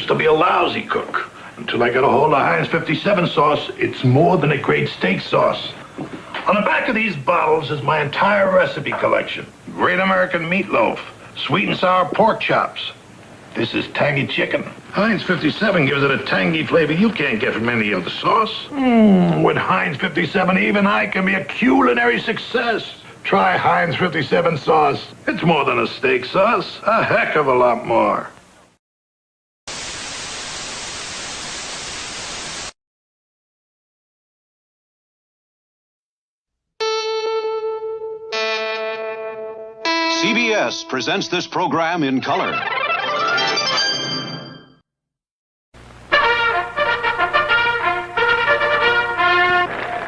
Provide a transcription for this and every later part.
to be a lousy cook. Until I got a hold of Heinz 57 sauce, it's more than a great steak sauce. On the back of these bottles is my entire recipe collection. Great American meatloaf, sweet and sour pork chops. This is tangy chicken. Heinz 57 gives it a tangy flavor you can't get from any other sauce. With Heinz 57, even I can be a culinary success. Try Heinz 57 sauce. It's more than a steak sauce, a heck of a lot more. CBS presents this program in color.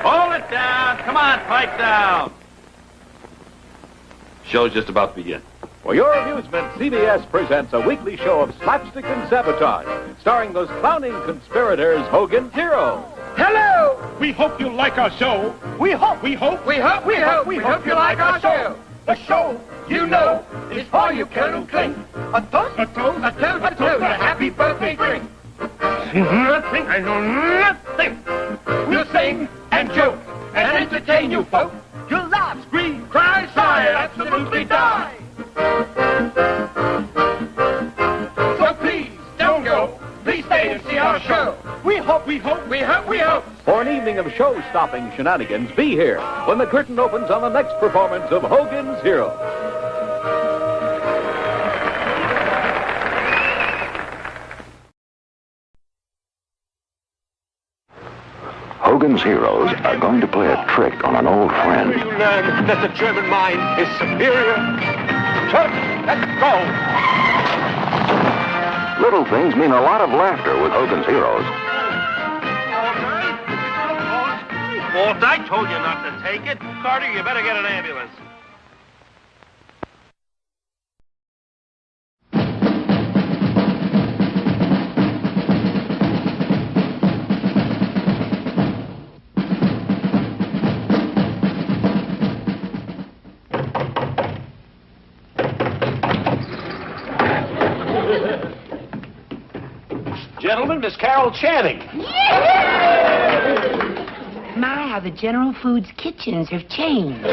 Hold it down. Come on, pipe down. Show's just about to begin. For your amusement, CBS presents a weekly show of slapstick and sabotage, starring those clowning conspirators, Hogan's Heroes. Hello! We hope you like our show. We hope you like our show. The show, you know, is for you can cling. A toast, a happy birthday drink. Nothing, I know nothing. We'll sing and joke and entertain you folk. You'll laugh, scream, cry, sigh, and absolutely die. So please, don't go. Please stay and see our show. We hope. For an evening of show-stopping shenanigans, be here when the curtain opens on the next performance of Hogan's Heroes. Hogan's Heroes are going to play a trick on an old friend. You learn that the German mind is superior. Church, let's go. Little things mean a lot of laughter with Hogan's Heroes. Walt, I told you not to take it. Carter, you better get an ambulance. Gentlemen, Miss Carol Channing. My, how the General Foods kitchens have changed.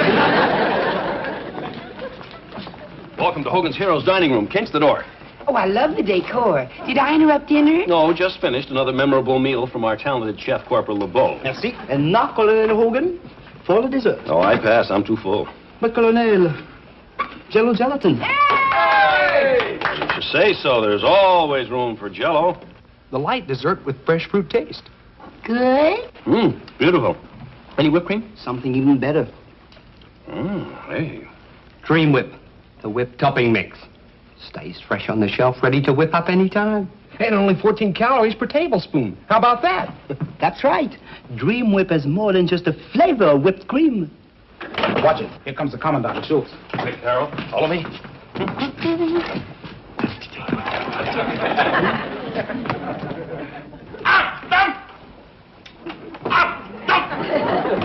Welcome to Hogan's Heroes dining room. Kent's the door. Oh, I love the decor. Did I interrupt dinner? No, just finished. Another memorable meal from our talented chef, Corporal LeBeau. Merci. And now, Colonel Hogan, for the dessert. Oh, I pass. I'm too full. But, Colonel, Jello gelatin. Hey! You say so. There's always room for Jello. The light dessert with fresh fruit taste. Good? Beautiful. Any whipped cream? Something even better. Hey. Dream Whip, the whipped topping mix. Stays fresh on the shelf, ready to whip up any time. And only 14 calories per tablespoon. How about that? That's right. Dream Whip has more than just a flavor of whipped cream. Watch it. Here comes the Commandant, Schultz. Hey, Carol, follow me.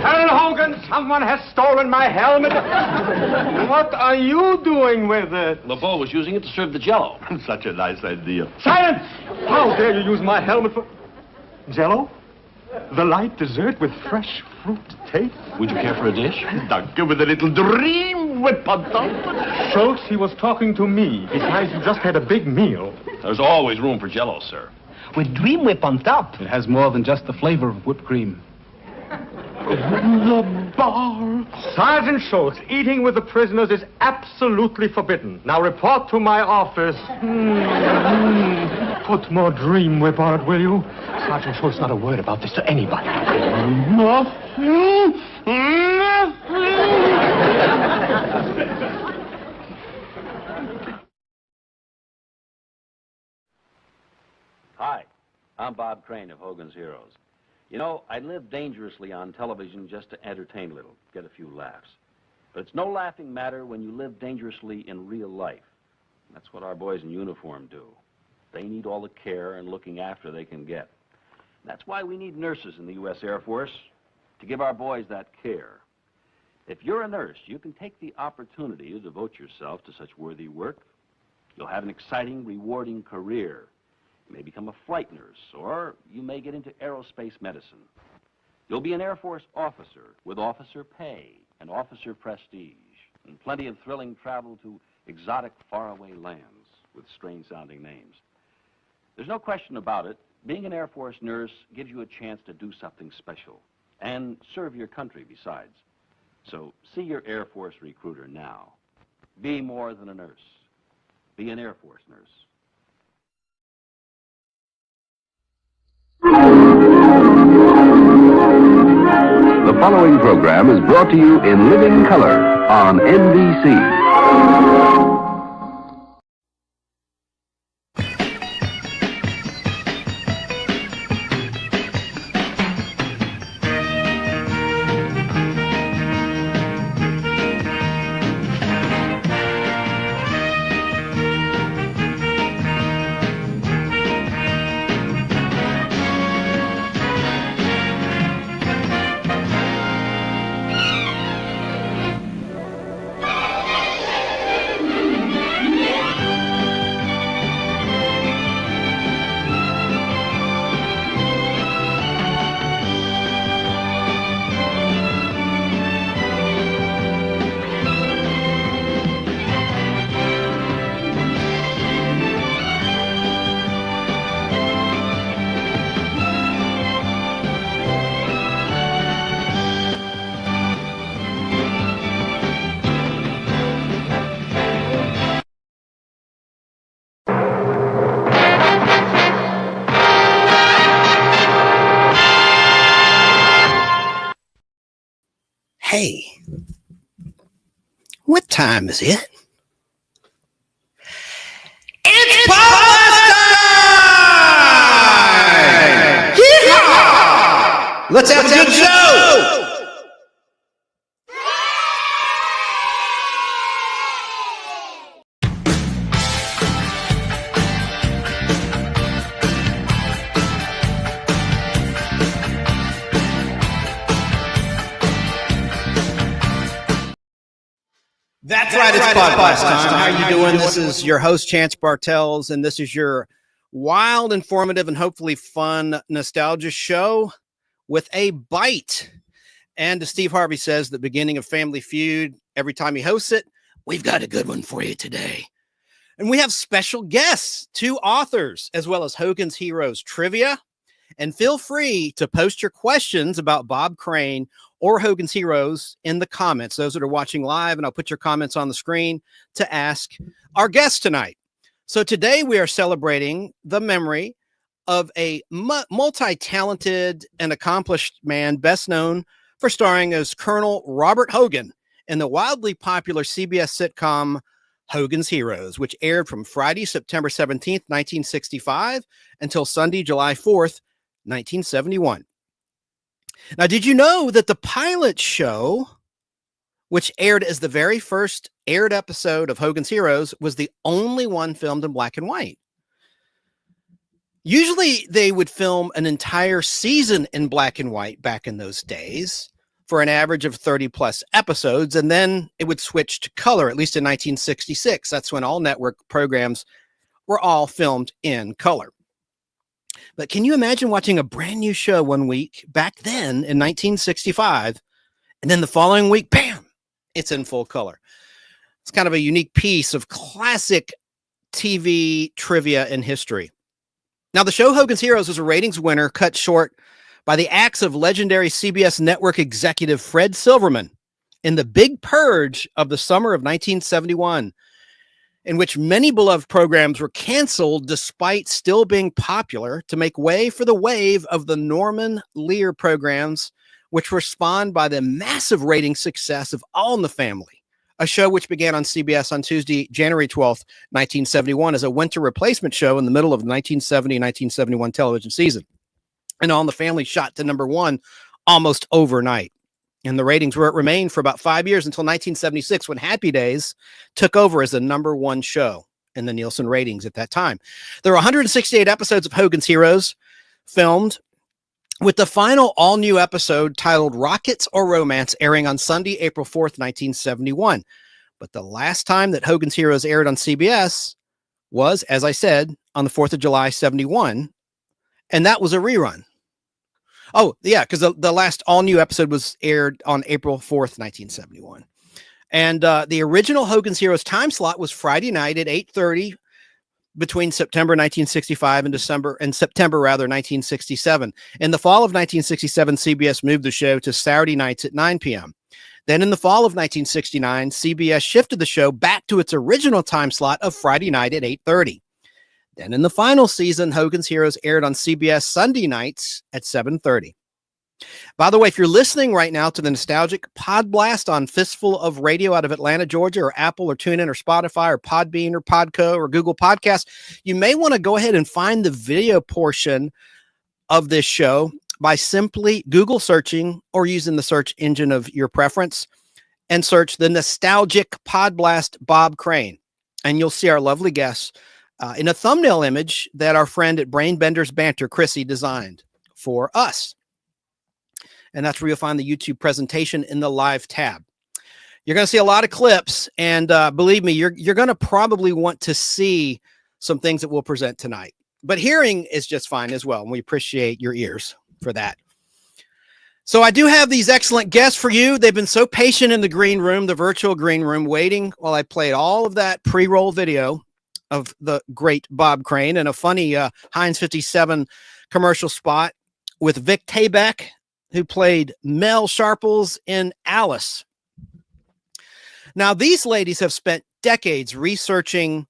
Colonel Hogan, someone has stolen my helmet. What are you doing with it? LeBeau was using it to serve the Jello. Such a nice idea. Silence! How dare you use my helmet for... Jello? The light dessert with fresh fruit taste? Would you care for a dish? Danke, with a little Dream Whip on top. Schultz, he was talking to me. Besides, you just had a big meal. There's always room for Jello, sir. With Dream Whip on top. It has more than just the flavor of whipped cream. The bar. Sergeant Schultz, eating with the prisoners is absolutely forbidden. Now report to my office. Put more Dream Whip on it, will you? Sergeant Schultz, not a word about this to anybody. Hi, I'm Bob Crane of Hogan's Heroes. You know, I live dangerously on television just to entertain a little, get a few laughs. But it's no laughing matter when you live dangerously in real life. That's what our boys in uniform do. They need all the care and looking after they can get. That's why we need nurses in the U.S. Air Force, to give our boys that care. If you're a nurse, you can take the opportunity to devote yourself to such worthy work. You'll have an exciting, rewarding career. You may become a flight nurse, or you may get into aerospace medicine. You'll be an Air Force officer with officer pay and officer prestige, and plenty of thrilling travel to exotic, faraway lands with strange-sounding names. There's no question about it. Being an Air Force nurse gives you a chance to do something special and serve your country besides. So see your Air Force recruiter now. Be more than a nurse. Be an Air Force nurse. The following program is brought to you in living color on NBC. Hey, what time is it? It's Podblast time! Yeehaw! Let's have a good show! That's right, it's Podblast time. How are you doing? This is your host, Chance Bartels, and this is your wild, informative, and hopefully fun nostalgia show with a bite. And as Steve Harvey says, the beginning of Family Feud, every time he hosts it, we've got a good one for you today. And we have special guests, 2 authors, as well as Hogans Heroes trivia. And feel free to post your questions about Bob Crane or Hogans Heroes in the comments, those that are watching live, and I'll put your comments on the screen to ask our guests tonight. So today we are celebrating the memory of a multi-talented and accomplished man, best known for starring as Colonel Robert Hogan in the wildly popular CBS sitcom Hogans Heroes, which aired from Friday, September 17th, 1965 until Sunday, July 4th, 1971. Now, did you know that the pilot show, which aired as the very first aired episode of Hogans Heroes, was the only one filmed in black and white? Usually they would film an entire season in black and white back in those days for an average of 30 plus episodes, and then it would switch to color, at least in 1966. That's when all network programs were all filmed in color. But can you imagine watching a brand new show one week back then in 1965, and then the following week, bam, it's in full color? It's kind of a unique piece of classic TV trivia in history. Now, the show Hogans Heroes was a ratings winner cut short by the acts of legendary CBS network executive Fred Silverman in the big purge of the summer of 1971, in which many beloved programs were canceled despite still being popular to make way for the wave of the Norman Lear programs, which were spawned by the massive rating success of All in the Family, a show which began on CBS on Tuesday, January 12th, 1971, as a winter replacement show in the middle of the 1970-1971 television season. And All in the Family shot to #1 almost overnight. And the ratings were it remained for about 5 years until 1976, when Happy Days took over as the #1 show in the Nielsen ratings at that time. There were 168 episodes of Hogans Heroes filmed, with the final all-new episode titled Rockets or Romance airing on Sunday, April 4th, 1971. But the last time that Hogans Heroes aired on CBS was, as I said, on the 4th of July, 71. And that was a rerun. Oh, yeah, because the last all-new episode was aired on April 4th, 1971. And the original Hogan's Heroes time slot was Friday night at 8:30 between September 1965 and September 1967. In the fall of 1967, CBS moved the show to Saturday nights at 9 p.m. Then in the fall of 1969, CBS shifted the show back to its original time slot of Friday night at 8:30. Then in the final season, Hogan's Heroes aired on CBS Sunday nights at 7:30. By the way, if you're listening right now to the Nostalgic Podblast on Fistful of Radio out of Atlanta, Georgia, or Apple or TuneIn or Spotify or Podbean or Podco or Google Podcasts, you may want to go ahead and find the video portion of this show by simply Google searching or using the search engine of your preference and search the Nostalgic Podblast Bob Crane. And you'll see our lovely guests in a thumbnail image that our friend at Brainbenders Banter, Chrissy, designed for us. And that's where you'll find the YouTube presentation in the live tab. You're going to see a lot of clips, and believe me, you're going to probably want to see some things that we'll present tonight. But hearing is just fine as well, and we appreciate your ears for that. So I do have these excellent guests for you. They've been so patient in the green room, the virtual green room, waiting while I played all of that pre-roll video of the great Bob Crane and a funny Heinz 57 commercial spot with Vic Taybeck, who played Mel Sharples in Alice. Now, these ladies have spent decades researching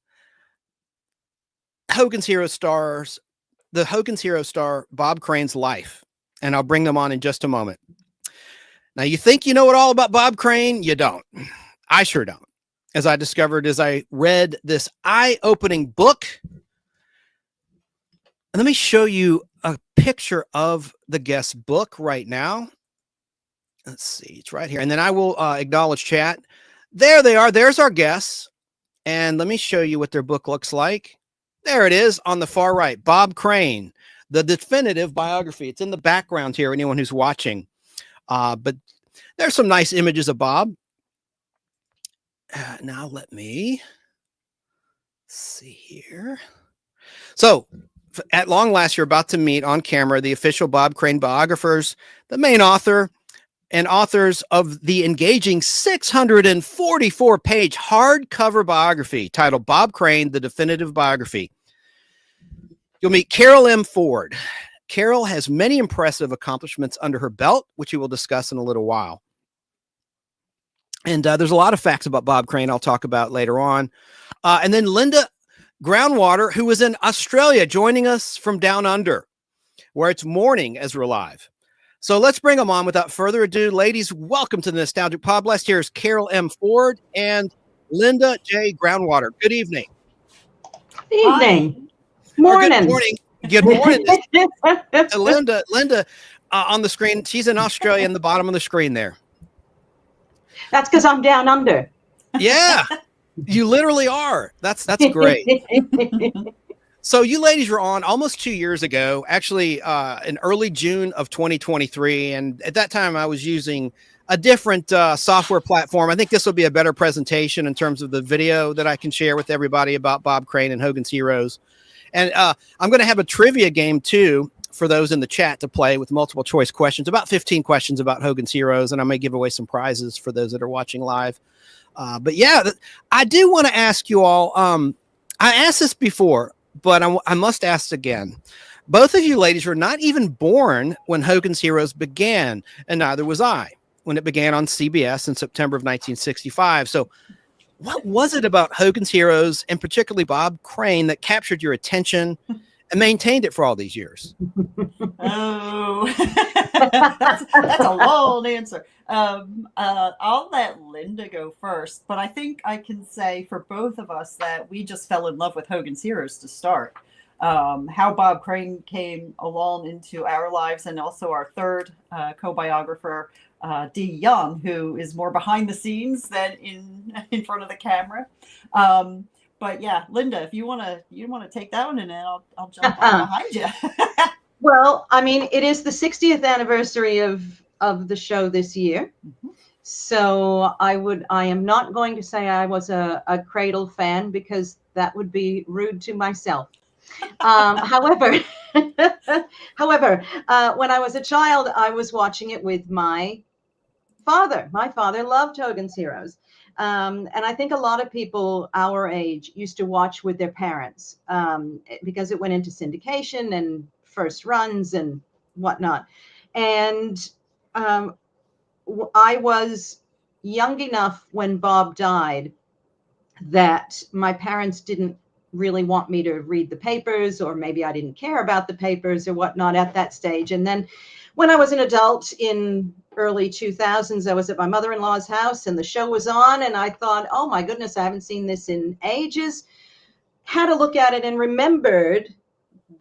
Hogan's Heroes stars, the Hogan's Heroes star Bob Crane's life, and I'll bring them on in just a moment. Now, you think you know it all about Bob Crane? You don't. I sure don't, as I discovered as I read this eye-opening book. And let me show you a picture of the guest book right now. Let's see, it's right here. And then I will acknowledge chat. There they are. There's our guests. And let me show you what their book looks like. There it is on the far right. Bob Crane, the definitive biography. It's in the background here, anyone who's watching. But there's some nice images of Bob. Now let me see here. So, at long last, you're about to meet on camera the official Bob Crane biographers, the main author and authors of the engaging 644-page hardcover biography titled Bob Crane, the Definitive Biography. You'll meet Carol M. Ford. Carol has many impressive accomplishments under her belt, which we will discuss in a little while. And there's a lot of facts about Bob Crane I'll talk about later on. And then Linda Groundwater, who is in Australia, joining us from down under, where it's morning as we're live. So let's bring them on without further ado. Ladies, welcome to the Nostalgic Podblast. Here's Carol M. Ford and Linda J. Groundwater. Good evening. Good evening. Morning. Good morning. Good morning. Linda on the screen. She's in Australia in the bottom of the screen there. That's because I'm down under. Yeah. You literally are. That's great. So you ladies were on almost 2 years ago, actually in early June of 2023. And at that time, I was using a different software platform. I think this will be a better presentation in terms of the video that I can share with everybody about Bob Crane and Hogan's Heroes. And I'm going to have a trivia game, too, for those in the chat to play with multiple choice questions, about 15 questions about Hogan's Heroes. And I may give away some prizes for those that are watching live. But yeah, I do want to ask you all, I asked this before, but I must ask again. Both of you ladies were not even born when Hogan's Heroes began, and neither was I when it began on CBS in September of 1965. So what was it about Hogan's Heroes, and particularly Bob Crane, that captured your attention and maintained it for all these years? Oh, that's a long answer. I'll let Linda go first, but I think I can say for both of us that we just fell in love with Hogan's Heroes to start. How Bob Crane came along into our lives, and also our third co-biographer, Dee Young, who is more behind the scenes than in front of the camera. But yeah, Linda, if you want to take that one, and then I'll jump on behind you. Well, I mean, it is the 60th anniversary of the show this year. Mm-hmm. So I am not going to say I was a Cradle fan because that would be rude to myself. However, when I was a child, I was watching it with my father. My father loved Hogan's Heroes. And I think a lot of people our age used to watch with their parents because it went into syndication and first runs and whatnot. And I was young enough when Bob died that my parents didn't really want me to read the papers, or maybe I didn't care about the papers or whatnot at that stage. And then when I was an adult in early 2000s, I was at my mother-in-law's house and the show was on, and I thought, oh my goodness, I haven't seen this in ages. Had a look at it and remembered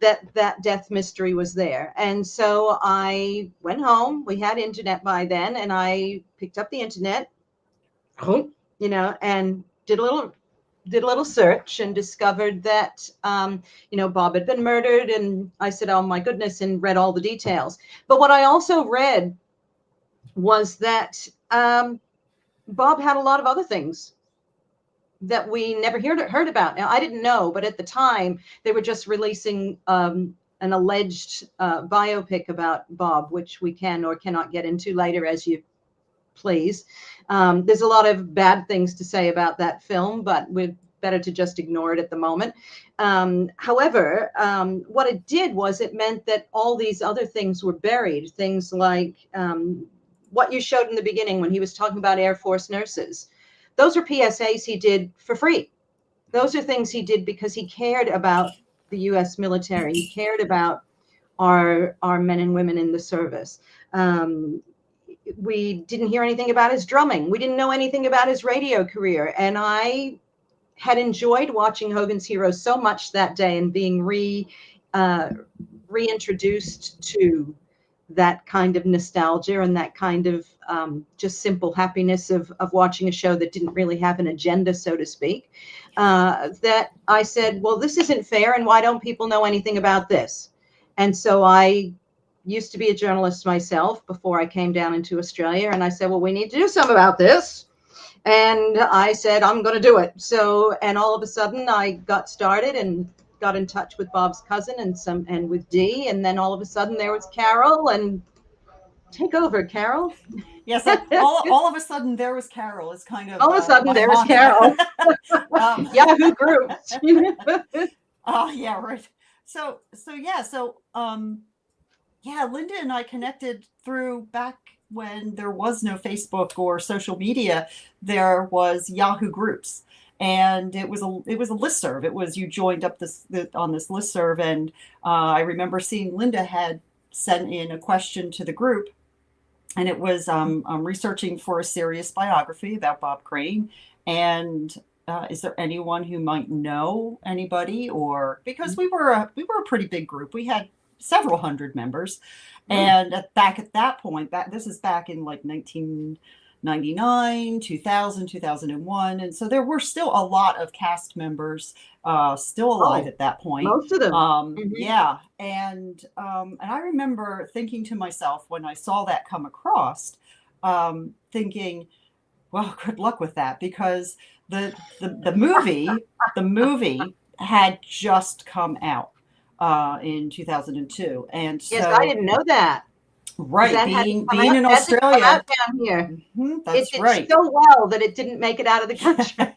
that death mystery was there. And so I went home. We had internet by then, and I picked up the internet, and did a little search and discovered that, Bob had been murdered. And I said, oh my goodness, and read all the details. But what I also read was that Bob had a lot of other things that we never heard about. Now, I didn't know, but at the time they were just releasing an alleged biopic about Bob, which we can or cannot get into later as you please. There's a lot of bad things to say about that film, but we're better to just ignore it at the moment. However, what it did was it meant that all these other things were buried. Things like what you showed in the beginning when he was talking about Air Force nurses. Those are PSAs he did for free. Those are things he did because he cared about the U.S. military. He cared about our men and women in the service. We didn't hear anything about his drumming. We didn't know anything about his radio career. And I had enjoyed watching Hogan's Heroes so much that day and being reintroduced to that kind of nostalgia and that kind of just simple happiness of watching a show that didn't really have an agenda, so to speak, that I said, well, this isn't fair, and why don't people know anything about this? And so I used to be a journalist myself before I came down into Australia, and I said, well, we need to do something about this. And I said, I'm going to do it. So, and all of a sudden I got started and got in touch with Bob's cousin and with Dee, and then all of a sudden there was Carol. And take over, Carol. Yes, all of a sudden there was Carol is kind of all of a sudden there was Carol. Yahoo groups. Oh yeah, right. So Linda and I connected through back when there was no Facebook or social media. There was Yahoo groups. And it was a listserv. It was, you joined up on this listserv, and I remember seeing Linda had sent in a question to the group, and it was I'm researching for a serious biography about Bob Crane, and is there anyone who might know anybody? Or because we were a pretty big group, we had several hundred members, and back at that point, this is back in like 1999, 2000, 2001. And so there were still a lot of cast members still alive at that point. Most of them. Yeah. And I remember thinking to myself when I saw that come across, thinking, well, good luck with that, because the movie had just come out in 2002. And so, yes, I didn't know that. Right, being in Australia, down here. That's it right. So well that it didn't make it out of the country.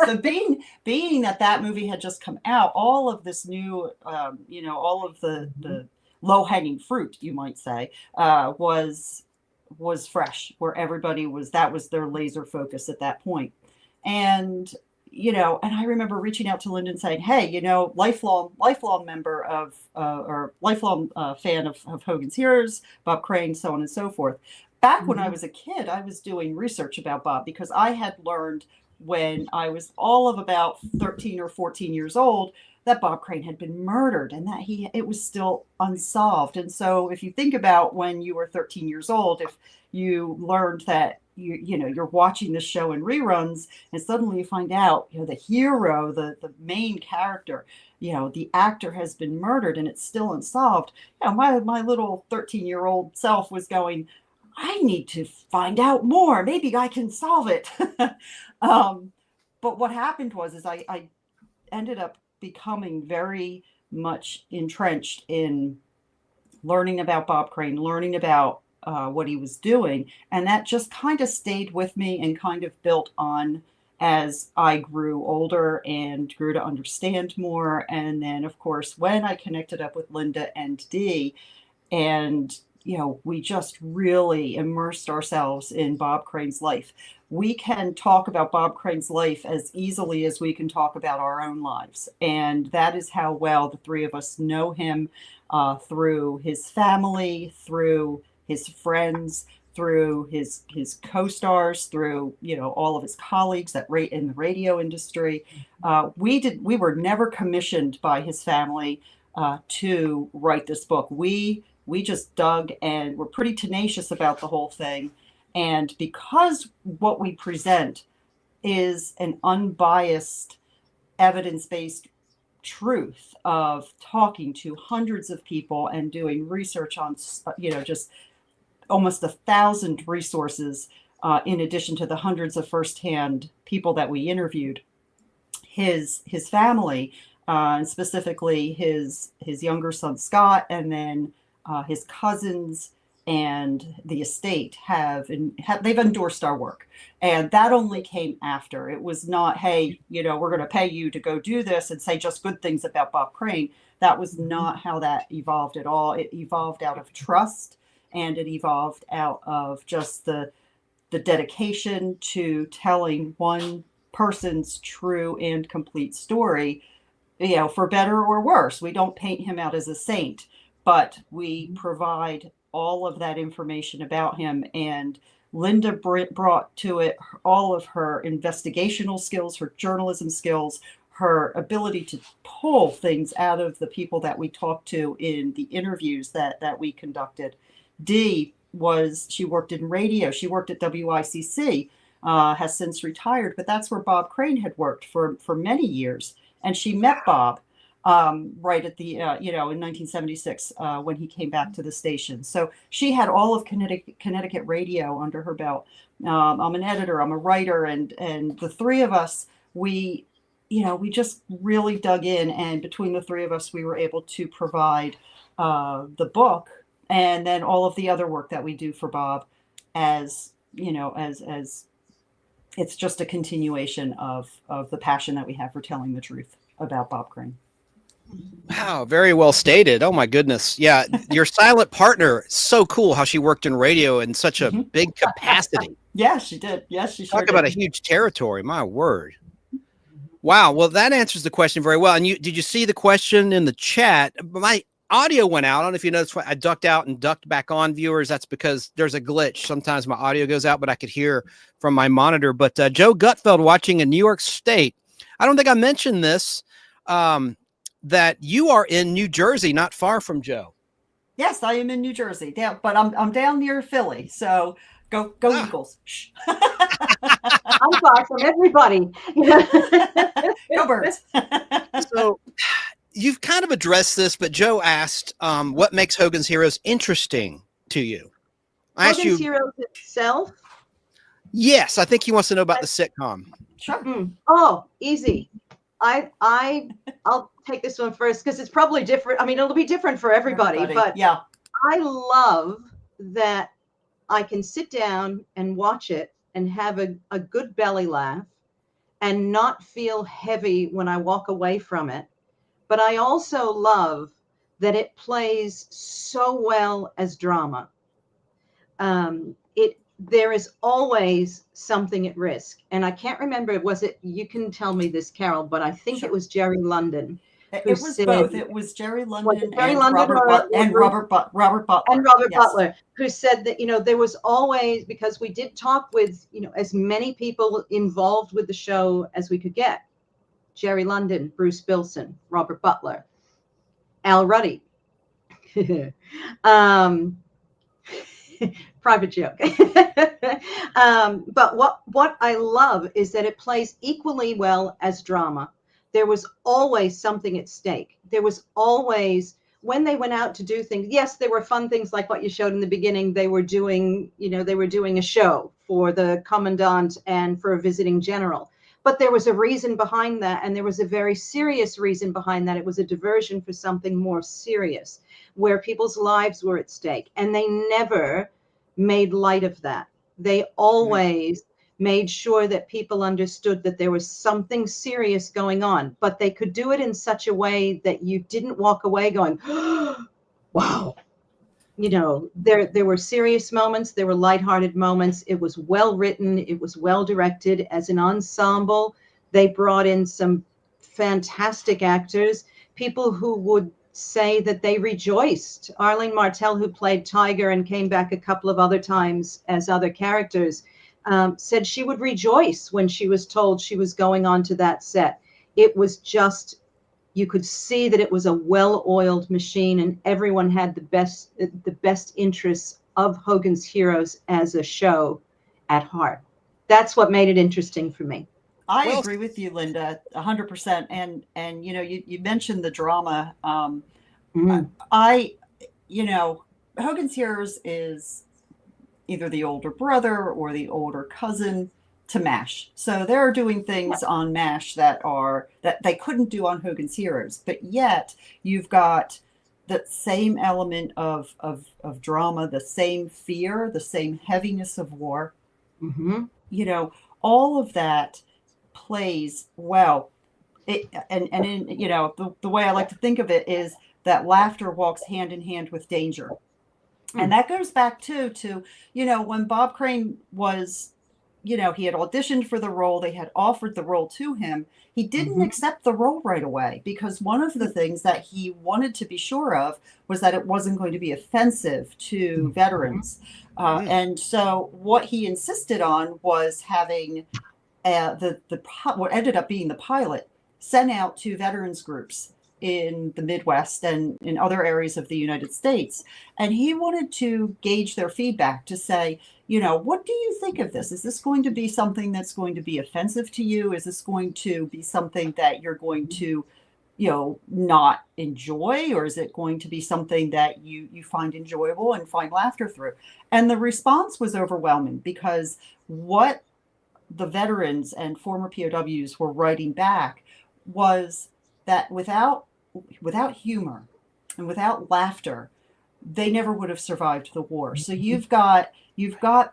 So being that movie had just come out, all of this new, all of the low hanging fruit, you might say, was fresh. Where everybody that was their laser focus at that point, and I remember reaching out to Linda and saying, hey, lifelong member of, or lifelong fan of Hogan's Heroes, Bob Crane, so on and so forth. Back when I was a kid, I was doing research about Bob because I had learned when I was all of about 13 or 14 years old that Bob Crane had been murdered and that it was still unsolved. And so if you think about when you were 13 years old, if you learned that you're watching the show in reruns and suddenly you find out, the hero, the main character, the actor has been murdered and it's still unsolved. My little 13-year-old self was going, I need to find out more. Maybe I can solve it. But what happened was I ended up becoming very much entrenched in learning about Bob Crane, learning about what he was doing. And that just kind of stayed with me and kind of built on as I grew older and grew to understand more. And then, of course, when I connected up with Linda and Dee, and we just really immersed ourselves in Bob Crane's life. We can talk about Bob Crane's life as easily as we can talk about our own lives. And that is how well the three of us know him, through his family, through his friends, through his co-stars, through all of his colleagues in the radio industry. We were never commissioned by his family to write this book. We just dug and were pretty tenacious about the whole thing. And because what we present is an unbiased, evidence-based truth of talking to hundreds of people and doing research on, just almost 1,000 resources, in addition to the hundreds of firsthand people that we interviewed, his family, and specifically his younger son, Scott, and then his cousins and the estate they've endorsed our work. And that only came after. It was not, hey, we're going to pay you to go do this and say just good things about Bob Crane. That was not how that evolved at all. It evolved out of trust, and it evolved out of just the dedication to telling one person's true and complete story, for better or worse. We don't paint him out as a saint, but we provide all of that information about him. And Linda brought to it all of her investigational skills, her journalism skills, her ability to pull things out of the people that we talked to in the interviews that we conducted. Dee she worked in radio. She worked at WICC, has since retired, but that's where Bob Crane had worked for many years. And she met Bob right at the, in 1976 when he came back to the station. So she had all of Connecticut radio under her belt. I'm an editor, I'm a writer, and the three of us, we just really dug in. And between the three of us, we were able to provide the book and then all of the other work that we do for Bob as it's just a continuation of the passion that we have for telling the truth about Bob Crane. Wow, very well stated. Oh my goodness. Yeah, your silent partner, so cool how she worked in radio in such a big capacity. Yeah, she did. Yes, she sure Talk about a huge territory, my word. Wow, well that answers the question very well. And did you see the question in the chat? My audio went out. I don't know if you noticed, I ducked out and ducked back on, viewers. That's because there's a glitch. Sometimes my audio goes out, but I could hear from my monitor. But Joe Gutfeld watching in New York State. I don't think I mentioned this, that you are in New Jersey, not far from Joe. Yes, I am in New Jersey, but I'm down near Philly. So go Eagles. I'm far from everybody. Go Birds. So you've kind of addressed this, but Joe asked, what makes Hogan's Heroes interesting to you? Hogan's Heroes itself? Yes, I think he wants to know about the sitcom. Sure. Oh, easy. I'll take this one first because it's probably different. I mean, it'll be different for everybody. But yeah, I love that I can sit down and watch it and have a good belly laugh and not feel heavy when I walk away from it. But I also love that it plays so well as drama. There is always something at risk. And I can't remember, you can tell me this, Carol, but I think it was Jerry London. It was both. It was Jerry London and Robert Butler, who said that, there was always, because we did talk with, as many people involved with the show as we could get. Jerry London, Bruce Bilson, Robert Butler, Al Ruddy. Private joke. But what I love is that it plays equally well as drama. There was always something at stake. There was always, when they went out to do things, yes, there were fun things like what you showed in the beginning. They were doing, they were doing a show for the commandant and for a visiting general. But there was a reason behind that, and there was a very serious reason behind that. It was a diversion for something more serious, where people's lives were at stake. And they never made light of that. They always made sure that people understood that there was something serious going on, but they could do it in such a way that you didn't walk away going, wow. There were serious moments, there were lighthearted moments. It was well written, it was well directed. As an ensemble, they brought in some fantastic actors, people who would say that they rejoiced. Arlene Martell, who played Tiger and came back a couple of other times as other characters, said she would rejoice when she was told she was going onto that set. It was just, you could see that it was a well-oiled machine, and everyone had the best interests of Hogan's Heroes as a show at heart. That's what made it interesting for me. I agree with you, Linda, 100%. And you mentioned the drama. Hogan's Heroes is either the older brother or the older cousin to MASH. So they're doing things on MASH that they couldn't do on Hogan's Heroes, but yet you've got the same element of drama, the same fear, the same heaviness of war. All of that plays well. The way I like to think of it is that laughter walks hand in hand with danger. And that goes back to when Bob Crane was, he had auditioned for the role, they had offered the role to him. He didn't accept the role right away, because one of the things that he wanted to be sure of was that it wasn't going to be offensive to veterans. And so what he insisted on was having what ended up being the pilot sent out to veterans groups in the Midwest and in other areas of the United States. And he wanted to gauge their feedback to say, what do you think of this? Is this going to be something that's going to be offensive to you? Is this going to be something that you're going to, not enjoy? Or is it going to be something that you find enjoyable and find laughter through? And the response was overwhelming, because what the veterans and former POWs were writing back was that without humor and without laughter, they never would have survived the war. So you've got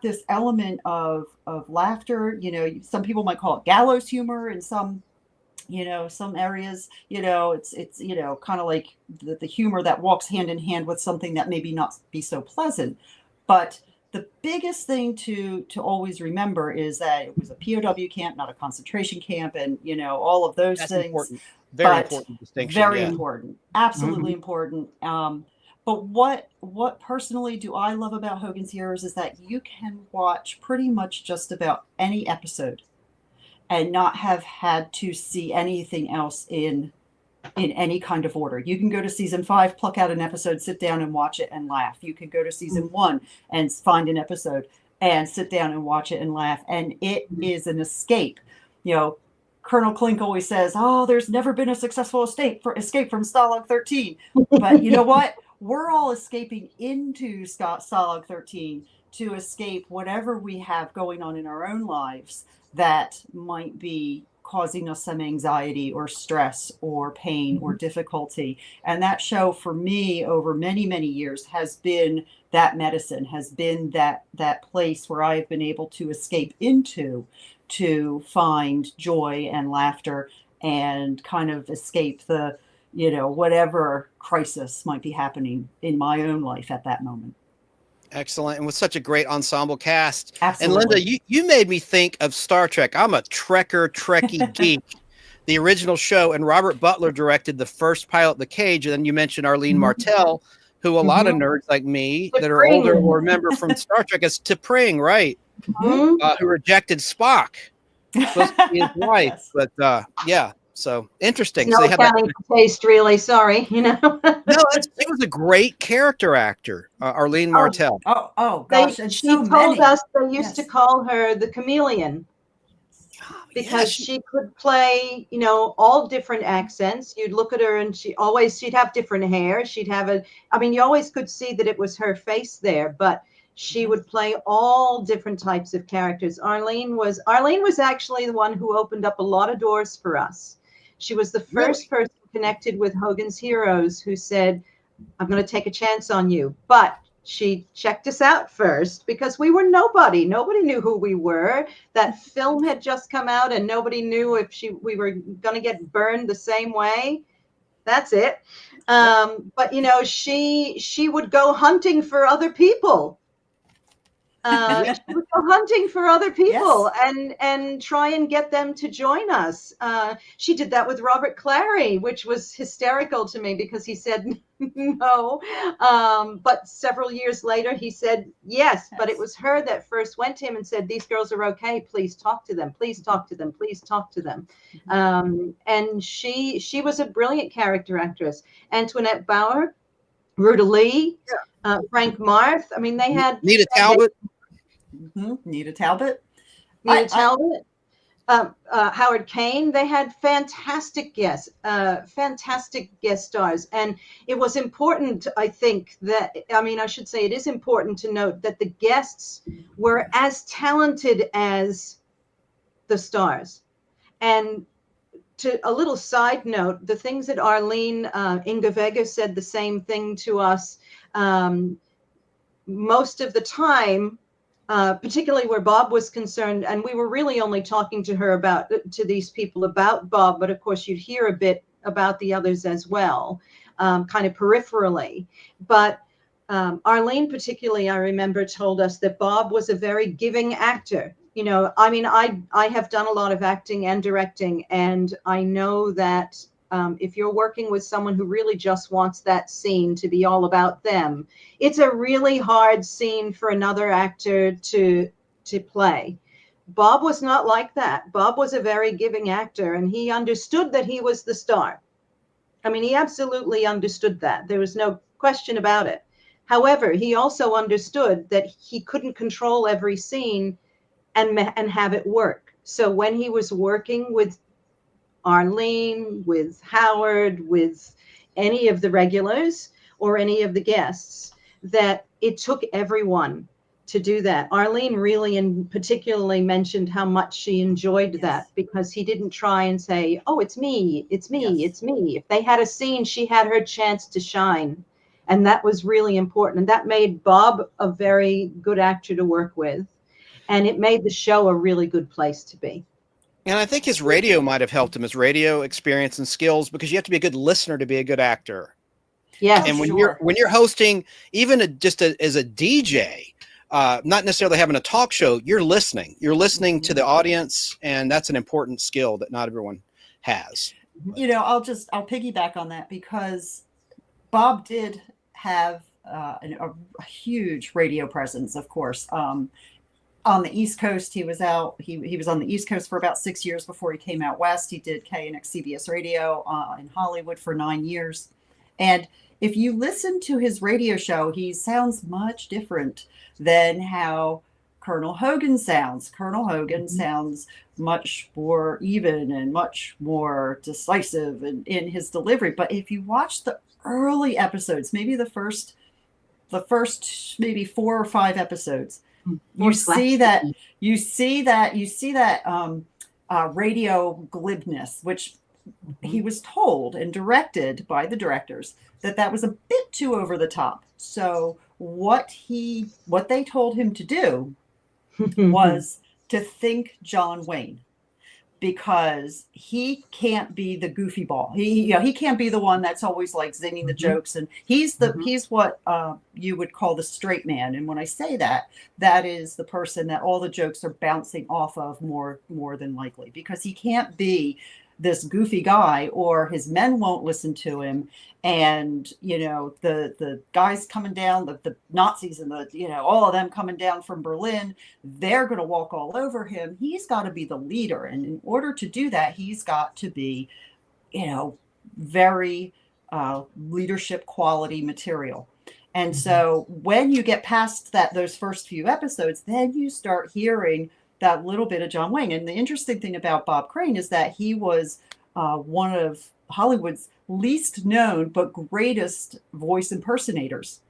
this element of laughter. Some people might call it gallows humor in some areas. It's kind of like the humor that walks hand in hand with something that maybe not be so pleasant. But the biggest thing to always remember is that it was a POW camp, not a concentration camp, and all of those things. Important. Very important distinction. Very important. Absolutely important. But what personally do I love about Hogan's Heroes is that you can watch pretty much just about any episode and not have had to see anything else in any kind of order. You can go to season 5, pluck out an episode, sit down and watch it and laugh. You can go to season 1 and find an episode and sit down and watch it and laugh. And it is an escape. Colonel Klink always says, there's never been a successful escape from Stalag 13. But you know what? We're all escaping into Stalag 13 to escape whatever we have going on in our own lives that might be causing us some anxiety or stress or pain or difficulty. And that show for me over many, many years has been that medicine, has been that place where I've been able to escape into to find joy and laughter and kind of escape the, whatever crisis might be happening in my own life at that moment. Excellent. And with such a great ensemble cast. Absolutely. And Linda, you made me think of Star Trek. I'm a Trekkie geek. The original show, and Robert Butler directed the first pilot, The Cage. And then you mentioned Arlene Martell, who a lot of nerds like me that are older will remember from Star Trek as T'Pring, right? Who rejected Spock. Supposed to be his wife. But yeah. So interesting. No so they have accounting for taste, really. Sorry, No, it was a great character actor, Arlene Martell. Oh, gosh! She told us they used to call her the chameleon. because she could play, you know, all different accents. You'd look at her and she'd have different hair. You always could see that it was her face there, but she would play all different types of characters. Arlene was actually the one who opened up a lot of doors for us. She was the first person connected with Hogan's Heroes who said, I'm going to take a chance on you. But she checked us out first because we were nobody. Nobody knew who we were. That film had just come out and nobody knew if we were going to get burned the same way. That's it. But, you know, she would go hunting for other people. She would go hunting for other people and try and get them to join us. She did that with Robert Clary, which was hysterical to me because he said no. But several years later, he said yes. But it was her that first went to him and said, these girls are okay. Please talk to them. Please talk to them. Please talk to them. And she was a brilliant character actress. Antoinette Bauer, Ruta Lee, Frank Marth. I mean, they had Nita Talbot. Nita Talbot. Howard Kane. They had fantastic guest stars. And it was important, I think, it is important to note that the guests were as talented as the stars. And to a little side note, the things that Arlene, Inga Vega said the same thing to us most of the time, particularly where Bob was concerned, and we were really only talking to these people about Bob, but of course you'd hear a bit about the others as well, kind of peripherally. But Arlene particularly, I remember, told us that Bob was a very giving actor. You know, I mean, I have done a lot of acting and directing, and I know that if you're working with someone who really just wants that scene to be all about them, it's a really hard scene for another actor to play. Bob was not like that. Bob was a very giving actor, and he understood that he was the star. I mean, he absolutely understood that. There was no question about it. However, he also understood that he couldn't control every scene and have it work. So when he was working with Arlene, with Howard, with any of the regulars or any of the guests, that it took everyone to do that. Arlene really and particularly mentioned how much she enjoyed that, because he didn't try and say, oh, it's me, it's me, it's me. If they had a scene, she had her chance to shine. And that was really important. And that made Bob a very good actor to work with. And it made the show a really good place to be. And I think his radio might have helped him, his radio experience and skills, because you have to be a good listener to be a good actor. Yeah. And when you're hosting, even as a DJ, not necessarily having a talk show, you're listening. You're listening to the audience, and that's an important skill that not everyone has. You know, I'll piggyback on that, because Bob did have a huge radio presence, of course. On the East Coast, he was out. He was on the East Coast for about 6 years before he came out west. He did KNX CBS radio in Hollywood for 9 years. And if you listen to his radio show, he sounds much different than how Colonel Hogan sounds. Colonel Hogan sounds much more even and much more decisive in his delivery. But if you watch the early episodes, maybe the first maybe 4 or 5 episodes, you see that radio glibness, which he was told and directed by the directors that was a bit too over the top. So what they told him to do was to think John Wayne, because he can't be the goofy ball. He can't be the one that's always like zinging the jokes, and he's what you would call the straight man. And when I say that is the person that all the jokes are bouncing off of more than likely, because he can't be this goofy guy, or his men won't listen to him. And, you know, the guys coming down, the Nazis and all of them coming down from Berlin, they're going to walk all over him. He's got to be the leader. And in order to do that, he's got to be, very leadership quality material. And so when you get past those first few episodes, then you start hearing that little bit of John Wayne. And the interesting thing about Bob Crane is that he was one of Hollywood's least known but greatest voice impersonators.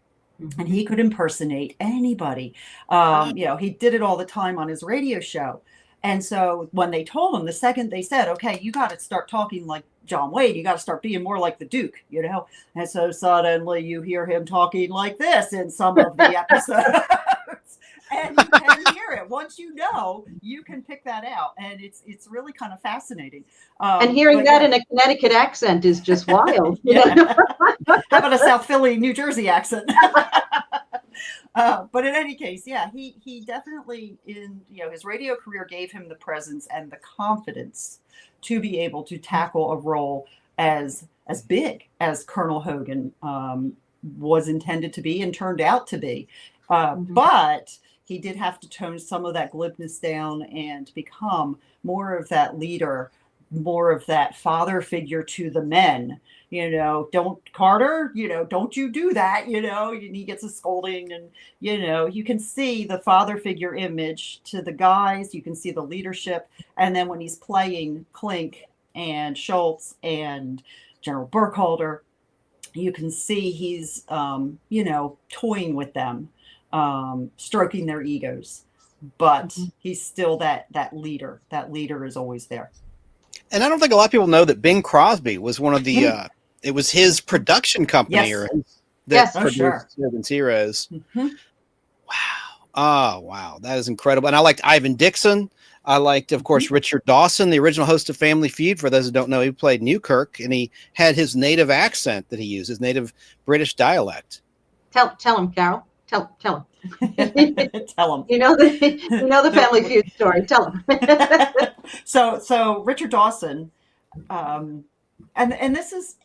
And he could impersonate anybody. He did it all the time on his radio show. And so when they told him, the second they said, okay, you got to start talking like John Wayne, you got to start being more like the Duke, And so suddenly you hear him talking like this in some of the episodes. And you can hear it. Once you know, you can pick that out. And it's really kind of fascinating. And hearing that in a Connecticut accent is just wild. How about a South Philly, New Jersey accent? But in any case, he definitely his radio career gave him the presence and the confidence to be able to tackle a role as big as Colonel Hogan was intended to be and turned out to be. But he did have to tone some of that glibness down and become more of that leader, more of that father figure to the men. Don't Carter, don't you do that, and he gets a scolding, and, you can see the father figure image to the guys, you can see the leadership. And then when he's playing Klink and Schultz and General Burkhalter, you can see he's, toying with them, stroking their egos, but he's still that leader. That leader is always there. And I don't think a lot of people know that Bing Crosby was one of the, it was his production company that produced Hogans Heroes. Wow. Oh, wow. That is incredible. And I liked Ivan Dixon. I liked, of course, Richard Dawson, the original host of Family Feud. For those who don't know, he played Newkirk, and he had his native accent that he used, his native British dialect. Tell him, Carol. Tell him. Tell him. You know the Family Feud story. Tell him. So Richard Dawson, and this is,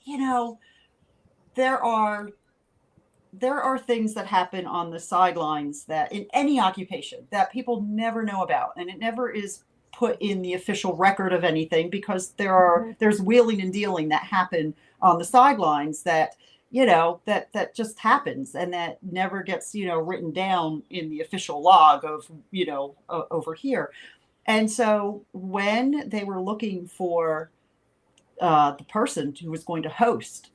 there are things that happen on the sidelines that in any occupation that people never know about, and it never is put in the official record of anything, because there's wheeling and dealing that happen on the sidelines that that just happens, and that never gets written down in the official log of over here. And so when they were looking for the person who was going to host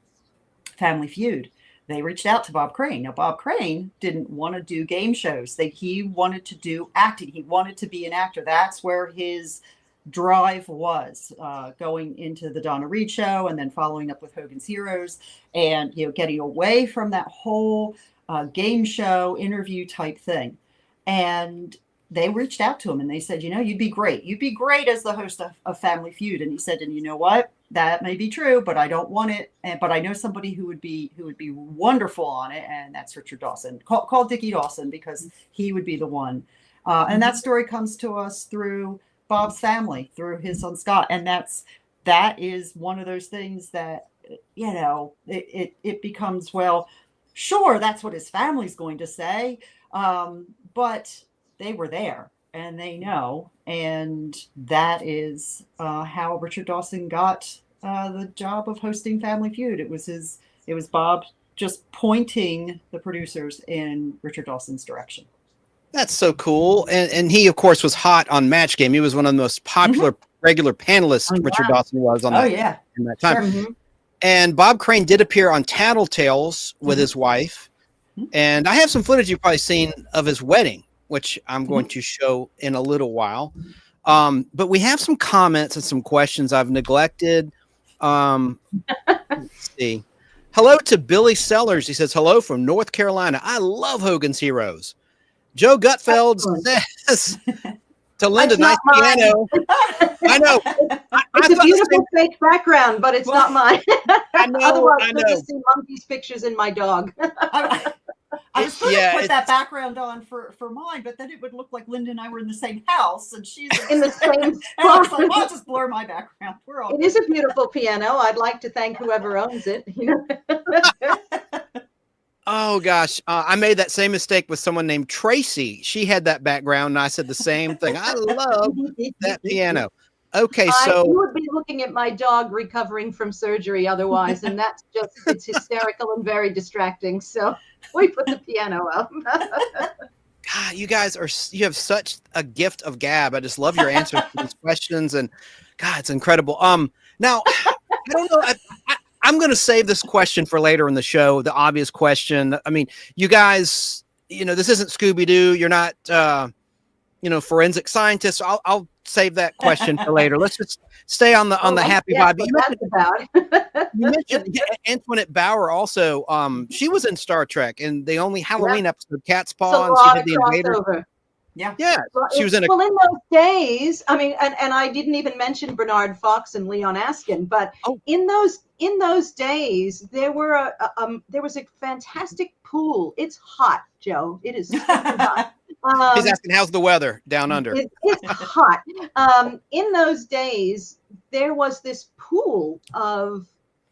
Family Feud, they reached out to Bob Crane. Now, Bob Crane didn't want to do game shows. He wanted to do acting. He wanted to be an actor. That's where his drive was, going into the Donna Reed show and then following up with Hogans Heroes, and getting away from that whole game show interview type thing. And they reached out to him and they said, you'd be great. You'd be great as the host of Family Feud. And he said, and you know what? That may be true, but I don't want it. But I know somebody who would be wonderful on it, and that's Richard Dawson. Call Dickie Dawson, because he would be the one. And that story comes to us through Bob's family, through his son Scott, and that is one of those things that it becomes, well, sure, that's what his family's going to say, but they were there and they know, and that is how Richard Dawson got the job of hosting Family Feud. It was Bob just pointing the producers in Richard Dawson's direction. That's so cool. And he, of course, was hot on Match Game. He was one of the most popular regular panelists Richard Dawson was on in that time. Sure. And Bob Crane did appear on Tattletales with his wife. And I have some footage you've probably seen of his wedding, which I'm going to show in a little while. But we have some comments and some questions I've neglected. Let's see. Hello to Billy Sellers. He says, hello from North Carolina. I love Hogans Heroes. Joe Gutfeld says to Linda, nice piano. I know. It's a beautiful fake background, but it's not mine. I know. Otherwise, I know. See monkeys' pictures in my dog. I was going to put that background on for mine, but then it would look like Linda and I were in the same house, and she's in the same. And I was like, I'll just blur my background. We're all. It is a beautiful piano. I'd like to thank whoever owns it. Oh gosh, I made that same mistake with someone named Tracy. She had that background, and I said the same thing. I love that piano. Okay, so you would be looking at my dog recovering from surgery otherwise, and that's it's hysterical and very distracting. So we put the piano up. God, you guys you have such a gift of gab. I just love your answers to these questions, and God, it's incredible. Now I don't know. I'm going to save this question for later in the show. The obvious question. I mean, you guys, this isn't Scooby-Doo. You're not, forensic scientists. I'll save that question for later. Let's just stay on the happy vibe. You mentioned Antoinette Bauer also. She was in Star Trek, and the only Halloween episode, Cat's Paw, and she did the Invader. Yeah, she was in in those days. I mean, and I didn't even mention Bernard Fox and Leon Askin, but in those days there was a fantastic pool. It's hot, Joe. It is super hot. He's asking, how's the weather down under? It's hot. In those days, there was this pool of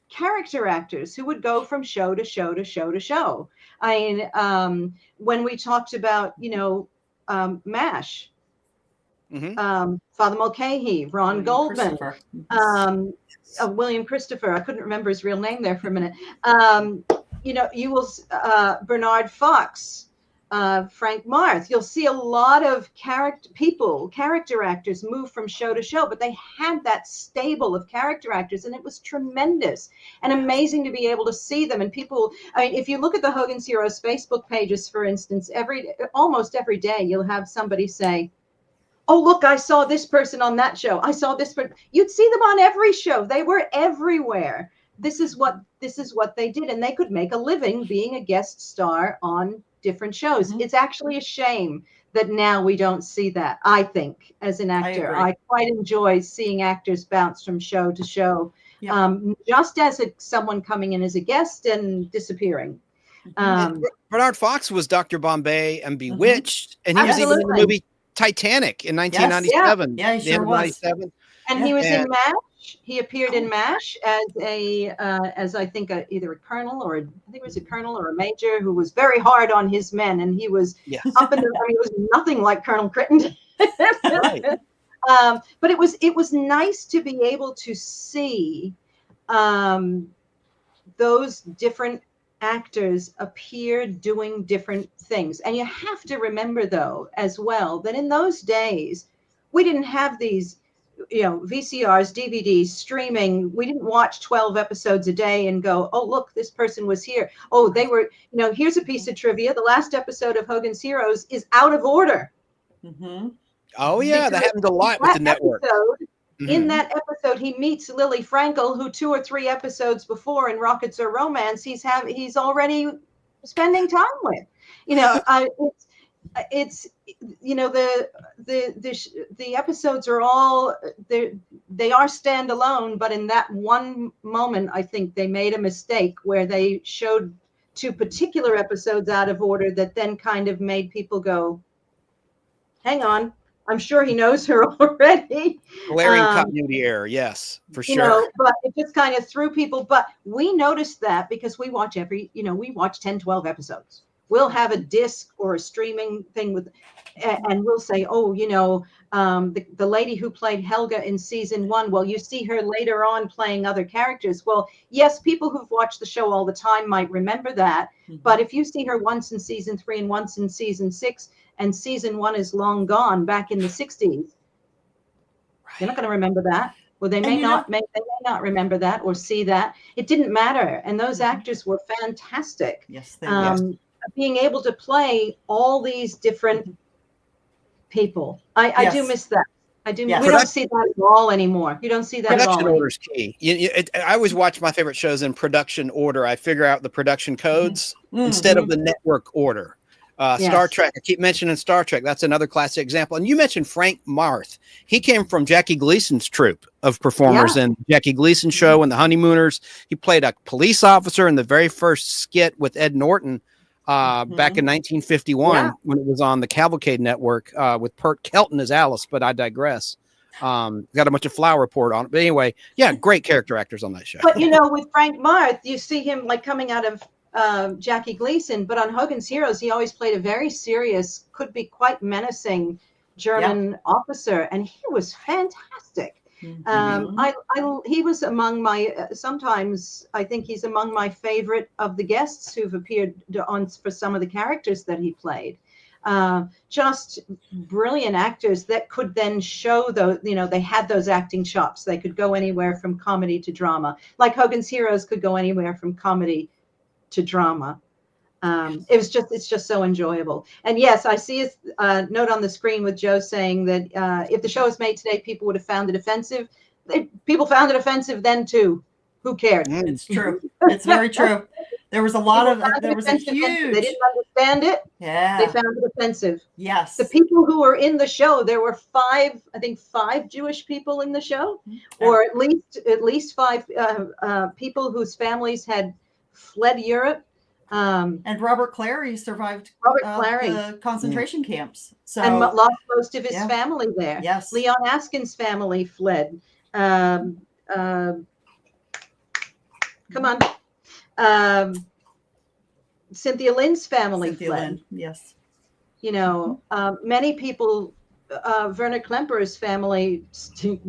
character actors who would go from show to show to show to show. I mean, when we talked about, MASH, Father Mulcahy, Ron Goldman, William Christopher. I couldn't remember his real name there for a minute. You will Bernard Fox. Frank Marth. You'll see a lot of character actors move from show to show, but they had that stable of character actors, and it was tremendous and amazing to be able to see them. And people, I mean, if you look at the Hogans Heroes Facebook pages, for instance, almost every day you'll have somebody say, "Oh, look, I saw this person on that show. I saw this person." You'd see them on every show. They were everywhere. This is what they did, and they could make a living being a guest star on different shows. It's actually a shame that now we don't see that. I think, as an actor, I quite enjoy seeing actors bounce from show to show, just as someone coming in as a guest and disappearing. Bernard Fox was Dr. Bombay and Bewitched, and he was even in the movie Titanic in 1997. Yeah, he sure was. And he was in MASH. He appeared in MASH as I think either a colonel or he was a colonel or a major who was very hard on his men, and he was up in the. I mean, it was nothing like Colonel Crittenden. But it was nice to be able to see those different actors appear doing different things. And you have to remember, though, as well, that in those days we didn't have these VCRs, DVDs, streaming. We didn't watch 12 episodes a day and go, "Oh, look, this person was here. Oh, they were, here's a piece of trivia. The last episode of Hogan's Heroes is out of order." Oh, yeah, that happened a lot with the network. In that episode, he meets Lily Frankel, who 2 or 3 episodes before in Rockets or Romance, he's already spending time with. It's the episodes are all they are standalone, but in that one moment, I think they made a mistake where they showed 2 particular episodes out of order that then kind of made people go, "Hang on, I'm sure he knows her already." Glaring continuity error, yes, for sure. But it just kind of threw people. But we noticed that because we watch we watch 10, 12 episodes. We'll have a disc or a streaming thing and we'll say, "Oh, the lady who played Helga in season 1, well, you see her later on playing other characters." Well, yes, people who've watched the show all the time might remember that. But if you see her once in season 3 and once in season 6, and season 1 is long gone back in the 60s, you're not going to remember that. Well, they may not remember that or see that. It didn't matter. And those actors were fantastic. Yes, they were. Being able to play all these different people. I do miss that. I do. We don't see that at all anymore. You don't see that at all. Production order is key. I always watch my favorite shows in production order. I figure out the production codes instead of the network order. Star Trek. I keep mentioning Star Trek. That's another classic example. And you mentioned Frank Marth. He came from Jackie Gleason's troupe of performers in Jackie Gleason show and the Honeymooners. He played a police officer in the very first skit with Ed Norton back in 1951 when it was on the Cavalcade Network with Pert Kelton as Alice, but I digress. Got a bunch of Flower Report on it. But anyway, great character actors on that show. But, with Frank Marth, you see him like coming out of Jackie Gleason, but on Hogan's Heroes, he always played a very serious, could be quite menacing German officer, and he was fantastic. He was among my, sometimes I think he's among my favorite of the guests who've appeared on for some of the characters that he played. just brilliant actors that could then show those, they had those acting chops. They could go anywhere from comedy to drama, like Hogan's Heroes could go anywhere from comedy to drama. It's just so enjoyable. And yes, I see a note on the screen with Joe saying that if the show was made today, people would have found it offensive. People found it offensive then too. Who cared? It's true. It's very true. There was a lot of, there was a huge. They didn't understand it. Yeah. They found it offensive. Yes. The people who were in the show, there were five Jewish people in the show, or at least five people whose families had fled Europe. And Robert Clary survived the concentration camps. So and lost most of his family there. Yes. Leon Askin's family fled. Come on. Cynthia Lynn's family fled. Yes. Many people, Werner Klemper's family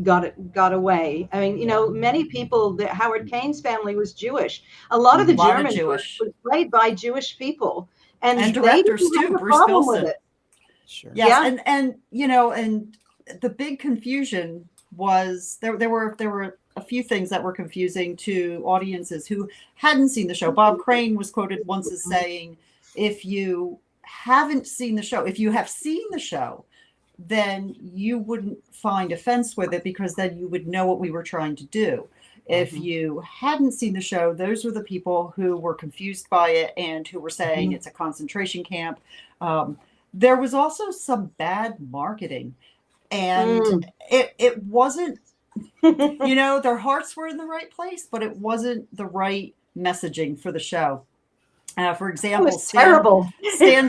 got away. I mean, many people, that Howard Kane's family was Jewish. A lot of the Germans were played by Jewish people. And directors too, Bruce Wilson. Sure. Yes, yeah. and the big confusion was there were a few things that were confusing to audiences who hadn't seen the show. Bob Crane was quoted once as saying, if you haven't seen the show, if you have seen the show, then you wouldn't find offense with it, because then you would know what we were trying to do. If you hadn't seen the show, those were the people who were confused by it and who were saying it's a concentration camp. There was also some bad marketing, and it wasn't, their hearts were in the right place, but it wasn't the right messaging for the show. For example, Stan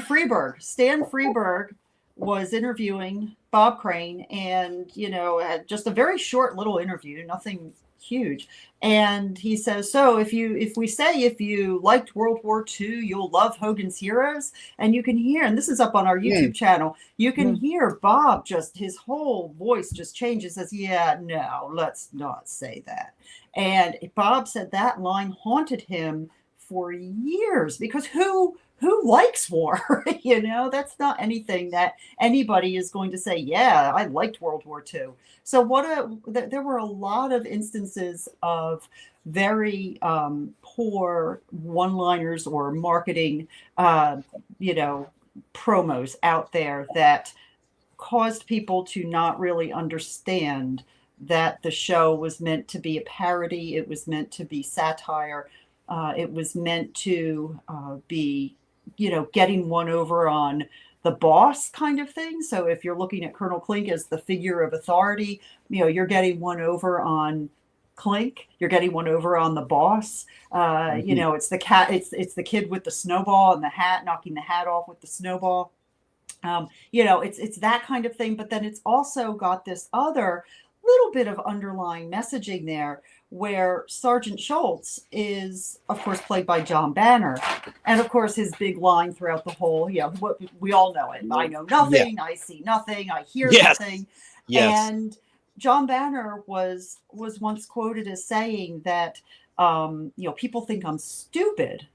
Freberg. Stan Freberg was interviewing Bob Crane, and had just a very short little interview, nothing huge. And he says, so if we say if you liked World War II, you'll love Hogan's Heroes. And you can hear, and this is up on our YouTube channel, you can hear Bob, just his whole voice just changes, says, yeah, no, let's not say that. And Bob said that line haunted him for years, because who likes war? That's not anything that anybody is going to say, yeah, I liked World War II. So there were a lot of instances of very poor one-liners or marketing, promos out there that caused people to not really understand that the show was meant to be a parody. It was meant to be satire. It was meant to be, getting one over on the boss kind of thing. So if you're looking at Colonel Klink as the figure of authority, you're getting one over on Klink. You're getting one over on the boss. It's the cat. It's the kid with the snowball and the hat, knocking the hat off with the snowball. It's that kind of thing. But then it's also got this other little bit of underlying messaging there, where Sergeant Schultz is, of course, played by John Banner. And, of course, his big line throughout the whole, we all know it. I know nothing. I see nothing. I hear nothing. Yes. And John Banner was once quoted as saying that, people think I'm stupid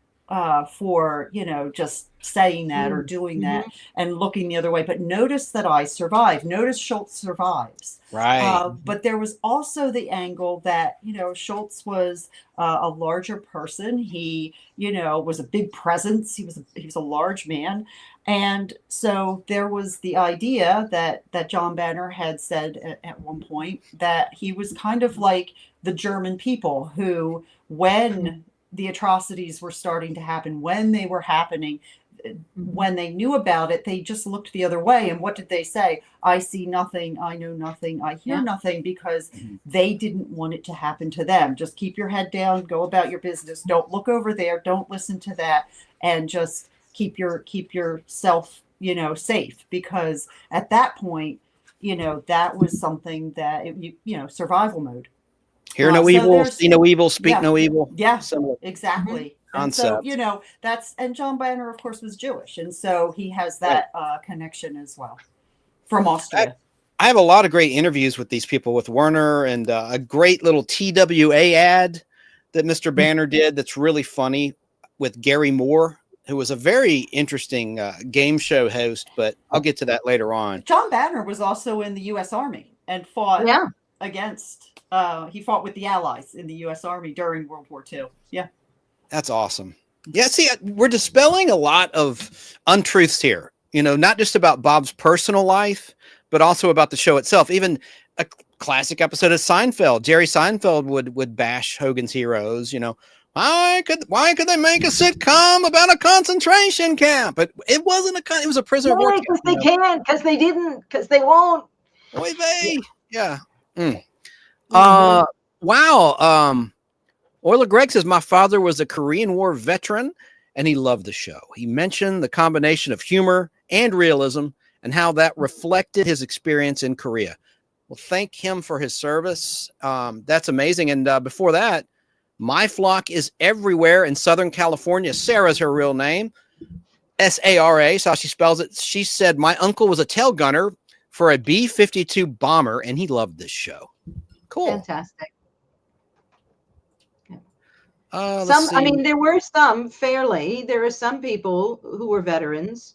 for, just saying that or doing that and looking the other way. But notice that I survived. Notice Schultz survives. Right. But there was also the angle that, Schultz was a larger person. He, was a big presence. He was a large man. And so there was the idea that John Banner had said at one point that he was kind of like the German people who, when the atrocities were starting to happen, when they were happening, when they knew about it, they just looked the other way. And what did they say? I see nothing, I know nothing, I hear nothing, because they didn't want it to happen to them. Just keep your head down, go about your business. Don't look over there. Don't listen to that. And just keep yourself, safe, because at that point, that was something that, survival mode. Hear no evil, see no evil, speak no evil. Yeah, exactly. And so, and John Banner, of course, was Jewish. And so he has that connection as well from Austria. I have a lot of great interviews with these people, with Werner, and a great little TWA ad that Mr. Banner did that's really funny with Gary Moore. who was a very interesting game show host, but I'll get to that later on. John Banner was also in the U.S. Army and fought against, he fought with the Allies in the U.S. Army during World War II. Yeah. That's awesome. Yeah, see, we're dispelling a lot of untruths here, not just about Bob's personal life, but also about the show itself. Even a classic episode of Seinfeld, Jerry Seinfeld would bash Hogan's Heroes, why could they make a sitcom about a concentration camp? But it wasn't it was a prisoner of war camp. Because they can't, because they didn't, because they won't. Oy vey. Yeah. Wow. Euler Greg says, my father was a Korean War veteran and he loved the show. He mentioned the combination of humor and realism and how that reflected his experience in Korea. Well, thank him for his service. That's amazing. And before that, My Flock is Everywhere in Southern California. Sarah's her real name. S-A-R-A, so how she spells it. She said, my uncle was a tail gunner for a B-52 bomber and he loved this show. Cool. Fantastic. There were some there are some people who were veterans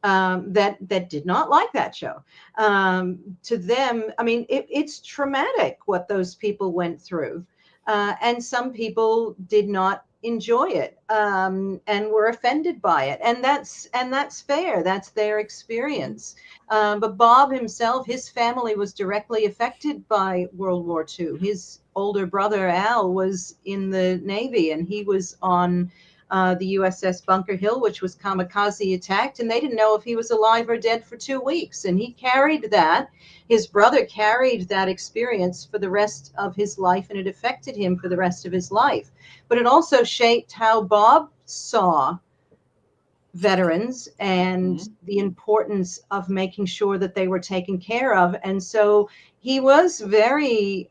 that did not like that show. To them, it's traumatic what those people went through. And some people did not enjoy it and were offended by it. And that's fair. That's their experience. But Bob himself, his family was directly affected by World War II. His older brother, Al, was in the Navy, and he was on the USS Bunker Hill, which was kamikaze attacked, and they didn't know if he was alive or dead for 2 weeks. And he carried that. His brother carried that experience for the rest of his life, and it affected him for the rest of his life. But it also shaped how Bob saw veterans and the importance of making sure that they were taken care of. And so he was very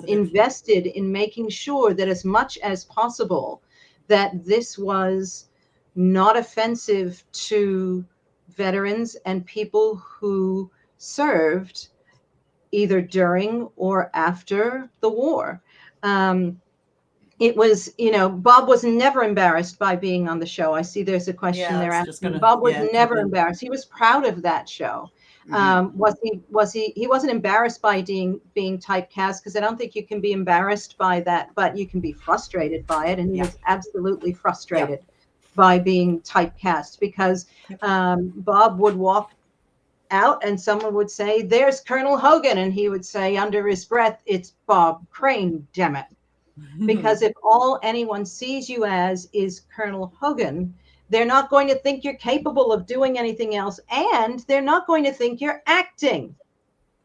invested in making sure that as much as possible that this was not offensive to veterans and people who served either during or after the war. It was, Bob was never embarrassed by being on the show. I see there's a question there asking. Bob was never embarrassed. He was proud of that show. He wasn't embarrassed by being typecast, because I don't think you can be embarrassed by that, but you can be frustrated by it. And he was absolutely frustrated by being typecast, because Bob would walk out and someone would say, there's Colonel Hogan. And he would say under his breath, it's Bob Crane, damn it. Because if all anyone sees you as is Colonel Hogan, they're not going to think you're capable of doing anything else, and they're not going to think you're acting.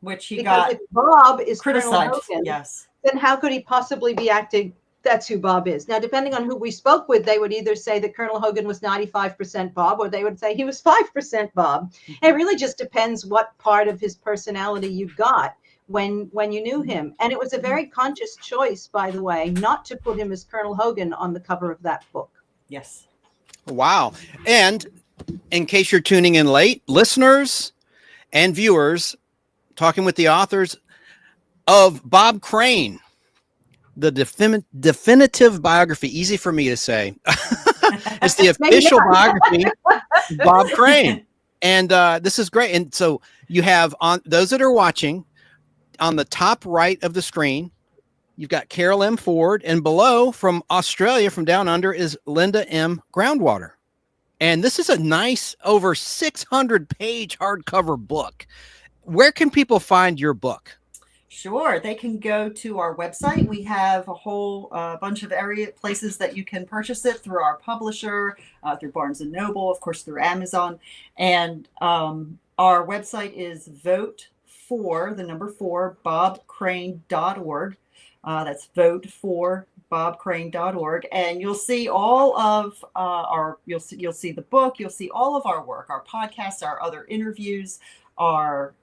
Which he because got if Bob is criticized. Colonel Hogan, then how could he possibly be acting? That's who Bob is. Now, depending on who we spoke with, they would either say that Colonel Hogan was 95% Bob, or they would say he was 5% Bob. And it really just depends what part of his personality you got when you knew him. And it was a very conscious choice, by the way, not to put him as Colonel Hogan on the cover of that book. Yes. Wow. And in case you're tuning in late, listeners and viewers, talking with the authors of Bob Crane, the definitive biography, easy for me to say. It's the official biography of Bob Crane. And this is great. And so you have, on those that are watching, on the top right of the screen, you've got Carol M. Ford, and below, from Australia, from down under, is Linda M. Groundwater. And this is a nice, over 600-page hardcover book. Where can people find your book? Sure. They can go to our website. We have a whole bunch of places that you can purchase it through our publisher, through Barnes & Noble, of course, through Amazon. And our website is vote4bobcrane.org. That's vote4bobcrane.org. And you'll see all of you'll see the book, you'll see all of our work, our podcasts, our other interviews, our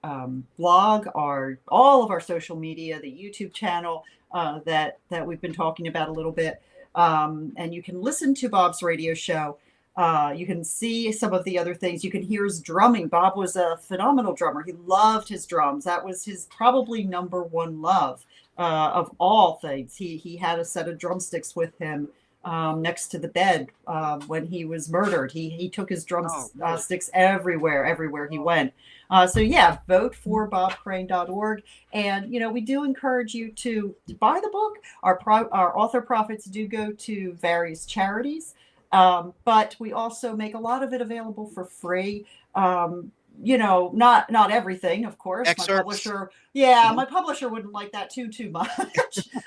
blog, all of our social media, the YouTube channel that we've been talking about a little bit. And you can listen to Bob's radio show. You can see some of the other things. You can hear his drumming. Bob was a phenomenal drummer. He loved his drums. That was his probably number one love of all things. He had a set of drumsticks with him next to the bed when he was murdered. He took his drumsticks everywhere he went. So yeah, vote for bobcrane.org. And, we do encourage you to buy the book. Our author profits do go to various charities. But we also make a lot of it available for free. Not everything, of course. Excerpts. My publisher wouldn't like that too much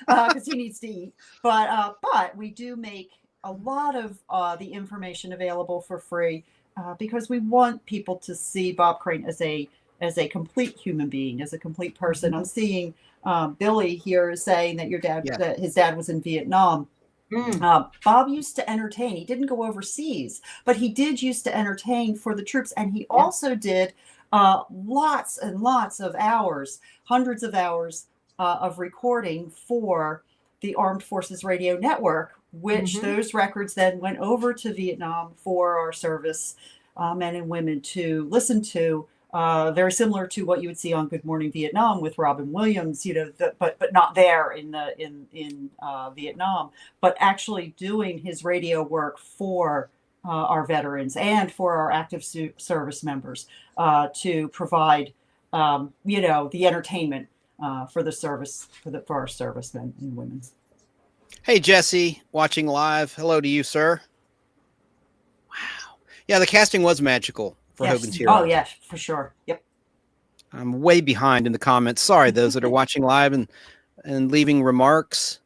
because he needs to eat. But we do make a lot of the information available for free because we want people to see Bob Crane as a complete human being, as a complete person. I'm seeing Billy here saying that that his dad was in Vietnam. Bob used to entertain. He didn't go overseas, but he did used to entertain for the troops. And he also did lots and lots of hours, hundreds of hours of recording for the Armed Forces Radio Network, which those records then went over to Vietnam for our service men and women to listen to. Very similar to what you would see on Good Morning Vietnam with Robin Williams, but not there in Vietnam, but actually doing his radio work for our veterans and for our active service members to provide, the entertainment for the service for our servicemen and women. Hey, Jesse, watching live. Hello to you, sir. Wow. Yeah, the casting was magical for Hogan's Heroes. Oh, yes, for sure. Yep. I'm way behind in the comments. Sorry, those that are watching live and leaving remarks.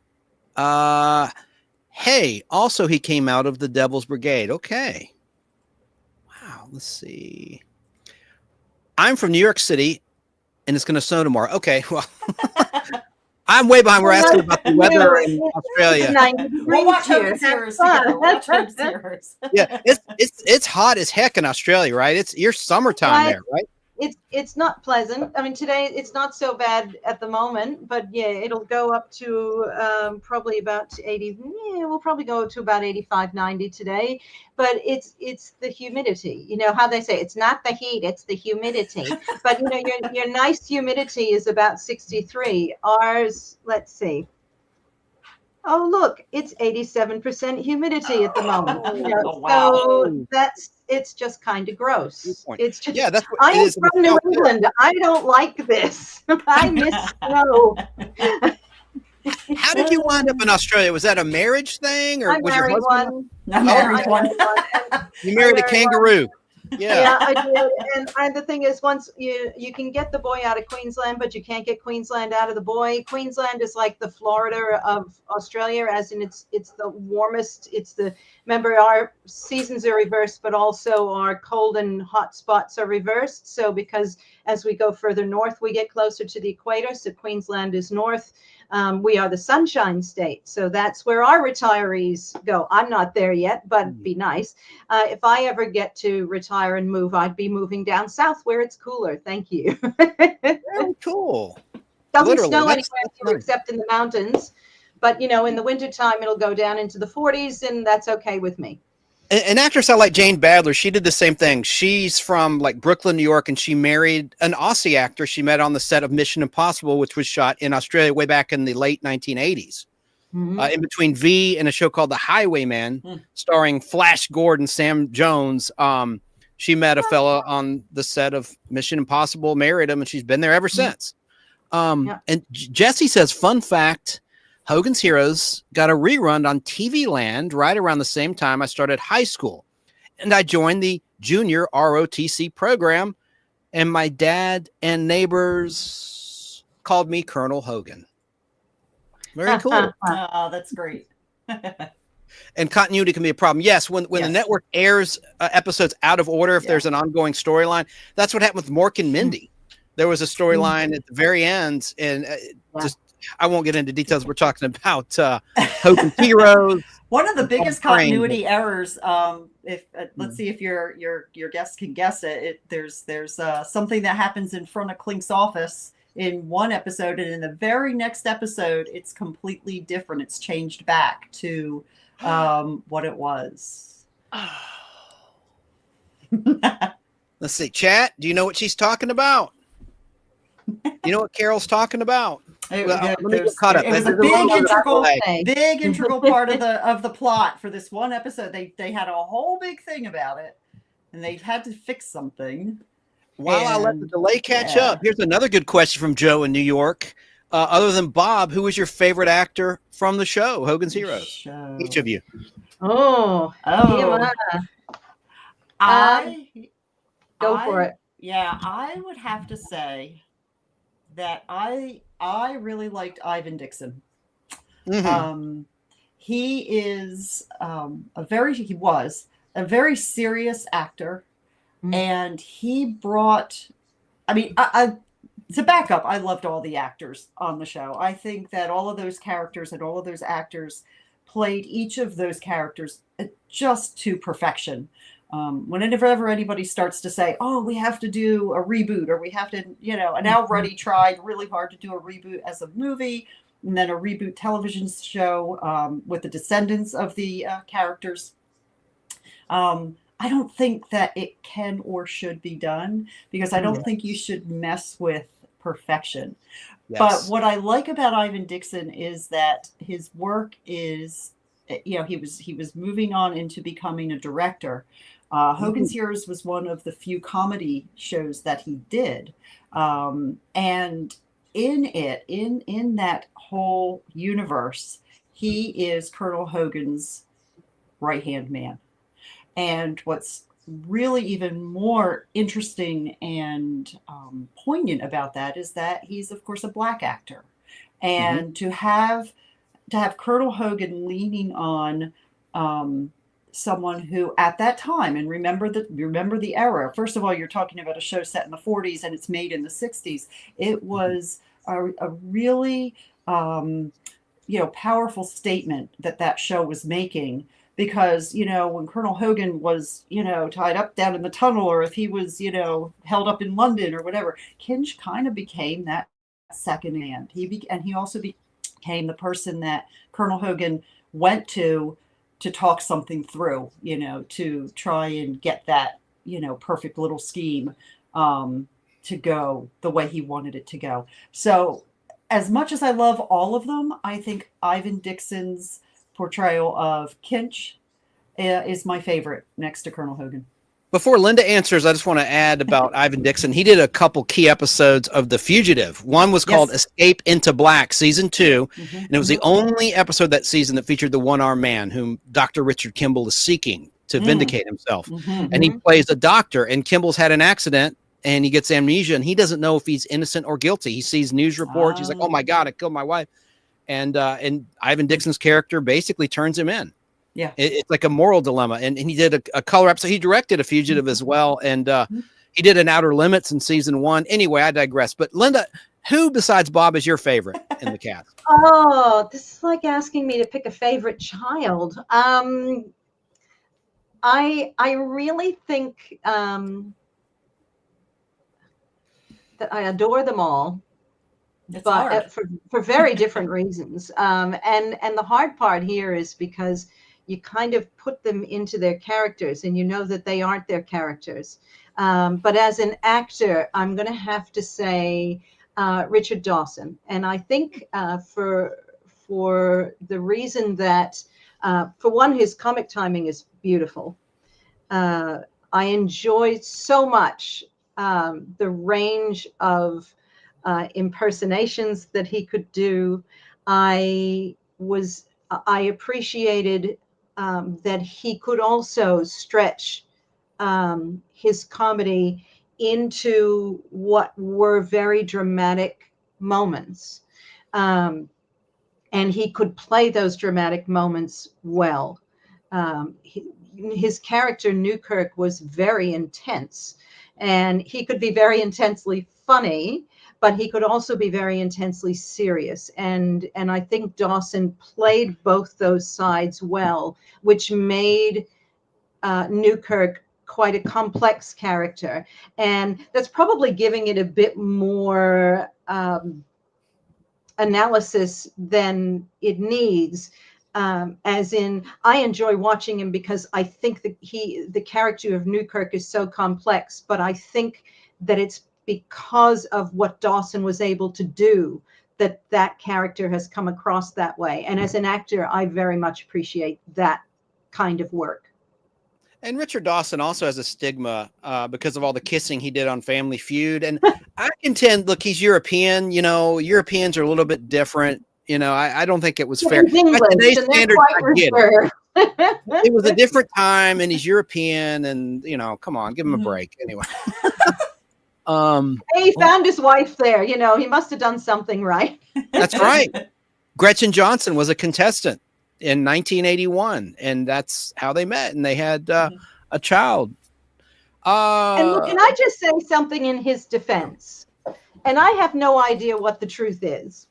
Hey, also he came out of the Devil's Brigade. Okay. Wow, let's see. I'm from New York City, and it's going to snow tomorrow. Okay, well, I'm way behind. We're asking about the weather in Australia. We'll watch Hogan's Heroes together. Watch Hogan's Heroes. Yeah, it's hot as heck in Australia, right? It's your summertime there, right? It's not pleasant. I mean, today it's not so bad at the moment, but yeah, it'll go up to probably about 80. Yeah, we'll probably go to about 85, 90 today. But it's the humidity. You know how they say it's not the heat, it's the humidity. But your nice humidity is about 63. Ours, let's see. Oh, look, it's 87% humidity at the moment. Wow. So it's just kind of gross. It's just, that's what I it am is from New England. I don't like this. I miss snow. How did you wind up in Australia? Was that a marriage thing, or I was your married husband? one. I married one. You married a kangaroo. Yeah, I did. And the thing is, once you can get the boy out of Queensland, but you can't get Queensland out of the boy. Queensland is like the Florida of Australia, as in it's the warmest. Remember, our seasons are reversed, but also our cold and hot spots are reversed. So because as we go further north, we get closer to the equator. So Queensland is north. We are the Sunshine State, so that's where our retirees go. I'm not there yet, but it'd be nice. If I ever get to retire and move, I'd be moving down south where it's cooler. Thank you. Very cool. Doesn't Literally, snow that's anywhere except in the mountains, but in the wintertime, it'll go down into the 40s, and that's okay with me. An actress I like, Jane Badler, she did the same thing. She's from like Brooklyn, New York, and she married an Aussie actor she met on the set of Mission Impossible, which was shot in Australia way back in the late 1980s. In between V and a show called The Highwayman, starring Flash Gordon, Sam Jones. She met a fella on the set of Mission Impossible, married him, and she's been there ever since. And Jesse says, fun fact, Hogan's Heroes got a rerun on TV Land right around the same time I started high school. And I joined the junior ROTC program, and my dad and neighbors called me Colonel Hogan. Very cool. Oh, that's great. And continuity can be a problem. Yes, when the network airs episodes out of order, if there's an ongoing storyline, that's what happened with Mork and Mindy. There was a storyline at the very end, and I won't get into details. We're talking about Hogan's Heroes. One of the biggest continuity errors. Let's see if your guests can guess it. There's something that happens in front of Klink's office in one episode, and in the very next episode, it's completely different. It's changed back to what it was. Let's see, chat. Do you know what she's talking about? You know what Carol's talking about? Let me get caught up. It was a big integral part of the plot for this one episode. They had a whole big thing about it, and they had to fix something. While I let the delay catch up, here's another good question from Joe in New York. Other than Bob, who was your favorite actor from the show, Hogan's Heroes? Each of you. Oh. Go for it. Yeah, I would have to say that I really liked Ivan Dixon. Mm-hmm. He was a very serious actor, and he brought. I mean, to back up, I loved all the actors on the show. I think that all of those characters and all of those actors played each of those characters just to perfection. Whenever anybody starts to say, oh, we have to do a reboot, or we have to, and Al Ruddy tried really hard to do a reboot as a movie, and then a reboot television show with the descendants of the characters. I don't think that it can or should be done, because I don't think you should mess with perfection. Yes. But what I like about Ivan Dixon is that his work is, he was moving on into becoming a director. Hogan's Heroes was one of the few comedy shows that he did. And in that whole universe, he is Colonel Hogan's right-hand man. And what's really even more interesting and poignant about that is that he's, of course, a Black actor. And to have Colonel Hogan leaning on someone who at that time, and remember the era. First of all, you're talking about a show set in the 40s and it's made in the 60s. It was a really powerful statement that show was making, because when Colonel Hogan was tied up down in the tunnel, or if he was held up in London or whatever, Kinch kind of became that second hand. He also became the person that Colonel Hogan went to talk something through, to try and get that, perfect little scheme to go the way he wanted it to go. So as much as I love all of them, I think Ivan Dixon's portrayal of Kinch is my favorite, next to Colonel Hogan. Before Linda answers, I just want to add about Ivan Dixon. He did a couple key episodes of The Fugitive. One was called Escape into Black, season 2. And it was the only episode that season that featured the one-armed man whom Dr. Richard Kimball is seeking to vindicate himself. And he plays a doctor, and Kimball's had an accident and he gets amnesia, and he doesn't know if he's innocent or guilty. He sees news reports. He's like, oh my God, I killed my wife. And Ivan Dixon's character basically turns him in. Yeah, it's like a moral dilemma. And he did a color episode. He directed A Fugitive as well. And he did an Outer Limits in season 1. Anyway, I digress. But Linda, who besides Bob is your favorite in the cast? Oh, this is like asking me to pick a favorite child. I really think that I adore them all. But for very different reasons. And the hard part here is because you kind of put them into their characters, and you know that they aren't their characters. But as an actor, I'm going to have to say Richard Dawson. And I think for the reason that, for one, his comic timing is beautiful. I enjoyed so much the range of impersonations that he could do. I appreciated that he could also stretch his comedy into what were very dramatic moments. And he could play those dramatic moments well. His character, Newkirk, was very intense, and he could be very intensely funny, but he could also be very intensely serious. And I think Dawson played both those sides well, which made Newkirk quite a complex character. And that's probably giving it a bit more analysis than it needs. As in, I enjoy watching him because I think that the character of Newkirk is so complex, but I think that it's because of what Dawson was able to do that character has come across that way. And as an actor, I very much appreciate that kind of work. And Richard Dawson also has a stigma because of all the kissing he did on Family Feud. And I contend, look, he's European. You know, Europeans are a little bit different. You know, I don't think it was fair. By today's standards, I get it. It was a different time, and he's European, and you know, come on, give him a break. Anyway, he found his wife there. You know, he must have done something right. That's right. Gretchen Johnson was a contestant in 1981, and that's how they met, and they had a child. And look, can I just say something in his defense? And I have no idea what the truth is.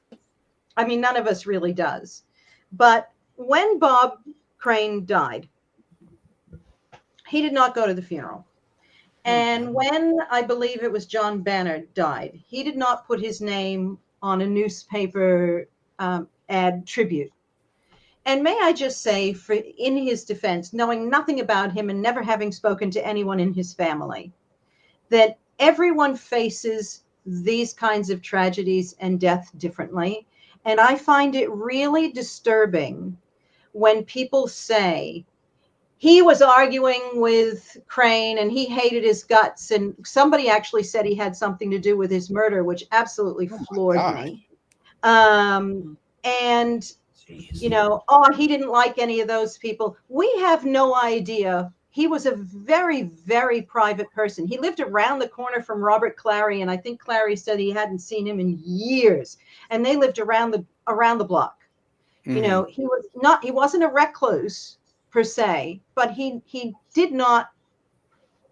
I mean, none of us really does. But when Bob Crane died, he did not go to the funeral. And when I believe it was John Banner died, he did not put his name on a newspaper ad tribute. And may I just say, in his defense, knowing nothing about him and never having spoken to anyone in his family, that everyone faces these kinds of tragedies and death differently. And I find it really disturbing when people say he was arguing with Crane and he hated his guts. And somebody actually said he had something to do with his murder, which absolutely floored me. And you know, oh, he didn't like any of those people. We have no idea. He was a very, very private person. He lived around the corner from Robert Clary, and I think Clary said he hadn't seen him in years. And they lived around the block. You know, he wasn't a recluse per se, but he did not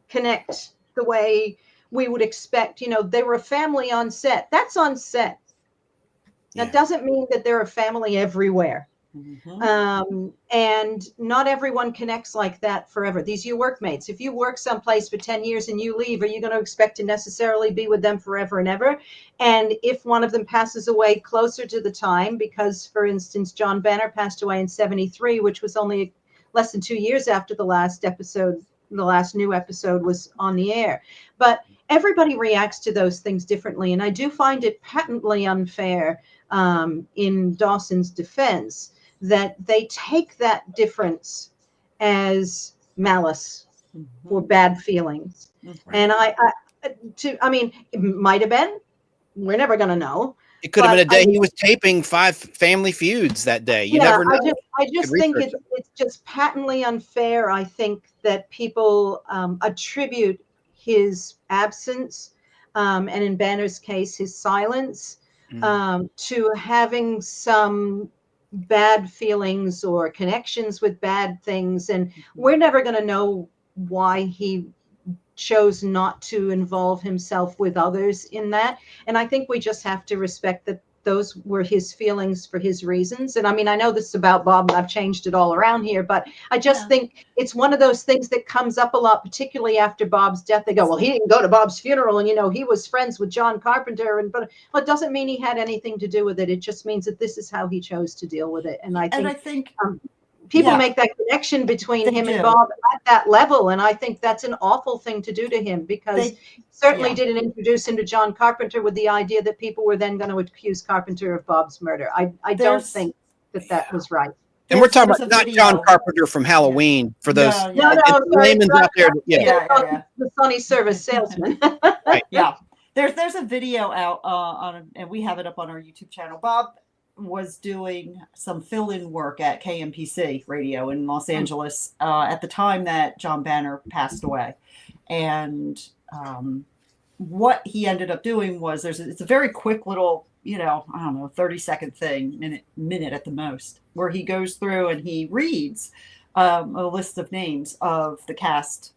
connect the way we would expect. You know, they were a family on set. That's on set. That doesn't mean that they're a family everywhere. And not everyone connects like that forever. These are your workmates. If you work someplace for 10 years and you leave, are you going to expect to necessarily be with them forever and ever? And if one of them passes away closer to the time, because, for instance, John Banner passed away in 1973, which was only less than 2 years after the last episode, the last new episode was on the air. But everybody reacts to those things differently. And I do find it patently unfair in Dawson's defense that they take that difference as malice or bad feelings. And I mean, it might have been. We're never going to know. It could have been a day he was taping 5 Family Feuds that day. You never know. I just think it's just patently unfair. I think that people attribute his absence, and in Banner's case, his silence, to having some bad feelings or connections with bad things. And we're never going to know why he chose not to involve himself with others in that. And I think we just have to respect that those were his feelings for his reasons. And I mean, I know this is about Bob and I've changed it all around here, but I just think it's one of those things that comes up a lot, particularly after Bob's death. They go, well, he didn't go to Bob's funeral and, you know, he was friends with John Carpenter. But it doesn't mean he had anything to do with it. It just means that this is how he chose to deal with it. And I think people make that connection between him and Bob at that level. And I think that's an awful thing to do to him, because he certainly didn't introduce him to John Carpenter with the idea that people were then going to accuse Carpenter of Bob's murder. I don't think that was right. And we're talking about not John Carpenter from Halloween for those laymen out there. The Sunny Service salesman. There's a video out and we have it up on our YouTube channel. Bob was doing some fill-in work at KMPC radio in Los Angeles at the time that John Banner passed away. And what he ended up doing was it's a very quick little, you know, I don't know, 30-second thing, minute at the most, where he goes through and he reads a list of names of the cast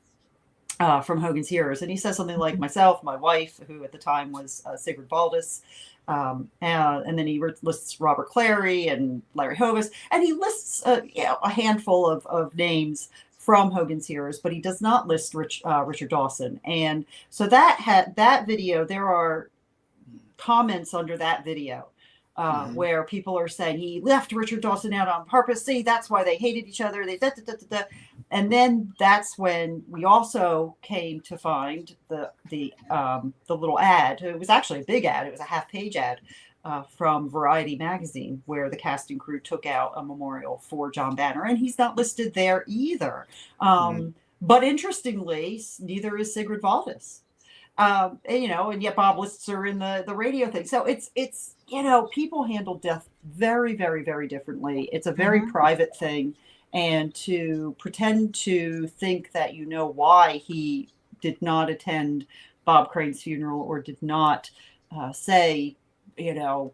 from Hogan's Heroes. And he says something like myself, my wife, who at the time was Sigrid Baldus, and then he lists Robert Clary and Larry Hovis, and he lists a handful of names from Hogan's Heroes, but he does not list Richard Dawson. And so that video, there are comments under that video where people are saying he left Richard Dawson out on purpose. See, that's why they hated each other. And then that's when we also came to find the little ad. It was actually a big ad. It was a half-page ad from Variety magazine, where the cast and crew took out a memorial for John Banner, and he's not listed there either. But interestingly, neither is Sigrid Valdis. And, and yet Bob lists her in the radio thing. So it's people handle death very, very, very differently. It's a very private thing. And to pretend to think that you know why he did not attend Bob Crane's funeral or did not say,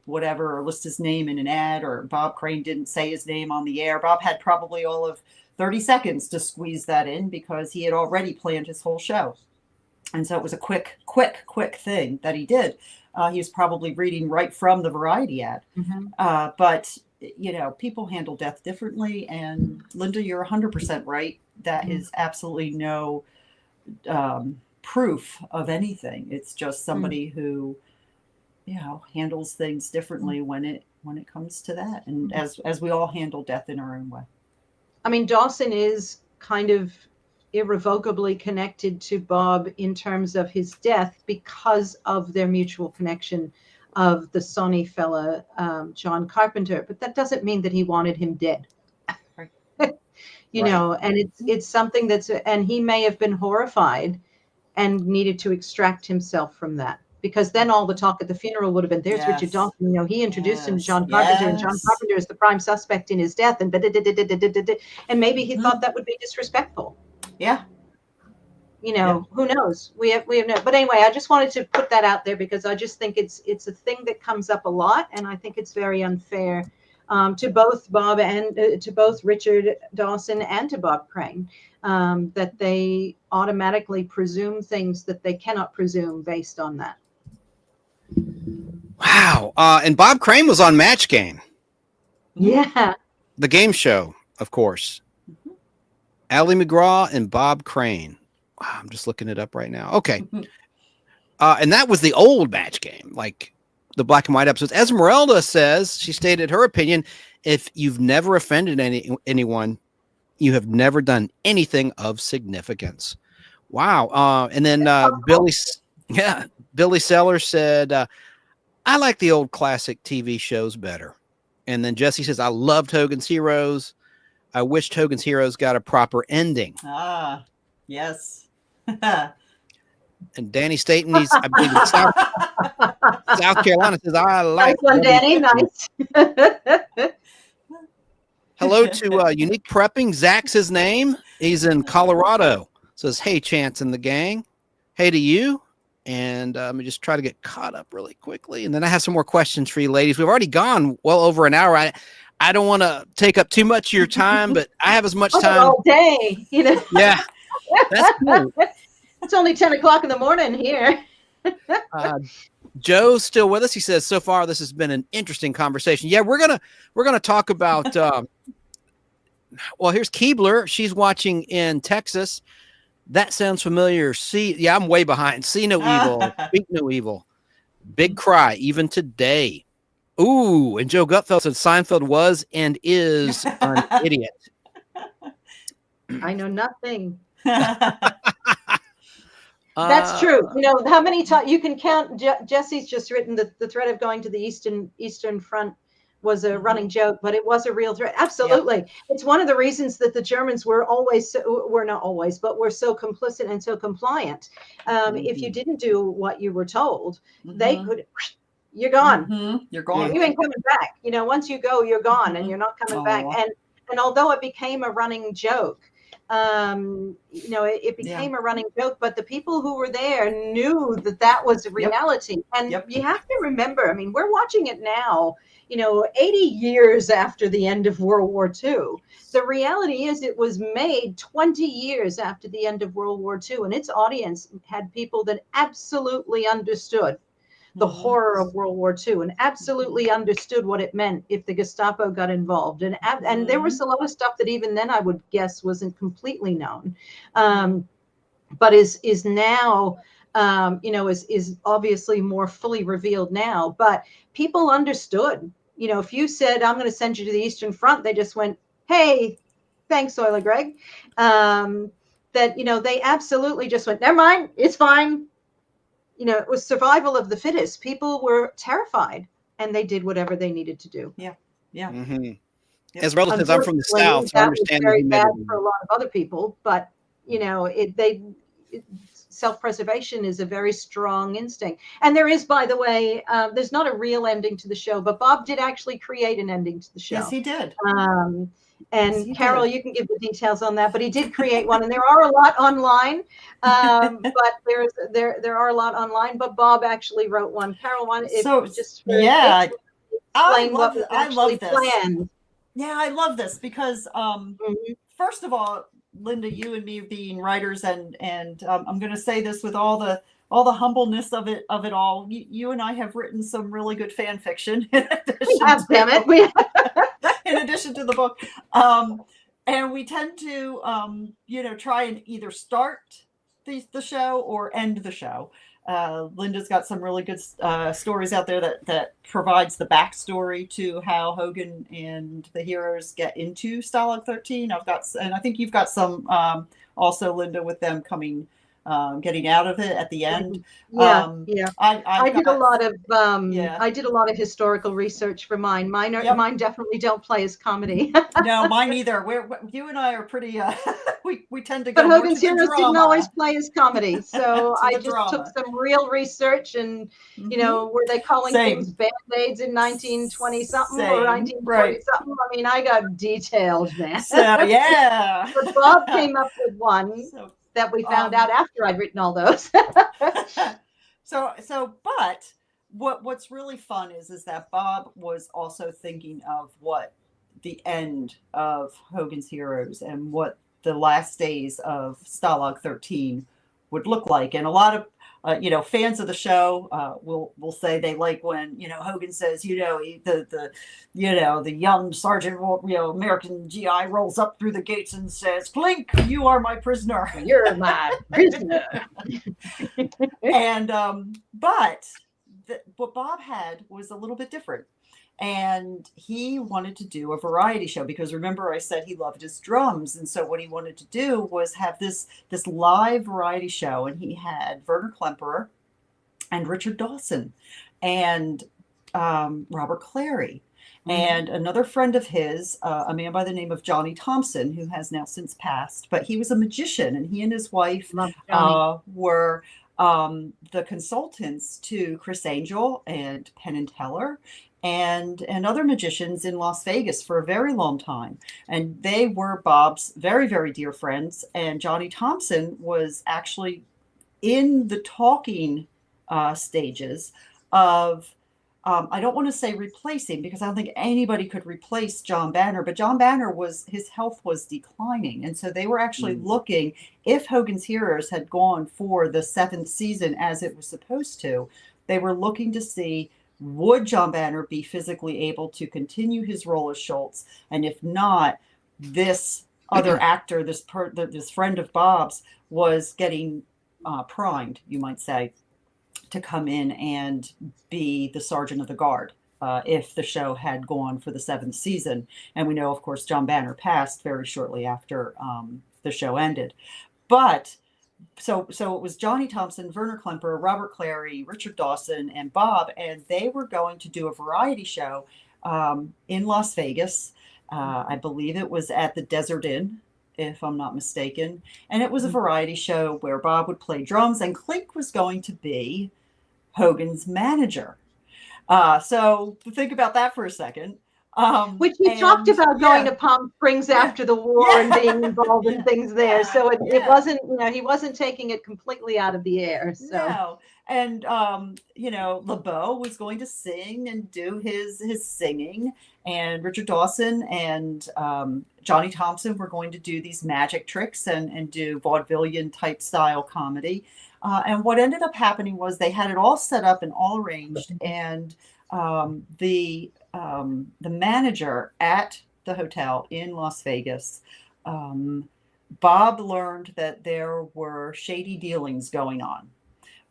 whatever, or list his name in an ad, or Bob Crane didn't say his name on the air. Bob had probably all of 30 seconds to squeeze that in because he had already planned his whole show. And so it was a quick thing that he did. He was probably reading right from the Variety ad. But people handle death differently. And Linda, you're 100% right. That is absolutely no proof of anything. It's just somebody who, handles things differently when it comes to that. And as we all handle death in our own way. I mean, Dawson is kind of irrevocably connected to Bob in terms of his death because of their mutual connection of the Sonny fella, John Carpenter. But that doesn't mean that he wanted him dead. And it's something and he may have been horrified and needed to extract himself from that. Because then all the talk at the funeral would have been, there's Richard Dawson, he introduced him to John Carpenter, and John Carpenter is the prime suspect in his death, and maybe he thought that would be disrespectful. Yeah. Who knows? We have no. But anyway, I just wanted to put that out there because I just think it's a thing that comes up a lot, and I think it's very unfair to both Bob and to both Richard Dawson and to Bob Crane. That they automatically presume things that they cannot presume based on that. Wow. And Bob Crane was on Match Game. Yeah. The game show, of course. Ally McGraw and Bob Crane. Wow, I'm just looking it up right now. Okay. And that was the old Match Game, like the black and white episodes. Esmeralda says, she stated her opinion, if you've never offended anyone, you have never done anything of significance. Wow. And then Billy Sellers said, I like the old classic TV shows better. And then Jesse says, I loved Hogan's Heroes. I wished Hogan's Heroes got a proper ending. Ah, yes. And Danny Staten, he's, I believe, in South Carolina, says, I like. Nice one, Danny. Nice. Hello to Unique Prepping. Zach's his name. He's in Colorado. Says, hey, Chance and the gang. Hey to you. And let me just try to get caught up really quickly. And then I have some more questions for you ladies. We've already gone well over an hour. I don't want to take up too much of your time, but I have as much time. All day, Yeah, that's cool. It's only 10 o'clock in the morning here. Joe's still with us. He says, so far, this has been an interesting conversation. Yeah, we're gonna talk about, well, here's Keebler. She's watching in Texas. That sounds familiar. Yeah, I'm way behind. See no evil, speak no evil. Big cry, even today. Ooh, and Joe Gutfeld said Seinfeld was and is an idiot. I know nothing. That's true. How many times you can count? Jesse's just written the threat of going to the Eastern Front was a running joke, but it was a real threat. Absolutely. Yep. It's one of the reasons that the Germans were not always, but were so complicit and so compliant. If you didn't do what you were told, they could, you're gone. You're gone. You ain't coming back. Once you go, you're gone and you're not coming back. And although it became a running joke, it became a running joke, but the people who were there knew that was a reality. And you have to remember, I mean, we're watching it now, 80 years after the end of World War II. The reality is it was made 20 years after the end of World War II, and its audience had people that absolutely understood the horror of World War II and absolutely understood what it meant if the Gestapo got involved. And there was a lot of stuff that even then I would guess wasn't completely known, but is now, is obviously more fully revealed now. But people understood, if you said, I'm going to send you to the Eastern Front, they just went, hey, thanks, Euler Greg. They absolutely just went, never mind, it's fine. It was survival of the fittest. People were terrified and they did whatever they needed to do. Yeah. Yeah. Mm-hmm. As relatives, I'm from the South, so I that was understand very the bad humidity. for a lot of other people, but self-preservation is a very strong instinct. And there is, by the way, there's not a real ending to the show, but Bob did actually create an ending to the show. Yes, he did. And Yes, Carol, you can give the details on that, but he did create one, and there are a lot online. But there are a lot online. But Bob actually wrote one. Carol, I explain what was actually planned. Yeah, I love this because first of all, Linda, you and me being writers, and I'm going to say this with all the humbleness of it all. You and I have written some really good fan fiction. In addition to the book, and we tend to try and either start the show or end the show. Linda's got some really good stories out there that provides the backstory to how Hogan and the Heroes get into Stalag 13. And I think you've got some also, Linda, with them coming, getting out of it at the end. I did a lot of historical research for mine. Mine definitely don't play as comedy. No, mine either. You and I are pretty. We tend to go. But more Hogan's to the Heroes drama. didn't always play as comedy, so I just drama. took some real research and were they calling things band-aids in 1920 something or 1940 something? I mean, I got detailed, man. So yeah. But Bob came up with one that we found out after I'd written all those. But what's really fun is that Bob was also thinking of what the end of Hogan's Heroes and what the last days of Stalag 13 would look like. And a lot of fans of the show will say they like when Hogan says the young sergeant American GI rolls up through the gates and says, "Clink, you are my prisoner. You're my prisoner." And but what Bob had was a little bit different. And he wanted to do a variety show because remember I said he loved his drums. And so what he wanted to do was have this live variety show. And he had Werner Klemperer and Richard Dawson and Robert Clary and another friend of his, a man by the name of Johnny Thompson, who has now since passed. But he was a magician, and he and his wife were the consultants to Chris Angel and Penn and Teller and other magicians in Las Vegas for a very long time. And they were Bob's very, very dear friends. And Johnny Thompson was actually in the talking stages of, I don't want to say replacing, because I don't think anybody could replace John Banner, but John Banner his health was declining. And so they were actually looking, if Hogan's Heroes had gone for the 7th season as it was supposed to, they were looking to see, would John Banner be physically able to continue his role as Schultz? And if not, this other actor, this friend of Bob's, was getting primed, you might say, to come in and be the Sergeant of the Guard if the show had gone for the 7th season. And we know, of course, John Banner passed very shortly after the show ended. But so it was Johnny Thompson, Werner Klemperer, Robert Clary, Richard Dawson, and Bob, and they were going to do a variety show in Las Vegas. I believe it was at the Desert Inn, if I'm not mistaken. And it was a variety show where Bob would play drums, and Clink was going to be Hogan's manager. So think about that for a second. Which he talked about going to Palm Springs after the war and being involved in things there. So it wasn't, he wasn't taking it completely out of the air. So. No. And, LeBeau was going to sing and do his singing, and Richard Dawson and Johnny Thompson were going to do these magic tricks and do vaudevillian type style comedy. And what ended up happening was they had it all set up and all arranged, and the manager at the hotel in Las Vegas, Bob learned that there were shady dealings going on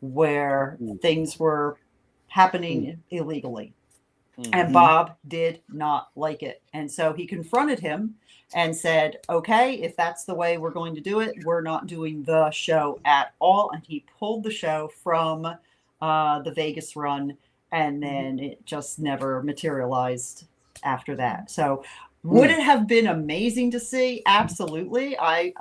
where things were happening illegally. And Bob did not like it. And so he confronted him and said, okay, if that's the way we're going to do it, we're not doing the show at all. And he pulled the show from the Vegas run and then it just never materialized after that. So would it have been amazing to see? Absolutely. I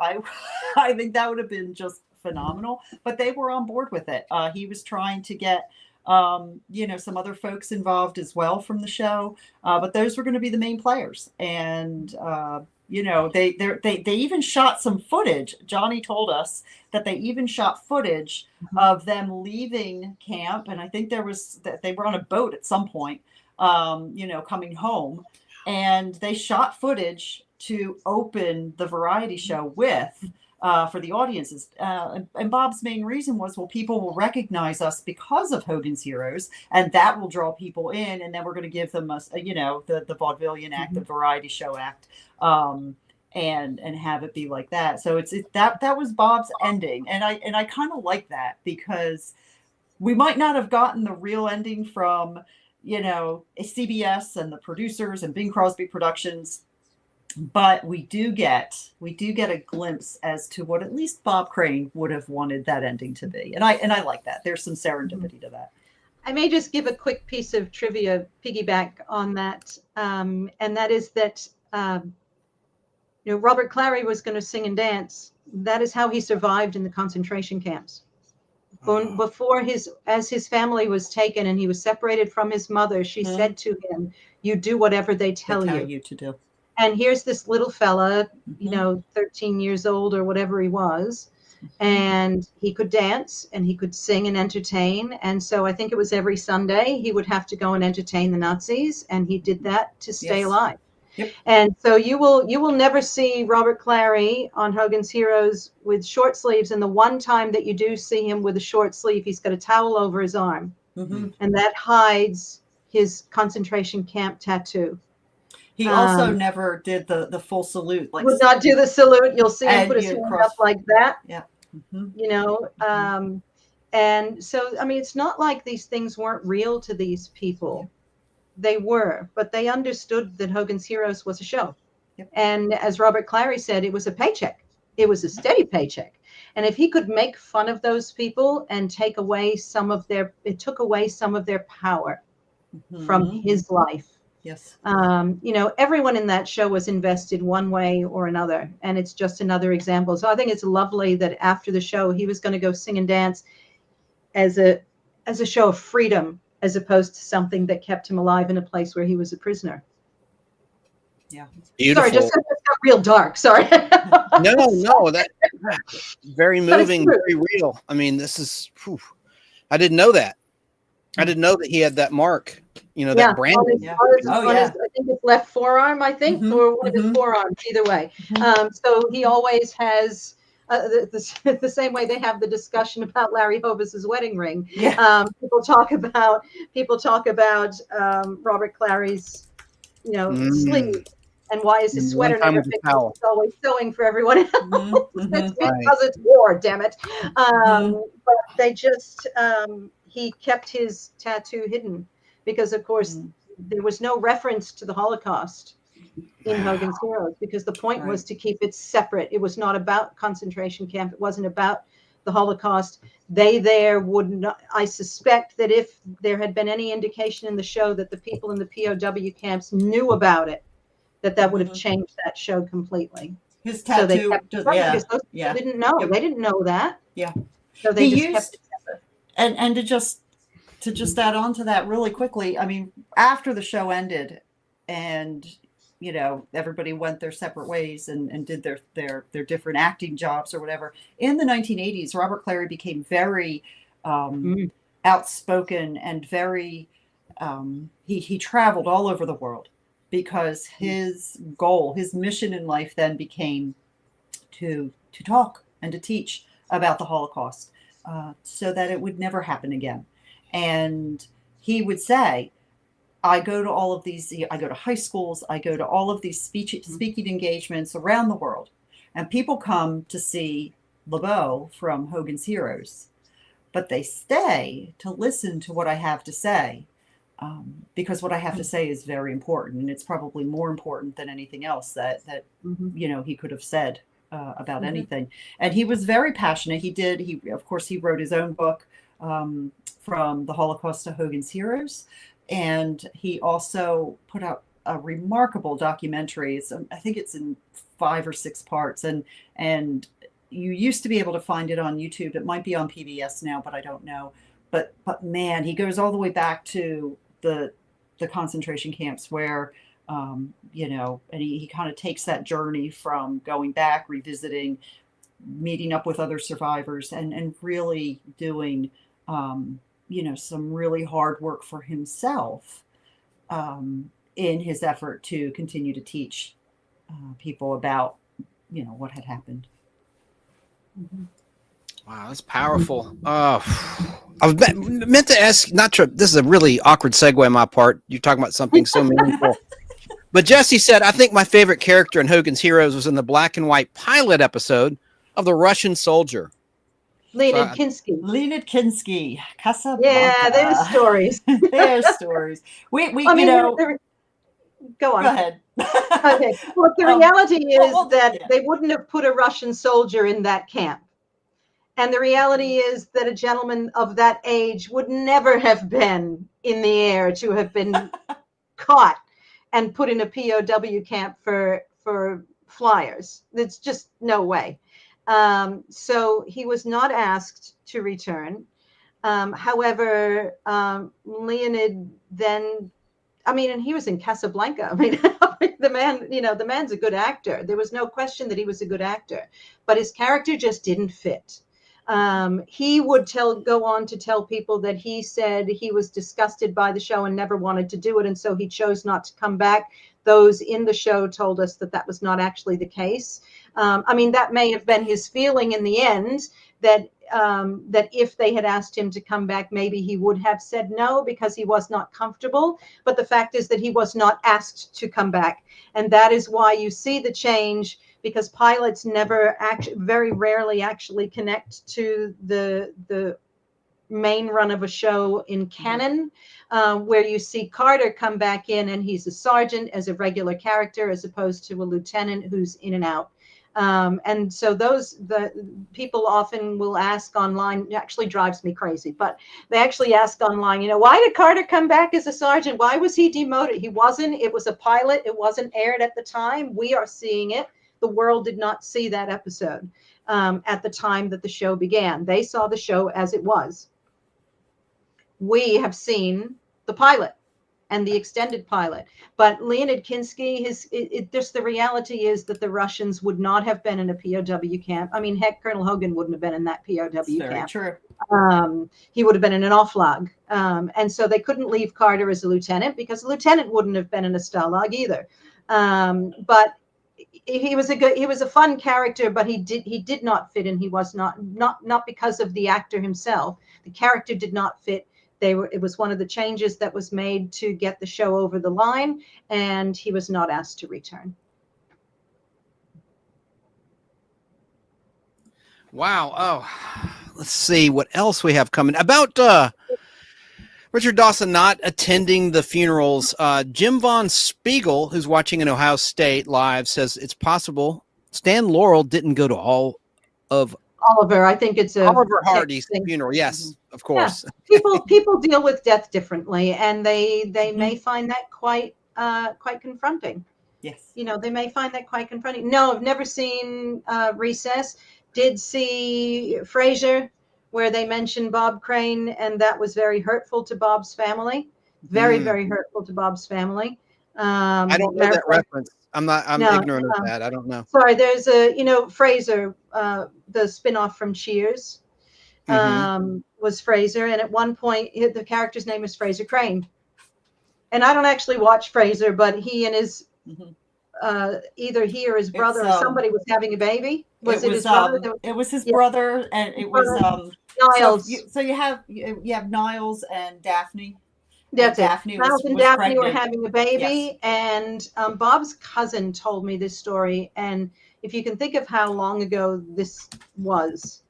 I think that would have been just phenomenal, but they were on board with it. He was trying to get some other folks involved as well from the show, but those were going to be the main players. And they even shot some footage. Johnny told us that they even shot footage of them leaving camp, and I think that they were on a boat at some point, coming home, and they shot footage to open the variety show with. For the audiences. And Bob's main reason was, well, people will recognize us because of Hogan's Heroes, and that will draw people in, and then we're going to give them the vaudevillian act, the variety show act, and have it be like that. So that was Bob's ending, and I kind of like that, because we might not have gotten the real ending from CBS and the producers and Bing Crosby Productions, but we do get a glimpse as to what at least Bob Crane would have wanted that ending to be, and I like that. There's some serendipity to that. I may just give a quick piece of trivia piggyback on that, and that is that Robert Clary was going to sing and dance. That is how he survived in the concentration camps. Before as his family was taken and he was separated from his mother, she said to him, "You do whatever they tell you to do." And here's this little fella, 13 years old or whatever he was, and he could dance and he could sing and entertain. And so I think it was every Sunday he would have to go and entertain the Nazis, and he did that to stay alive. Yep. And so you will never see Robert Clary on Hogan's Heroes with short sleeves. And the one time that you do see him with a short sleeve, he's got a towel over his arm, and that hides his concentration camp tattoo. He also never did the full salute. Would not do the salute. You'll see him put his hand up like that. Yeah. And so, I mean, it's not like these things weren't real to these people. They were, but they understood that Hogan's Heroes was a show. Yep. And as Robert Clary said, it was a paycheck. It was a steady paycheck. And if he could make fun of those people and take away it took away some of their power from his life. Yes. Everyone in that show was invested one way or another, and it's just another example. So I think it's lovely that after the show, he was going to go sing and dance as a show of freedom, as opposed to something that kept him alive in a place where he was a prisoner. Yeah. Beautiful. Sorry, just got real dark. Sorry. No, that's very moving, very real. I mean, this is, I didn't know that. I didn't know that he had that mark, that brand. I think his left forearm, or one of his forearms, either way. So he always has the same way they have the discussion about Larry Hovis' wedding ring. Yeah. People talk about Robert Clary's, sleeve. And why is his sweater never fixed? He's always sewing for everyone else. It's because it's war, damn it. But they just, he kept his tattoo hidden because, of course, there was no reference to the Holocaust in Hogan's Heroes, because the point was to keep it separate. It was not about concentration camp. It wasn't about the Holocaust. They would not, I suspect that if there had been any indication in the show that the people in the POW camps knew about it, that would have changed that show completely. His tattoo, so they kept because those people didn't know. They didn't know that. Yeah. So they kept it separate. And to just add on to that really quickly, I mean, after the show ended and everybody went their separate ways and did their different acting jobs or whatever, in the 1980s, Robert Clary became very outspoken and very he traveled all over the world, because his goal, his mission in life then became to talk and to teach about the Holocaust, so that it would never happen again. And he would say, I go to high schools, I go to all of these speaking engagements around the world, and people come to see LeBeau from Hogan's Heroes, but they stay to listen to what I have to say, because what I have to say is very important, and it's probably more important than anything else that he could have said about anything. And he was very passionate. He of course, he wrote his own book, from the Holocaust to Hogan's Heroes. And he also put out a remarkable documentary. I think it's in 5 or 6 parts. And you used to be able to find it on YouTube. It might be on PBS now, but I don't know. But man, he goes all the way back to the concentration camps where, you know, and he kind of takes that journey from going back, revisiting, meeting up with other survivors, and really doing, you know, some really hard work for himself in his effort to continue to teach people about, you know, what had happened. Mm-hmm. Wow, that's powerful. I was meant to ask, not sure, this is a really awkward segue on my part. You're talking about something so meaningful. But Jesse said, I think my favorite character in Hogan's Heroes was in the black and white pilot episode of The Russian Soldier. Leonid Kinski. Leonid Kinski. Casablanca. Yeah, there's stories. There's stories. We I mean, you know. Go on. Go ahead. Okay. Well, the reality is that yeah. they wouldn't have put a Russian soldier in that camp. And the reality is that a gentleman of that age would never have been in the air to have been caught and put in a POW camp for flyers. There's just no way. So he was not asked to return. However, Leonid then, I mean, and he was in Casablanca. I mean, the man, you know, the man's a good actor. There was no question that he was a good actor, but his character just didn't fit. He would go on to tell people that he said he was disgusted by the show and never wanted to do it, and so he chose not to come back. Those in the show told us that that was not actually the case. I mean, that may have been his feeling in the end, that that if they had asked him to come back, maybe he would have said no because he was not comfortable. But the fact is that he was not asked to come back. And that is why you see the change, because pilots very rarely actually connect to the main run of a show in canon, where you see Carter come back in and he's a sergeant as a regular character as opposed to a lieutenant who's in and out. And so the people often will ask online, it actually drives me crazy, but they actually ask online, you know, why did Carter come back as a sergeant? Why was he demoted? He wasn't. It was a pilot. It wasn't aired at the time. We are seeing it. The world did not see that episode at the time that the show began. They saw the show as it was. We have seen the pilot and the extended pilot. But Leonid Kinski, just the reality is that the Russians would not have been in a POW camp. I mean, heck, Colonel Hogan wouldn't have been in that POW camp. True. He would have been in an offlog. And so they couldn't leave Carter as a lieutenant because a lieutenant wouldn't have been in a Stalag either. But he was a fun character, but he did not fit in. He was not because of the actor himself. The character did not fit. It was one of the changes that was made to get the show over the line, and he was not asked to return. Wow. Oh, let's see what else we have coming. About Richard Dawson not attending the funerals. Jim Von Spiegel, who's watching in Ohio State live, says it's possible Stan Laurel didn't go to all of Oliver. I think it's Oliver Hardy's funeral. Yes, of course. Yeah. People deal with death differently, and they may find that quite confronting. Yes. You know, they may find that quite confronting. No, I've never seen Recess. Did see Frasier, where they mentioned Bob Crane, and that was very hurtful to Bob's family. Very, very hurtful to Bob's family. I don't know that reference. I'm ignorant of that. I don't know. Sorry, there's Frasier, the spinoff from Cheers, was Frasier. And at one point, the character's name is Frasier Crane. And I don't actually watch Frasier, but he and his, either he or his brother or somebody was having a baby. Was it his brother? It was his brother, and it was Niles. So you have Niles and Daphne. That's Daphne it. Niles and Daphne were having a baby, yes. And Bob's cousin told me this story. And if you can think of how long ago this was,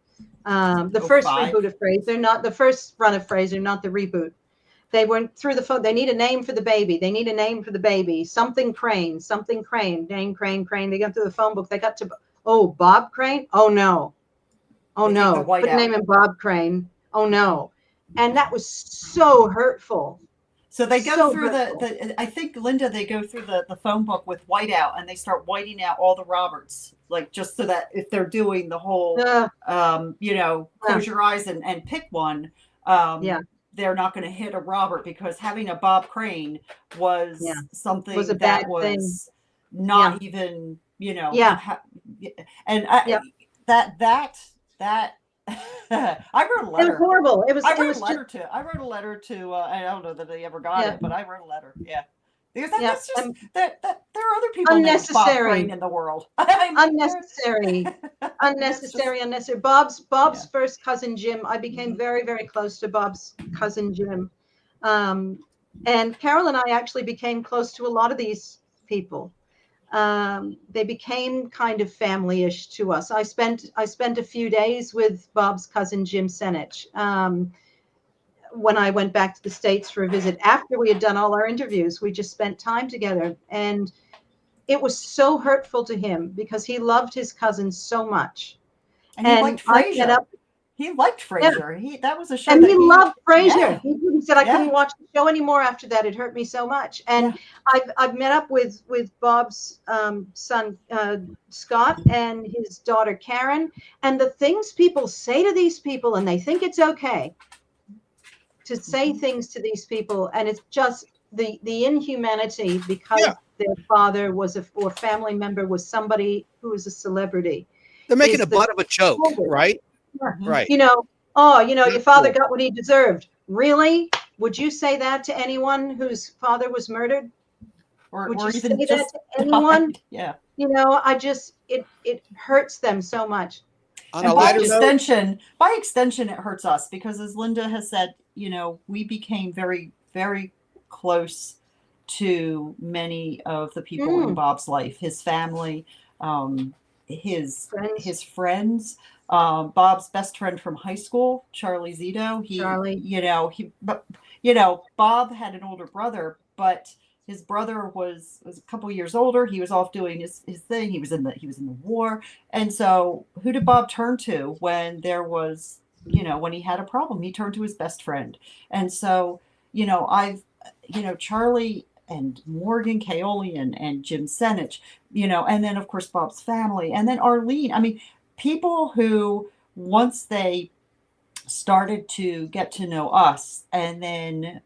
the first reboot of Frasier, not the first run of Frasier, not the reboot. They went through the phone. They need a name for the baby. They need a name for the baby. Something Crane, name Crane. They got through the phone book. They got to, Bob Crane? Oh, no. Oh, no. Put the name in Bob Crane. Oh, no. And that was so hurtful. So they go So through hurtful. I think, Linda, they go through the phone book with whiteout, and they start whiting out all the Roberts, like just so that if they're doing the whole, close your eyes and pick one, they're not going to hit a Robert, because having a Bob Crane was something was a that bad was thing. not even, and that I wrote a letter. It was horrible. I wrote a letter to. I don't know that they ever got it, but I wrote a letter. Yeah, because that's just that there are other people named Bob Crane in the world. Unnecessary. Bob's first cousin Jim. I became very, very close to Bob's cousin Jim, and Carol and I actually became close to a lot of these people. They became kind of family-ish to us. I spent a few days with Bob's cousin Jim Senich when I went back to the States for a visit. After we had done all our interviews, we just spent time together, and it was so hurtful to him because he loved his cousin so much. And he liked Frasier. He liked Frasier. That was a show. And he loved Frasier. He said, I couldn't watch the show anymore after that. It hurt me so much. And I've met up with Bob's son, Scott, and his daughter, Karen. And the things people say to these people, and they think it's okay to say things to these people. And it's just the inhumanity because their father was or family member was somebody who was a celebrity. They're making a butt of a joke, right? Right. Your father got what he deserved. Really? Would you say that to anyone whose father was murdered? Would you say that to anyone? Yeah. It hurts them so much. And by extension, it hurts us because, as Linda has said, we became very, very close to many of the people in Bob's life, his family, his friends. Bob's best friend from high school, Charlie Zito. Bob had an older brother, but his brother was a couple years older. He was off doing his thing. He was in the war. And so who did Bob turn to when there was, when he had a problem? He turned to his best friend. And so, Charlie and Morgan Kaolian and Jim Senich, and then of course Bob's family, and then Arlene. I mean, people who, once they started to get to know us, and then,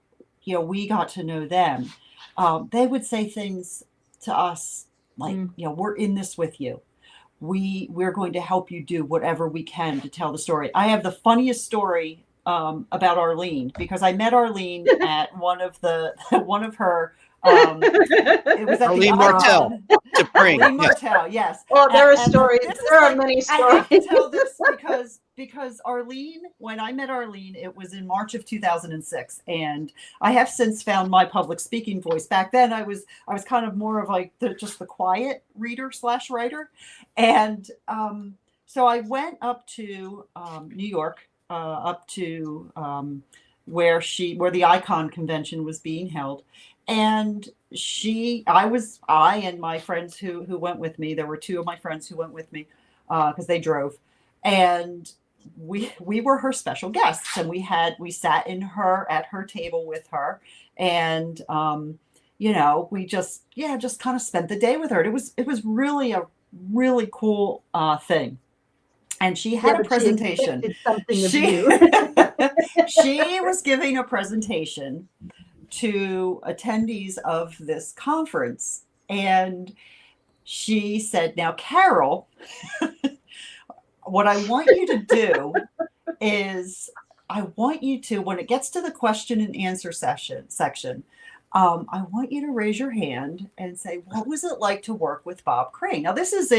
we got to know them, they would say things to us like, we're in this with you. We're going to help you do whatever we can to tell the story. I have the funniest story about Arlene, because I met Arlene at one of her. It was at Arlene Martell. Arlene Martell, yes. Oh, there are stories. There are many stories. I have to tell this because Arlene, when I met Arlene, it was in March of 2006, and I have since found my public speaking voice. Back then, I was kind of more of like just the quiet reader / writer, and so I went up to New York, up to where the Icon convention was being held. And I and my friends who went with me, there were two of my friends who went with me because they drove, and we were her special guests, and we sat at her table with her, and we just kind of spent the day with her. It was really a really cool thing. And she had a presentation. She was giving a presentation to attendees of this conference, and she said, "Now, Carol, what I want you to do is I want you to, when it gets to the question and answer section, I want you to raise your hand and say, what was it like to work with Bob Crane?" Now, this is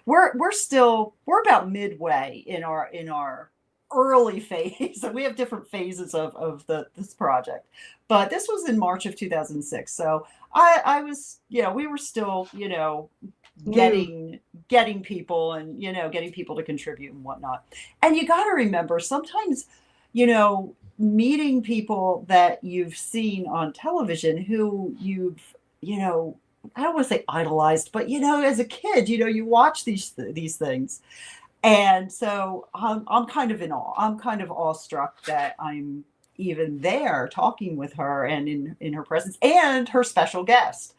we're about midway in our early phase, and we have different phases of this project, but this was in March of 2006. So I was, we were still, getting people and, getting people to contribute and whatnot. And you got to remember, sometimes, meeting people that you've seen on television who you've, I don't want to say idolized, but, as a kid, you watch these things. And so I'm kind of in awe. I'm kind of awestruck that I'm even there talking with her and in her presence and her special guest.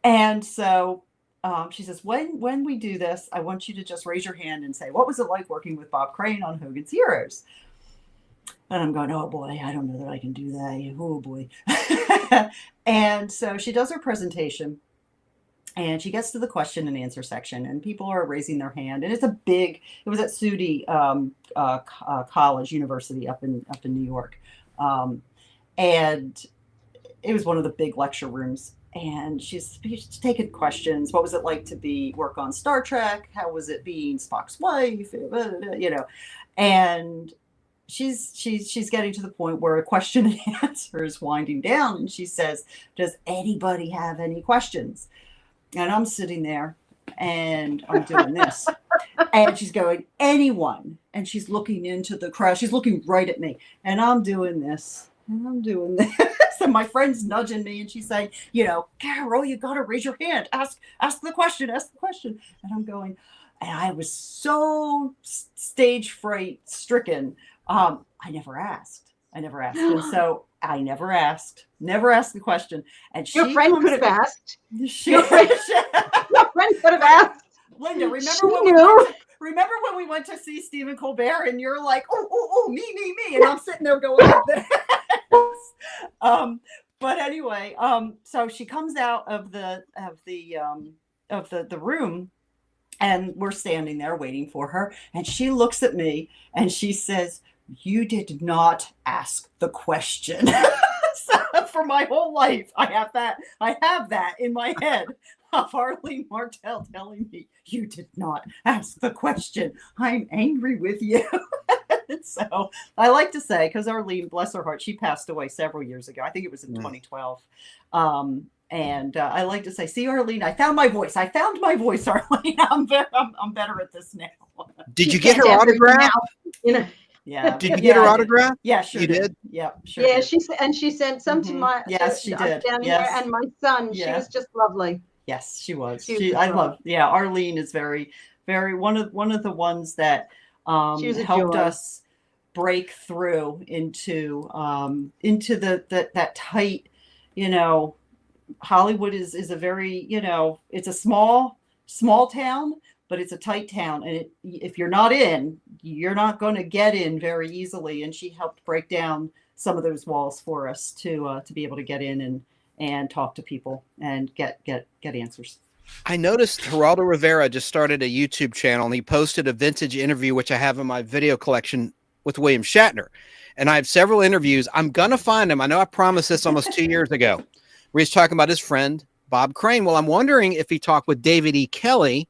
And so she says, when we do this, I want you to just raise your hand and say, what was it like working with Bob Crane on Hogan's Heroes? And I'm going, oh boy, I don't know that I can do that. Oh boy. And so she does her presentation and she gets to the question and answer section and people are raising their hand. And it was at Sudi College University up in New York. And it was one of the big lecture rooms. And she's taking questions. What was it like to work on Star Trek? How was it being Spock's wife? You know, and she's getting to the point where a question and answer is winding down. And she says, does anybody have any questions? And I'm sitting there and I'm doing this. And she's going, anyone? And she's looking into the crowd. She's looking right at me. And I'm doing this. And I'm doing this. And my friend's nudging me and she's saying, you know, Carol, you got to raise your hand. Ask the question. Ask the question. And I'm going, and I was so stage fright stricken. I never asked. And so I never asked the question. And your friend could have asked. Your friend could have asked. Linda, remember when we went to see Stephen Colbert and you're like, oh, me. And I'm sitting there going like this. But anyway, so she comes out of the room and we're standing there waiting for her. And she looks at me and she says, you did not ask the question. So for my whole life, I have that in my head of Arlene Martell telling me, you did not ask the question. I'm angry with you. So I like to say, because Arlene, bless her heart, she passed away several years ago. I think it was in 2012. And I like to say, see, Arlene, I found my voice, Arlene. I'm better at this now. Did you get her autograph? Yeah. Did you get her autograph? Yeah, sure. You did? Yeah, sure. Yeah, she sent some to my yes, she did. Down here, and my son. Yeah. She was just lovely. Yes, she was. Arlene is very, very one of the ones that helped us break through into that tight, you know, Hollywood is a very, you know, it's a small town, but it's a tight town. And if you're not in, you're not going to get in very easily. And she helped break down some of those walls for us to be able to get in and talk to people and get answers. I noticed Geraldo Rivera just started a YouTube channel and he posted a vintage interview, which I have in my video collection with William Shatner. And I have several interviews. I'm going to find them. I know I promised this almost 2 years ago, where he's talking about his friend, Bob Crane. Well, I'm wondering if he talked with David E. Kelly,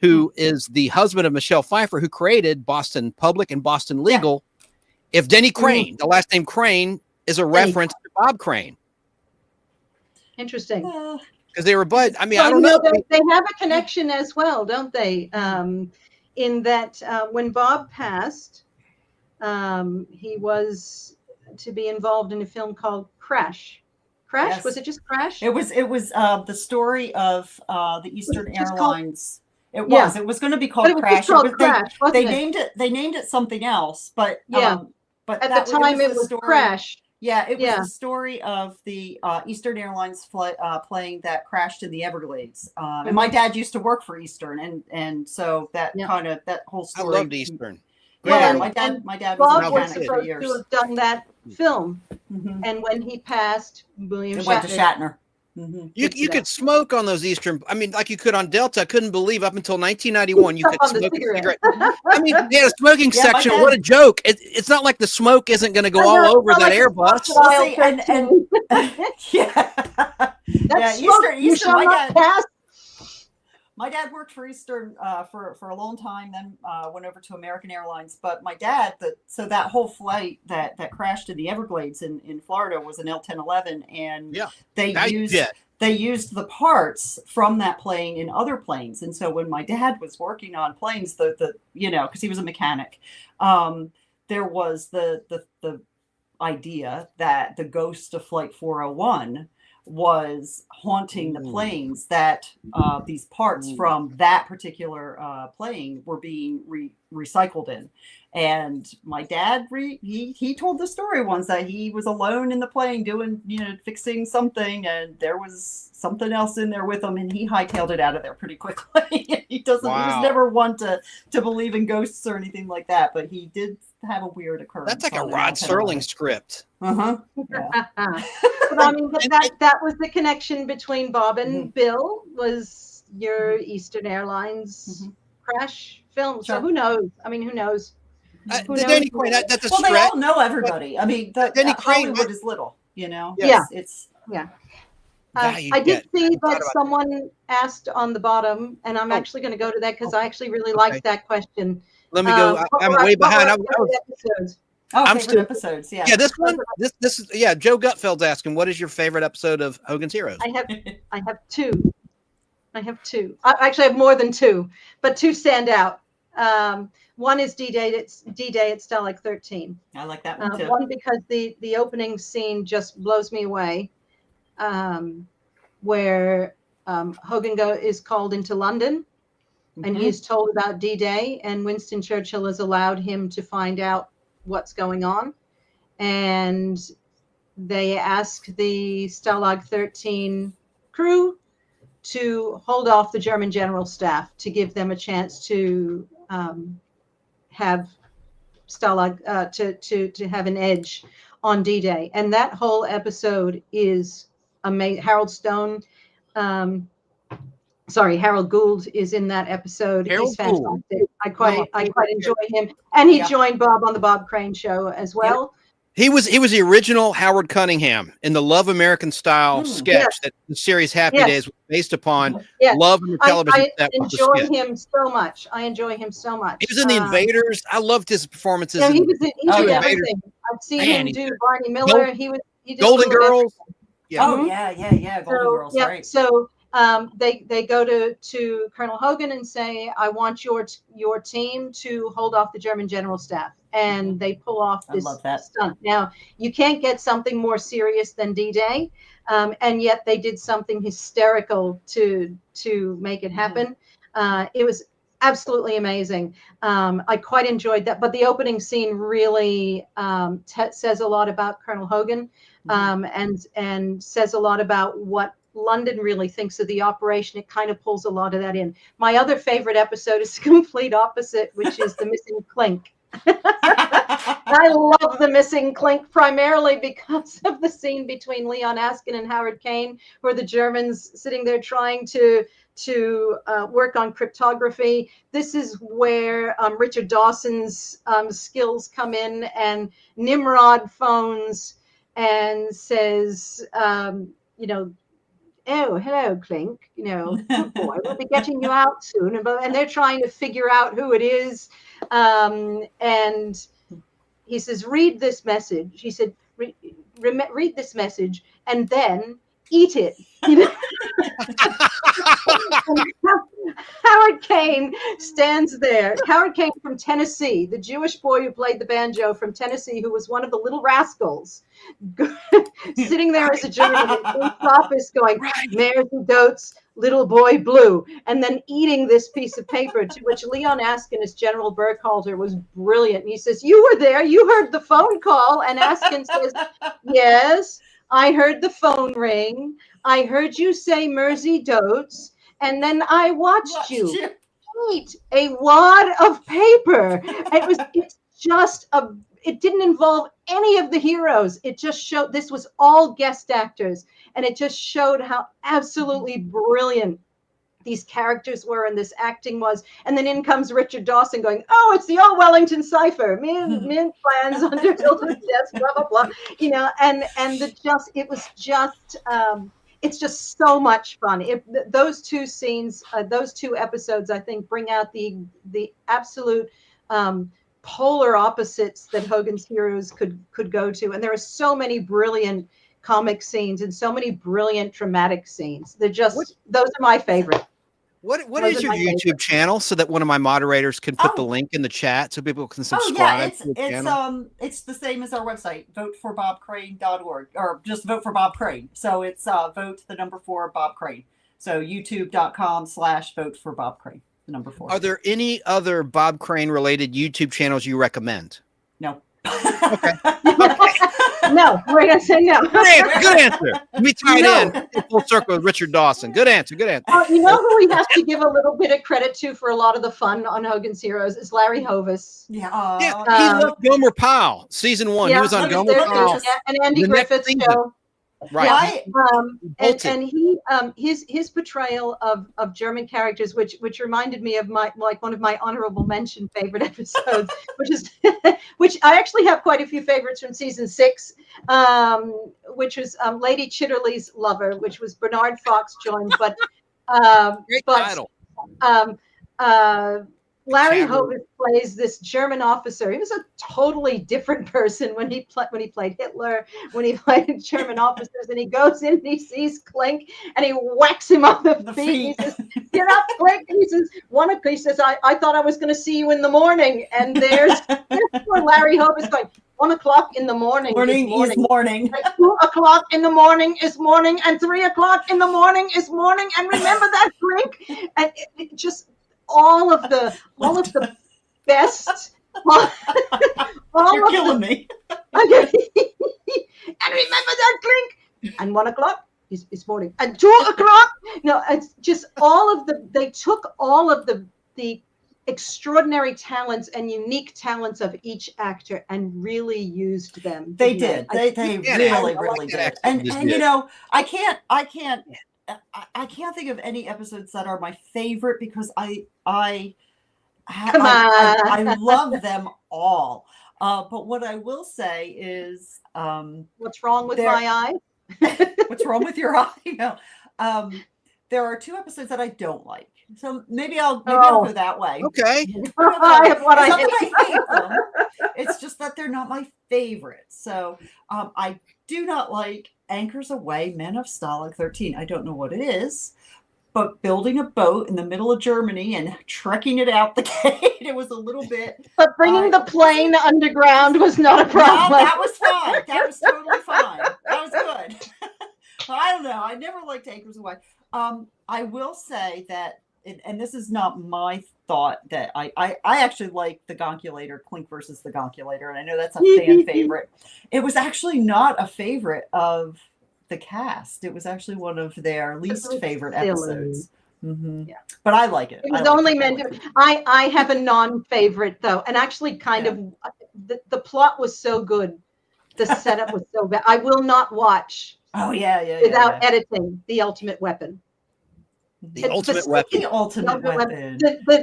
who is the husband of Michelle Pfeiffer, who created Boston Public and Boston Legal. Yeah. If Denny Crane, the last name Crane, is a reference to Bob Crane. Interesting. Because they were, but I mean, well, I don't know. They have a connection as well, don't they? In that when Bob passed, he was to be involved in a film called Crash. Crash? Yes. Was it just Crash? It was the story of the Eastern Airlines. It was going to be called Crash. They named it something else, but but at the time it was Crash. Yeah, it was the story of the Eastern Airlines plane that crashed in the Everglades. And my dad used to work for Eastern, and so that whole story. I loved Eastern. Yeah, my dad was a mechanic for years. To have done that film, and when he passed, William went to Shatner. You could smoke on those Eastern. I mean, like you could on Delta. I couldn't believe up until 1991 you could smoke a cigarette. I mean, they had a smoking section. What a joke! It's not like the smoke isn't going to go all over that Airbus. Eastern. My dad worked for Eastern for a long time, then went over to American Airlines. But my dad, that whole flight that crashed in the Everglades in Florida was an L-1011, and they used the parts from that plane in other planes. And so when my dad was working on planes, because he was a mechanic, there was the idea that the ghost of Flight 401 was haunting the planes, that these parts from that particular plane were being recycled in. And my dad, he told the story once that he was alone in the plane doing, fixing something, and there was something else in there with him, and he hightailed it out of there pretty quickly. He was never one to believe in ghosts or anything like that, but he did have a weird occurrence. That's like a Rod Serling script. Yeah. But I mean, that was the connection between Bob and Bill, was your Eastern Airlines crash film. So who knows? I mean, who knows? Danny Crane, that's a stretch. They all know everybody. I mean, Hollywood is little, It's I did see that someone asked on the bottom, and I'm actually going to go to that because I actually really liked that question. Let me go. I'm way behind. I'm still episodes. Yeah. Yeah, this is Joe Gutfeld's asking, what is your favorite episode of Hogan's Heroes? I have two. I actually have more than two, but two stand out. One is D-Day. It's D-Day at Stalag 13. I like that one too. One because the opening scene just blows me away, where Hogan is called into London, and he is told about D-Day, and Winston Churchill has allowed him to find out what's going on, and they ask the Stalag 13 crew to hold off the German general staff to give them a chance to have Stalag to have an edge on D-Day. And that whole episode is amazing. Harold Gould is in that episode. He's fantastic. I quite enjoy him, and he joined Bob on the Bob Crane show as well. He was the original Howard Cunningham in the Love American Style sketch that the series Happy Days was based upon. Love in the television. I enjoy him so much. He was in the Invaders. I loved his performances. He was in everything. I've seen him do Barney Miller. He did Golden Girls. Golden Girls. Right. So they go to Colonel Hogan and say, I want your team to hold off the German general staff. And they pull off this stunt. Now, you can't get something more serious than D-Day, and yet they did something hysterical to make it happen. It was absolutely amazing. I quite enjoyed that. But the opening scene really says a lot about Colonel Hogan, and says a lot about what London really thinks of the operation. It kind of pulls a lot of that in. My other favorite episode is the complete opposite, which is the missing clink. I love the missing clink primarily because of the scene between Leon Askin and Howard Kane, where the Germans sitting there trying to work on cryptography. This is where Richard Dawson's skills come in, and Nimrod phones and says, oh, hello, Clink. Good boy. We'll be getting you out soon. And they're trying to figure out who it is. And he says, read this message. He said, read this message and then eat it. Howard Kane stands there. Howard Kane from Tennessee, the Jewish boy who played the banjo from Tennessee, who was one of the little rascals, sitting there as a German in his office going, Mares and Goats, Little Boy Blue, and then eating this piece of paper, to which Leon Askin, as General Burkhalter, was brilliant. And he says, you were there, you heard the phone call. And Askin says, yes, I heard the phone ring. I heard you say Mersey Dotes. And then I watched you eat a wad of paper. It didn't involve any of the heroes. It just showed this was all guest actors. And it just showed how absolutely brilliant these characters were and this acting was. And then in comes Richard Dawson going, oh, it's the old Wellington cipher. Mint plans under Hilton's desk, blah, blah, blah. It's just so much fun. Those two scenes, those two episodes, I think, bring out the absolute polar opposites that Hogan's Heroes could go to. And there are so many brilliant comic scenes and so many brilliant dramatic scenes. Those are my favorite. What Those is are your my YouTube favorites. channel so that one of my moderators can put the Oh. link in the chat so people can Oh subscribe yeah, to the channel? it's the same as our website, voteforbobcrane.org, or just vote for Bob Crane. So it's vote the number 4 Bob Crane. So youtube.com/vote for Bob Crane, the number 4. Are there any other Bob Crane related YouTube channels you recommend? No. Okay. No, we're gonna say no. Good answer. Let me tie No. it in full circle with Richard Dawson. Good answer. Good answer. You know who we have to give a little bit of credit to for a lot of the fun on Hogans Heroes is Larry Hovis. Yeah. He left Gomer Pyle, season 1. He was on Gomer Pyle. Yeah, and Andy The next Griffith's season. show. Right. Yeah, and he his portrayal of German characters, which reminded me of one of my honorable mention favorite episodes, which is which I actually have quite a few favorites from season 6, which was Lady Chitterley's Lover, which was Bernard Fox joined, but title. Larry Hogan plays this German officer. He was a totally different person when he played Hitler, when he played German officers, and he goes in and he sees Klink and he whacks him on the feet. He says, "Get up, Klink!" And he says, I thought I was going to see you in the morning. And there's where Larry Hogan's going, 1 o'clock in the morning. Is morning. Like 2 o'clock in the morning is morning, and 3 o'clock in the morning is morning. And remember that, Klink? And it just all of the best. You're killing me. And remember that, Klink? And 1 o'clock is morning, and 2 o'clock. No, it's just all of the. They took all of the extraordinary talents and unique talents of each actor and really used them. They did. They really did. And you know, I can't think of any episodes that are my favorite because I love them all. But what I will say is, what's wrong with my eye? What's wrong with your eye? No. There are 2 episodes that I don't like. So maybe I'll go that way. Okay. I hate them. It's just that they're not my favorites. So I do not like Anchors Away, Men of Stalag 13. I don't know what it is, but building a boat in the middle of Germany and trekking it out the gate, it was a little bit. But bringing the plane underground was not a problem. No, that was fine. That was totally fine. That was good. I don't know. I never liked Anchors Away. I will say that, and this is not my thought, that I actually like the Gonculator, Klink versus the Gonculator, and I know that's a fan favorite. It was actually not a favorite of the cast. It was actually one of their least favorite episodes. Mm-hmm. Yeah. But I like it. It was only meant to. I have a non-favorite though, and actually kind of the plot was so good, the setup was so bad. I will not watch. Oh yeah. Without editing, The Ultimate Weapon. The Ultimate Weapon. The Ultimate Weapon.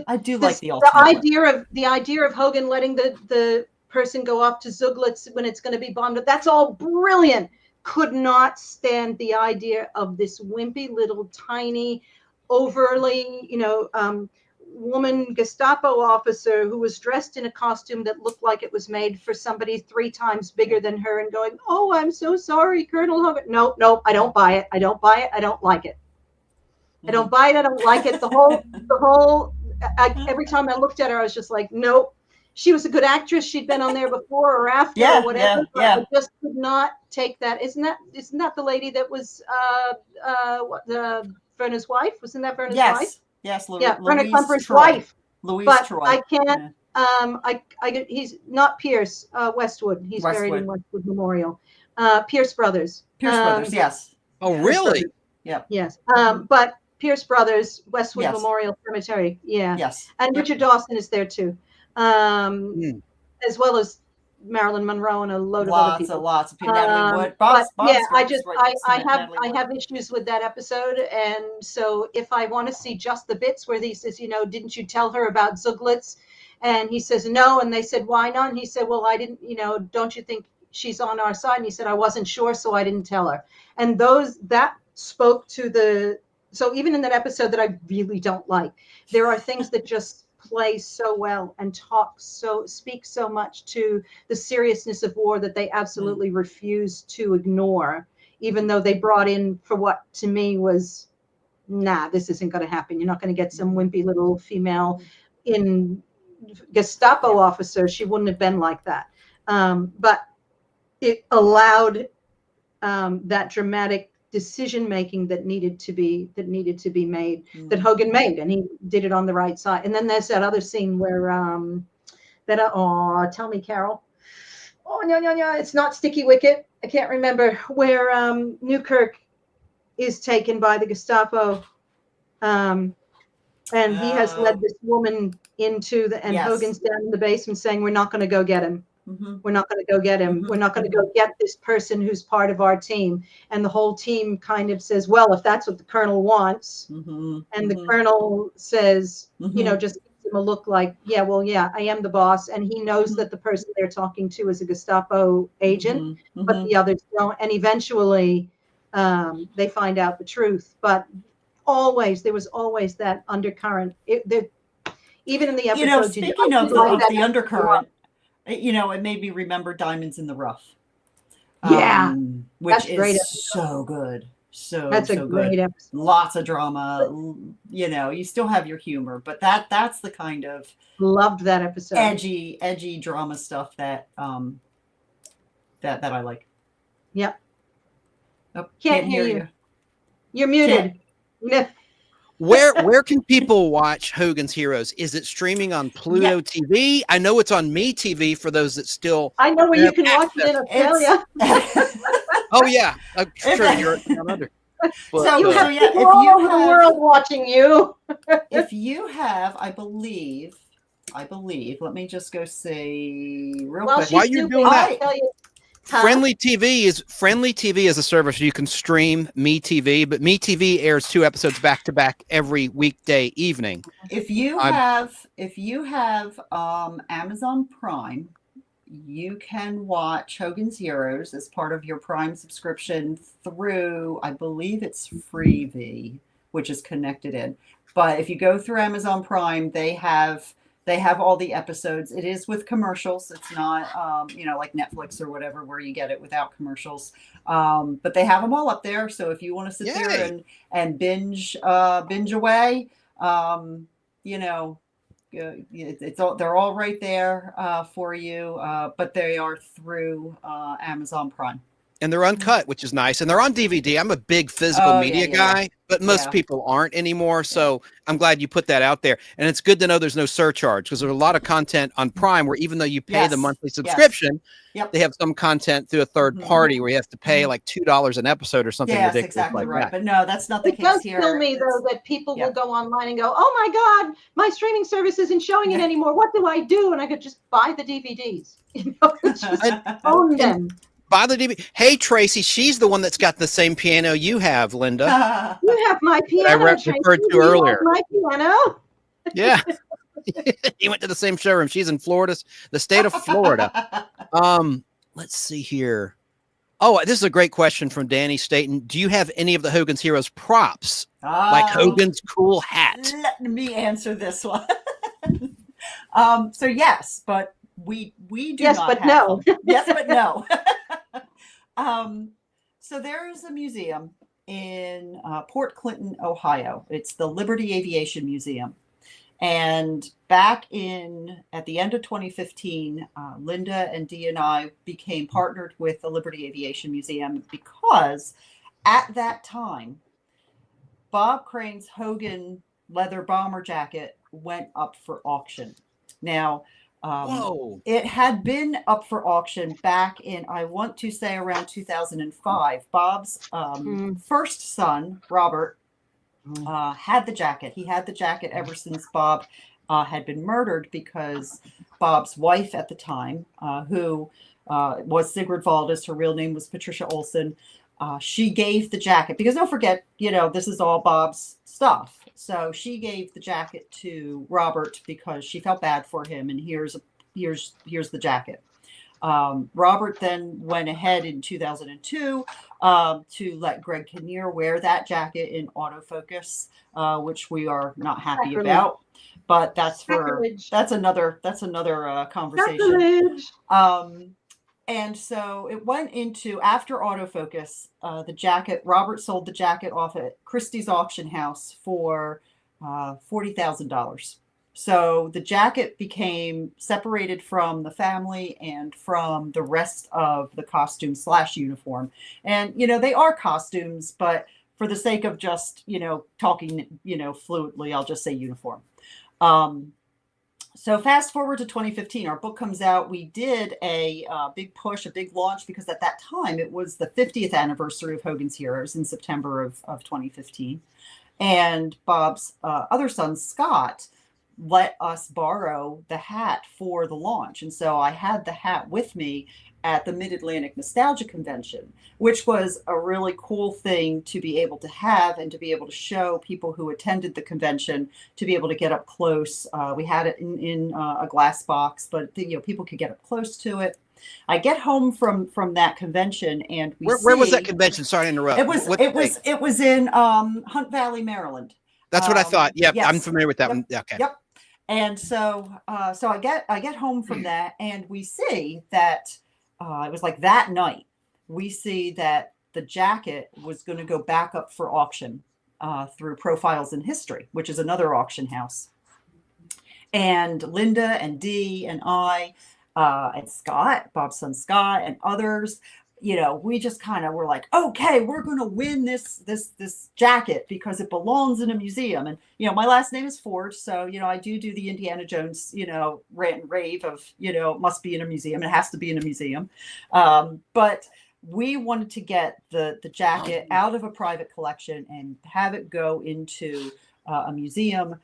I do like The Ultimate Weapon. The idea of Hogan letting the person go off to Zuglitz when it's going to be bombed. That's all brilliant. Could not stand the idea of this wimpy little tiny, overly, woman Gestapo officer who was dressed in a costume that looked like it was made for somebody 3 times bigger than her and going, "Oh, I'm so sorry, Colonel Hogan." No, I don't buy it. I don't buy it. I don't like it. I don't buy it. I don't like it. Every time I looked at her, I was just like, nope. She was a good actress. She'd been on there before or after or whatever. Yeah. I just could not take that. Isn't that the lady that was Verna's wife? Wasn't that Verna's wife? Yes, Verna Klumper's wife. Louise but Troy. I can't. He's not Pierce Westwood. He's buried in Westwood Memorial. Pierce Brothers. Yes. Oh, really? Yeah. Yes. But Pierce Brothers, Westwood Memorial Cemetery. Yeah. Yes. And Richard Dawson is there too. As well as Marilyn Monroe and a load of other people. Lots of people. Natalie Wood. I have issues with that episode, and so if I want to see just the bits where he says, didn't you tell her about Zuglitz? And he says no, and they said, why not? And he said, well, I didn't. Don't you think she's on our side? And he said, I wasn't sure, so I didn't tell her. And that spoke to the. So even in that episode that I really don't like, there are things that just play so well and speak so much to the seriousness of war that they absolutely refuse to ignore, even though they brought in for what to me was nah, this isn't going to happen. You're not going to get some wimpy little female in Gestapo officer. She wouldn't have been like that. But it allowed that dramatic decision making that needed to be made, that Hogan made, and he did it on the right side. And then there's that other scene where tell me, Carol. Oh no, it's not Sticky Wicket. I can't remember, where Newkirk is taken by the Gestapo, and he has led this woman into and Hogan's down in the basement saying, "We're not going to go get him. We're not going to go get him. We're not going to go get this person who's part of our team." And the whole team kind of says, "Well, if that's what the colonel wants," and the colonel says, just gives him a look like, "Yeah, well, yeah, I am the boss," and he knows that the person they're talking to is a Gestapo agent, but the others don't. And eventually, they find out the truth. But there was always that undercurrent. Even in the episode, speaking of the undercurrent. It made me remember Diamonds in the Rough. Which is so good. That's a great episode. Lots of drama. You still have your humor, but that's the kind of loved that episode. Edgy drama stuff that that I like. Yep. Oh, can't hear you. You're muted. Where can people watch Hogan's Heroes? Is it streaming on Pluto TV? I know it's on Me TV for those that still. I know where you can watch it in Australia. Oh yeah, sure. You're under. So you have people all over the world watching you. If you have, I believe. Let me just go see real quick. While you're doing that. Friendly TV is a service you can stream Me TV, but Me TV airs 2 episodes back to back every weekday evening. If you have Amazon Prime, you can watch Hogan's Heroes as part of your Prime subscription through, I believe it's Freevee, which is connected in. But if you go through Amazon Prime, they have all the episodes. It is with commercials. It's not, like Netflix or whatever, where you get it without commercials. But they have them all up there. So if you want to sit there and binge away, they're all right there for you. But they are through Amazon Prime. And they're uncut, which is nice. And they're on DVD. I'm a big physical media guy, but most people aren't anymore. So I'm glad you put that out there. And it's good to know there's no surcharge, because there's a lot of content on Prime where even though you pay the monthly subscription, they have some content through a third party where you have to pay like $2 an episode or something ridiculous. Yes, exactly like right. that. But no, that's not the case here. It does kill me, though, that people will go online and go, "Oh my God, my streaming service isn't showing it anymore. What do I do?" And I could just buy the DVDs. Just own them. Buy the DVD. Hey, Tracy, she's the one that's got the same piano you have, Linda. You have my piano. I referred to earlier. My piano. Yeah. He went to the same showroom. She's in Florida, the state of Florida. Let's see here. Oh, this is a great question from Danny Staten. Do you have any of the Hogan's Heroes props, like Hogan's cool hat? Let me answer this one. So yes, but we do yes, not but have no. them. Yes, but no. So there is a museum in Port Clinton, Ohio. It's the Liberty Aviation Museum. And back at the end of 2015, Linda and Dee and I became partnered with the Liberty Aviation Museum because at that time, Bob Crane's Hogan leather bomber jacket went up for auction. Now, it had been up for auction back in, I want to say, around 2005. Bob's first son, Robert, had the jacket. He had the jacket ever since Bob had been murdered, because Bob's wife at the time, who was Sigrid Valdis, her real name was Patricia Olson, she gave the jacket, because don't forget, this is all Bob's stuff. So she gave the jacket to Robert because she felt bad for him, and here's the jacket. Robert then went ahead in 2002 to let Greg Kinnear wear that jacket in autofocus, which we are not happy about. But that's another conversation. And so it went into, after autofocus, the jacket, Robert sold the jacket off at Christie's auction house for $40,000. So the jacket became separated from the family and from the rest of the costume / uniform. And, they are costumes, but for the sake of just, talking, fluently, I'll just say uniform. So fast forward to 2015, our book comes out. We did a big push, a big launch, because at that time it was the 50th anniversary of Hogan's Heroes in September of 2015. And Bob's other son, Scott, let us borrow the hat for the launch. And so I had the hat with me at the Mid-Atlantic Nostalgia Convention, which was a really cool thing to be able to have and to be able to show people who attended the convention, to be able to get up close. We had it in a glass box, but people could get up close to it. I get home from that convention, and where was that convention? Sorry to interrupt. It was in Hunt Valley, Maryland. That's what I thought. Yep, yes. I'm familiar with that Yep. one. Okay. Yep. And so I get home from that, and we see that it was like that night. We see that the jacket was going to go back up for auction through Profiles in History, which is another auction house. And Linda and Dee and I and Scott, Bob's son Scott, and others, we just kind of were like, okay, we're going to win this jacket because it belongs in a museum. And, my last name is Ford. So, I do the Indiana Jones, rant and rave of, must be in a museum. It has to be in a museum. But we wanted to get the jacket out of a private collection and have it go into a museum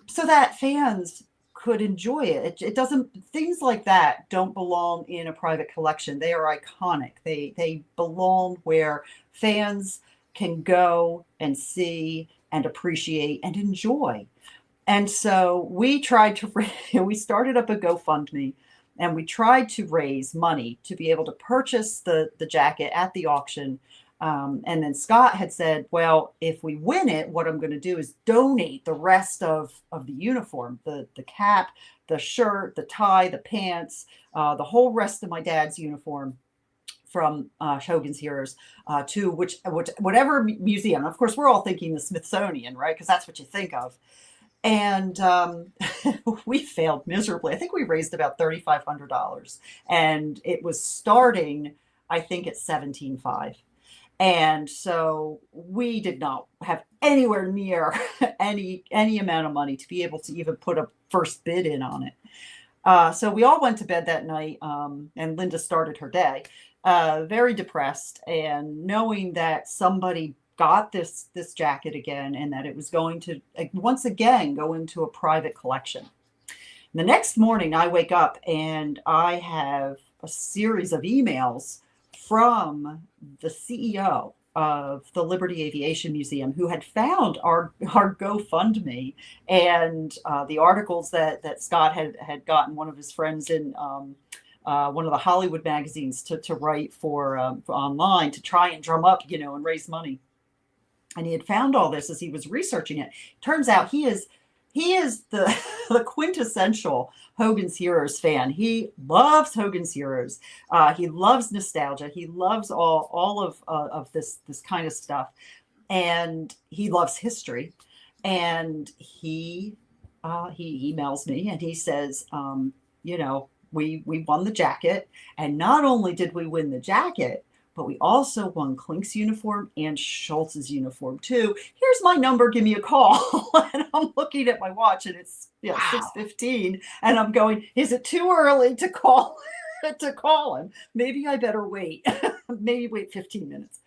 so that fans could enjoy it. It doesn't, things like that don't belong in a private collection. They are iconic. They belong where fans can go and see and appreciate and enjoy. And so we tried to, we started up a GoFundMe, and we tried to raise money to be able to purchase the jacket at the auction. And then Scott had said, well, if we win it, what I'm going to do is donate the rest of the uniform, the cap, the shirt, the tie, the pants, the whole rest of my dad's uniform from Hogans Heroes to whatever museum. Of course, we're all thinking the Smithsonian, right? Because that's what you think of. And we failed miserably. I think we raised about $3,500, and it was starting, I think, at $17,500. And so we did not have anywhere near any amount of money to be able to even put a first bid in on it. So we all went to bed that night, and Linda started her day very depressed, and knowing that somebody got this jacket again, and that it was going to once again go into a private collection. And the next morning I wake up and I have a series of emails from the CEO of the Liberty Aviation Museum, who had found our GoFundMe and the articles that Scott had gotten one of his friends in one of the Hollywood magazines to write for online to try and drum up, and raise money. And he had found all this as he was researching it. Turns out he is the quintessential Hogan's Heroes fan. He loves Hogan's Heroes. He loves nostalgia. He loves all of this kind of stuff, and he loves history. And he emails me and he says, we won the jacket, and not only did we win the jacket, but we also won Klink's uniform and Schultz's uniform too. Here's my number. Give me a call. And I'm looking at my watch, and it's 6:15, and I'm going, is it too early to call him? Maybe I better wait. Maybe wait 15 minutes.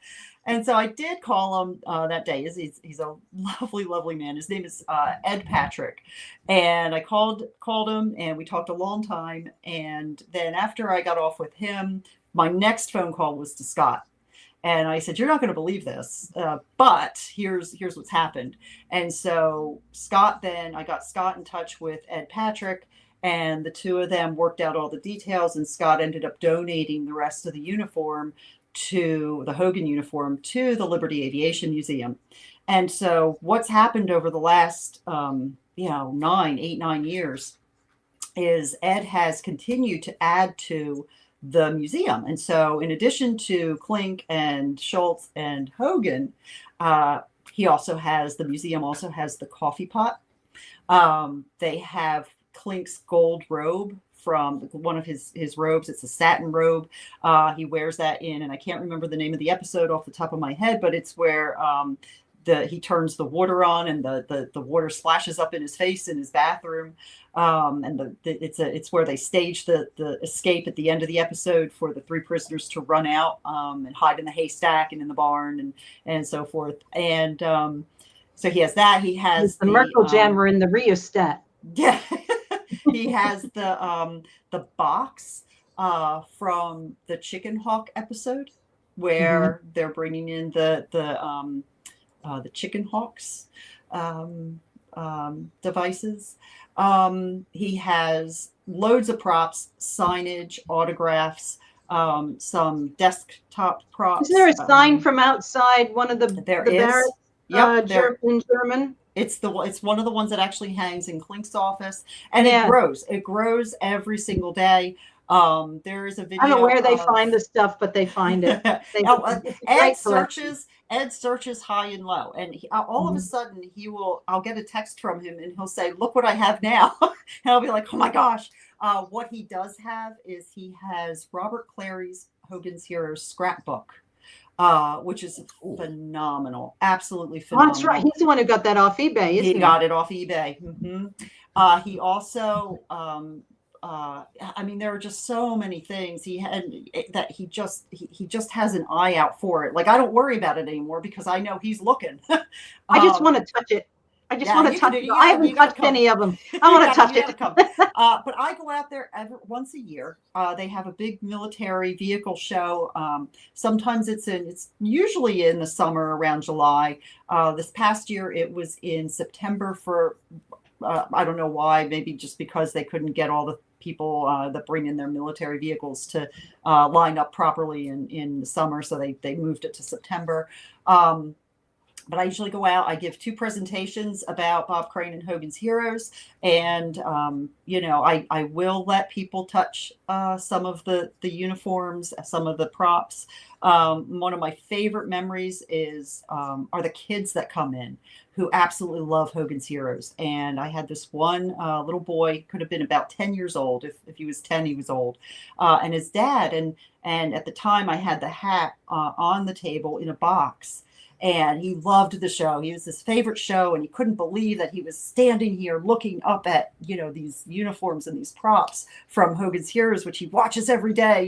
And so I did call him that day. He's a lovely, lovely man. His name is Ed Patrick. And I called him, and we talked a long time. And then after I got off with him, my next phone call was to Scott. And I said, you're not going to believe this, but here's what's happened. And so I got Scott in touch with Ed Patrick, and the two of them worked out all the details, and Scott ended up donating the rest of the uniform, to the Hogan uniform, to the Liberty Aviation Museum. And so what's happened over the last 9 years is Ed has continued to add to the museum. And so in addition to Klink and Schultz and Hogan, the museum also has the coffee pot. They have Klink's gold robe from one of his robes. It's a satin robe. He wears that in, and I can't remember the name of the episode off the top of my head, but it's where he turns the water on and the water splashes up in his face in his bathroom. And it's where they stage the escape at the end of the episode for the 3 prisoners to run out and hide in the haystack and in the barn and so forth. And so he has that. He has the Merkle Jammer in the rheostat. Yeah. He has the box from the Chicken Hawk episode where they're bringing in the Chicken Hawks devices. He has loads of props, signage, autographs, some desktop props. Isn't there a sign from outside one of the barracks? In German. It's one of the ones that actually hangs in Klink's office, and it grows. It grows every single day. There is a video. I don't know where they find the stuff, but they find it. Ed searches high and low, and all of a sudden I'll get a text from him, and he'll say, "Look what I have now," and I'll be like, "Oh my gosh!" What he does have is he has Robert Clary's Hogans Heroes scrapbook. Which is phenomenal, absolutely phenomenal. That's right. He's the one who got that off eBay, isn't he? He got it off eBay. He also, I mean, there are just so many things he just has an eye out for it. Like, I don't worry about it anymore because I know he's looking. I just want to touch it. I just want to touch it. I haven't touched any of them. I want to touch it. But I go out there once a year. They have a big military vehicle show. Sometimes it's usually in the summer around July. This past year it was in September for I don't know why. Maybe just because they couldn't get all the people that bring in their military vehicles to line up properly in the summer, so they moved it to September. But I usually go out, I give 2 presentations about Bob Crane and Hogan's Heroes. And, I will let people touch some of the uniforms, some of the props. One of my favorite memories are the kids that come in who absolutely love Hogan's Heroes. And I had this one little boy, could have been about 10 years old. If he was 10, he was old. And his dad, and at the time I had the hat on the table in a box. And he loved the show. He was his favorite show, and he couldn't believe that he was standing here looking up at, these uniforms and these props from Hogan's Heroes, which he watches every day.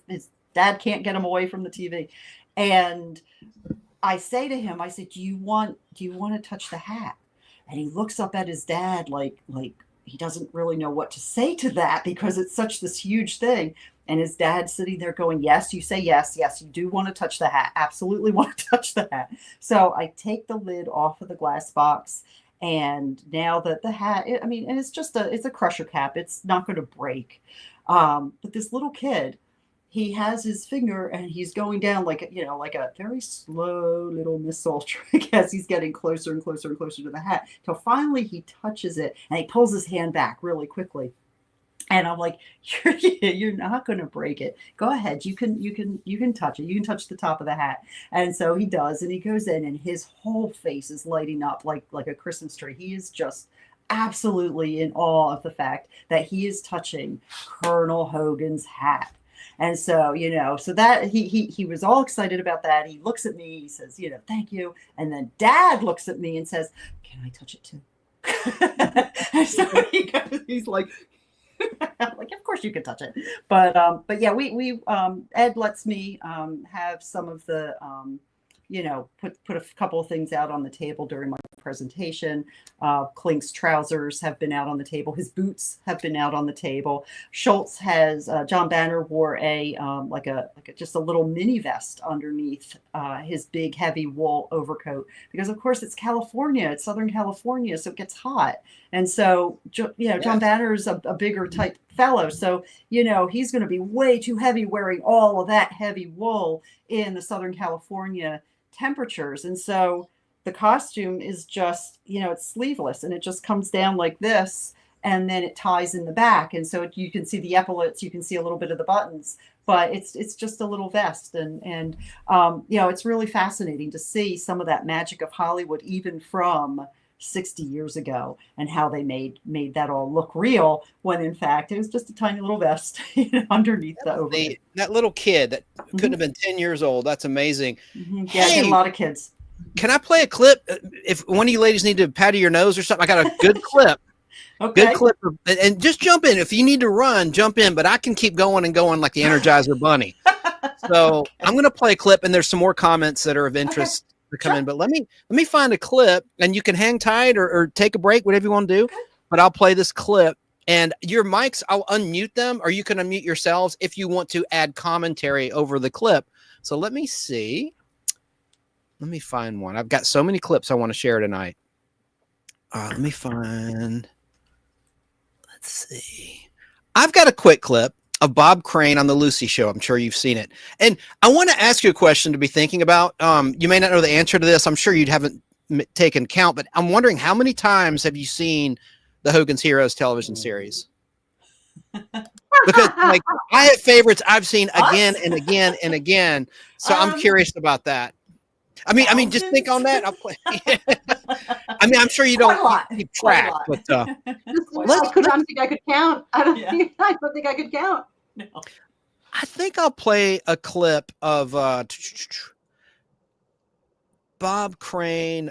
His dad can't get him away from the TV. And I say to him, I said, do you want to touch the hat? And he looks up at his dad like he doesn't really know what to say to that because it's such this huge thing. And his dad's sitting there going, yes, you say yes, you do want to touch the hat. Absolutely want to touch the hat. So I take the lid off of the glass box. And now that the hat, and it's just it's a crusher cap. It's not going to break. But this little kid, he has his finger and he's going down like a very slow little missile trick as he's getting closer and closer and closer to the hat. Till finally he touches it and he pulls his hand back really quickly. And I'm like, you're not going to break it. Go ahead. You can touch it. You can touch the top of the hat. And so he does. And he goes in and his whole face is lighting up like a Christmas tree. He is just absolutely in awe of the fact that he is touching Colonel Hogan's hat. And so, so that he was all excited about that. He looks at me, he says, thank you. And then Dad looks at me and says, can I touch it too? And so he's like, like, of course you can touch it. But yeah, we Ed lets me have some of the put a couple of things out on the table during my presentation. Klink's trousers have been out on the table. His boots have been out on the table. Schultz has John Banner wore a just a little mini vest underneath his big heavy wool overcoat because of course it's California, it's Southern California, so it gets hot. And so John Banner is a bigger type fellow, so he's going to be way too heavy wearing all of that heavy wool in the Southern California temperatures. And so the costume is just it's sleeveless and it just comes down like this, and then it ties in the back, and so you can see the epaulets, you can see a little bit of the buttons, but it's just a little vest, and you know, it's really fascinating to see some of that magic of Hollywood, even from 60 years ago, and how they made that all look real when in fact it was just a tiny little vest underneath the overhead. That little kid that couldn't have been 10 years old. That's amazing. Yeah, Hey, a lot of kids. Can I play a clip? If one of you ladies need to pat your nose or something, I got a good clip. Okay. Good clip. And just jump in. If you need to run, jump in, but I can keep going and going like the Energizer Bunny. So I'm going to play a clip, and there's some more comments that are of interest to come in, but let me find a clip, and you can hang tight or take a break, whatever you want to do. But I'll play this clip, and your mics, I'll unmute them, or you can unmute yourselves if you want to add commentary over the clip. So let me see. Let me find one. I've got so many clips I want to share tonight. Let me find. Let's see. I've got a quick clip of Bob Crane on the Lucy Show. I'm sure you've seen it. And I want to ask you a question to be thinking about. You may not know the answer to this. I'm sure you haven't taken count, but I'm wondering, how many times have you seen the Hogans Heroes television series? Because like, I have favorites I've seen again and again and again. So I'm curious about that. I mean, just think on that. I'll play. I mean, I'm sure you don't keep track, but I don't think I could count. I don't think I could count. No. I think I'll play a clip of Bob Crane,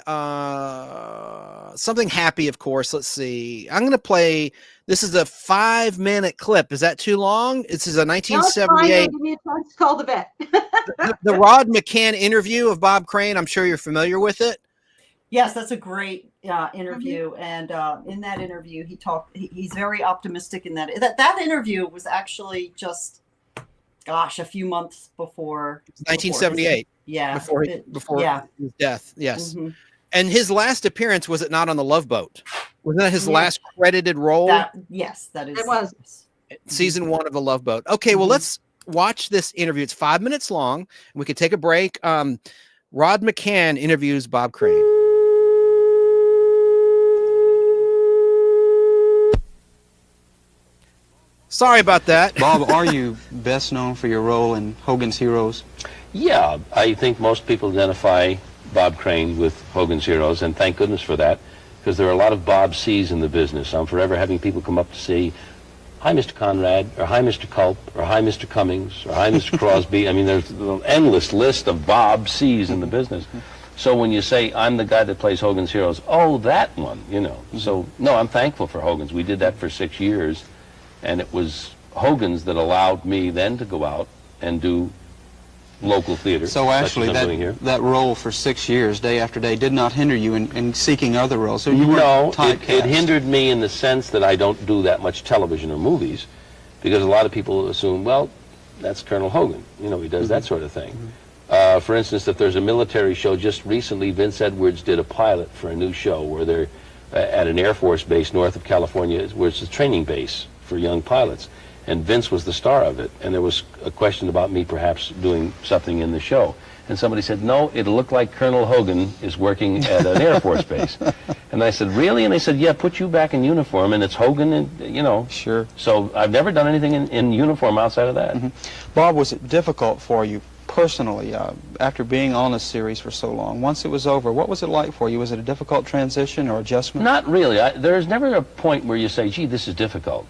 something happy, of course. Let's see. I'm going to play. This is a 5-minute clip. Is that too long? This is a 1978. Give me a chance to call the vet. the Rod McCann interview of Bob Crane. I'm sure you're familiar with it. Yes, that's a great interview, and in that interview, he's very optimistic in that interview was actually just, gosh, a few months before 1978. Before his death. Yes. Mm-hmm. And his last appearance, was it not on the Love Boat? Was that his last credited role? Yes, that is. It was season 1 of the Love Boat. Okay, well, let's watch this interview. It's 5 minutes long. We could take a break. Rod McCann interviews Bob Crane. Sorry about that. Bob, are you best known for your role in Hogan's Heroes? Yeah, I think most people identify Bob Crane with Hogan's Heroes, and thank goodness for that, because there are a lot of Bob C's in the business. I'm forever having people come up to see, hi, Mr. Conrad, or hi, Mr. Culp, or hi, Mr. Cummings, or hi, Mr. Crosby. I mean, there's an endless list of Bob C's in the business. So when you say, I'm the guy that plays Hogan's Heroes, oh, that one, you know. So, no, I'm thankful for Hogan's. We did that for 6 years, and it was Hogan's that allowed me then to go out and do local theater. So actually, that role for 6 years, day after day, did not hinder you in seeking other roles? So you no, it hindered me in the sense that I don't do that much television or movies, because a lot of people assume, well, that's Colonel Hogan. You know, he does that sort of thing. For instance, if there's a military show, just recently Vince Edwards did a pilot for a new show where they're at an Air Force base north of California, where it's a training base for young pilots. And Vince was the star of it, and there was a question about me perhaps doing something in the show. And somebody said, no, it'll look like Colonel Hogan is working at an Air Force base. And I said, really? And they said, yeah, put you back in uniform, and it's Hogan, and, you know. Sure. So I've never done anything in uniform outside of that. Bob, was it difficult for you personally, after being on a series for so long? Once it was over, what was it like for you? Was it a difficult transition or adjustment? Not really. There's never a point where you say, gee, this is difficult.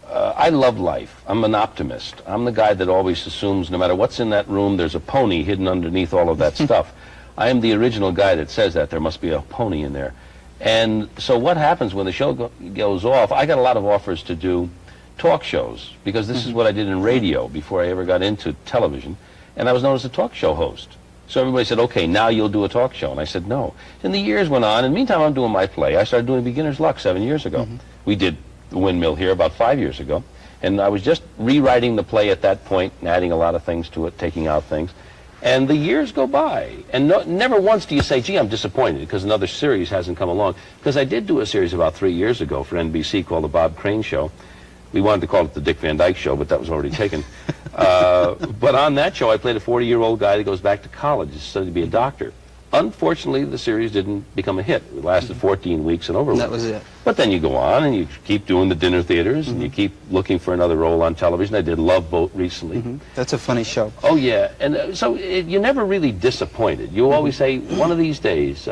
I love life. I'm an optimist. I'm the guy that always assumes no matter what's in that room, there's a pony hidden underneath all of that stuff. I am the original guy that says that. There must be a pony in there. And so what happens when the show goes off, I got a lot of offers to do talk shows, because this is what I did in radio before I ever got into television, and I was known as a talk show host. So everybody said, okay, now you'll do a talk show. And I said, no. And the years went on, and meantime I'm doing my play. I started doing Beginner's Luck 7 years ago. We did The Windmill here about 5 years ago, and I was just rewriting the play at that point and adding a lot of things to it, taking out things, and the years go by, and never once do you say, gee, I'm disappointed because another series hasn't come along, because I did do a series about 3 years ago for NBC called The Bob Crane Show. We wanted to call it The Dick Van Dyke Show, but that was already taken. But on that show I played a 40-year-old guy that goes back to college to study to be a doctor. Unfortunately, the series didn't become a hit. It lasted 14 weeks and over with. That was it. But then you go on and you keep doing the dinner theaters and you keep looking for another role on television. I did Love Boat recently. That's a funny show. Oh, yeah. And you're never really disappointed. You always say, one of these days,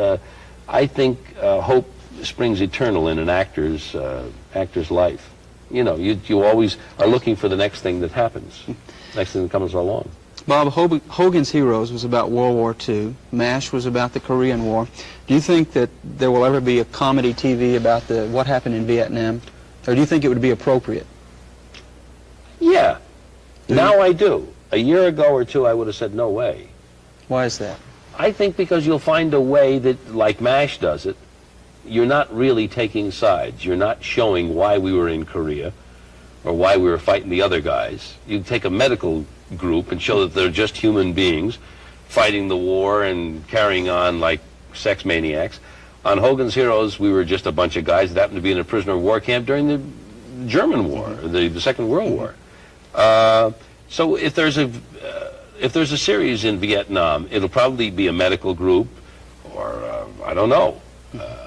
I think hope springs eternal in an actor's life. You know, you always are looking for the next thing that happens, next thing that comes along. Bob, Hogan's Heroes was about World War II. MASH was about the Korean War. Do you think that there will ever be a comedy TV about what happened in Vietnam? Or do you think it would be appropriate? Yeah. Now I do. A year ago or two, I would have said no way. Why is that? I think because you'll find a way that, like MASH does it, you're not really taking sides. You're not showing why we were in Korea or why we were fighting the other guys. You take a medical group and show that they're just human beings fighting the war and carrying on like sex maniacs. On Hogan's Heroes, we were just a bunch of guys that happened to be in a prisoner of war camp during the German War, the Second World War. So if there's a series in Vietnam, it'll probably be a medical group, or I don't know.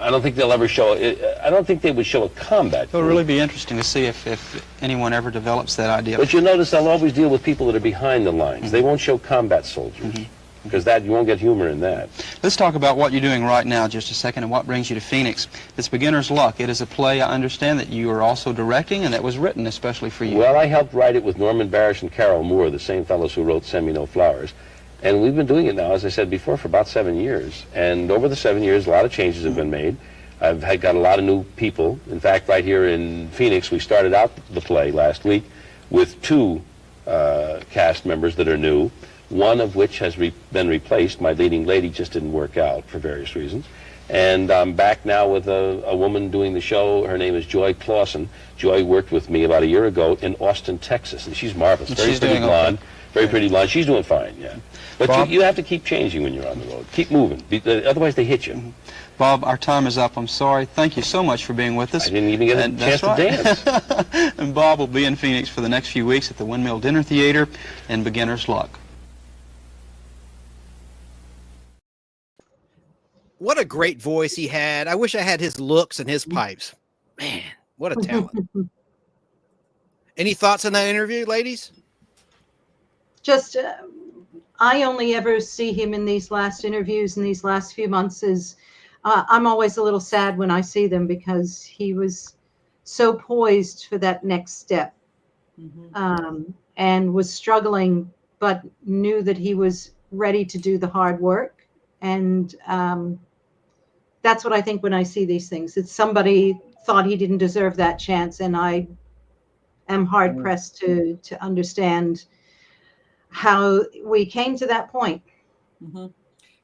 I don't think they'll ever show it. I don't think they would show a combat. It'll really be interesting to see if anyone ever develops that idea. But you'll notice they'll always deal with people that are behind the lines. They won't show combat soldiers, because you won't get humor in that. Let's talk about what you're doing right now just a second and what brings you to Phoenix. It's Beginner's Luck. It is a play, I understand, that you are also directing and that was written especially for you. Well, I helped write it with Norman Barish and Carol Moore, the same fellows who wrote Send Me No Flowers. And we've been doing it now, as I said before, for about 7 years. And over the 7 years, a lot of changes have been made. I've got a lot of new people. In fact, right here in Phoenix, we started out the play last week with 2 cast members that are new, one of which has been replaced. My leading lady just didn't work out for various reasons. And I'm back now with a woman doing the show. Her name is Joy Clausen. Joy worked with me about a year ago in Austin, Texas, and she's marvelous. Very pretty blonde. Very pretty blonde. She's doing fine, yeah. But you have to keep changing when you're on the road. Keep moving. Otherwise, they hit you. Bob, our time is up. I'm sorry. Thank you so much for being with us. I didn't even get a chance to dance. And Bob will be in Phoenix for the next few weeks at the Windmill Dinner Theater and Beginner's Luck. What a great voice he had. I wish I had his looks and his pipes. Man, what a talent. Any thoughts on that interview, ladies? Just, I only ever see him in these last interviews in these last few months. I'm always a little sad when I see them because he was so poised for that next step, and was struggling, but knew that he was ready to do the hard work. And that's what I think when I see these things. It's somebody thought he didn't deserve that chance, and I am hard pressed to understand how we came to that point.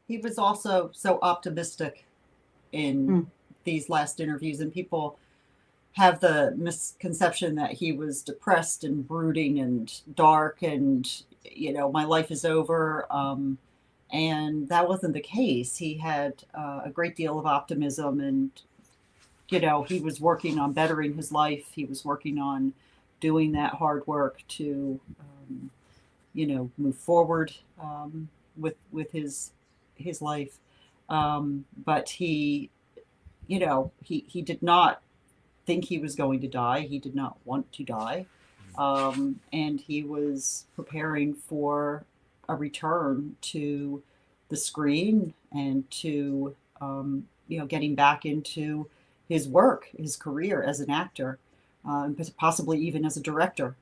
He was also so optimistic in these last interviews, and people have the misconception that he was depressed and brooding and dark and, my life is over. And that wasn't the case. He had a great deal of optimism, and, he was working on bettering his life. He was working on doing that hard work to, move forward with his life. But he did not think he was going to die. He did not want to die. And he was preparing for a return to the screen and to, getting back into his work, his career as an actor, possibly even as a director.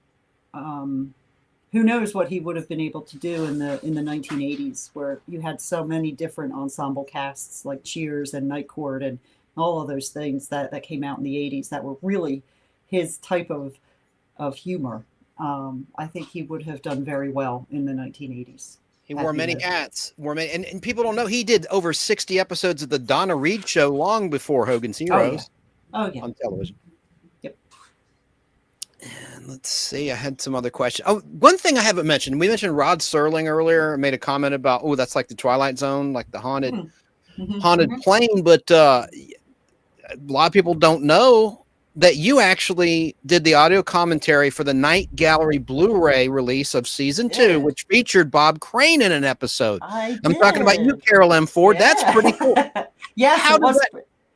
Who knows what he would have been able to do in the 1980s, where you had so many different ensemble casts like Cheers and Night Court and all of those things that came out in the 80s that were really his type of humor. I think he would have done very well in the 1980s. He wore many hats. And people don't know he did over 60 episodes of the Donna Reed Show long before Hogan's Heroes. On television. Yep. And let's see, I had some other questions. Oh, one thing I haven't mentioned. We mentioned Rod Serling earlier. I made a comment about, that's like the Twilight Zone, like the haunted plane. But a lot of people don't know that you actually did the audio commentary for the Night Gallery Blu-ray release of season 2, which featured Bob Crane in an episode. I'm talking about you, Carol M. Ford. Yeah. That's pretty cool. Yes,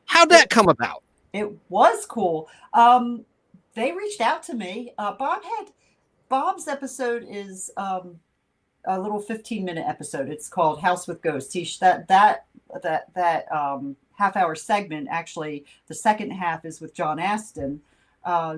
How'd that come about? It was cool. They reached out to me. Bob's episode is a little 15-minute episode. It's called House with Ghosts. That half-hour segment, actually, the second half is with John Aston,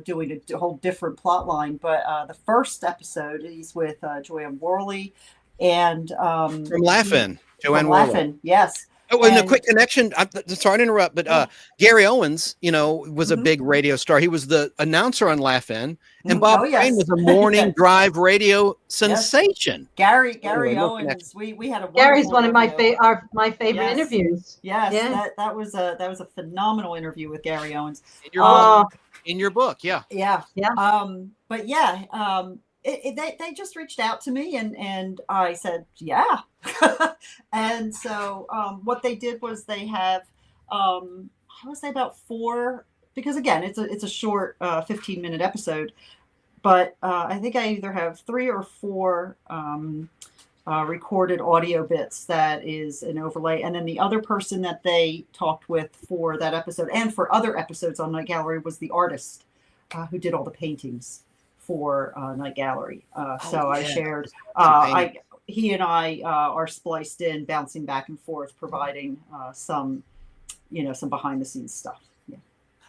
doing a whole different plot line. But the first episode, he's with Joanne Worley and from Laugh-In, Joanne Worley. Laugh-In, yes. Oh, and a quick connection. Sorry to interrupt, but Gary Owens, was a big radio star. He was the announcer on Laugh-In, and Bob Crane was a morning drive radio sensation. Gary Owens. We had a Gary's one of my favorite interviews. Yes, yeah. that was a phenomenal interview with Gary Owens. In your book, yeah. But they just reached out to me and I said, yeah. And so what they did was they have, I would say about 4, because again, it's a short 15-minute episode, but I think I either have 3 or 4 recorded audio bits that is an overlay. And then the other person that they talked with for that episode and for other episodes on Night Gallery was the artist who did all the paintings for Night Gallery. I shared, he and I are spliced in, bouncing back and forth, providing some behind the scenes stuff. Yeah.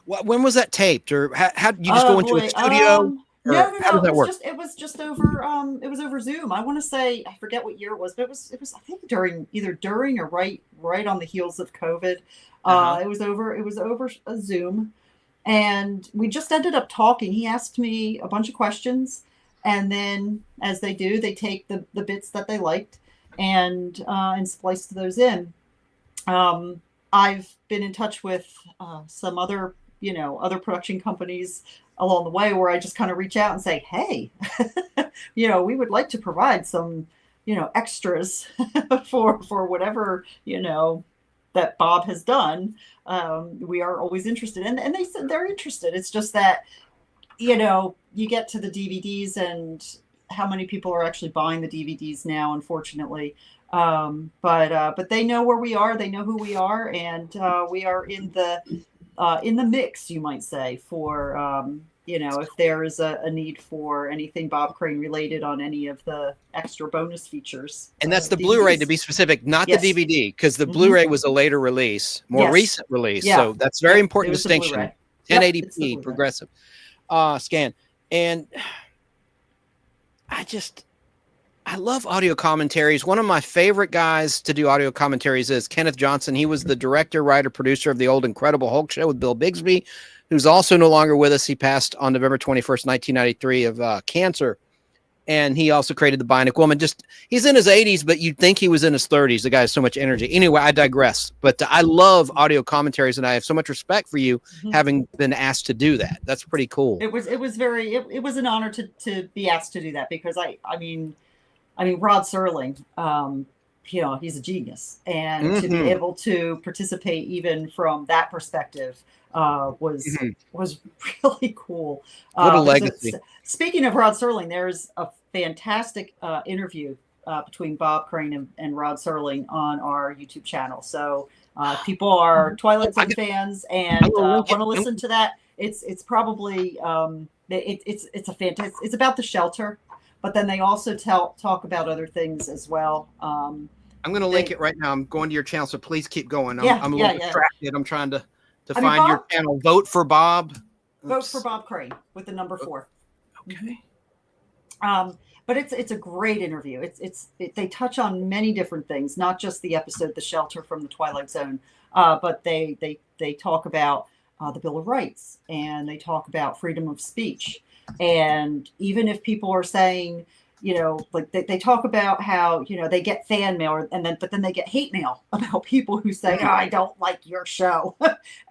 When was that taped, or how did you just go into a studio? No. How does that work? It was just over. It was over Zoom. I want to say, I forget what year it was, but it was I think either during or right on the heels of COVID. It was over a Zoom. And we just ended up talking. He asked me a bunch of questions. And then, as they do, they take the bits that they liked and splice those in. I've been in touch with some other production companies along the way where I just kind of reach out and say, hey, we would like to provide some, extras for whatever, that Bob has done. We are always interested. And they said they're interested. It's just that, you get to the DVDs and how many people are actually buying the DVDs now, unfortunately. But they know where we are. They know who we are. And we are in the mix, you might say, for, if there is a need for anything Bob Crane related on any of the extra bonus features. And that's the DVDs. Blu-ray, to be specific, not the DVD, because the Blu-ray was a later release, more recent release. Yeah. So that's very important distinction. 1080p progressive scan. And I love audio commentaries. One of my favorite guys to do audio commentaries is Kenneth Johnson. He was the director, writer, producer of the old Incredible Hulk show with Bill Bixby, who's also no longer with us. He passed on November 21st, 1993 of cancer. And he also created the Bionic Woman. He's in his 80s, but you'd think he was in his 30s. The guy has so much energy. Anyway, I digress. But I love audio commentaries, and I have so much respect for you having been asked to do that. That's pretty cool. It was an honor to be asked to do that, because I mean, Rod Serling, he's a genius, and to be able to participate even from that perspective was really cool. What a legacy! Speaking of Rod Serling, there's a fantastic interview between Bob Crane and Rod Serling on our YouTube channel. So people are Twilight Zone fans and want to listen to that. It's probably it's about the shelter. But then they also talk about other things as well. I'm going to link it right now. I'm going to your channel, so please keep going. I'm a little distracted. I'm trying to find your channel. Vote for Bob. Vote for Bob Crane with the number 4. Okay. But it's a great interview. They touch on many different things, not just the episode "The Shelter" from the Twilight Zone, but they talk about the Bill of Rights, and they talk about freedom of speech. And even if people are saying, like they talk about how, they get fan mail but then they get hate mail about people who say, oh, I don't like your show.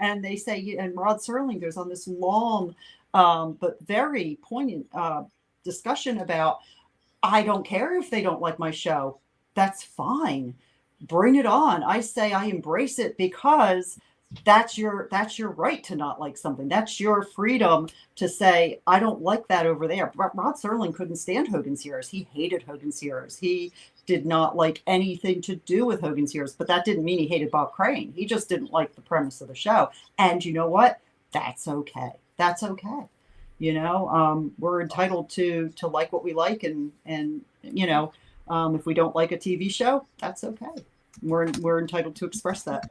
And they say, and Rod Serling goes on this long, but very poignant discussion about, I don't care if they don't like my show. That's fine. Bring it on. I say I embrace it because that's your right to not like something. That's your freedom to say, I don't like that over there. Rod Serling couldn't stand Hogan's Heroes. He hated Hogan's Heroes. He did not like anything to do with Hogan's Heroes, but that didn't mean he hated Bob Crane. He just didn't like the premise of the show. And you know what? That's okay. That's okay. You know, we're entitled to like what we like, and you know, if we don't like a TV show, that's okay. We're entitled to express that.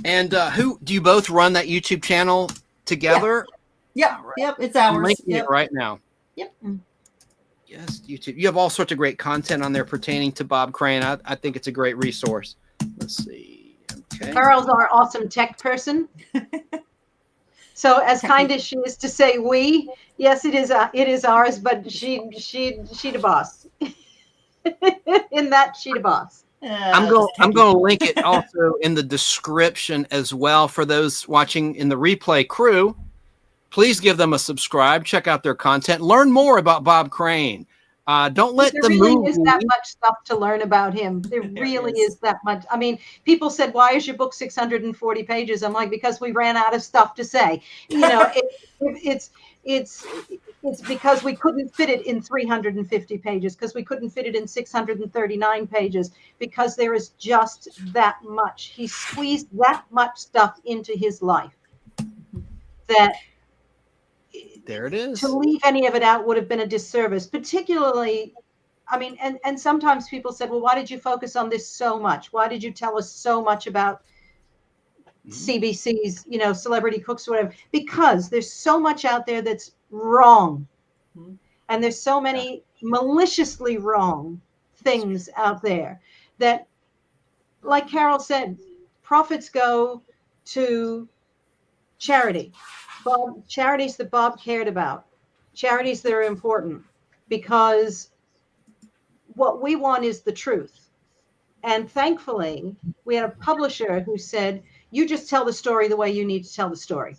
And who do you both run that YouTube channel together? Yeah. Yep. Yep. It's ours. I'm linking it right now. Yep. Yes, YouTube. You have all sorts of great content on there pertaining to Bob Crane. I think it's a great resource. Let's see. Okay. Carol's our awesome tech person. So as kind as she is to say we, yes, it is ours, but she the boss. In that she the boss. I'm going to link it also in the description as well for those watching in the replay crew. Please give them a subscribe. Check out their content. Learn more about Bob Crane. Don't let there the really movie. is that much stuff to learn about him. There really is that much. I mean, people said, "Why is your book 640 pages?" I'm like, because we ran out of stuff to say. You know, it's because we couldn't fit it in 350 pages, because we couldn't fit it in 639 pages, because there is just that much. He squeezed that much stuff into his life that. There it is. To leave any of it out would have been a disservice, particularly, I mean, and sometimes people said, well, why did you focus on this so much? Why did you tell us so much about CBC's, you know, celebrity cooks or whatever? Because there's so much out there that's wrong. And there's so many maliciously wrong things out there that, like Carol said, profits go to charity. Charities that Bob cared about, charities that are important, because what we want is the truth. And thankfully, we had a publisher who said, you just tell the story the way you need to tell the story.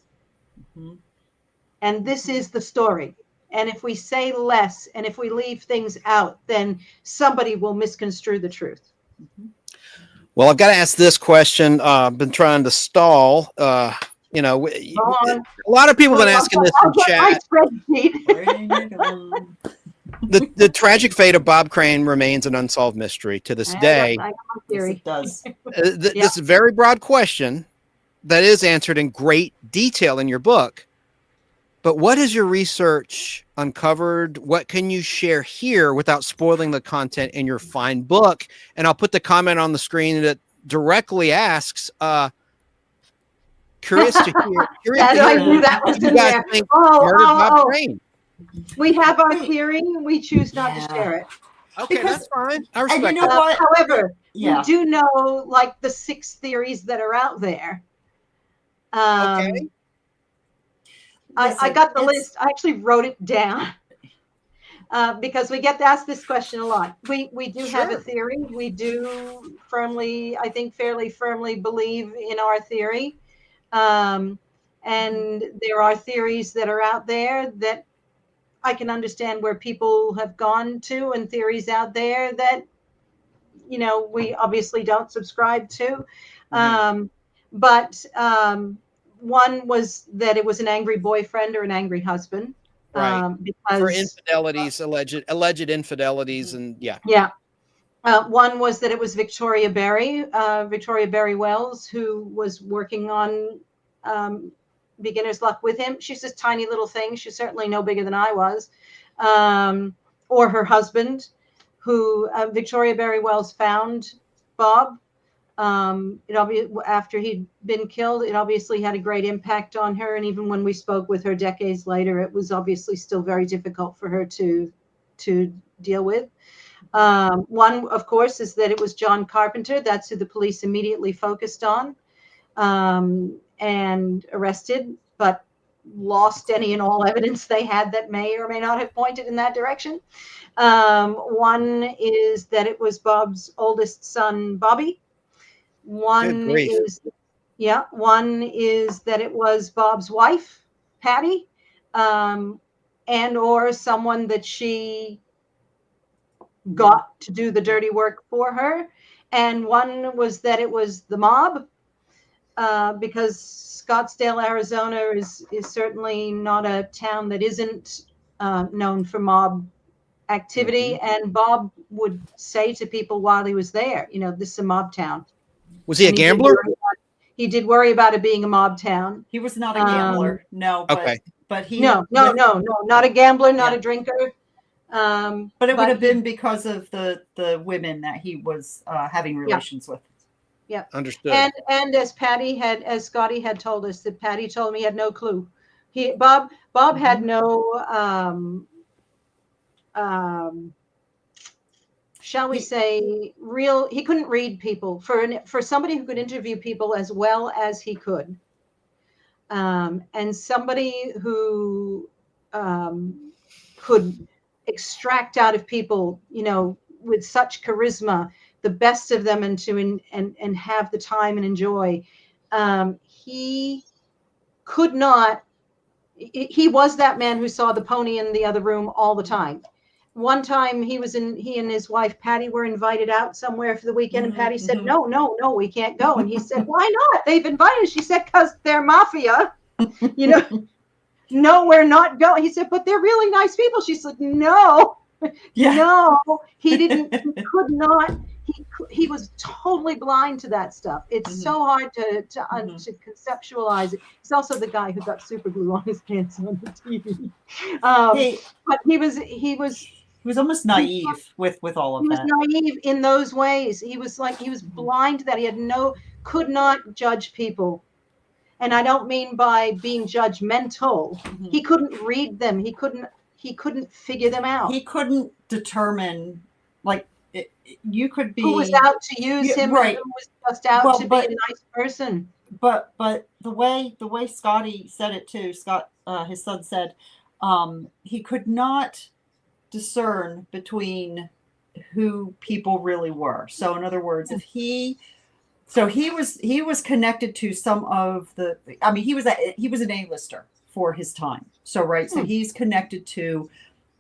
And this is the story. And if we say less and if we leave things out, then somebody will misconstrue the truth. Well, I've got to ask this question. I've been trying to stall. You know, a lot of people have been asking this in chat. The tragic fate of Bob Crane remains an unsolved mystery to this day. Yes, it does. This is a very broad question that is answered in great detail in your book. But what has your research uncovered? What can you share here without spoiling the content in your fine book? And I'll put the comment on the screen that directly asks, curious to hear. I knew that was in there. Bob Crane. We have our theory. We choose not to share it. Okay, that's fine. I respect and you know that. what? However, we do know like the 6 theories that are out there. Okay. I got the list. I actually wrote it down because we get asked this question a lot. We do have a theory. We do firmly, I think fairly firmly believe in our theory. And there are theories that are out there that I can understand where people have gone to, and theories out there that, you know, we obviously don't subscribe to. But one was that it was an angry boyfriend or an angry husband. Right. Because, for infidelities, alleged infidelities, and yeah. Yeah. One was that it was Victoria Berry Wells, who was working on beginner's luck with him. She's this tiny little thing. She's certainly no bigger than I was. Or her husband, who Victoria Berry Wells found Bob. After he'd been killed, it obviously had a great impact on her. And even when we spoke with her decades later, it was obviously still very difficult for her to deal with. One, of course, is that it was John Carpenter. That's who the police immediately focused on and arrested, but lost any and all evidence they had that may or may not have pointed in that direction. One is that it was Bob's oldest son, Bobby. One is that it was Bob's wife, Patty, and or someone that she got to do the dirty work for her. And one was that it was the mob. because Scottsdale, Arizona is certainly not a town that isn't known for mob activity. And Bob would say to people while he was there, you know, this is a mob town. Was he a gambler? He did worry about it being a mob town. He was not a gambler, no, but he no, not a gambler, not a drinker. But it would have been because of the women that he was having relations with. Yeah, understood. And as Scotty had told us, that Patty told me he had no clue. Bob had no shall we say he couldn't read people for somebody who could interview people as well as he could, and somebody who could extract out of people, you know, with such charisma, the best of them, and have the time and enjoy. He could not. He was that man who saw the pony in the other room all the time. One time he and his wife Patty were invited out somewhere for the weekend, and Patty said, no, we can't go. And he said, why not? They've invited us. She said, because they're mafia. You know, no, we're not going. He said, but they're really nice people. She said, no, no, he didn't, he could not. He was totally blind to that stuff. It's so hard to conceptualize it. He's also the guy who got super glue on his pants on the TV. But he was almost naive with all of that. He was naive in those ways. He was blind to that. He could not judge people. And I don't mean by being judgmental. He couldn't read them. He couldn't figure them out. He couldn't determine, like, you could be who was out to use him, right? Who was just out to be a nice person. But the way Scotty said it too, his son said, he could not discern between who people really were. So in other words, he was connected to some of the. I mean, he was an A-lister for his time. So right, so he's connected to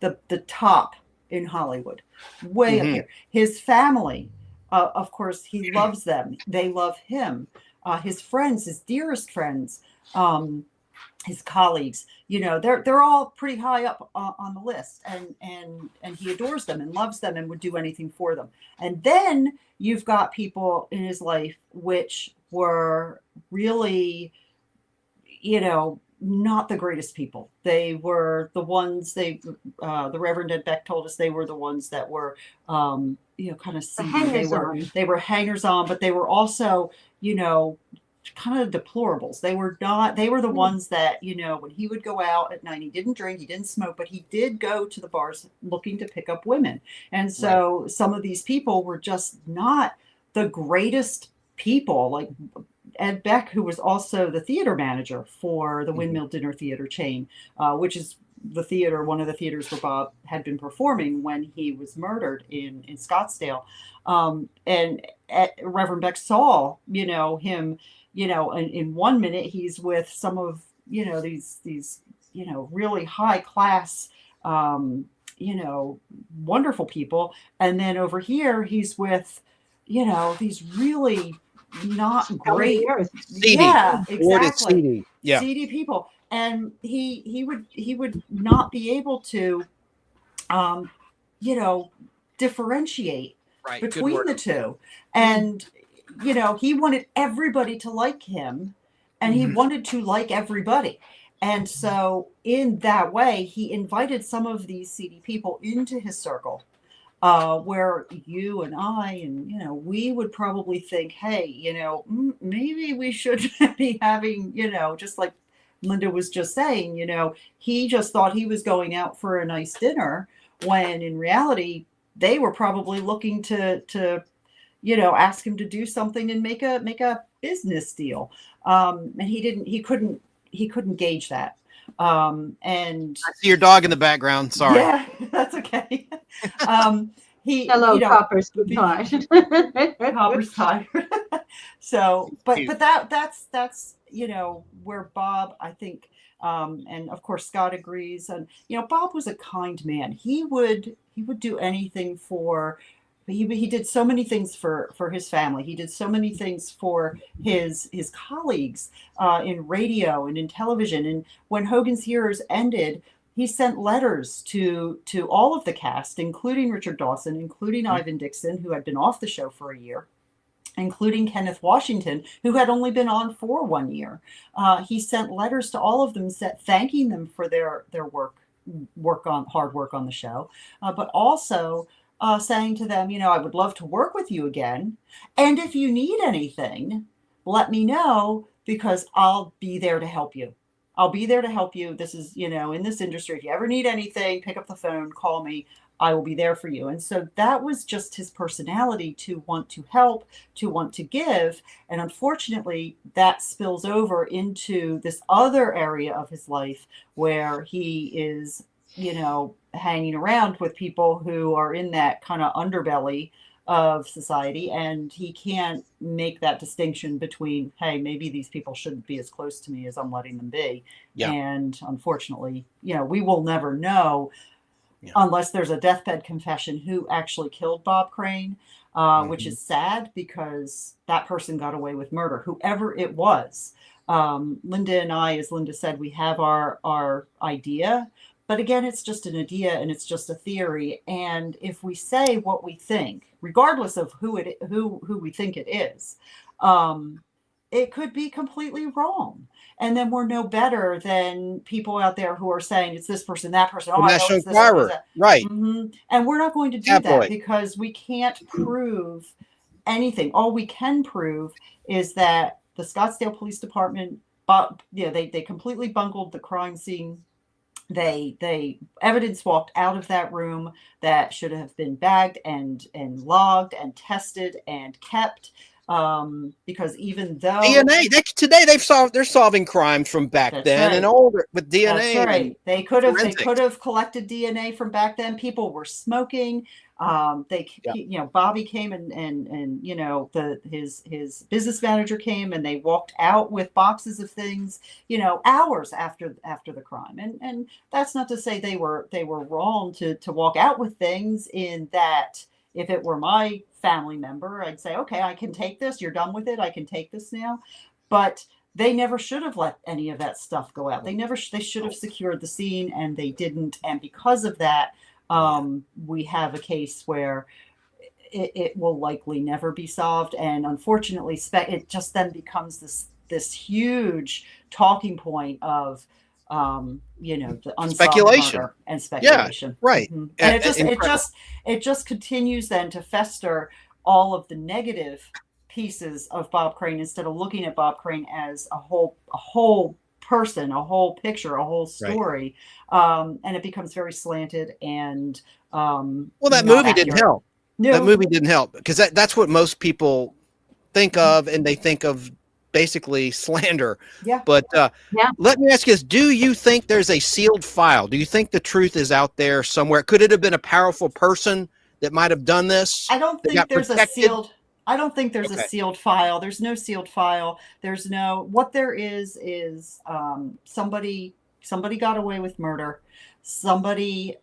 the top in Hollywood, way up here. His family, of course, he loves them. They love him. His friends, his dearest friends, his colleagues, you know, they're all pretty high up on the list, and he adores them and loves them and would do anything for them. And then you've got people in his life which were really, you know, not the greatest people. They were the ones the Reverend Ed Beck told us they were the ones that were, you know, kind of seedy. They were hangers on, but they were also, you know, kind of deplorables. They were the ones that, you know, when he would go out at night, he didn't drink, he didn't smoke, but he did go to the bars looking to pick up women. And so some of these people were just not the greatest people. Like Ed Beck, who was also the theater manager for the Windmill Dinner Theater chain, which is one of the theaters where Bob had been performing when he was murdered in Scottsdale. And Reverend Beck saw, you know, him, you know, and in 1 minute he's with some of, you know, these, you know, really high class, you know, wonderful people. And then over here he's with, you know, these really not great, yeah, exactly, seedy people. And he would not be able to, you know, differentiate between the two. And, you know, he wanted everybody to like him, and he wanted to like everybody. And so in that way, he invited some of these seedy people into his circle, where you and I, and, you know, we would probably think, hey, you know, maybe we should be having, you know, just like Linda was just saying, you know, he just thought he was going out for a nice dinner, when in reality, they were probably looking to, you know, ask him to do something and make a business deal. And he couldn't gauge that. And I see your dog in the background. Sorry. Yeah, that's okay. Hello, you know, Copper's tired. Copper's tired. So, but that's, you know, where Bob, I think, and of course Scott agrees. And, you know, Bob was a kind man. He would do anything for, he did so many things for his family. He did so many things for his colleagues in radio and in television. And when Hogan's Heroes ended, he sent letters to all of the cast, including Richard Dawson, including Ivan Dixon, who had been off the show for a year, including Kenneth Washington, who had only been on for 1 year. He sent letters to all of them thanking them for their hard work on the show, but also saying to them, I would love to work with you again. And if you need anything, let me know, because I'll be there to help you. I'll be there to help you. This is, in this industry, if you ever need anything, pick up the phone, call me. I will be there for you. And so that was just his personality, to want to help, to want to give. And unfortunately, that spills over into this other area of his life where he is, hanging around with people who are in that kind of underbelly of society. And he can't make that distinction between, hey, maybe these people shouldn't be as close to me as I'm letting them be. Yeah. And unfortunately, we will never know. Yeah. Unless there's a deathbed confession who actually killed Bob Crane, which is sad, because that person got away with murder, whoever it was. Linda and I, as Linda said, we have our idea, but again, it's just an idea and it's just a theory. And if we say what we think, regardless of who we think it is, it could be completely wrong. And then we're no better than people out there who are saying it's this person, that person. Oh, I know it's this person, that. Right. And we're not going to do that, because we can't prove anything. All we can prove is that the Scottsdale Police Department, they completely bungled the crime scene. They evidence walked out of that room that should have been bagged and logged and tested and kept. Because even though DNA, they're solving crimes from back then and older with DNA. That's right. They could have collected DNA from back then. People were smoking. Bobby came and his business manager came, and they walked out with boxes of things, hours after the crime. And that's not to say they were wrong to walk out with things, in that if it were my family member, I'd say, okay, I can take this. You're done with it. I can take this now. But they never should have let any of that stuff go out. They should have secured the scene, and they didn't. And because of that, we have a case where it will likely never be solved. And unfortunately, it just then becomes this huge talking point of, the unsolved speculation murder and speculation. Yeah, right. And it just continues then to fester all of the negative pieces of Bob Crane, instead of looking at Bob Crane as a whole person, a whole picture, a whole story. Right. And it becomes very slanted and that movie didn't help. No. That movie didn't help, because that's what most people think of, and they think of basically slander. Yeah. But let me ask you this. Do you think there's a sealed file? Do you think the truth is out there somewhere? Could it have been a powerful person that might have done this? I don't think there's a sealed file. There's no sealed file. There's no, what there is somebody got away with murder. Somebody,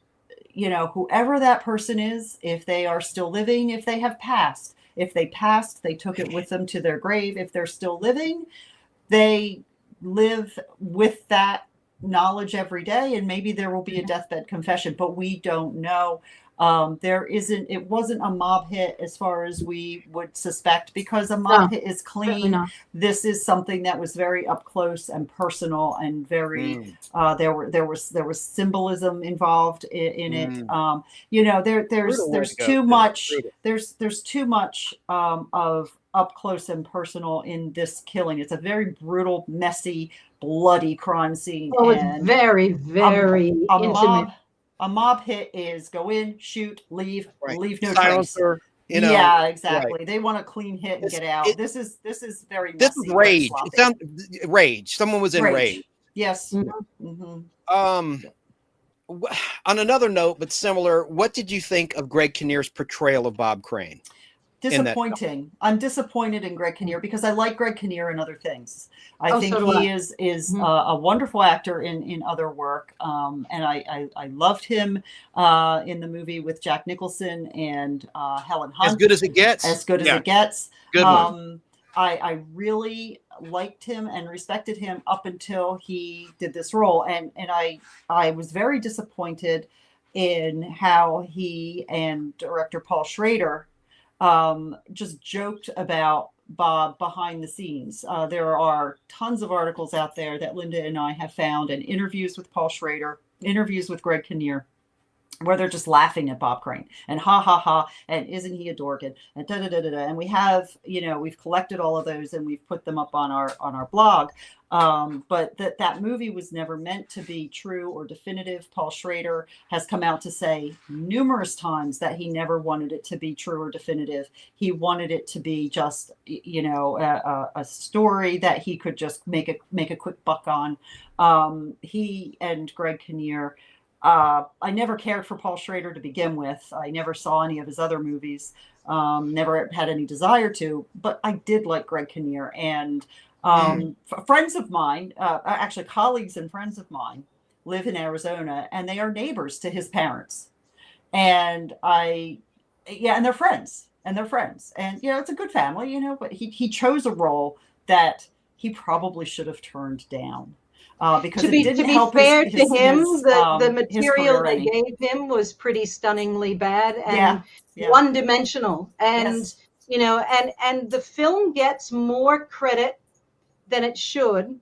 whoever that person is, if they are still living, if they have passed. If they passed, they took it with them to their grave. If they're still living, they live with that knowledge every day, and maybe there will be a deathbed confession, but we don't know. It wasn't a mob hit as far as we would suspect, because a mob hit is clean. This is something that was very up close and personal, and very there was symbolism involved in it. There's too much of up close and personal in this killing. It's a very brutal, messy, bloody crime scene. Oh, it's very, very intimate. A mob hit is go in, shoot, leave no Silencer, trace. Yeah, exactly. Right. They want a clean hit and get out. This is very messy. This is rage. It sounds rage. Someone was in rage. Yes. Mm-hmm. On another note, but similar, what did you think of Greg Kinnear's portrayal of Bob Crane? Disappointing. I'm disappointed in Greg Kinnear because I like Greg Kinnear in other things. I think so he is a wonderful actor in other work, and I loved him in the movie with Jack Nicholson and Helen Hunt. As Good as It Gets. As Good as It Gets. Good one. I really liked him and respected him up until he did this role, and I was very disappointed in how he and director Paul Schrader just joked about Bob behind the scenes. There are tons of articles out there that Linda and I have found, and interviews with Paul Schrader, interviews with Greg Kinnear, where they're just laughing at Bob Crane and ha ha ha, and isn't he a dorkin, and da da da da da. And we have, we've collected all of those and we've put them up on our blog. But that movie was never meant to be true or definitive. Paul Schrader has come out to say numerous times that he never wanted it to be true or definitive. He wanted it to be just, a story that he could just make a quick buck on. He and Greg Kinnear. I never cared for Paul Schrader to begin with. I never saw any of his other movies. Never had any desire to, but I did like Greg Kinnear. And friends of mine, actually colleagues and friends of mine, live in Arizona, and they are neighbors to his parents. And and they're friends. And it's a good family, but he chose a role that he probably should have turned down. Because to be fair to him, the material they gave him was pretty stunningly bad and one-dimensional, and and the film gets more credit than it should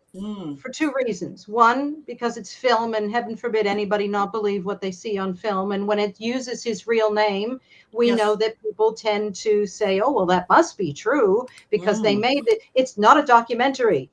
for two reasons. One, because it's film, and heaven forbid anybody not believe what they see on film. And when it uses his real name, we know that people tend to say, "Oh, well, that must be true because they made it." It's not a documentary.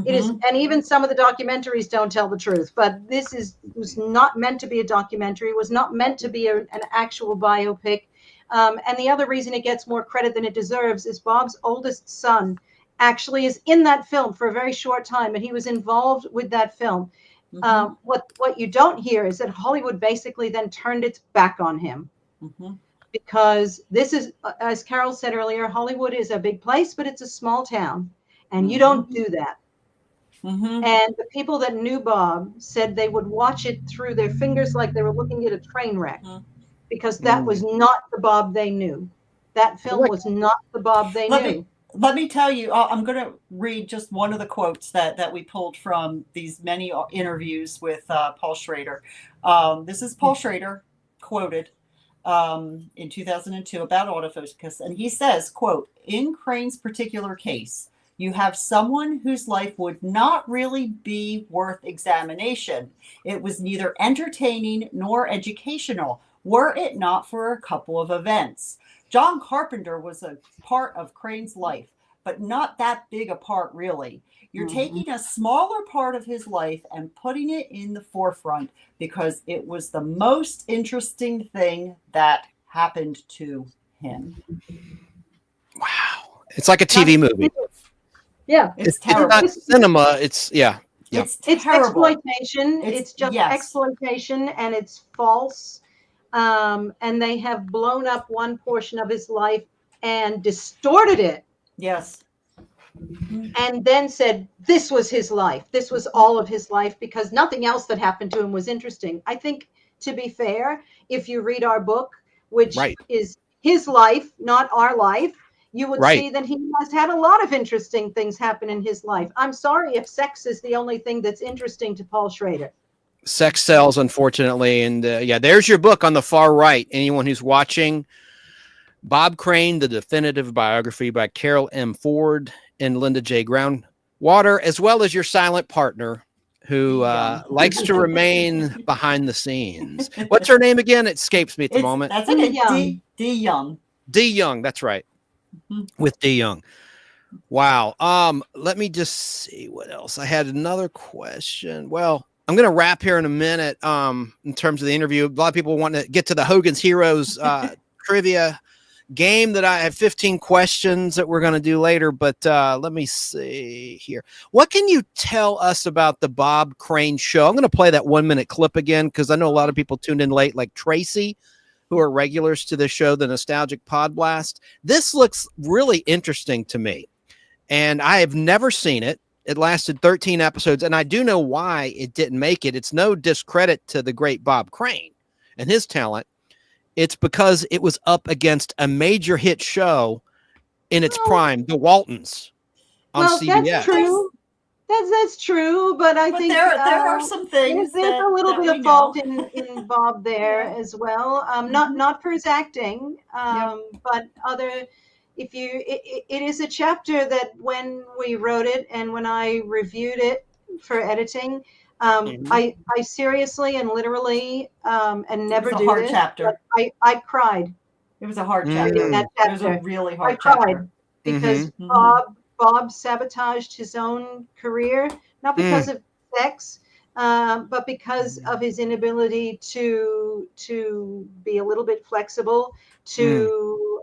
It is, and even some of the documentaries don't tell the truth. But this was not meant to be a documentary. It was not meant to be an actual biopic. And the other reason it gets more credit than it deserves is Bob's oldest son actually is in that film for a very short time, and he was involved with that film. What you don't hear is that Hollywood basically then turned its back on him. Because this is, as Carol said earlier, Hollywood is a big place, but it's a small town, and you don't do that. And the people that knew Bob said they would watch it through their fingers like they were looking at a train wreck, because that was not the Bob they knew. That film was not the Bob they knew. Let me tell you, I'm going to read just one of the quotes that we pulled from these many interviews with Paul Schrader. This is Paul Schrader quoted in 2002 about autofocus, and he says, quote, "In Crane's particular case, you have someone whose life would not really be worth examination. It was neither entertaining nor educational, were it not for a couple of events. John Carpenter was a part of Crane's life, but not that big a part, really. You're taking a smaller part of his life and putting it in the forefront because it was the most interesting thing that happened to him." Wow. It's like a TV movie. Yeah, it's terrible. It's not cinema. It's It's exploitation. It's just exploitation, and it's false. And they have blown up one portion of his life and distorted it. Yes. And then said this was his life. This was all of his life, because nothing else that happened to him was interesting. I think, to be fair, if you read our book, which is his life, not our life, you would see that he has had a lot of interesting things happen in his life. I'm sorry if sex is the only thing that's interesting to Paul Schrader. Sex sells, unfortunately. And there's your book on the far right. Anyone who's watching, Bob Crane, The Definitive Biography by Carol M. Ford and Linda J. Groundwater, as well as your silent partner who likes to remain behind the scenes. What's her name again? It escapes me at the moment. That's it. D. Young. D. Young, that's right. With D. Young. Wow. Let me just see what else. I had another question. Well, I'm going to wrap here in a minute in terms of the interview. A lot of people want to get to the Hogans Heroes trivia game that I have 15 questions that we're going to do later. But let me see here. What can you tell us about the Bob Crane show? I'm going to play that 1-minute clip again because I know a lot of people tuned in late, like Tracy, who are regulars to the show, the Nostalgic Podblast. This looks really interesting to me, and I have never seen it. It lasted 13 episodes, and I do know why it didn't make it. It's no discredit to the great Bob Crane and his talent. It's because it was up against a major hit show in its prime, The Waltons on CBS. That's true. That's true, but I think there are some things. There's a little bit of fault in Bob there as well. Not for his acting, but other. It is a chapter that when we wrote it and when I reviewed it for editing, I seriously and literally and never do hard this, chapter. but I cried. It was a hard chapter. In that chapter. It was a really hard I cried chapter. because Bob sabotaged his own career, not because of sex, but because of his inability to be a little bit flexible, to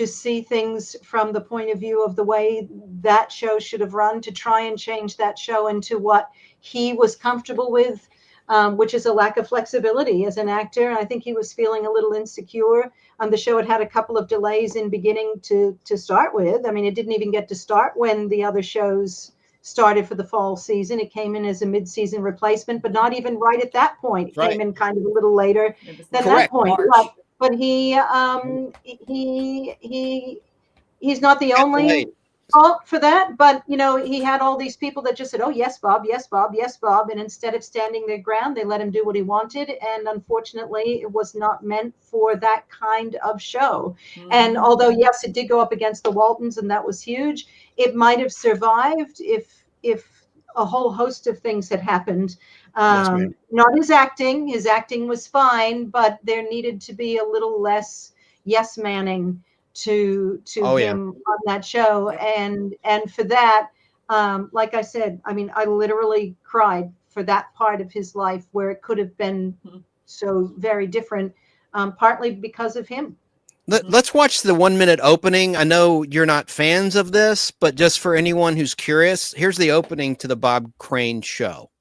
see things from the point of view of the way that show should have run, to try and change that show into what he was comfortable with, which is a lack of flexibility as an actor. And I think he was feeling a little insecure. The show had a couple of delays in beginning to start with. I mean, it didn't even get to start when the other shows started for the fall season. It came in as a mid-season replacement, but not even right at that point. It came in kind of a little later than that point. But he's not the only fault for that. But, he had all these people that just said, oh, yes, Bob, yes, Bob, yes, Bob. And instead of standing their ground, they let him do what he wanted. And unfortunately, it was not meant for that kind of show. And although, yes, it did go up against the Waltons, and that was huge, it might have survived if a whole host of things had happened. Not his acting. His acting was fine, but there needed to be a little less yes-manning to him on that show. And for that, like I said, I mean, I literally cried for that part of his life where it could have been so very different, partly because of him. Let's watch the 1-minute opening. I know you're not fans of this, but just for anyone who's curious, here's the opening to the Bob Crane show.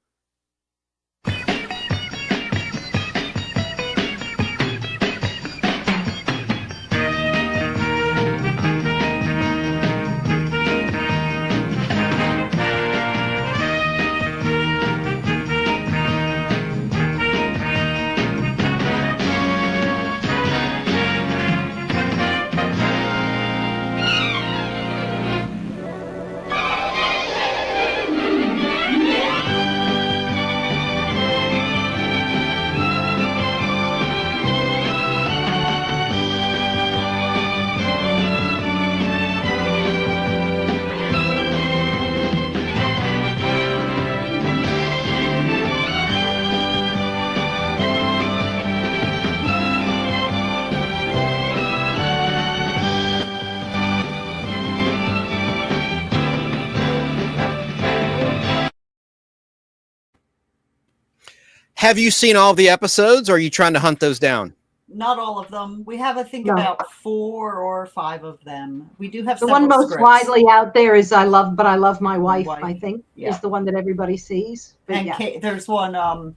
Have you seen all of the episodes, or are you trying to hunt those down? Not all of them. We have, I think, about 4 or 5 of them. We do have the one most scripts. widely out there is I Love My Wife, I think, is the one that everybody sees. But and there's one, Well,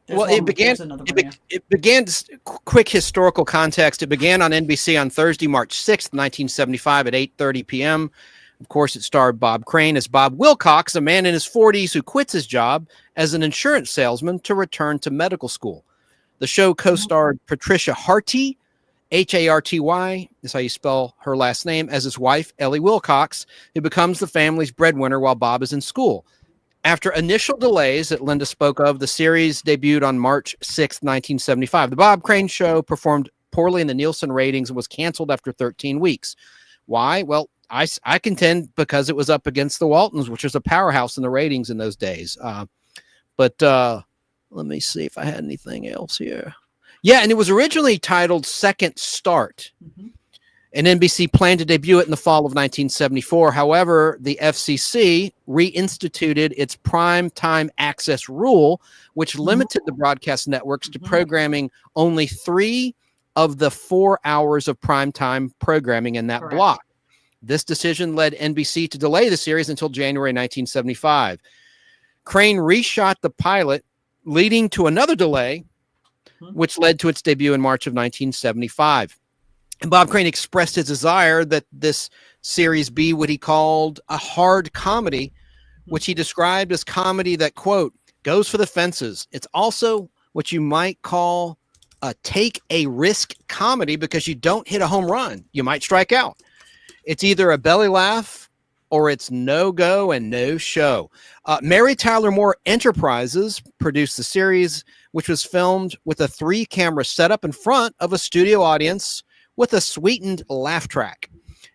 it began, quick historical context. It began on NBC on Thursday, March 6th, 1975 at 8:30 p.m. Of course, it starred Bob Crane as Bob Wilcox, a man in his 40s who quits his job as an insurance salesman to return to medical school. The show co-starred Patricia Harty, Harty, is how you spell her last name, as his wife, Ellie Wilcox, who becomes the family's breadwinner while Bob is in school. After initial delays that Linda spoke of, the series debuted on March 6, 1975. The Bob Crane show performed poorly in the Nielsen ratings and was canceled after 13 weeks. Why? Well, I contend because it was up against the Waltons, which was a powerhouse in the ratings in those days. But let me see if I had anything else here. Yeah, and it was originally titled Second Start. And NBC planned to debut it in the fall of 1974. However, the FCC reinstituted its prime time access rule, which limited the broadcast networks to programming only 3 of the 4 hours of prime time programming in that block. This decision led NBC to delay the series until January 1975. Crane reshot the pilot leading to another delay, which led to its debut in March of 1975. And Bob Crane expressed his desire that this series be what he called a hard comedy, which he described as comedy that, quote, goes for the fences. It's also what you might call a take a risk comedy because you don't hit a home run. You might strike out. It's either a belly laugh or it's no go and no show. Mary Tyler Moore Enterprises produced the series, which was filmed with a 3-camera setup in front of a studio audience with a sweetened laugh track.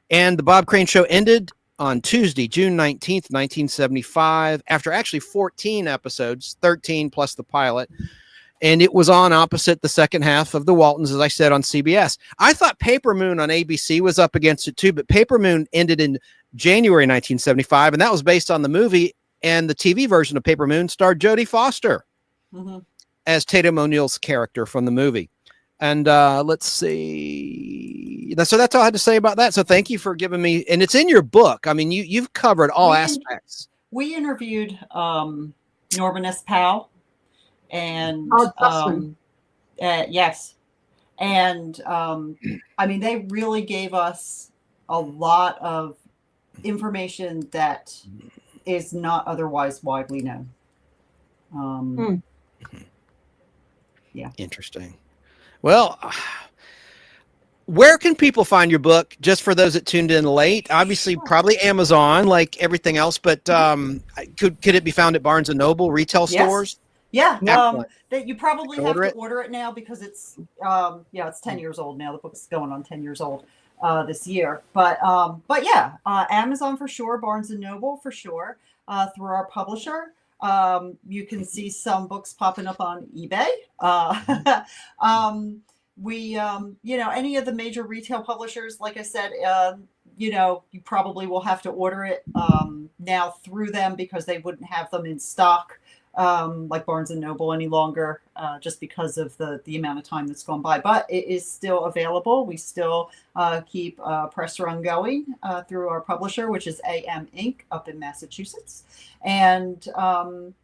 And the Bob Crane Show ended on Tuesday, June 19th, 1975, after actually 14 episodes, 13 plus the pilot. And it was on opposite the second half of The Waltons, as I said, on CBS. I thought Paper Moon on ABC was up against it too, but Paper Moon ended in January 1975, and that was based on the movie, and the TV version of Paper Moon starred Jodie Foster as Tatum O'Neal's character from the movie. And let's see. So that's all I had to say about that. So thank you for giving me, and it's in your book. I mean, you've covered all aspects. We interviewed Norman S. Powell, and yes, and I mean, they really gave us a lot of information that is not otherwise widely known. Yeah, interesting. Well, where can people find your book? Just for those that tuned in late, obviously probably Amazon, like everything else. But could it be found at Barnes and Noble retail stores? Yeah, that you probably have to order it now because it's it's 10 years old now. The book's going on 10 years old this year. But yeah, Amazon for sure, Barnes and Noble for sure. Through our publisher. You can see some books popping up on eBay. We, any of the major retail publishers, like I said, you probably will have to order it now through them because they wouldn't have them in stock like Barnes and Noble any longer, just because of the amount of time that's gone by. But it is still available. We still keep press run going through our publisher, which is AM Inc. up in Massachusetts. And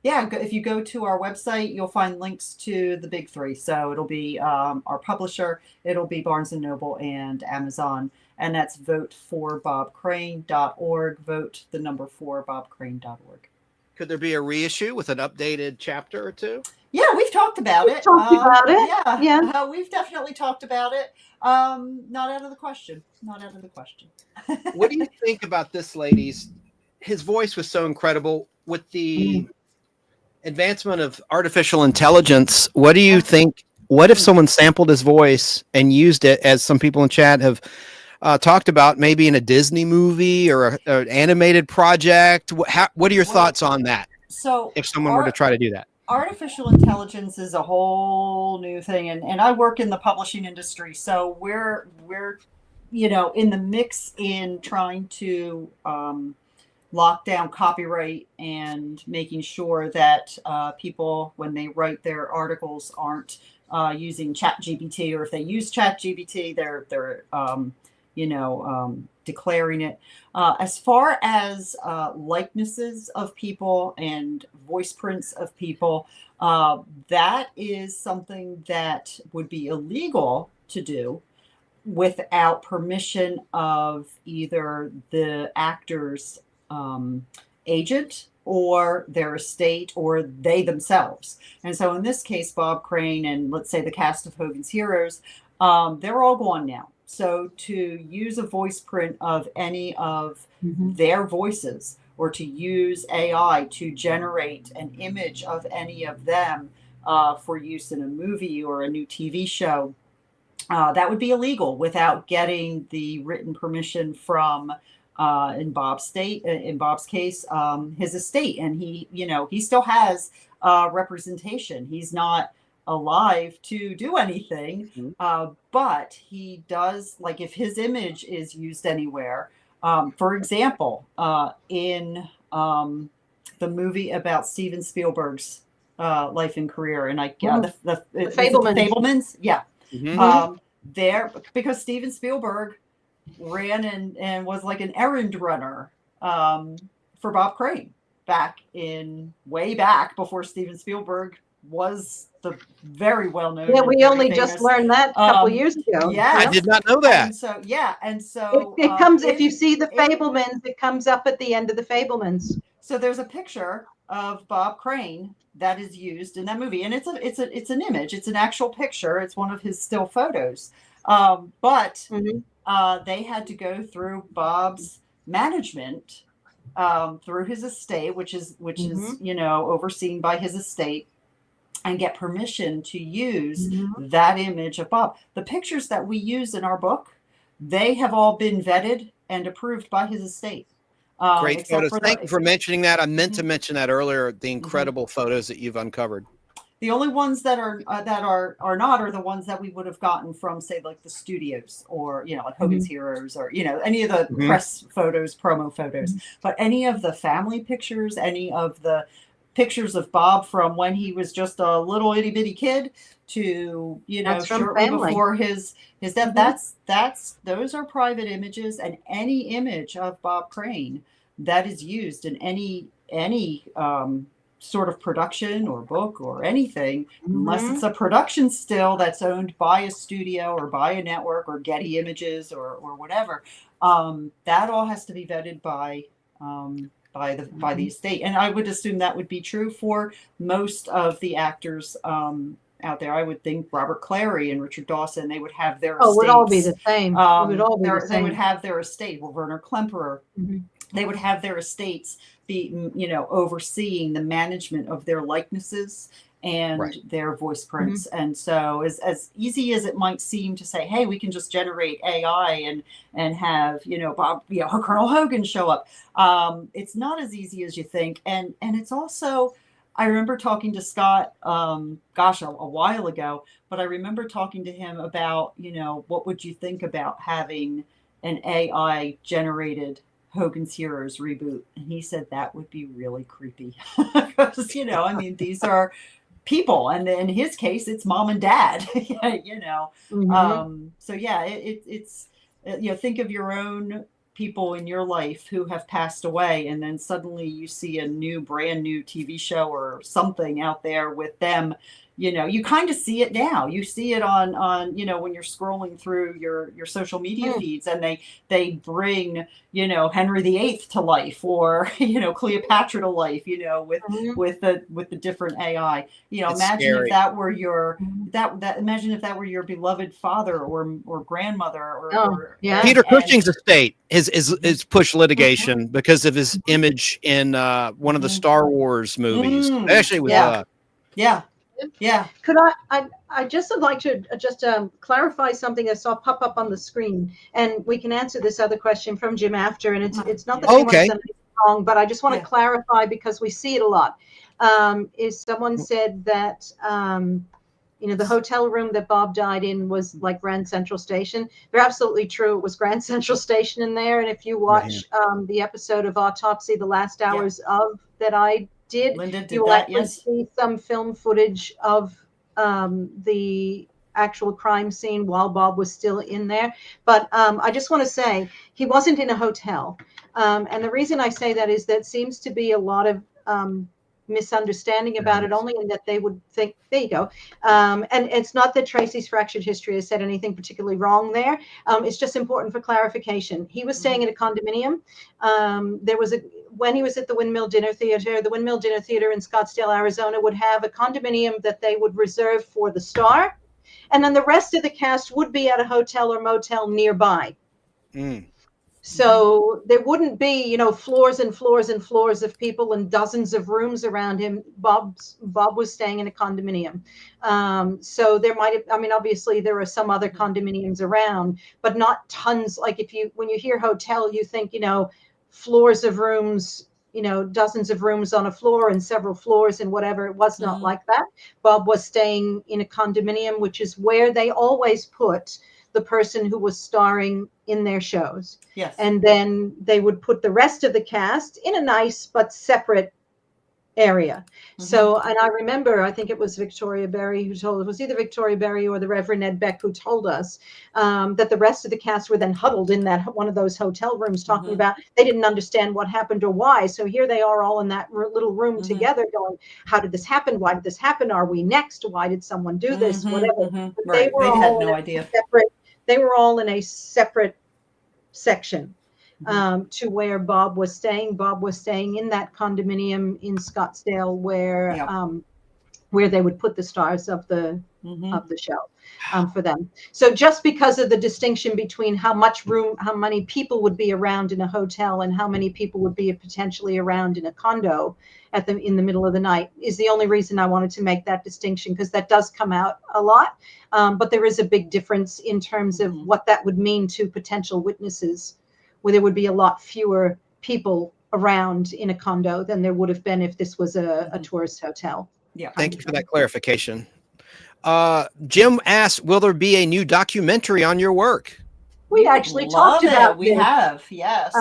if you go to our website, you'll find links to the big three. So it'll be our publisher, it'll be Barnes and Noble and Amazon. And that's vote4bobcrane.org, vote4bobcrane.org. Could there be a reissue with an updated chapter or two? Yeah, we've talked about it. Yeah, we've definitely talked about it. Not out of the question. Not out of the question. What do you think about this, ladies? His voice was so incredible. With the advancement of artificial intelligence, what do you think? What if someone sampled his voice and used it, as some people in chat have talked about, maybe in a Disney movie or an animated project? What are your thoughts on that? So if someone were to try to do that? Artificial intelligence is a whole new thing. And I work in the publishing industry. So we're in the mix in trying to lock down copyright and making sure that people, when they write their articles, aren't using ChatGPT, or if they use ChatGPT, they're declaring it. As far as likenesses of people and voice prints of people, that is something that would be illegal to do without permission of either the actor's agent or their estate or they themselves. And so in this case, Bob Crane and let's say the cast of Hogans Heroes, they're all gone now. So to use a voice print of any of their voices, or to use AI to generate an image of any of them for use in a movie or a new TV show, that would be illegal without getting the written permission from, in Bob's case, his estate. And he still has representation. He's not alive to do anything, but he does, like, if his image is used anywhere, for example, in the movie about Steven Spielberg's life and career, and the Fablemans, yeah, there, because Steven Spielberg ran and was like an errand runner for Bob Crane way back before Steven Spielberg was the very well known. Yeah, we only just learned that a couple years ago. Yes. I did not know that. And so it comes if you see the Fablemans, it comes up at the end of the Fablemans. So there's a picture of Bob Crane that is used in that movie, and it's an image. It's an actual picture. It's one of his still photos. But they had to go through Bob's management, through his estate, which is overseen by his estate, and get permission to use that image of Bob. The pictures that we use in our book, they have all been vetted and approved by his estate. Great photos. Thank you for mentioning that. I meant to mention that earlier. The incredible photos that you've uncovered. The only ones that are not are the ones that we would have gotten from, say, like the studios, or like Hogans Heroes, or any of the press photos, promo photos. But any of the family pictures, any of the pictures of Bob from when he was just a little itty bitty kid to shortly before his death, those are private images, and any image of Bob Crane that is used in any sort of production or book or anything, unless it's a production still that's owned by a studio or by a network or Getty Images or whatever, that all has to be vetted by the estate. And I would assume that would be true for most of the actors out there. I would think Robert Clary and Richard Dawson, they would have their estates. It would all be the same. It would all be the same. They would have their estate. Well, Werner Klemperer, they would have their estates be, overseeing the management of their likenesses and their voice prints. And so as easy as it might seem to say, hey, we can just generate AI and have, Bob, Colonel Hogan show up. It's not as easy as you think. And it's also, I remember talking to Scott, a while ago, but I remember talking to him about, what would you think about having an AI generated Hogan's Heroes reboot? And he said that would be really creepy because, these are people, and in his case it's mom and dad. So yeah, it's think of your own people in your life who have passed away, and then suddenly you see a brand new TV show or something out there with them. You kind of see it now. You see it on when you're scrolling through your social media feeds, and they bring Henry VIII to life, or Cleopatra to life, with the different AI. Imagine scary. if that were imagine if that were your beloved father or grandmother or Peter Cushing's estate is pushed litigation because of his image in one of the Star Wars movies. Actually, it was Yeah. Could I just would like to just clarify something I saw pop up on the screen, and we can answer this other question from Jim after, and it's not that anyone's done anything wrong, but I just want to clarify because we see it a lot. Is someone said that the hotel room that Bob died in was like Grand Central Station. They're absolutely true. It was Grand Central Station in there, and if you watch the episode of Autopsy, the last hours of that I did, you will actually see some film footage of the actual crime scene while Bob was still in there. But I just want to say he wasn't in a hotel. And the reason I say that is that seems to be a lot of misunderstanding about it, only in that they would think, there you go. And it's not that Tracy's Fractured History has said anything particularly wrong there. It's just important for clarification. He was staying in a condominium. When he was at the Windmill Dinner Theater in Scottsdale, Arizona would have a condominium that they would reserve for the star. And then the rest of the cast would be at a hotel or motel nearby. So there wouldn't be, floors and floors and floors of people and dozens of rooms around him. Bob was staying in a condominium. So there might have, obviously there are some other condominiums around, but not tons. Like when you hear hotel, you think, floors of rooms, dozens of rooms on a floor and several floors and whatever. It was not like that. Bob was staying in a condominium, which is where they always put the person who was starring in their shows. Yes. And then they would put the rest of the cast in a nice but separate area. So, and I remember, I think it was Victoria Berry who told, it was either Victoria Berry or the Reverend Ed Beck who told us that the rest of the cast were then huddled in that one of those hotel rooms talking about, they didn't understand what happened or why. So here they are all in that little room together going, how did this happen? Why did this happen? Are we next? Why did someone do this? Whatever. But Right. They had no idea. They were all in a separate section. To where Bob was staying. Bob was staying in that condominium in Scottsdale where they would put the stars of the show for them. So just because of the distinction between how many people would be around in a hotel and how many people would be potentially around in a condo in the middle of the night is the only reason I wanted to make that distinction, because that does come out a lot. But there is a big difference in terms of what that would mean to potential witnesses, where there would be a lot fewer people around in a condo than there would have been if this was a tourist hotel. Yeah. Thank you for that clarification. Jim asked, will there be a new documentary on your work? We actually talked about We have, yes.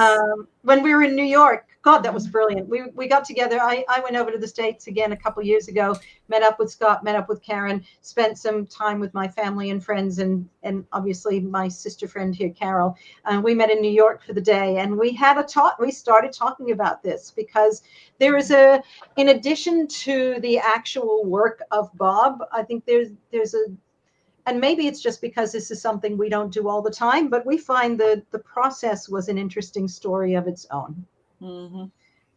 When we were in New York. God, that was brilliant. We got together. I went over to the States again a couple years ago, met up with Scott, met up with Karen, spent some time with my family and friends, and obviously my sister friend here, Carol. We met in New York for the day, and we had a talk. We started talking about this because there is in addition to the actual work of Bob, I think there's and maybe it's just because this is something we don't do all the time, but we find the process was an interesting story of its own. The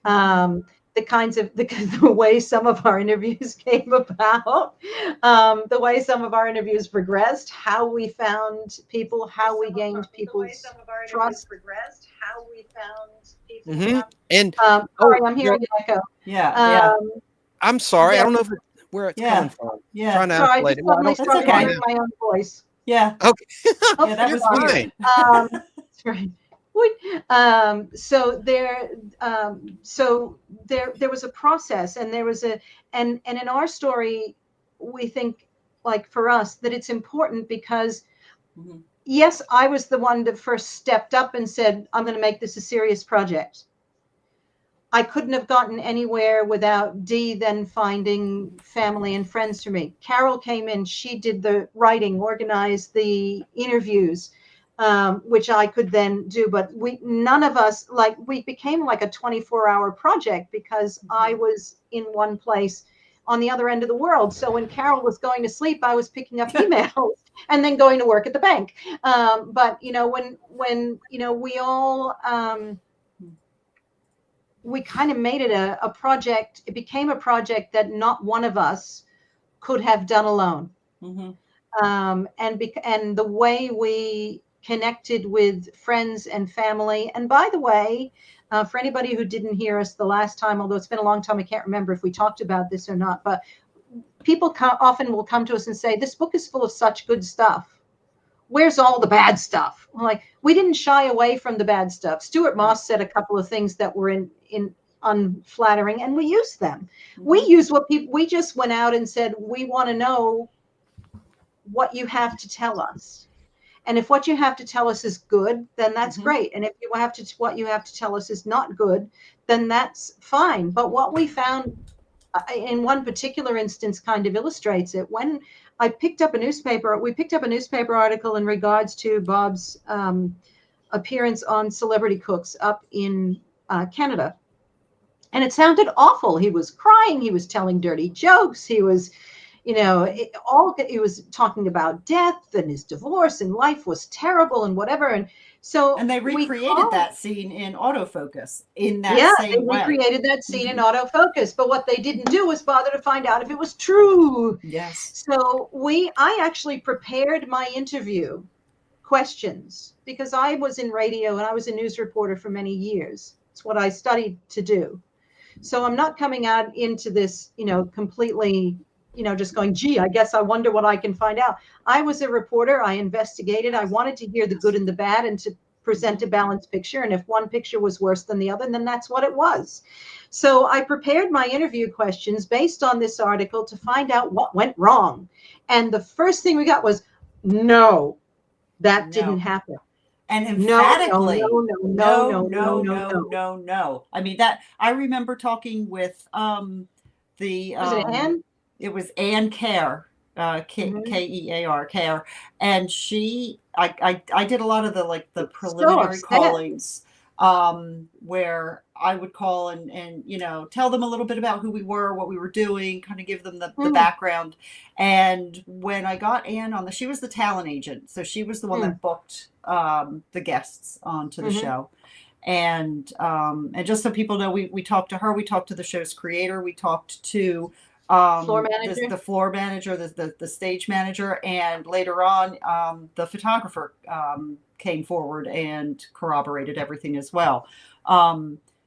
way some of our interviews came about, the way some of our interviews progressed, how we found people, how we gained people's trust. And sorry, I'm hearing an echo. Yeah. I'm sorry. I don't know where it's coming from. Yeah. Trying to Sorry, I isolate just it. suddenly started hearing my own voice. Yeah. Okay. Yeah, that was weird. That's right. So there was a process, and there was and in our story, we think, like for us, that it's important because yes, I was the one that first stepped up and said, I'm going to make this a serious project. I couldn't have gotten anywhere without Dee then finding family and friends for me. Carol came in, she did the writing, organized the interviews, which I could then do, but none of us, we became like a 24-hour project because I was in one place on the other end of the world. So when Carol was going to sleep, I was picking up emails and then going to work at the bank. But when we all we kind of made it a project. It became a project that not one of us could have done alone. And the way we connected with friends and family. And by the way, for anybody who didn't hear us the last time, although it's been a long time, I can't remember if we talked about this or not, but people often will come to us and say, this book is full of such good stuff. Where's all the bad stuff? Like, we didn't shy away from the bad stuff. Stuart Moss said a couple of things that were in unflattering, and we used them. We used we just went out and said, we want to know what you have to tell us. And if what you have to tell us is good, then that's great. And if what you have to tell us is not good, then that's fine. But what we found in one particular instance kind of illustrates it. When we picked up a newspaper article in regards to Bob's appearance on Celebrity Cooks up in Canada. And it sounded awful. He was crying. He was telling dirty jokes. He was, he was talking about death and his divorce, and life was terrible and whatever. And they recreated that scene in autofocus in that same way. They recreated that scene in autofocus. But what they didn't do was bother to find out if it was true. Yes. So I actually prepared my interview questions because I was in radio and I was a news reporter for many years. It's what I studied to do. So I'm not coming out into this, completely, just going, gee, I guess I wonder what I can find out. I was a reporter. I investigated. I wanted to hear the good and the bad and to present a balanced picture. And if one picture was worse than the other, then that's what it was. So I prepared my interview questions based on this article to find out what went wrong. And the first thing we got was, no, that didn't happen. And emphatically, no. no. I mean, that I remember talking with the Was it Anne? It was Anne Care, Kear, Care, and I did a lot of the preliminary callings, where I would call and tell them a little bit about who we were, what we were doing, kind of give them the background. And when I got Anne on she was the talent agent, so she was the one that booked the guests onto the show. And just so people know, we talked to her, we talked to the show's creator, we talked to the floor manager, the stage manager, and later on the photographer came forward and corroborated everything as well.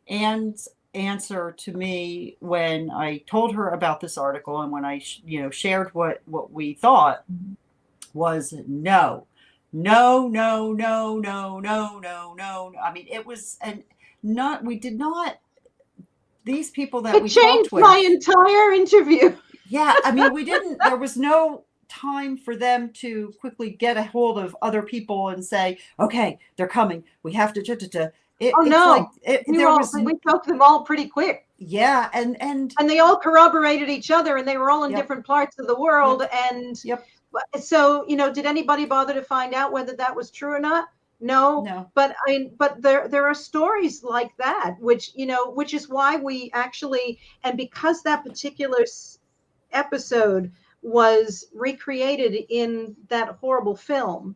Anne's answer to me when I told her about this article and when I shared what we thought was no. I mean, it was we did not. These people that we changed talked with, my entire interview. Yeah, I mean, we didn't. There was no time for them to quickly get a hold of other people and say, "Okay, they're coming. We have to." We took them all pretty quick. Yeah, and they all corroborated each other, and they were all in different parts of the world. And so, did anybody bother to find out whether that was true or not? No. But there are stories like that, which is why we actually, and because that particular episode was recreated in that horrible film,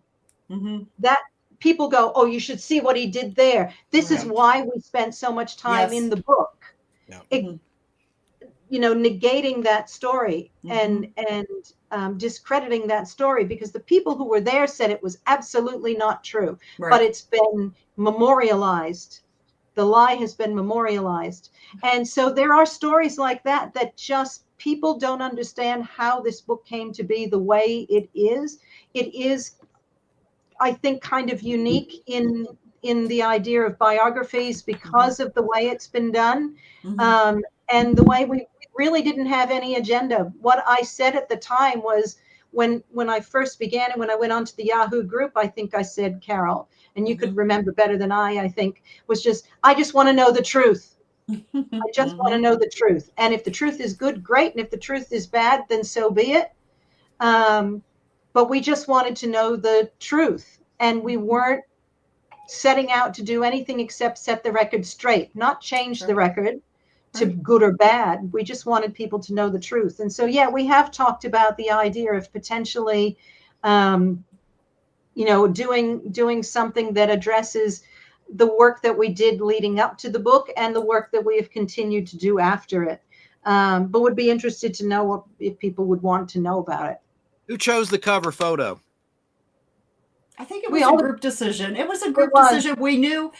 that people go, oh, you should see what he did there. This is why we spent so much time in the book, negating that story and discrediting that story, because the people who were there said it was absolutely not true. But it's been memorialized. The lie has been memorialized. And so there are stories like that just people don't understand how this book came to be the way it is. It is, I think, kind of unique in the idea of biographies because of the way it's been done, and the way we really didn't have any agenda. What I said at the time was, when I first began and when I went onto the Yahoo group, I think I said, Carol, and you could remember better than I think, was I just want to know the truth. I just want to know the truth. And if the truth is good, great. And if the truth is bad, then so be it. But we just wanted to know the truth. And we weren't setting out to do anything except set the record straight, not change the record to good or bad. We just wanted people to know the truth. And so, we have talked about the idea of potentially, doing something that addresses the work that we did leading up to the book and the work that we have continued to do after it. But would be interested to know if people would want to know about it. Who chose the cover photo? I think it was a group decision. It was a group decision. We knew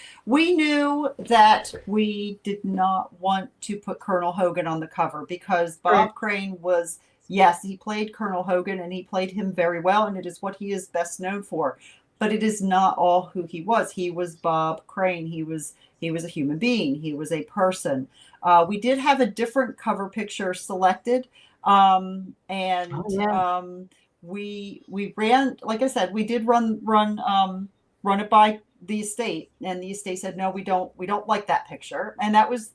that we did not want to put Colonel Hogan on the cover because Bob Crane was, yes, he played Colonel Hogan and he played him very well, and it is what he is best known for. But it is not all who he was. He was Bob Crane. He was a human being. He was a person. We did have a different cover picture selected, we ran, like I said, we did run it by the estate, and the estate said, no, we don't like that picture, and that was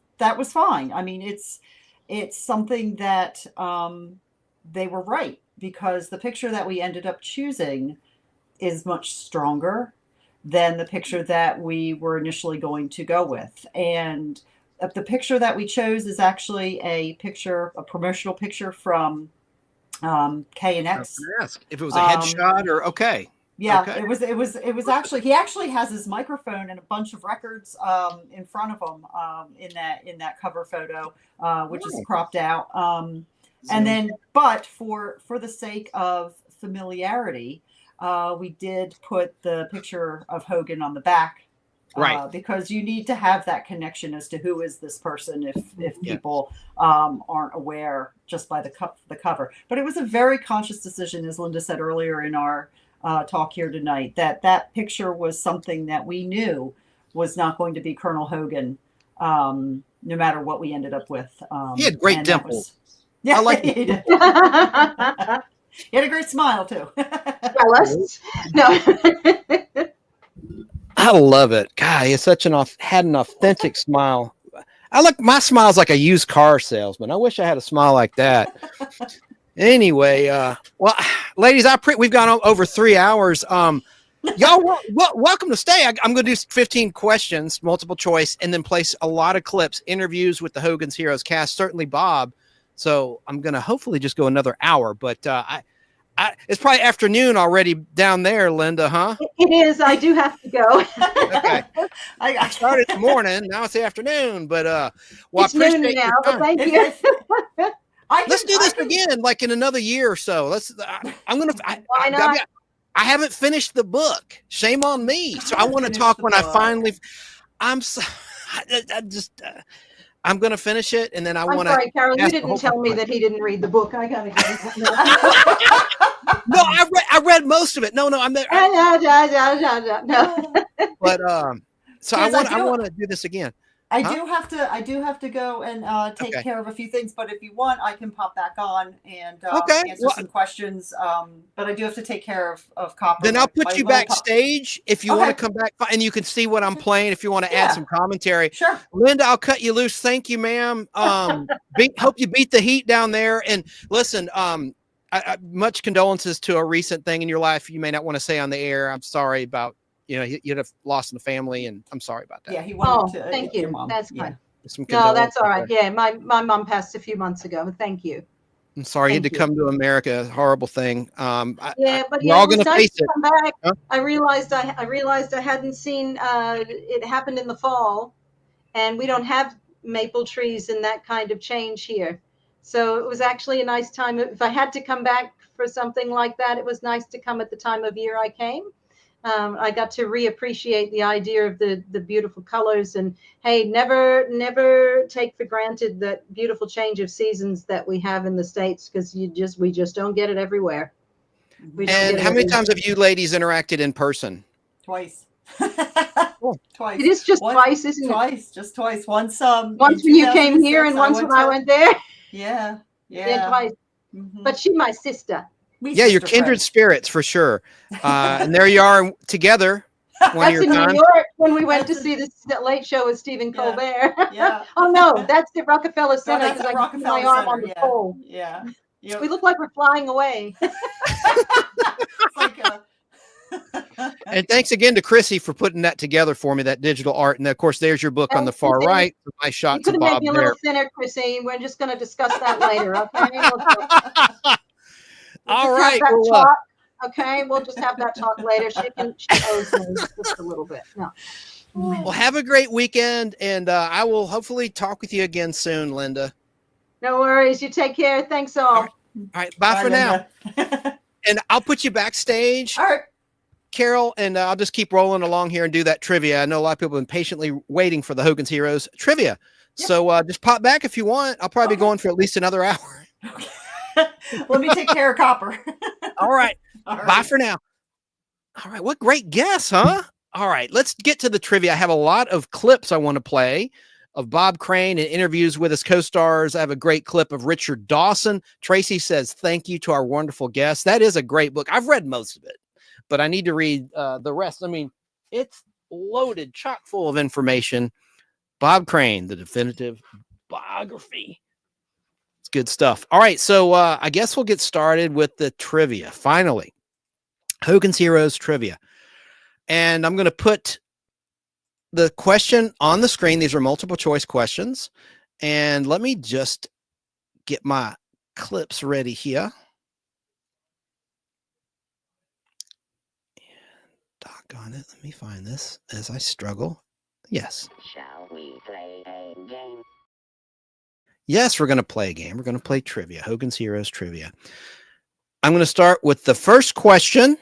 fine. I mean, it's something that they were right, because the picture that we ended up choosing is much stronger than the picture that we were initially going to go with. And the picture that we chose is actually a promotional picture from K&X. If it was a headshot or okay. Yeah, okay. It was actually, he actually has his microphone and a bunch of records in front of him in that cover photo, which is cropped out. And then, but for the sake of familiarity, we did put the picture of Hogan on the back, because you need to have that connection as to who is this person if people aren't aware just by the cover. But it was a very conscious decision, as Linda said earlier in our talk here tonight, that picture was something that we knew was not going to be Colonel Hogan, no matter what we ended up with. He had great dimples. Yeah, I like he did. He had a great smile too. Jealous? No. I love it. God, he's such had an authentic smile. My smile's like a used car salesman. I wish I had a smile like that. Anyway, well, ladies, we've gone over 3 hours. Y'all, welcome to stay. I'm going to do 15 questions, multiple choice, and then place a lot of clips, interviews with the Hogans Heroes cast, certainly Bob. So I'm going to hopefully just go another hour, but it's probably afternoon already down there, Linda, huh? It is. I do have to go. Okay. I started in the morning. Now it's the afternoon, but well, it's noon now. But thank you. Let's do this again, like in another year or so. Why not? I haven't finished the book. Shame on me. So I want to talk when I finally. I'm going to finish it, and then I want to. Sorry, Carol. You didn't tell me that he didn't read the book. I got to go. No, I read most of it. No, I'm there. No. But so I want to do this again. I do have to go and take care of a few things, but if you want, I can pop back on and answer some questions. But I do have to take care of Copper. Then I'll put you backstage if you want to come back, and you can see what I'm playing if you want to add some commentary. Sure. Linda, I'll cut you loose. Thank you, ma'am. Hope you beat the heat down there. And listen, much condolences to a recent thing in your life you may not want to say on the air. I'm sorry about. You'd have lost in the family, and I'm sorry about that. Yeah, he wanted to. Thank you. Your mom. That's fine. No, that's all right. Yeah, my mom passed a few months ago. Thank you. I'm sorry you had to come to America. Horrible thing. But we're all going to face it. Come back. Huh? I realized I hadn't seen it happened in the fall, and we don't have maple trees and that kind of change here. So it was actually a nice time. If I had to come back for something like that, it was nice to come at the time of year I came. I got to reappreciate the idea of the beautiful colors, and hey, never take for granted that beautiful change of seasons that we have in the States, because we just don't get it everywhere. And how many times have you ladies interacted in person? Twice. Twice. It is just twice, isn't it? Twice, just twice. Once when you came here, and once when I went there. Yeah. Twice. Mm-hmm. But she's my sister. You're kindred spirits for sure. And there you are together. That's in New York when we went to see the Late Show with Stephen Colbert. Yeah. Oh no, that's the Rockefeller Center, because I put my arm on the pole. Yeah. We look like we're flying away. And thanks again to Chrissy for putting that together for me, that digital art. And of course, there's your book on the far right. My shots of Bob. You could have made me a little thinner, Chrissy. We're just going to discuss that later, okay? All right. Okay, we'll just have that talk later. She owes me just a little bit. No. Well, have a great weekend, and I will hopefully talk with you again soon, Linda. No worries. You take care. Thanks all. All right. Bye for now. And I'll put you backstage. All right. Carol, and I'll just keep rolling along here and do that trivia. I know a lot of people have been patiently waiting for the Hogans Heroes trivia. Yep. So just pop back if you want. I'll probably be going for at least another hour. Okay. Let me take care of Copper. All right. Bye for now. All right. What great guess, huh? All right. Let's get to the trivia. I have a lot of clips I want to play of Bob Crane and interviews with his co-stars. I have a great clip of Richard Dawson. Tracy says, thank you to our wonderful guest. That is a great book. I've read most of it, but I need to read the rest. I mean, it's loaded, chock full of information. Bob Crane, the definitive biography. It's good stuff. All right, so I guess we'll get started with the trivia. Finally, Hogans Heroes trivia. And I'm going to put the question on the screen. These are multiple choice questions. And let me just get my clips ready here. Doggone it. Let me find this as I struggle. Yes. Shall we play a game? Yes, we're going to play a game. We're going to play trivia, Hogans Heroes trivia. I'm going to start with the first question.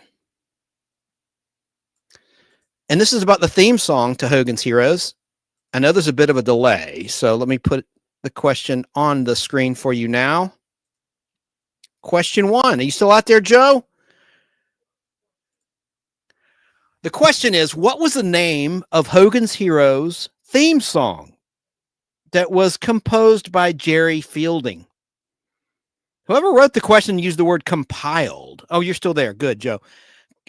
And this is about the theme song to Hogans Heroes. I know there's a bit of a delay, so let me put the question on the screen for you now. Question 1. Are you still out there, Joe? The question is, what was the name of Hogans Heroes theme song that was composed by Jerry Fielding? Whoever wrote the question used the word compiled. Oh, you're still there. Good, Joe.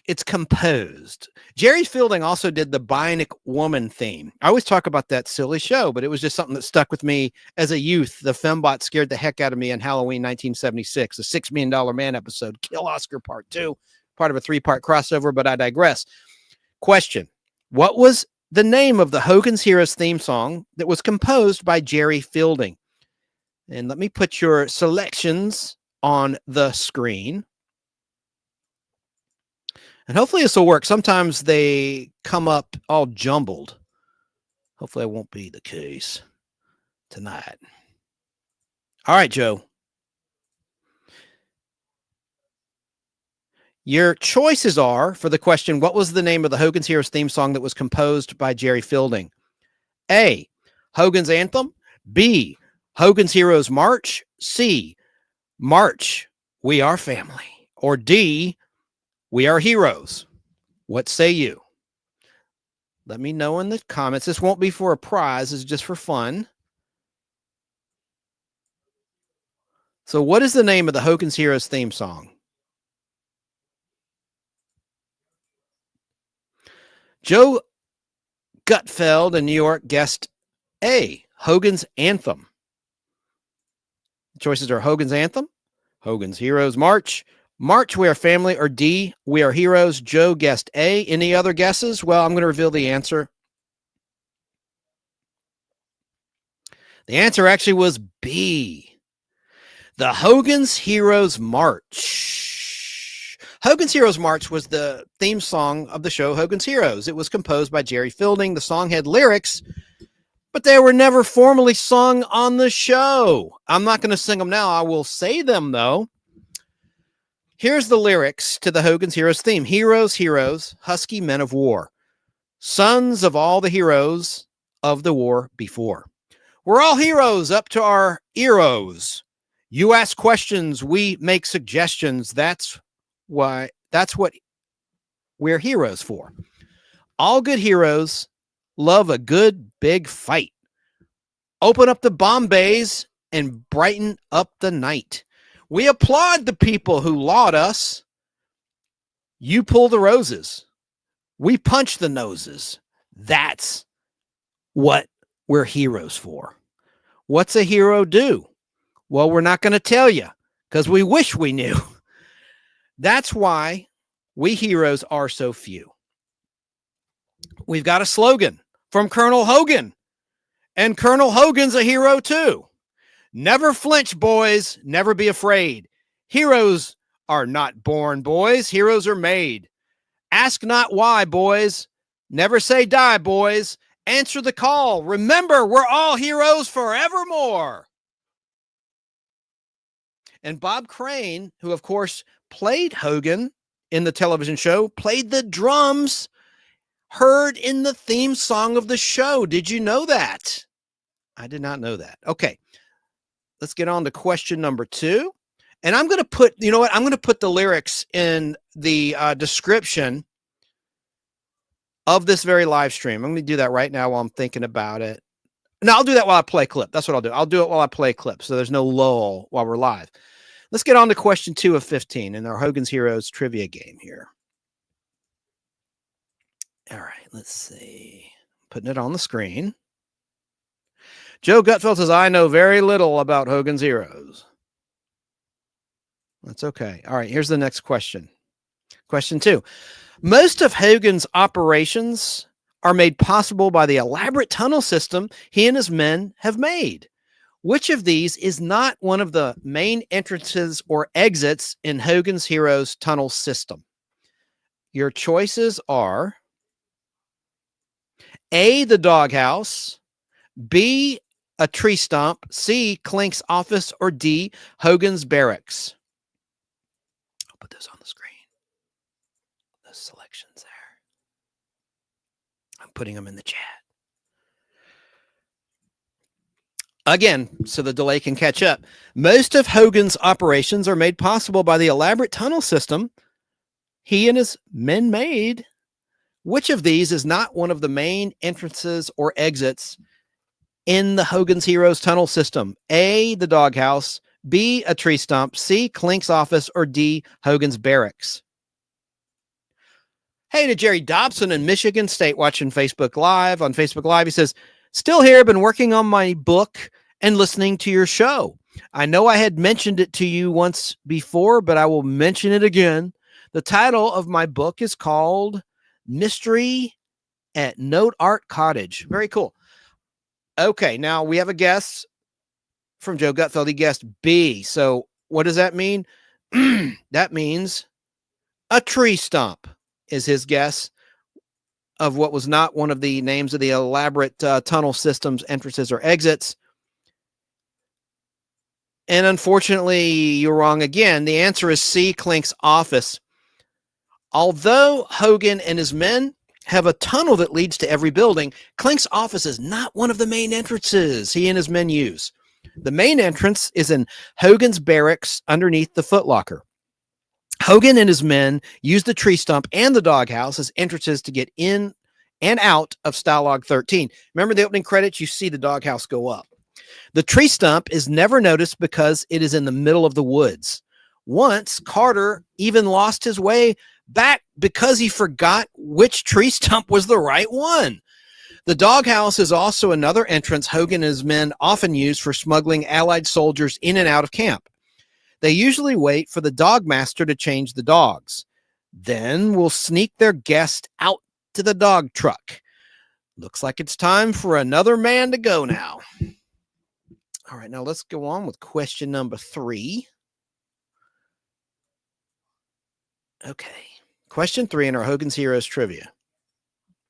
it's composed. Jerry Fielding also did the Bionic Woman theme. I always talk about that silly show, but it was just something that stuck with me as a youth. The fembot scared the heck out of me in Halloween 1976, the $6 Million Man episode, Kill Oscar Part 2, part of a 3-part crossover, but I digress. Question: what was the name of the Hogan's Heroes theme song that was composed by Jerry Fielding? And let me put your selections on the screen. And hopefully this will work. Sometimes they come up all jumbled. Hopefully that won't be the case tonight. All right, Joe. Your choices are, for the question, what was the name of the Hogan's Heroes theme song that was composed by Jerry Fielding? A, Hogan's Anthem. B, Hogan's Heroes March. C, March, We Are Family. Or D, We Are Heroes. What say you? Let me know in the comments. This won't be for a prize. It's just for fun. So what is the name of the Hogan's Heroes theme song? Joe Gutfeld in New York guessed A, Hogan's Anthem. The choices are Hogan's Anthem, Hogan's Heroes March, March, We Are Family, or D, We Are Heroes. Joe guessed A. Any other guesses? Well, I'm going to reveal the answer. The answer actually was B, the Hogan's Heroes March. Hogan's Heroes March was the theme song of the show Hogan's Heroes. It was composed by Jerry Fielding. The song had lyrics, but they were never formally sung on the show. I'm not going to sing them now. I will say them, though. Here's the lyrics to the Hogan's Heroes theme. Heroes, heroes, husky men of war, sons of all the heroes of the war before. We're all heroes up to our eros. You ask questions, we make suggestions. That's what we're heroes for. All good heroes love a good big fight. Open up the bomb bays and brighten up the night. We applaud the people who laud us. You pull the roses. We punch the noses. That's what we're heroes for. What's a hero do? Well, we're not going to tell you because we wish we knew. That's why we heroes are so few. We've got a slogan from Colonel Hogan, and Colonel Hogan's a hero too. Never flinch, boys. Never be afraid. Heroes are not born, boys. Heroes are made. Ask not why, boys. Never say die, boys. Answer the call. Remember, we're all heroes forevermore. And Bob Crane, who, of course, played Hogan in the television show, played the drums heard in the theme song of the show. Did you know that? I did not know that. Okay. Let's get on to question number 2. And I'm going to put, you know what? I'm going to put the lyrics in the description of this very live stream. I'm going to do that right now while I'm thinking about it. No, I'll do that while I play clip. That's what I'll do. I'll do it while I play clip. So there's no lull while we're live. Let's get on to question 2 of 15 in our Hogan's Heroes trivia game here. All right, let's see. Putting it on the screen. Joe Gutfeld says, I know very little about Hogan's Heroes. That's okay. All right, here's the next question. Question 2. Most of Hogan's operations are made possible by the elaborate tunnel system he and his men have made. Which of these is not one of the main entrances or exits in Hogan's Heroes tunnel system? Your choices are A, the doghouse, B, a tree stump, C, Clink's office, or D, Hogan's barracks. I'll put those on the screen. Those selections there. I'm putting them in the chat. Again, so the delay can catch up. Most of Hogan's operations are made possible by the elaborate tunnel system he and his men made. Which of these is not one of the main entrances or exits in the Hogan's Heroes tunnel system? A, the doghouse, B, a tree stump, C, Clink's office, or D, Hogan's barracks? Hey to Jerry Dobson in Michigan State watching Facebook Live. On Facebook Live, he says, still here, been working on my book and listening to your show. I know I had mentioned it to you once before, but I will mention it again. The title of my book is called Mystery at Note Art Cottage. Very cool. Okay, now we have a guess from Joe Gutfeld. He guessed B. So what does that mean? That means a tree stump is his guess of what was not one of the names of the elaborate tunnel systems, entrances, or exits. And unfortunately, you're wrong again. The answer is C, Klink's office. Although Hogan and his men have a tunnel that leads to every building, Klink's office is not one of the main entrances he and his men use. The main entrance is in Hogan's barracks underneath the footlocker. Hogan and his men use the tree stump and the doghouse as entrances to get in and out of Stalag 13. Remember the opening credits? You see the doghouse go up. The tree stump is never noticed because it is in the middle of the woods. Once, Carter even lost his way back because he forgot which tree stump was the right one. The doghouse is also another entrance Hogan and his men often use for smuggling Allied soldiers in and out of camp. They usually wait for the dogmaster to change the dogs. Then will sneak their guest out to the dog truck. Looks like it's time for another man to go now. All right, now let's go on with question number 3. Okay, question 3 in our Hogan's Heroes trivia.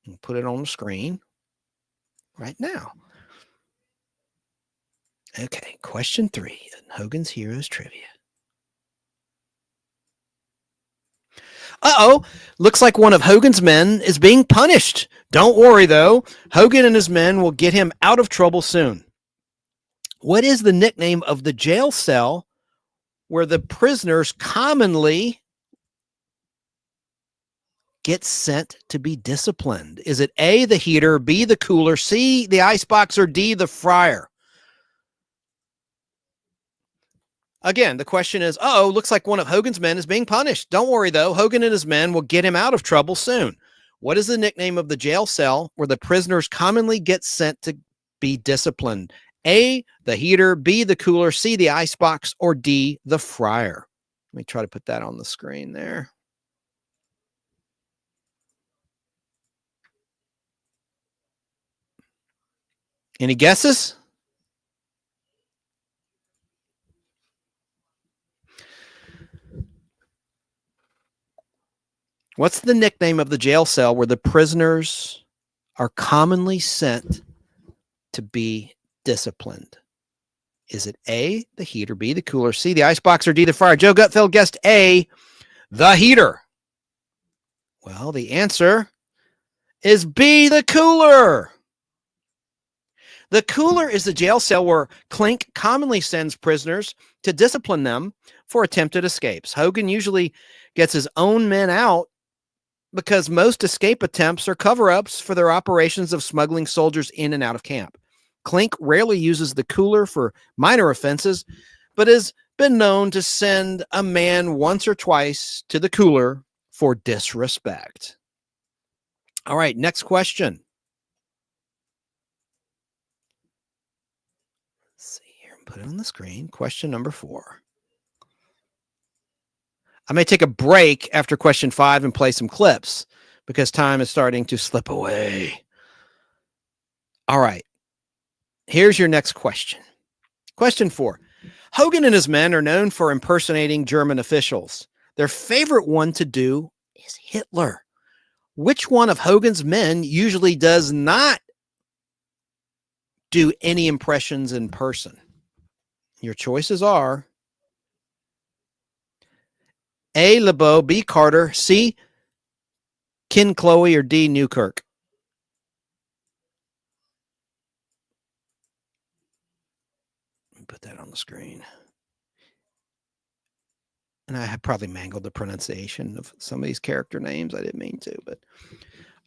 We'll put it on the screen right now. Okay, question 3 in Hogan's Heroes trivia. Uh-oh, looks like one of Hogan's men is being punished. Don't worry, though. Hogan and his men will get him out of trouble soon. What is the nickname of the jail cell where the prisoners commonly get sent to be disciplined? Is it A, the heater, B, the cooler, C, the icebox, or D, the fryer? Again, the question is, looks like one of Hogan's men is being punished. Don't worry, though. Hogan and his men will get him out of trouble soon. What is the nickname of the jail cell where the prisoners commonly get sent to be disciplined? A, the heater, B, the cooler, C, the icebox, or D, the fryer? Let me try to put that on the screen there. Any guesses? What's the nickname of the jail cell where the prisoners are commonly sent to be disciplined? Is it A, the heater, B, the cooler, C, the icebox, or D, the fryer? Joe Gutfeld guessed A, the heater. Well, the answer is B, the cooler. The cooler is the jail cell where Klink commonly sends prisoners to discipline them for attempted escapes. Hogan usually gets his own men out because most escape attempts are cover-ups for their operations of smuggling soldiers in and out of camp. Klink rarely uses the cooler for minor offenses, but has been known to send a man once or twice to the cooler for disrespect. All right, next question. Let's see here. Put it on the screen. Question number 4. I may take a break after question 5 and play some clips because time is starting to slip away. All right. Here's your next question. Question 4. Hogan and his men are known for impersonating German officials. Their favorite one to do is Hitler. Which one of Hogan's men usually does not do any impressions in person? Your choices are A, LeBeau, B, Carter, C, Ken Chloe, or D, Newkirk. Let me put that on the screen. And I have probably mangled the pronunciation of some of these character names. I didn't mean to, but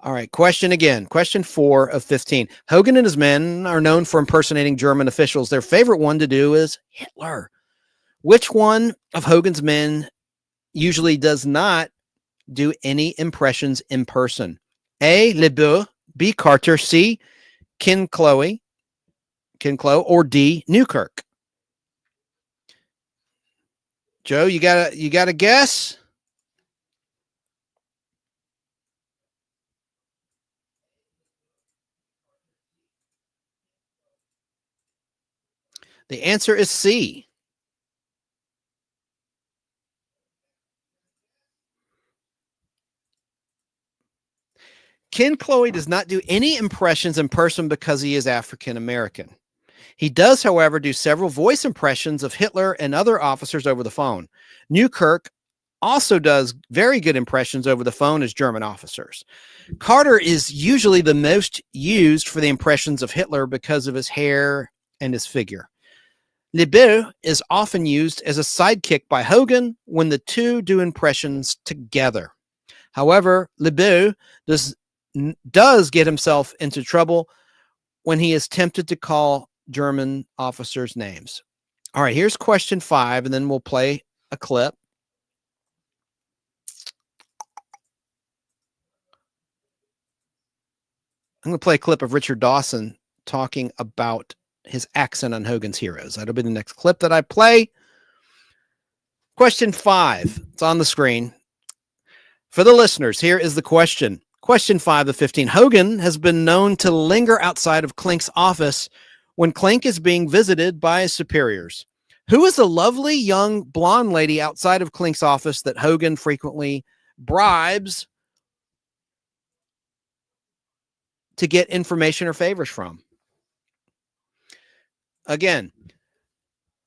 all right. Question again. Question 4 of 15. Hogan and his men are known for impersonating German officials. Their favorite one to do is Hitler. Which one of Hogan's men usually does not do any impressions in person? A. LeBeau, B. Carter, C. Kinclough, or D. Newkirk? Joe, you got a guess? The answer is C. Kinclough does not do any impressions in person because he is African American. He does, however, do several voice impressions of Hitler and other officers over the phone. Newkirk also does very good impressions over the phone as German officers. Carter is usually the most used for the impressions of Hitler because of his hair and his figure. LeBeau is often used as a sidekick by Hogan when the two do impressions together. However, LeBeau does get himself into trouble when he is tempted to call German officers' names. All right, here's question 5, and then we'll play a clip. I'm going to play a clip of Richard Dawson talking about his accent on Hogan's Heroes. That'll be the next clip that I play. Question 5. It's on the screen. For the listeners, here is the question. Question 5 of 15. Hogan has been known to linger outside of Klink's office when Klink is being visited by his superiors. Who is the lovely young blonde lady outside of Klink's office that Hogan frequently bribes to get information or favors from? Again,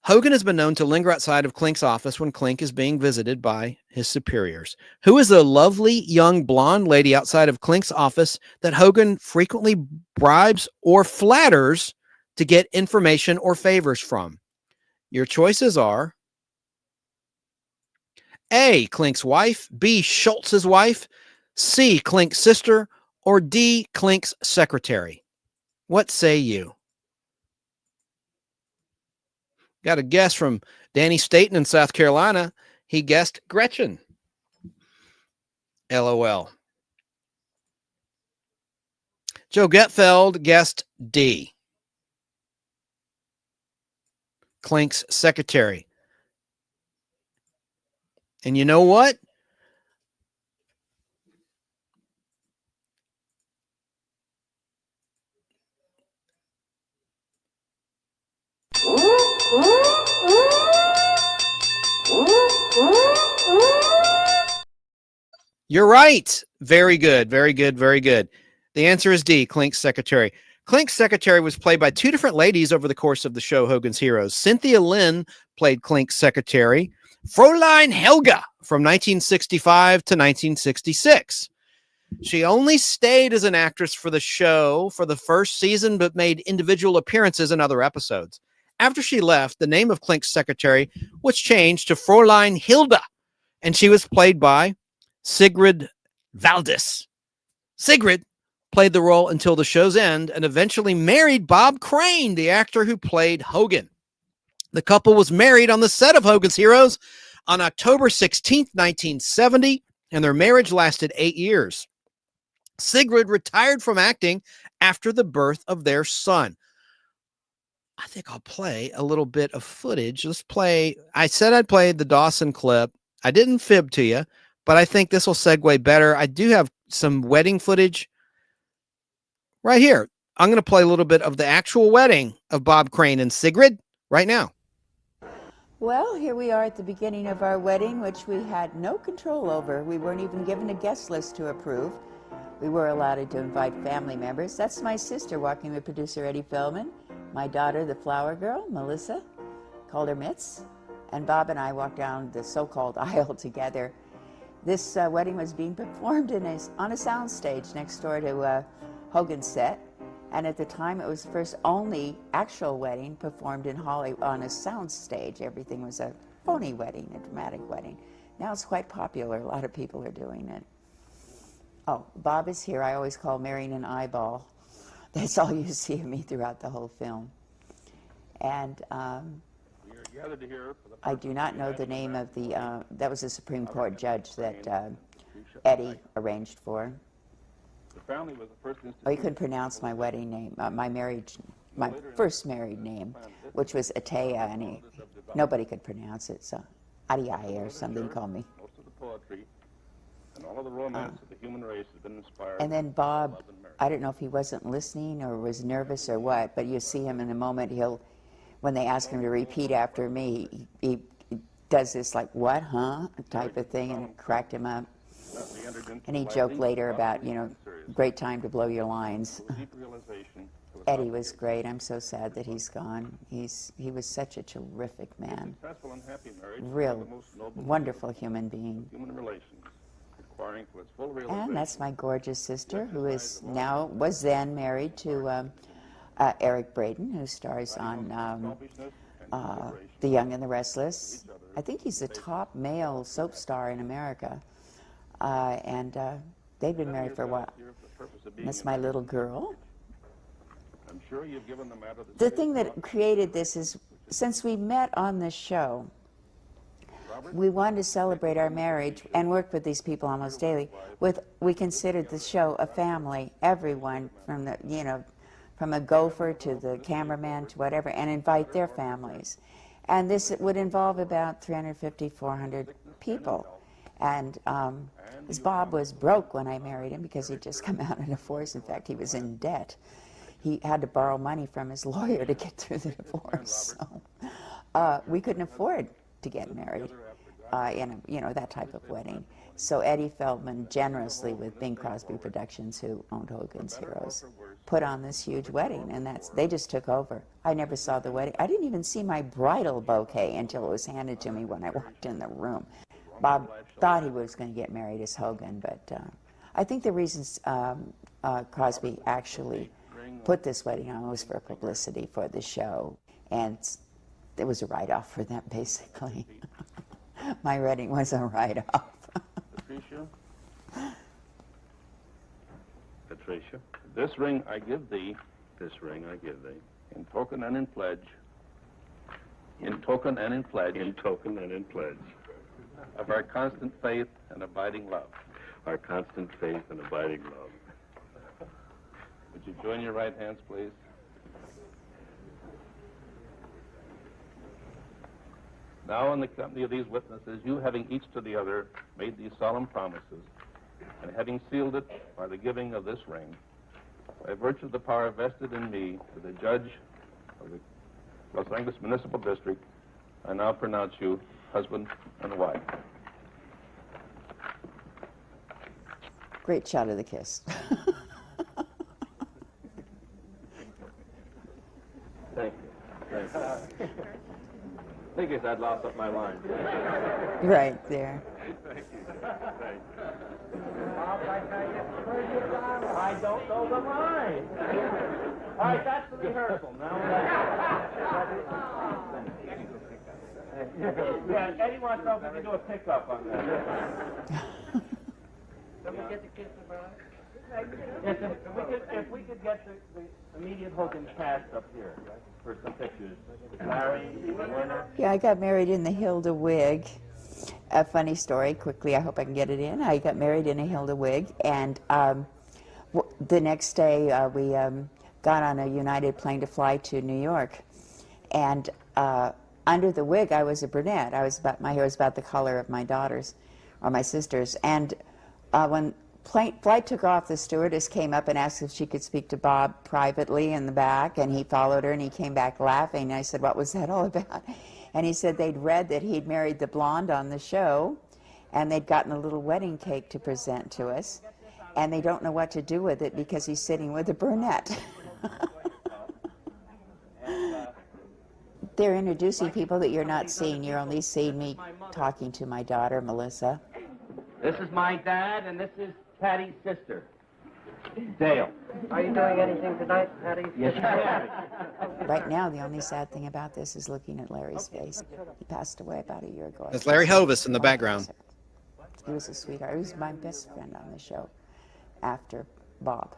Hogan has been known to linger outside of Klink's office when Klink is being visited by his superiors. Who is the lovely young blonde lady outside of Klink's office that Hogan frequently bribes or flatters to get information or favors from? Your choices are A. Klink's wife, B. Schultz's wife, C. Klink's sister, or D. Klink's secretary. What say you? Got a guess from Danny Staten in South Carolina. He guessed Gretchen. LOL. Joe Getfeld guessed D. Klink's secretary. And you know what? You're right. Very good. Very good. Very good. The answer is D, Klink's secretary. Klink's secretary was played by two different ladies over the course of the show Hogan's Heroes. Cynthia Lynn played Klink's secretary. Fräulein Helga from 1965 to 1966. She only stayed as an actress for the show for the first season, but made individual appearances in other episodes. After she left, the name of Klink's secretary was changed to Fräulein Hilda, and she was played by Sigrid Valdis. Sigrid played the role until the show's end and eventually married Bob Crane, the actor who played Hogan. The couple was married on the set of Hogan's Heroes on October 16th, 1970, and their marriage lasted 8 years. Sigrid retired from acting after the birth of their son. I think I'll play a little bit of footage. Let's play. I said I'd play the Dawson clip. I didn't fib to you, but I think this will segue better. I do have some wedding footage right here. I'm going to play a little bit of the actual wedding of Bob Crane and Sigrid right now. Well, here we are at the beginning of our wedding, which we had no control over. We weren't even given a guest list to approve. We were allowed to invite family members. That's my sister walking with producer Eddie Feldman, my daughter, the flower girl, Melissa, called her Mitz, and Bob and I walked down the so-called aisle together. This wedding was being performed on a sound stage next door to Hogan's set, and at the time it was the first only actual wedding performed in Hollywood on a sound stage. Everything was a phony wedding, a dramatic wedding. Now it's quite popular. A lot of people are doing it. Oh, Bob is here. I always call marrying an eyeball. That's all you see of me throughout the whole film. And I do not know the name of the, that was a Supreme Court judge that Eddie arranged for. The family was the first Oh, he couldn't pronounce my wedding name, my first married name, which was Atea, and nobody could pronounce it, so Adiai or something called me. Most of the poetry and all of the romance of the human race has been inspired. And then Bob, I don't know if he wasn't listening or was nervous or what, but you see him in a moment, when they ask him to repeat after me, he does this like, what, huh, type of thing, and it cracked him up. And he joked later about, great time to blow your lines. Eddie was great. I'm so sad that he's gone. He was such a terrific man. Real wonderful human being. And that's my gorgeous sister, who was then married to Eric Braeden, who stars on The Young and the Restless. I think he's the top male soap star in America. And they've been married for a while. And that's my little girl. The thing that created this is, since we met on this show, we wanted to celebrate our marriage and work with these people almost daily. We considered the show a family, everyone from from a gopher to the cameraman to whatever, and invite their families. And this would involve about 350, 400 people. And Bob was broke when I married him because he'd just come out of divorce. In fact, he was in debt. He had to borrow money from his lawyer to get through the divorce. So we couldn't afford to get married in that type of wedding. So Eddie Feldman generously, with Bing Crosby Productions, who owned Hogans Heroes, put on this huge wedding, and they just took over. I never saw the wedding. I didn't even see my bridal bouquet until it was handed to me when I walked in the room. Bob thought he was going to get married as Hogan, but I think the reasons Crosby actually put this wedding on was for publicity for the show, and it was a write-off for them, basically. My wedding was a write-off. Patricia, this ring I give thee, in token and in pledge, of our constant faith and abiding love. Would you join your right hands, please? Now, in the company of these witnesses, you having each to the other made these solemn promises, and having sealed it by the giving of this ring, by virtue of the power vested in me as the judge of the Los Angeles Municipal District, I now pronounce you husband and wife. Great shot of the kiss. Thank you. I guess I'd lost up my line. Right there. Thank you. I don't know the line. All right, that's the rehearsal. Now yeah, Eddie wants to know if we can do a pickup on that. Don't we get to kiss the bride? If we could get the immediate Hogan cast up here for some pictures. Larry, Werner. Yeah, I got married in the Hilda wig. A funny story, quickly, I hope I can get it in. I got married in a Hilda wig, and the next day we got on a United plane to fly to New York. And under the wig, I was a brunette. My hair was about the color of my daughter's, or my sister's. And when flight took off, the stewardess came up and asked if she could speak to Bob privately in the back, and he followed her, and he came back laughing. And I said, what was that all about? And he said they'd read that he'd married the blonde on the show, and they'd gotten a little wedding cake to present to us, and they don't know what to do with it because he's sitting with a brunette. They're introducing people that you're not seeing. You're only seeing me talking to my daughter, Melissa. This is my dad, and this is Patty's sister, Dale. Are you doing anything tonight, Patty? Yes, I am. Right now, the only sad thing about this is looking at Larry's face. He passed away about a year ago. There's Larry Hovis in the background. He was a sweetheart. He was my best friend on the show after Bob.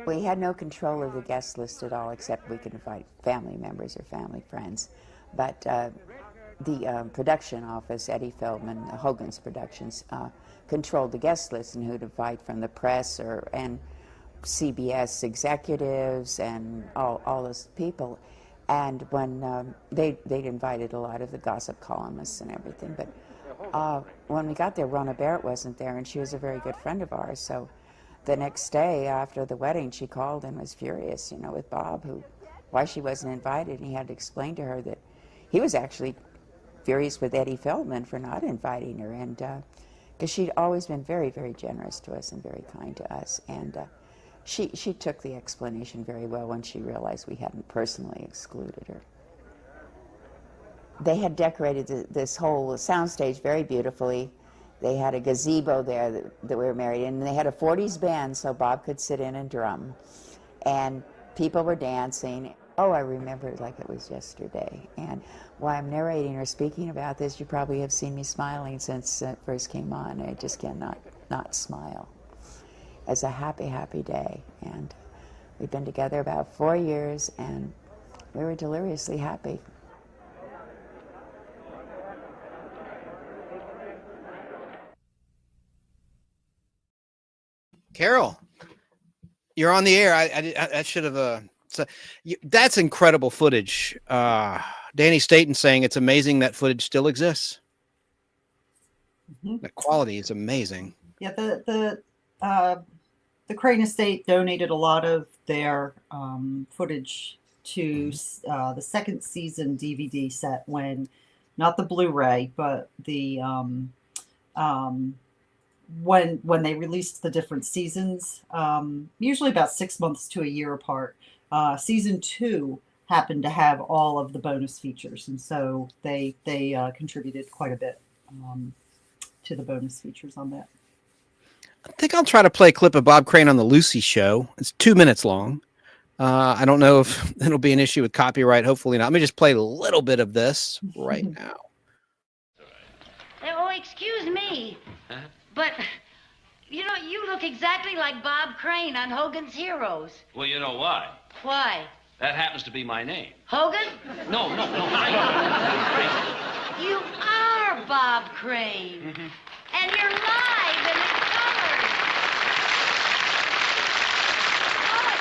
We had no control of the guest list at all, except we could invite family members or family friends. But the production office, Eddie Feldman, Hogan's Productions, controlled the guest list and who'd invite from the press and CBS executives and all those people. And when they'd invited a lot of the gossip columnists and everything. But when we got there, Rona Barrett wasn't there, and she was a very good friend of ours. So the next day after the wedding, she called and was furious, with Bob, why she wasn't invited. And he had to explain to her that he was actually furious with Eddie Feldman for not inviting her, and because she'd always been very, very generous to us and very kind to us. And she took the explanation very well when she realized we hadn't personally excluded her. They had decorated this whole soundstage very beautifully. They had a gazebo there that we were married in, and they had a 40s band so Bob could sit in and drum. And people were dancing. Oh, I remember it like it was yesterday. And while I'm narrating or speaking about this, you probably have seen me smiling since it first came on. I just cannot not smile. It's a happy, happy day. And we've been together about 4 years, and we were deliriously happy. Carol, you're on the air. I should have. That's incredible footage. Danny Staten saying it's amazing that footage still exists. The quality is amazing. Yeah, the Crane Estate donated a lot of their footage to the second season DVD set, when not the Blu-ray, but the when they released the different seasons, usually about 6 months to a year apart. Season 2 happened to have all of the bonus features, and so they contributed quite a bit to the bonus features on that. I think I'll try to play a clip of Bob Crane on the Lucy Show. It's 2 minutes long. I don't know if it'll be an issue with copyright. Hopefully not. Let me just play a little bit of this right now. Oh, excuse me, but you look exactly like Bob Crane on Hogan's Heroes. Well, you know why? Why? That happens to be my name. Hogan? No. You are Bob Crane. And you're live and in color. Oh,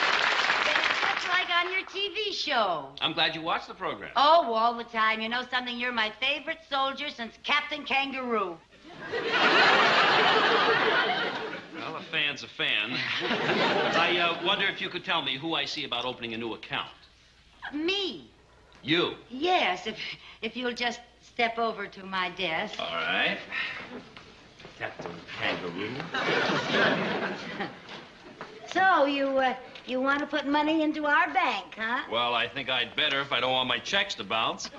just like on your TV show. I'm glad you watched the program. Oh, all the time. You know something? You're my favorite soldier since Captain Kangaroo. Well, a fan's a fan. I wonder if you could tell me who I see about opening a new account. Me? You? Yes, if you'll just step over to my desk. All right. Captain Kangaroo. So, you want to put money into our bank, huh? Well, I think I'd better if I don't want my checks to bounce.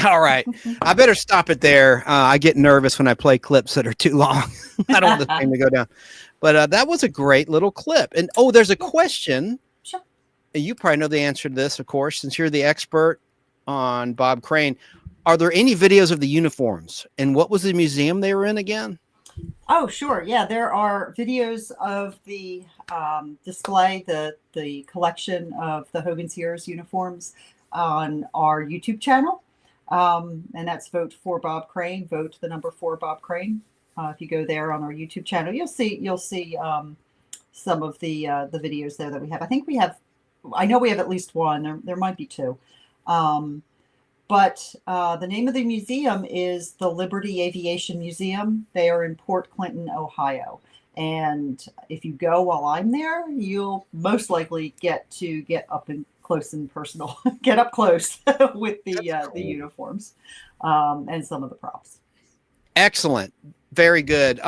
All right. I better stop it there. I get nervous when I play clips that are too long. I don't want the thing to go down. But that was a great little clip. And, there's a question. Sure. You probably know the answer to this, of course, since you're the expert on Bob Crane. Are there any videos of the uniforms? And what was the museum they were in again? Oh, sure. Yeah, there are videos of the display, the collection of the Hogans Heroes uniforms on our YouTube channel. And that's Vote for Bob Crane. Vote the number 4 Bob Crane. If you go there on our YouTube channel, you'll see some of the videos there that we have. I know we have at least one. There might be 2. But the name of the museum is the Liberty Aviation Museum. They are in Port Clinton, Ohio. And if you go while I'm there, you'll most likely get up and close and personal, get up close with the uniforms and some of the props. Excellent. Very good.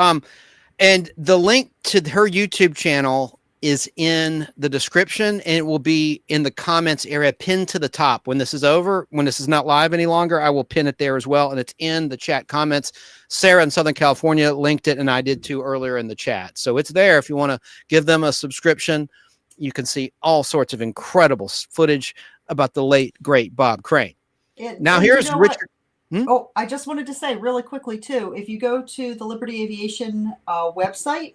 And the link to her YouTube channel is in the description, and it will be in the comments area pinned to the top. When this is over, when this is not live any longer, I will pin it there as well. And it's in the chat comments. Sarah in Southern California linked it, and I did too earlier in the chat. So it's there. If you want to give them a subscription, you can see all sorts of incredible footage about the late, great Bob Crane. Now here's Richard. Oh, I just wanted to say really quickly too, if you go to the Liberty Aviation website,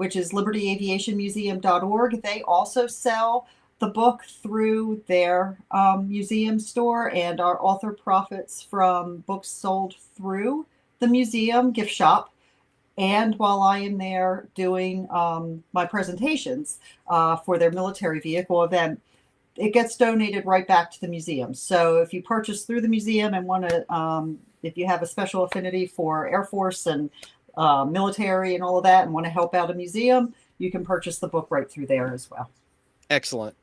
which is libertyaviationmuseum.org. They also sell the book through their museum store, and our author profits from books sold through the museum gift shop. And while I am there doing my presentations for their military vehicle event, it gets donated right back to the museum. So if you purchase through the museum and want to, if you have a special affinity for Air Force and military and all of that and want to help out a museum, you can purchase the book right through there as well. Excellent.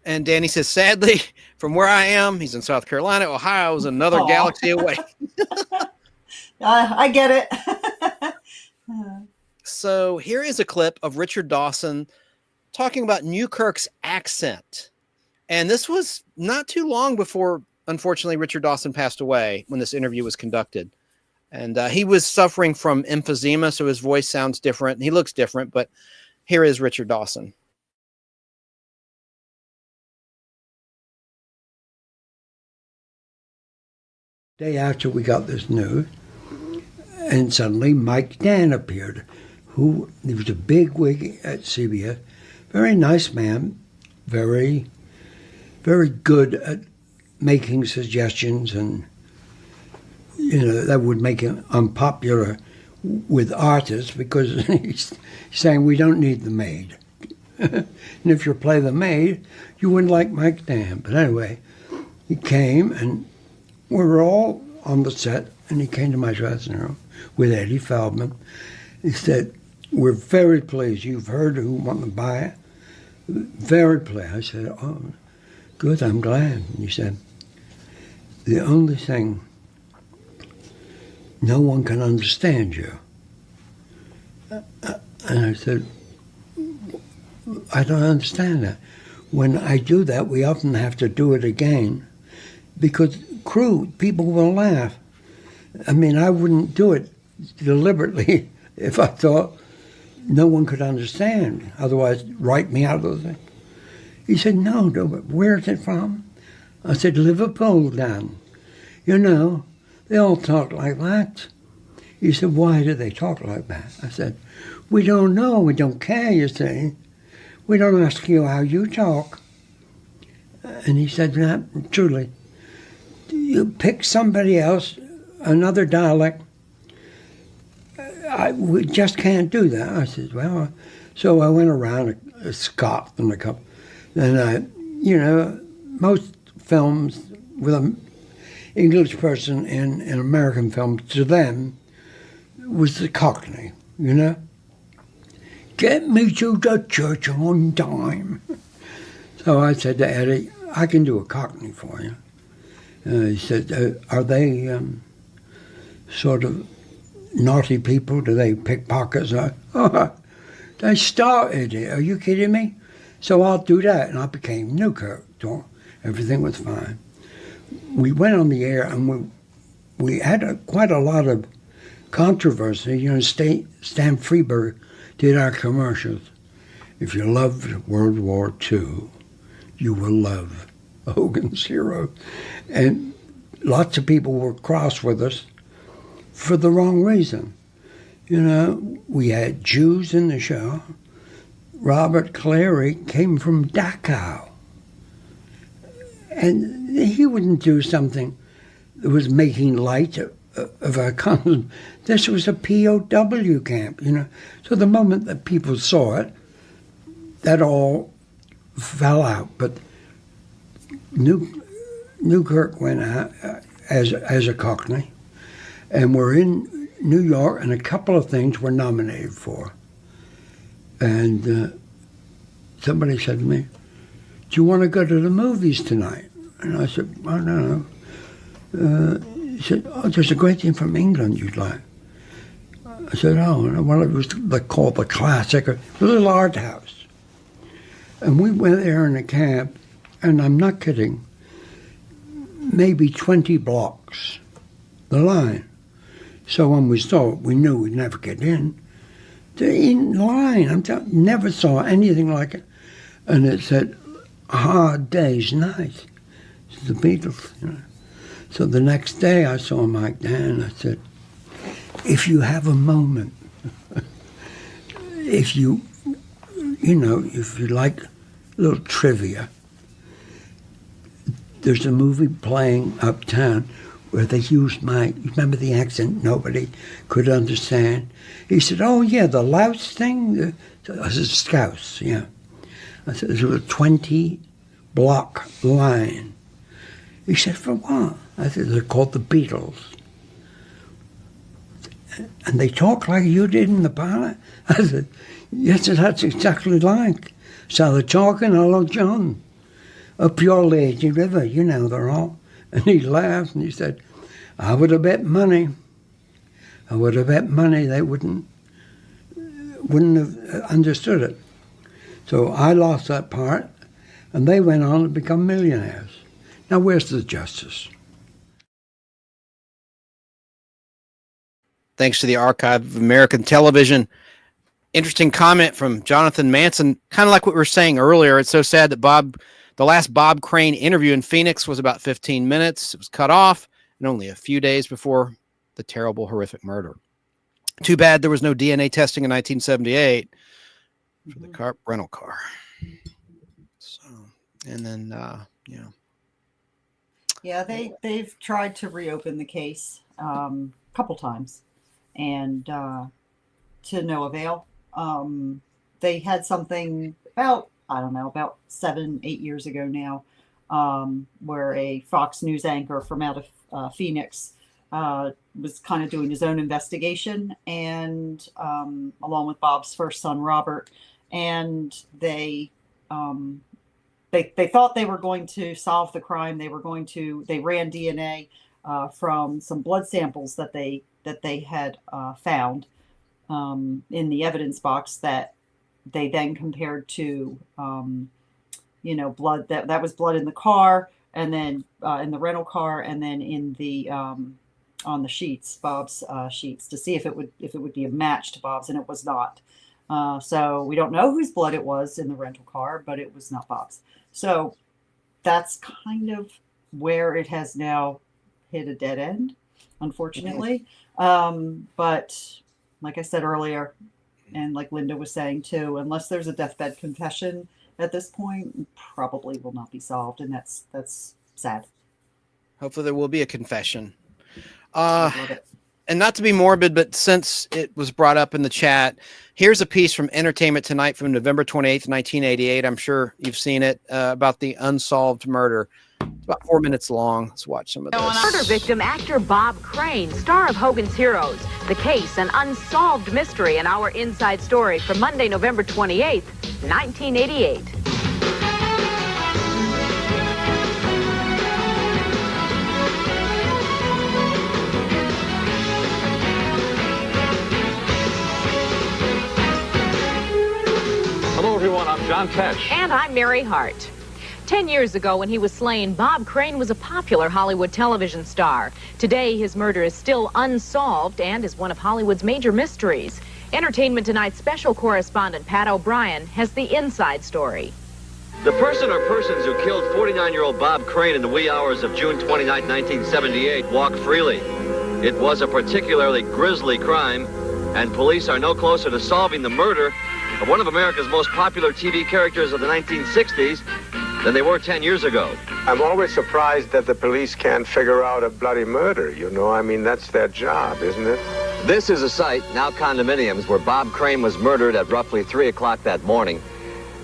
And Danny says, sadly, from where I am, he's in South Carolina, Ohio is another galaxy away. I get it. So here is a clip of Richard Dawson talking about Newkirk's accent. And this was not too long before, unfortunately, Richard Dawson passed away when this interview was conducted. And he was suffering from emphysema, so his voice sounds different. He looks different, but here is Richard Dawson. Day after we got this news, and suddenly Mike Dan appeared, he was a big wig at CBS, very nice man, very, very good at making suggestions, and that would make him unpopular with artists because he's saying we don't need the maid. And if you play the maid, you wouldn't like Mike Dan. But anyway, he came and we were all on the set, and he came to my dressing room with Eddie Feldman. He said, "We're very pleased. You've heard who want to buy it. Very pleased." I said, "Oh, good, I'm glad." And he said, "The only thing, no one can understand you." And I said, "I don't understand that. When I do that, we often have to do it again because people will laugh. I mean, I wouldn't do it deliberately if I thought no one could understand. Otherwise, write me out of the thing." He said, "No, where's it from?" I said, "Liverpool, Dan. They all talk like that." He said, "Why do they talk like that?" I said, "We don't know. We don't care, you see. We don't ask you how you talk." And he said, "No, truly, you pick somebody else, another dialect. We just can't do that." I said, "Well," so I went around a Scot and a couple. And most films with an English person in an American film, to them, was the Cockney, "Get me to the church on time." So I said to Eddie, "I can do a Cockney for you." He said, "Are they sort of naughty people? Do they pick pockets?" They started it. Are you kidding me? So I'll do that. And I became Newkirk. Everything was fine. We went on the air and we had quite a lot of controversy. Stan Freberg did our commercials. "If you loved World War II, you will love Hogans Heroes." And lots of people were cross with us for the wrong reason. We had Jews in the show. Robert Clary came from Dachau. And he wouldn't do something that was making light of our concept. This was a POW camp, So the moment that people saw it, that all fell out. But Newkirk went out as a Cockney, and we're in New York, and a couple of things we're nominated for. And somebody said to me, "Do you want to go to the movies tonight?" And I said, "I don't know." He said, "Oh, there's a great thing from England you'd like." I said, "Oh, well, it was called the Classic, a little art house." And we went there in a cab, and I'm not kidding, maybe 20 blocks, the line. So when we saw it, we knew we'd never get in. In line, never saw anything like it. And it said, "Hard Day's Night." It's the Beatles, So the next day I saw Mike Dan. I said, "If you have a moment, if you like a little trivia, there's a movie playing uptown where they used remember the accent nobody could understand? He said, oh yeah, the louse thing? I said, Scouse, yeah. I said, there was a 20-block line. He said, for what? I said, they're called the Beatles. And they talk like you did in the pilot? I said, yes, that's exactly like. So they're talking, hello, John, up your Lazy River, they're all. And he laughed and he said, I would have bet money. They wouldn't have understood it. So I lost that part, and they went on to become millionaires. Now, where's the justice? Thanks to the Archive of American Television. Interesting comment from Jonathan Manson, kind of like what we were saying earlier. It's so sad that the last Bob Crane interview in Phoenix was about 15 minutes. It was cut off, and only a few days before the terrible, horrific murder. Too bad there was no DNA testing in 1978 for the rental car. So, and then, Yeah, they've tried to reopen the case a couple times, and to no avail. They had something about 7-8 years ago now, where a Fox News anchor from out of Phoenix was kind of doing his own investigation, and along with Bob's first son, Robert, and they thought they were going to solve the crime. They ran DNA from some blood samples that they had found in the evidence box that they then compared to blood that was blood in the car, and then in the rental car, and then in the on the sheets, Bob's sheets, to see if it would be a match to Bob's, and it was not. So we don't know whose blood it was in the rental car, but it was not Bob's. So that's kind of where it has now hit a dead end, unfortunately. But like I said earlier, and like Linda was saying too, unless there's a deathbed confession at this point, probably will not be solved, and that's sad. Hopefully there will be a confession. And not to be morbid, but since it was brought up in the chat, here's a piece from Entertainment Tonight from November 28th, 1988. I'm sure you've seen it, about the unsolved murder. It's about 4 minutes long. Let's watch some of this. Murder victim actor Bob Crane, star of Hogan's Heroes. The case, an unsolved mystery in our Inside Story from Monday, November 28th, 1988. Hello, everyone. I'm John Tesh. And I'm Mary Hart. 10 years ago, when he was slain, Bob Crane was a popular Hollywood television star. Today, his murder is still unsolved and is one of Hollywood's major mysteries. Entertainment Tonight's special correspondent, Pat O'Brien, has the inside story. The person or persons who killed 49-year-old Bob Crane in the wee hours of June 29, 1978, walk freely. It was a particularly grisly crime, and police are no closer to solving the murder of one of America's most popular TV characters of the 1960s than they were 10 years ago. I'm always surprised that the police can't figure out a bloody murder, I mean, that's their job, isn't it? This is a site, now condominiums, where Bob Crane was murdered at roughly 3 o'clock that morning.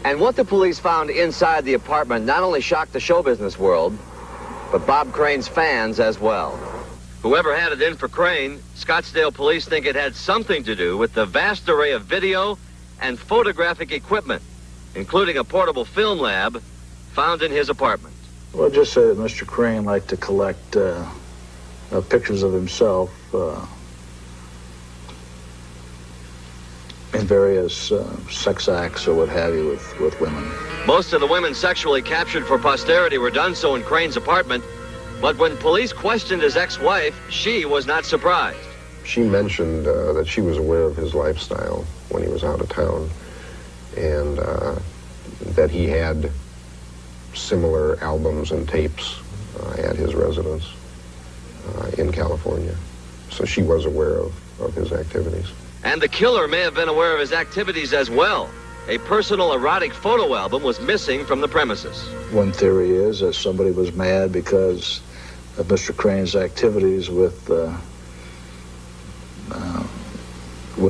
And what the police found inside the apartment not only shocked the show business world, but Bob Crane's fans as well. Whoever had it in for Crane, Scottsdale police think it had something to do with the vast array of video and photographic equipment, including a portable film lab found in his apartment. Well, just say that Mr. Crane liked to collect pictures of himself in various sex acts or what have you with women. Most of the women sexually captured for posterity were done so in Crane's apartment, but when police questioned his ex-wife, she was not surprised. She mentioned that she was aware of his lifestyle when he was out of town, and that he had similar albums and tapes at his residence in California. So she was aware of his activities. And the killer may have been aware of his activities as well. A personal erotic photo album was missing from the premises. One theory is that somebody was mad because of Mr. Crane's activities with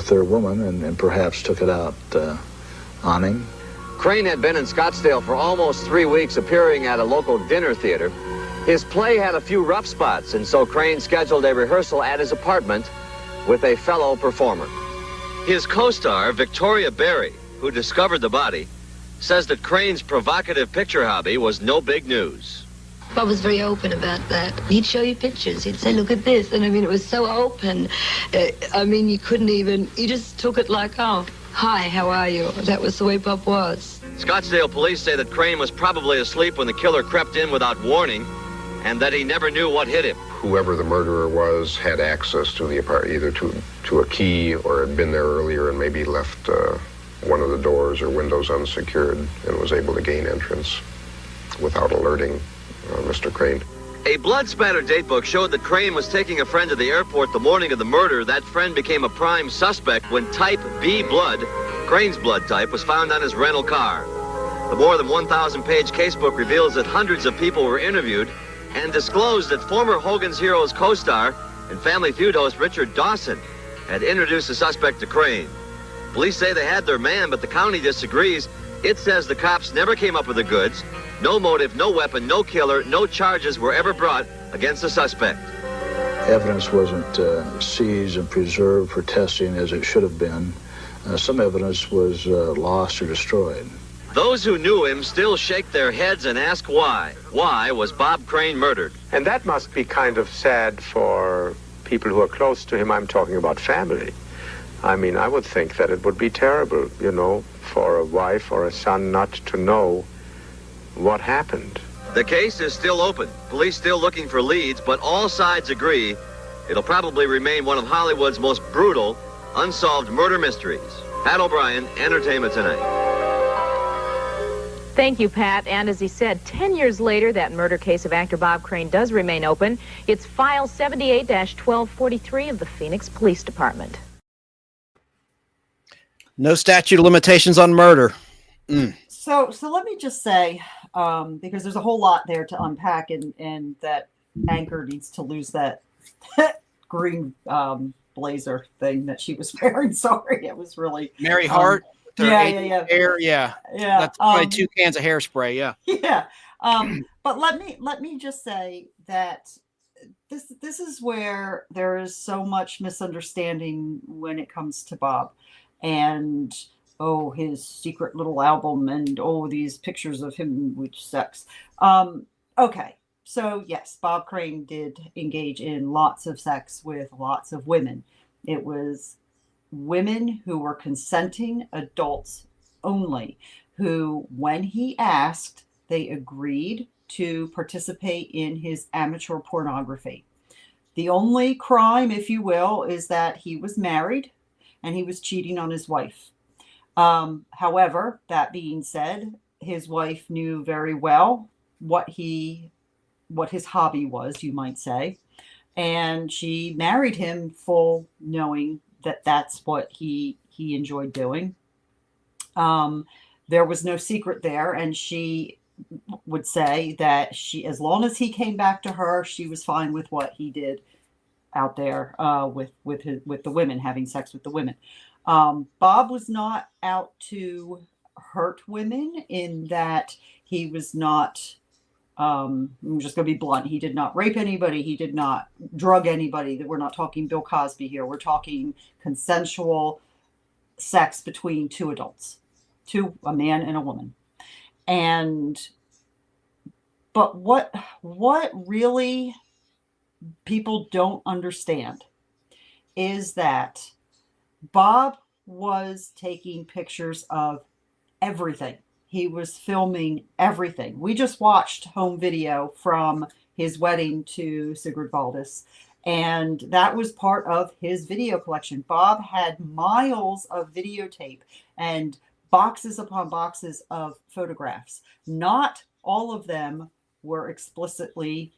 their woman and perhaps took it out on him. Crane had been in Scottsdale for almost 3 weeks, appearing at a local dinner theater. His play had a few rough spots, and so Crane scheduled a rehearsal at his apartment with a fellow performer. His co-star, Victoria Berry, who discovered the body, says that Crane's provocative picture hobby was no big news. Bob was very open about that. He'd show you pictures. He'd say, look at this. And I mean, it was so open. I mean, you couldn't even, you just took it like, oh, hi, how are you? That was the way Bob was. Scottsdale police say that Crane was probably asleep when the killer crept in without warning, and that he never knew what hit him. Whoever the murderer was had access to the apartment, either to a key or had been there earlier and maybe left one of the doors or windows unsecured and was able to gain entrance without alerting Mr. Crane. A blood-spattered datebook showed that Crane was taking a friend to the airport the morning of the murder. That friend became a prime suspect when type B blood, Crane's blood type, was found on his rental car. The more than 1,000-page casebook reveals that hundreds of people were interviewed and disclosed that former Hogans Heroes co-star and Family Feud host Richard Dawson had introduced the suspect to Crane. Police say they had their man, but the county disagrees. It says the cops never came up with the goods. No motive, no weapon, no killer, no charges were ever brought against the suspect. Evidence wasn't seized and preserved for testing as it should have been. Some evidence was lost or destroyed. Those who knew him still shake their heads and ask why. Why was Bob Crane murdered? And that must be kind of sad for people who are close to him. I'm talking about family. I mean, I would think that it would be terrible, you know, for a wife or a son not to know what happened. The case is still open. Police still looking for leads, but all sides agree it'll probably remain one of Hollywood's most brutal, unsolved murder mysteries. Pat O'Brien, Entertainment Tonight. Thank you, Pat. And as he said, 10 years later, that murder case of actor Bob Crane does remain open. It's file 78-1243 of the Phoenix Police Department. No statute of limitations on murder. So let me just say, because there's a whole lot there to unpack, and that anchor needs to lose that green blazer thing that she was wearing. Sorry, it was really Mary Hart. Yeah. Hair, yeah. That's probably 2 cans of hairspray, yeah. Yeah. But let me just say that this is where there is so much misunderstanding when it comes to Bob, and his secret little album, and these pictures of him with sex. Okay, so yes, Bob Crane did engage in lots of sex with lots of women. It was women who were consenting adults only, who, when he asked, they agreed to participate in his amateur pornography. The only crime, if you will, is that he was married and he was cheating on his wife. However, that being said, his wife knew very well what his hobby was, you might say, and she married him full knowing that that's what he enjoyed doing. There was no secret there, and she would say that as long as he came back to her, she was fine with what he did out there with the women, having sex with the women. Bob was not out to hurt women, in that he was not, I'm just going to be blunt, he did not rape anybody, he did not drug anybody. We're not talking Bill Cosby here. We're talking consensual sex between 2 adults, a man and a woman. But what really people don't understand is that Bob was taking pictures of everything. He was filming everything. We just watched home video from his wedding to Sigrid Valdis, and that was part of his video collection. Bob had miles of videotape and boxes upon boxes of photographs. Not all of them were explicitly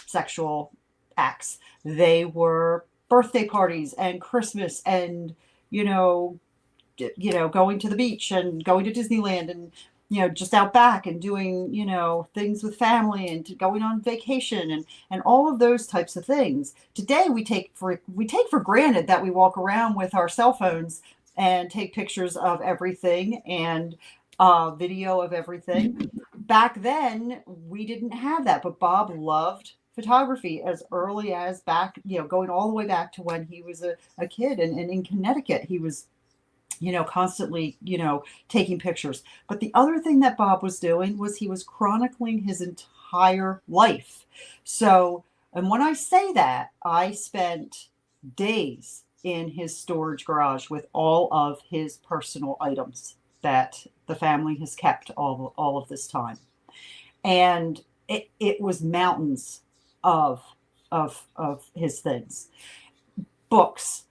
sexual acts. They were birthday parties and Christmas and going to the beach and going to Disneyland and, just out back and doing, things with family and going on vacation and all of those types of things. Today we take for granted that we walk around with our cell phones and take pictures of everything and video of everything. Back then we didn't have that, but Bob loved photography as early as back, going all the way back to when he was a kid and in Connecticut. He was constantly, taking pictures. But the other thing that Bob was doing was he was chronicling his entire life. So, and when I say that, I spent days in his storage garage with all of his personal items that the family has kept all of this time. And it was mountains of his things. Books,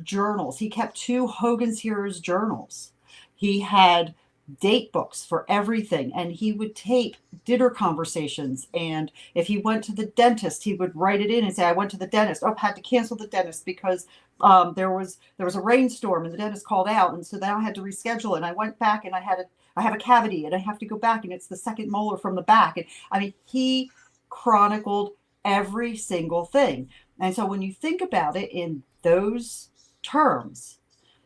journals. He kept 2 Hogans Heroes journals. He had date books for everything, and he would tape dinner conversations. And if he went to the dentist, he would write it in and say, "I went to the dentist. Oh, had to cancel the dentist because there was a rainstorm and the dentist called out, and so then I had to reschedule it. And I went back and I have a cavity and I have to go back and it's the second molar from the back." And I mean, he chronicled every single thing. And so when you think about it in those terms,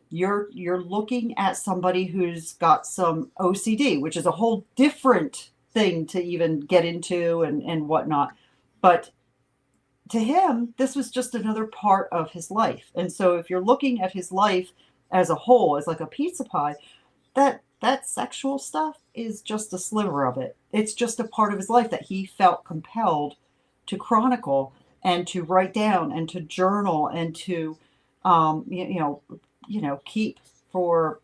you're looking at somebody who's got some OCD, which is a whole different thing to even get into and whatnot. But to him, this was just another part of his life. And so if you're looking at his life as a whole, as like a pizza pie, that sexual stuff is just a sliver of it. It's just a part of his life that he felt compelled to chronicle and to write down and to journal and to keep for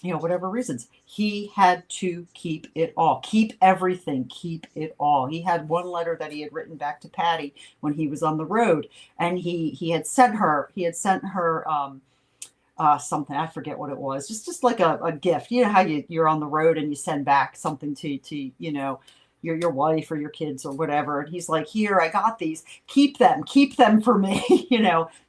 whatever reasons. He had to keep it all, keep everything, keep it all. He had one letter that he had written back to Patty when he was on the road, and he had sent her something, I forget what it was, just like a gift. You know how you're on the road and you send back something to your wife or your kids or whatever, and he's like, "Here, I got these, keep them for me."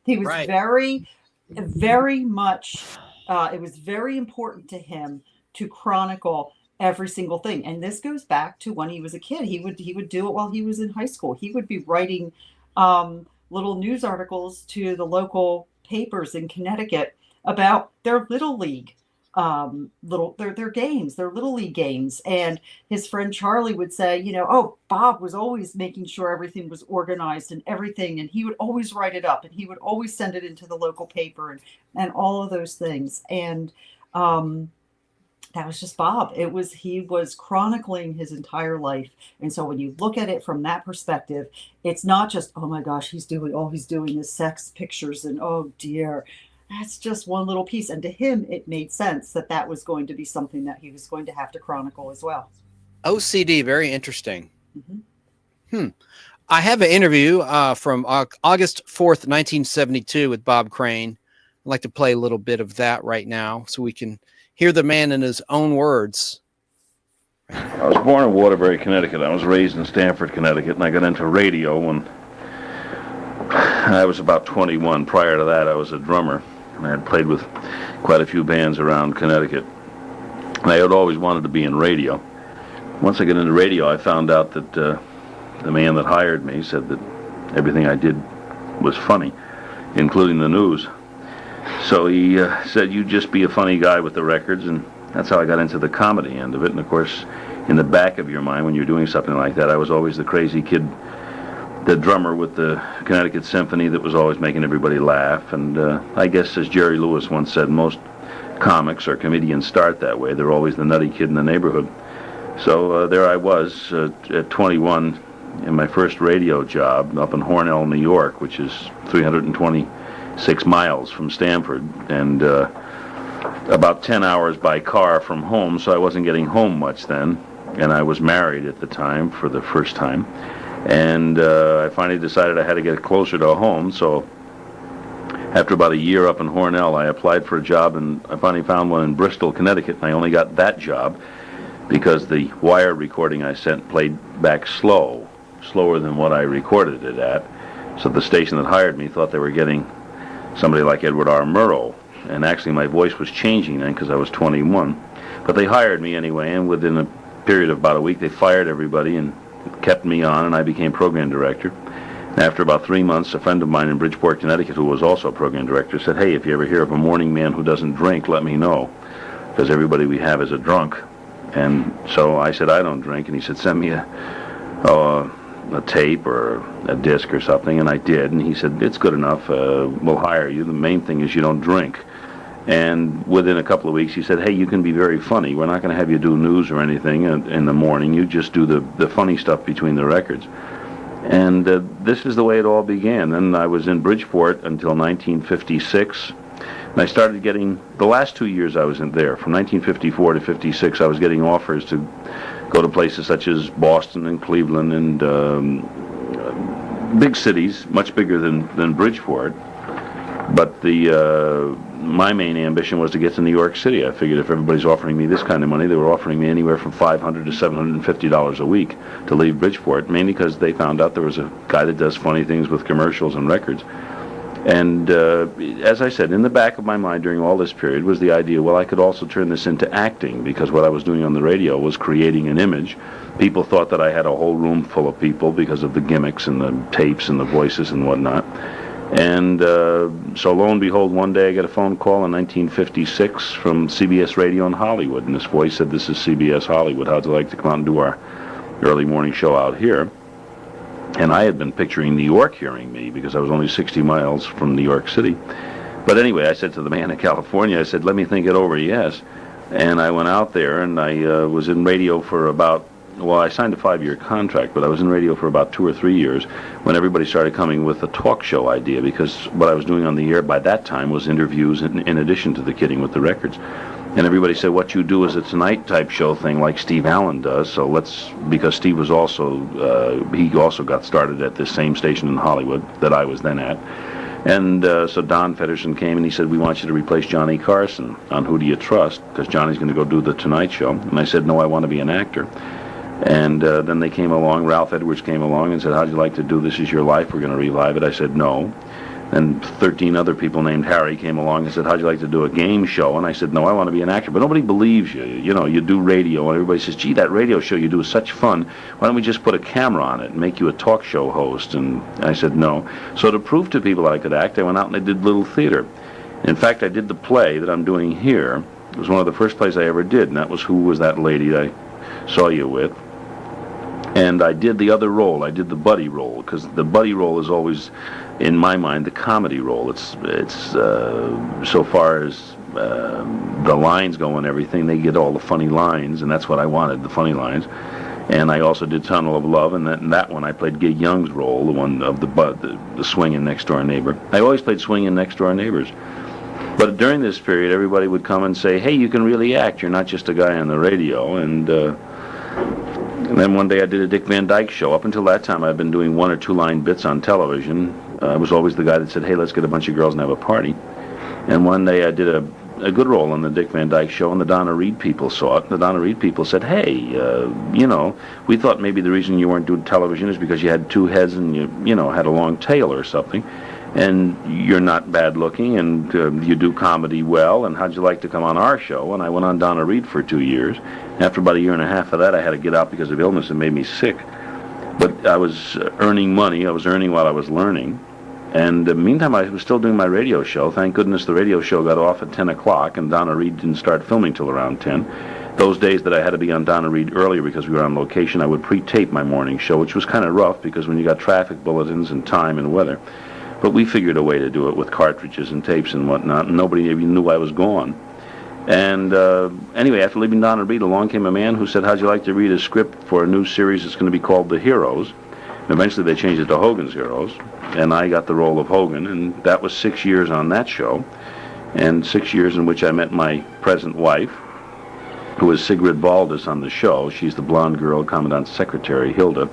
He was right. very much, it was very important to him to chronicle every single thing. And this goes back to when he was a kid. He would do it while he was in high school. He would be writing little news articles to the local papers in Connecticut about their little league their games, their little league games. And his friend Charlie would say, "Oh, Bob was always making sure everything was organized and everything, and he would always write it up and he would always send it into the local paper and all of those things." And that was just Bob. He was chronicling his entire life. And so when you look at it from that perspective, it's not just, "Oh my gosh, he's doing is sex pictures, and oh dear." That's just one little piece. And to him, it made sense that was going to be something that he was going to have to chronicle as well. OCD, very interesting. Mm-hmm. I have an interview from August 4th, 1972 with Bob Crane. I'd like to play a little bit of that right now so we can hear the man in his own words. I was born in Waterbury, Connecticut. I was raised in Stamford, Connecticut, and I got into radio when I was about 21. Prior to that, I was a drummer. I had played with quite a few bands around Connecticut. And I had always wanted to be in radio. Once I got into radio, I found out that the man that hired me said that everything I did was funny, including the news. So he said, "You just be a funny guy with the records," and that's how I got into the comedy end of it. And of course, in the back of your mind, when you're doing something like that, I was always the crazy kid, the drummer with the Connecticut Symphony that was always making everybody laugh. And I guess, as Jerry Lewis once said, most comics or comedians start that way. They're always the nutty kid in the neighborhood. So there I was at 21 in my first radio job up in Hornell, New York, which is 326 miles from Stamford, and about 10 hours by car from home, so I wasn't getting home much then. And I was married at the time for the first time. And I finally decided I had to get closer to home, so after about a year up in Hornell, I applied for a job, and I finally found one in Bristol, Connecticut, and I only got that job because the wire recording I sent played back slower than what I recorded it at. So the station that hired me thought they were getting somebody like Edward R. Murrow and actually my voice was changing then because I was 21. But they hired me anyway, and within a period of about a week, they fired everybody and kept me on, and I became program director. And after about 3 months, a friend of mine in Bridgeport, Connecticut, who was also a program director, said, "Hey, if you ever hear of a morning man who doesn't drink, let me know, because everybody we have is a drunk." And so I said, "I don't drink," and he said, "Send me a tape or a disc or something," and I did, and he said, "It's good enough, we'll hire you. The main thing is you don't drink." And within a couple of weeks, he said, "Hey, you can be very funny. We're not going to have you do news or anything in the morning. You just do the funny stuff between the records." And this is the way it all began. And I was in Bridgeport until 1956. And I started getting, the last 2 years I was in there, from 1954 to 56, I was getting offers to go to places such as Boston and Cleveland and big cities, much bigger than Bridgeport. But my main ambition was to get to New York City. I figured if everybody's offering me this kind of money, they were offering me anywhere from $500 to $750 a week to leave Bridgeport, mainly because they found out there was a guy that does funny things with commercials and records. And as I said, in the back of my mind during all this period was the idea, well, I could also turn this into acting, because what I was doing on the radio was creating an image. People thought that I had a whole room full of people because of the gimmicks and the tapes and the voices and whatnot. And so lo and behold, one day I get a phone call in 1956 from CBS Radio in Hollywood, and this voice said, "This is CBS Hollywood. How'd you like to come out and do our early morning show out here?" And I had been picturing New York hearing me because I was only 60 miles from New York City. But anyway, I said to the man in California, I said, "Let me think it over, yes." And I went out there, and I was in radio for about, well, I signed a 5-year contract, but I was in radio for about 2 or 3 years when everybody started coming with a talk show idea, because what I was doing on the air by that time was interviews in addition to the kidding with the records. And everybody said, "What you do is a Tonight type show thing like Steve Allen does, so because Steve was also, he also got started at this same station in Hollywood that I was then at. And so Don Feddersen came and he said, "We want you to replace Johnny Carson on Who Do You Trust, because Johnny's going to go do the Tonight Show." And I said, "No, I want to be an actor." And then they came along, Ralph Edwards came along and said, "How'd you like to do This Is Your Life? We're going to revive it." I said, "No." And 13 other people named Harry came along and said, "How'd you like to do a game show?" And I said, "No, I want to be an actor." But nobody believes you. You know, you do radio, and everybody says, "Gee, that radio show you do is such fun. Why don't we just put a camera on it and make you a talk show host?" And I said, "No." So to prove to people I could act, I went out and I did little theater. In fact, I did the play that I'm doing here. It was one of the first plays I ever did, and that was Who Was That Lady I Saw You With? And I did the other role. I did the buddy role, because the buddy role is always, in my mind, the comedy role. It's so far as the lines go and everything, they get all the funny lines, and that's what I wanted, the funny lines. And I also did Tunnel of Love, and that one I played Gig Young's role, the one of the swinging next door neighbor. I always played swinging next door neighbors. But during this period, everybody would come and say, "Hey, you can really act. You're not just a guy on the radio." And then one day I did a Dick Van Dyke show. Up until that time, I'd been doing 1 or 2 line bits on television. I was always the guy that said, "Hey, let's get a bunch of girls and have a party." And one day I did a good role on the Dick Van Dyke show, and the Donna Reed people saw it. The Donna Reed people said, "Hey, you know, we thought maybe the reason you weren't doing television is because you had 2 heads and you know, had a long tail or something. And you're not bad looking, and you do comedy well, and how'd you like to come on our show?" And I went on Donna Reed for 2 years. After about a year and a half of that, I had to get out because of illness that made me sick. But I was earning money. I was earning while I was learning. And meantime, I was still doing my radio show. Thank goodness the radio show got off at 10 o'clock, and Donna Reed didn't start filming till around 10. Those days that I had to be on Donna Reed earlier because we were on location, I would pre-tape my morning show, which was kind of rough because when you got traffic bulletins and time and weather. But we figured a way to do it with cartridges and tapes and whatnot, and nobody even knew I was gone. And anyway, after leaving Donna Reed, along came a man who said, "How'd you like to read a script for a new series that's going to be called The Heroes?" And eventually they changed it to Hogans Heroes, and I got the role of Hogan, and that was 6 years on that show, and 6 years in which I met my present wife, who is Sigrid Valdis on the show. She's the blonde girl, Commandant's secretary, Hilda,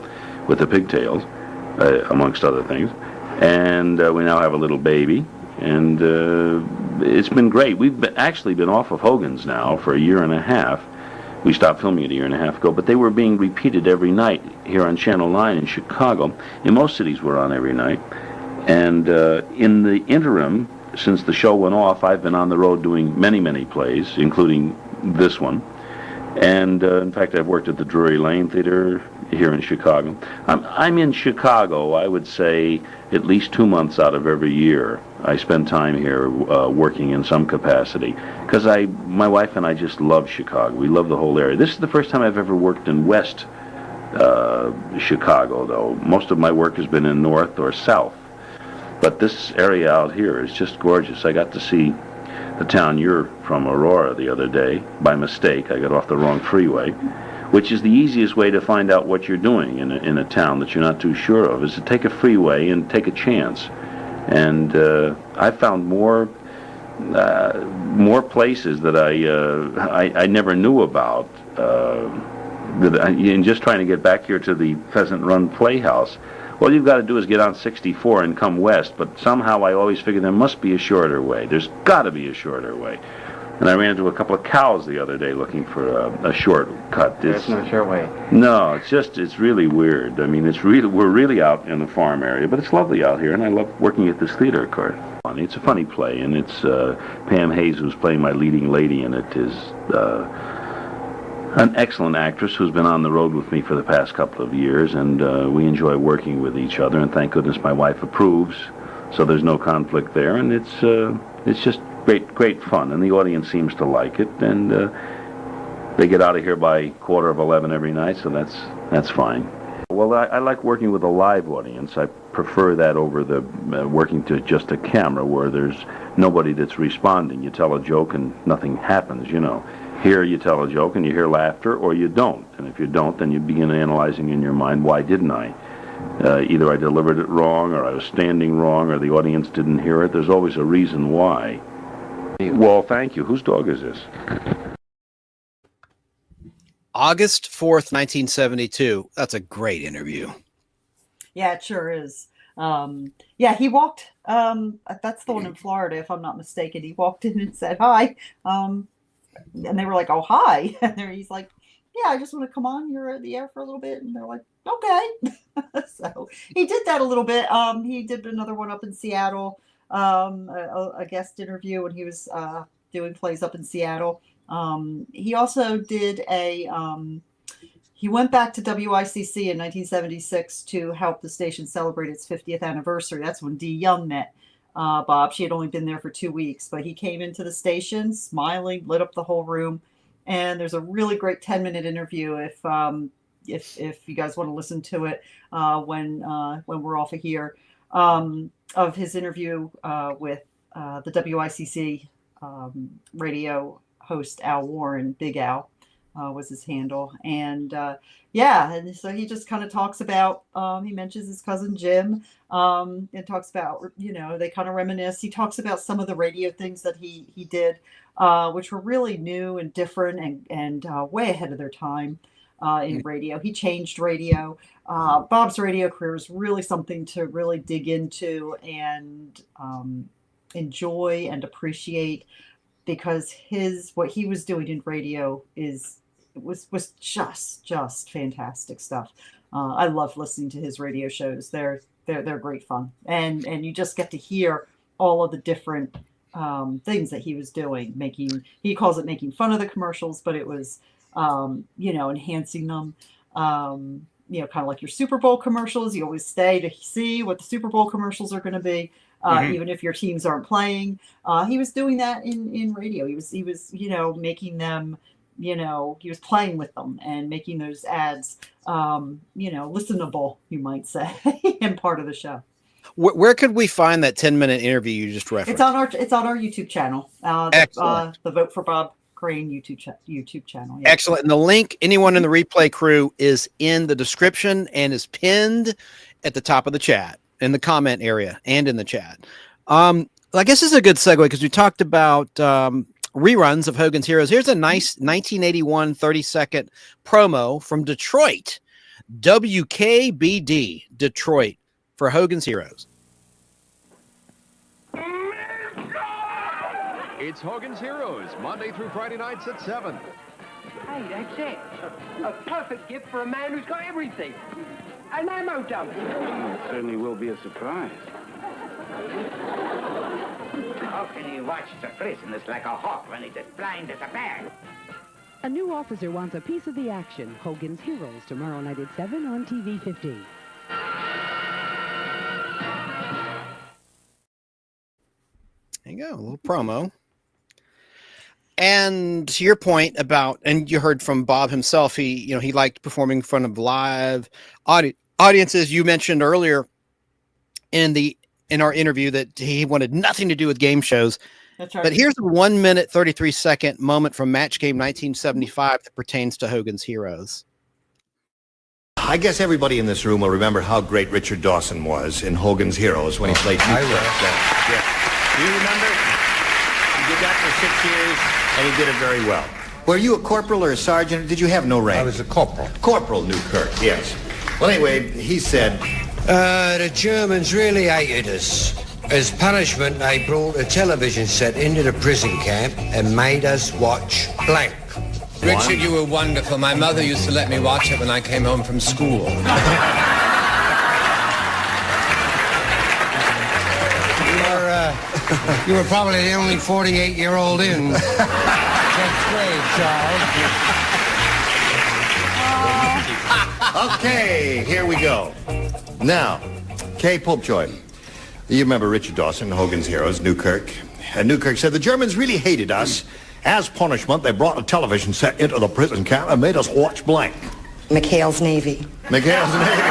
with the pigtails, amongst other things. And we now have a little baby, and it's been great. We've actually been off of Hogan's now for a year and a half. We stopped filming it a year and a half ago, but they were being repeated every night here on Channel 9 in Chicago. In most cities, we're on every night. And in the interim, since the show went off, I've been on the road doing many, many plays, including this one. And in fact, I've worked at the Drury Lane Theater here in Chicago. I'm in Chicago, I would say, at least 2 months out of every year. I spend time here working in some capacity because my wife and I just love Chicago. We love the whole area. This is the first time I've ever worked in West Chicago, though. Most of my work has been in North or South. But this area out here is just gorgeous. I got to see the town you're from, Aurora, the other day. By mistake, I got off the wrong freeway, which is the easiest way to find out what you're doing in a town that you're not too sure of, is to take a freeway and take a chance. And I found more places that I never knew about. In just trying to get back here to the Pheasant Run Playhouse, all you've got to do is get on 64 and come west, but somehow I always figure there must be a shorter way. There's got to be a shorter way. And I ran into a couple of cows the other day looking for a shortcut. There's no short way. No, it's really weird. I mean, we're really out in the farm area, but it's lovely out here, and I love working at this theater, of course. It's a funny play, and it's Pam Hayes, who's playing my leading lady in it, is an excellent actress who's been on the road with me for the past couple of years, and we enjoy working with each other, and thank goodness my wife approves, so there's no conflict there, and it's just great fun, and the audience seems to like it, and they get out of here by 10:45 every night, so that's fine. Well, I like working with a live audience. I prefer that over the working to just a camera where there's nobody that's responding. You tell a joke and nothing happens, you know. Here you tell a joke and you hear laughter, or you don't. And if you don't, then you begin analyzing in your mind, why didn't I? Either I delivered it wrong, or I was standing wrong, or the audience didn't hear it. There's always a reason why. Well, thank you. Whose dog is this? August 4th, 1972. That's a great interview. Yeah, it sure is. Yeah, he walked, that's the one in Florida, if I'm not mistaken. He walked in and said, hi. And they were like, oh, hi. And he's like, yeah, I just want to come on. You're at the air for a little bit. And they're like, okay. So he did that a little bit. He did another one up in Seattle, a guest interview when he was doing plays up in Seattle. He also did he went back to WICC in 1976 to help the station celebrate its 50th anniversary. That's when Dee Young met Bob. She had only been there for 2 weeks, but he came into the station smiling, lit up the whole room. And there's a really great 10-minute interview if you guys want to listen to it when we're off of here, of his interview with the WICC radio host Al Warren. Big Al was his handle. And and so he just kind of talks about, he mentions his cousin Jim, and talks about, they kind of reminisce. He talks about some of the radio things that he did, which were really new and different and way ahead of their time in radio. He changed radio. Bob's radio career is really something to really dig into and enjoy and appreciate, because what he was doing in radio was just fantastic stuff. I love listening to his radio shows. They're great fun, and you just get to hear all of the different things that he was doing. He calls it making fun of the commercials, but it was enhancing them. Kind of like your Super Bowl commercials. You always stay to see what the Super Bowl commercials are going to be. Even if your teams aren't playing, he was doing that in radio. He was making them, he was playing with them and making those ads, listenable, you might say, and part of the show. Where could we find that 10-minute interview you just referenced? It's on our YouTube channel. Excellent. The Vote for Bob Crane YouTube channel. Yeah. Excellent. And the link, anyone in the replay crew, is in the description and is pinned at the top of the chat, in the comment area and in the chat. I guess this is a good segue because we talked about reruns of Hogan's Heroes. Here's a nice 1981 30-second promo from Detroit, WKBD Detroit, for Hogan's Heroes. It's Hogan's Heroes, Monday through Friday nights at 7. Hey, that's it. A perfect gift for a man who's got everything. An ammo dump. Certainly will be a surprise. How can you watch the prisoners like a hawk when he's as blind as a bat? A new officer wants a piece of the action. Hogan's Heroes, tomorrow night at 7 on TV 15. There you go, a little promo. And to your point about, and you heard from Bob himself, he liked performing in front of live audiences. You mentioned earlier in our interview that he wanted nothing to do with game shows. That's right. But here's a 1 minute, 33 second moment from Match Game 1975 that pertains to Hogan's Heroes. I guess everybody in this room will remember how great Richard Dawson was in Hogan's Heroes when he played Newkirk. Yeah. Do you remember? He did that for 6 years, and he did it very well. Were you a corporal or a sergeant? Did you have no rank? I was a corporal. Corporal Newkirk, yes. Well, anyway, he said... the Germans really hated us. As punishment, they brought a television set into the prison camp and made us watch blank. Richard, you were wonderful. My mother used to let me watch it when I came home from school. You were probably the only 48-year-old in 10th grade, Charles. Okay, here we go. Now, Kay Popejoy. You remember Richard Dawson, Hogan's Heroes, Newkirk. And Newkirk said the Germans really hated us. As punishment, they brought a television set into the prison camp and made us watch blank. McHale's Navy. McHale's Navy.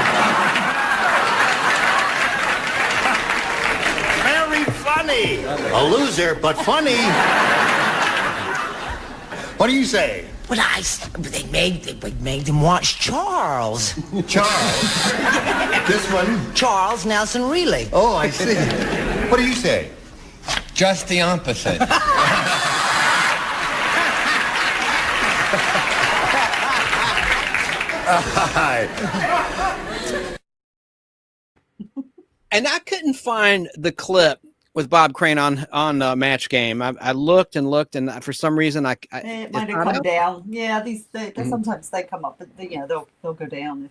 Very funny. A loser, but funny. What do you say? Well, they made them watch Charles. Charles? This one? Charles Nelson Reilly. Oh, I see. What do you say? Just the opposite. And I couldn't find the clip with Bob Crane on Match Game. I looked and looked, and for some reason it might have come down. Yeah, sometimes they come up, but they'll go down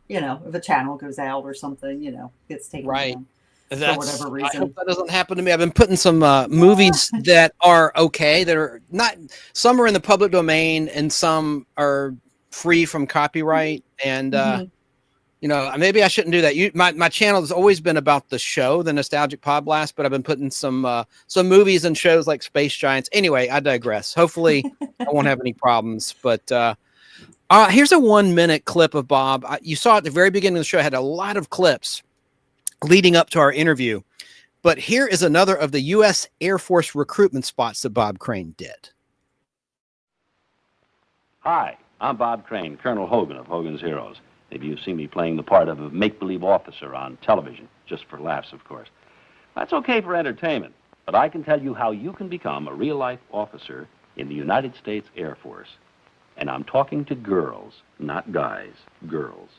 if a channel goes out or something, gets taken down. For whatever reason. I hope that doesn't happen to me. I've been putting some movies that are okay, that are not. Some are in the public domain, and some are free from copyright. And maybe I shouldn't do that. My channel has always been about the show, the Nostalgic Podblast, but I've been putting some movies and shows like Space Giants. Anyway, I digress. Hopefully, I won't have any problems. But here's a 1 minute clip of Bob. You saw at the very beginning of the show. I had a lot of clips leading up to our interview. But here is another of the U.S. Air Force recruitment spots that Bob Crane did. Hi, I'm Bob Crane, Colonel Hogan of Hogan's Heroes. Maybe you've seen me playing the part of a make-believe officer on television, just for laughs, of course. That's okay for entertainment, but I can tell you how you can become a real-life officer in the United States Air Force. And I'm talking to girls, not guys, girls.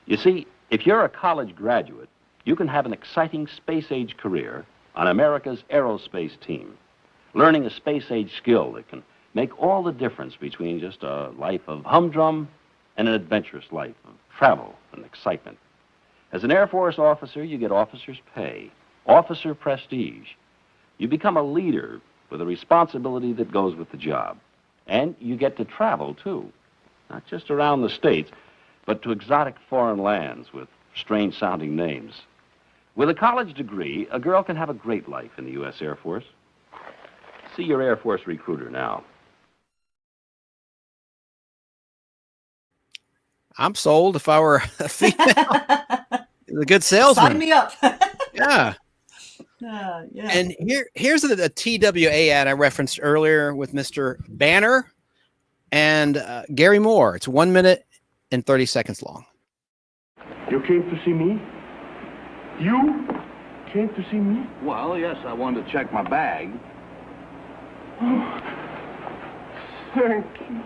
You see, if you're a college graduate, you can have an exciting space-age career on America's aerospace team, learning a space-age skill that can make all the difference between just a life of humdrum and an adventurous life of travel and excitement. As an Air Force officer, you get officer's pay, officer prestige. You become a leader with a responsibility that goes with the job. And you get to travel, too, not just around the States, but to exotic foreign lands with strange-sounding names. With a college degree, a girl can have a great life in the U.S. Air Force. See your Air Force recruiter now. I'm sold if I were a female. A good salesman. Sign me up. Yeah. Yeah. And here's a TWA ad I referenced earlier with Mr. Banner and Gary Moore. It's 1 minute and 30 seconds long. You came to see me? You came to see me? Well, yes, I wanted to check my bag. Oh, thank you.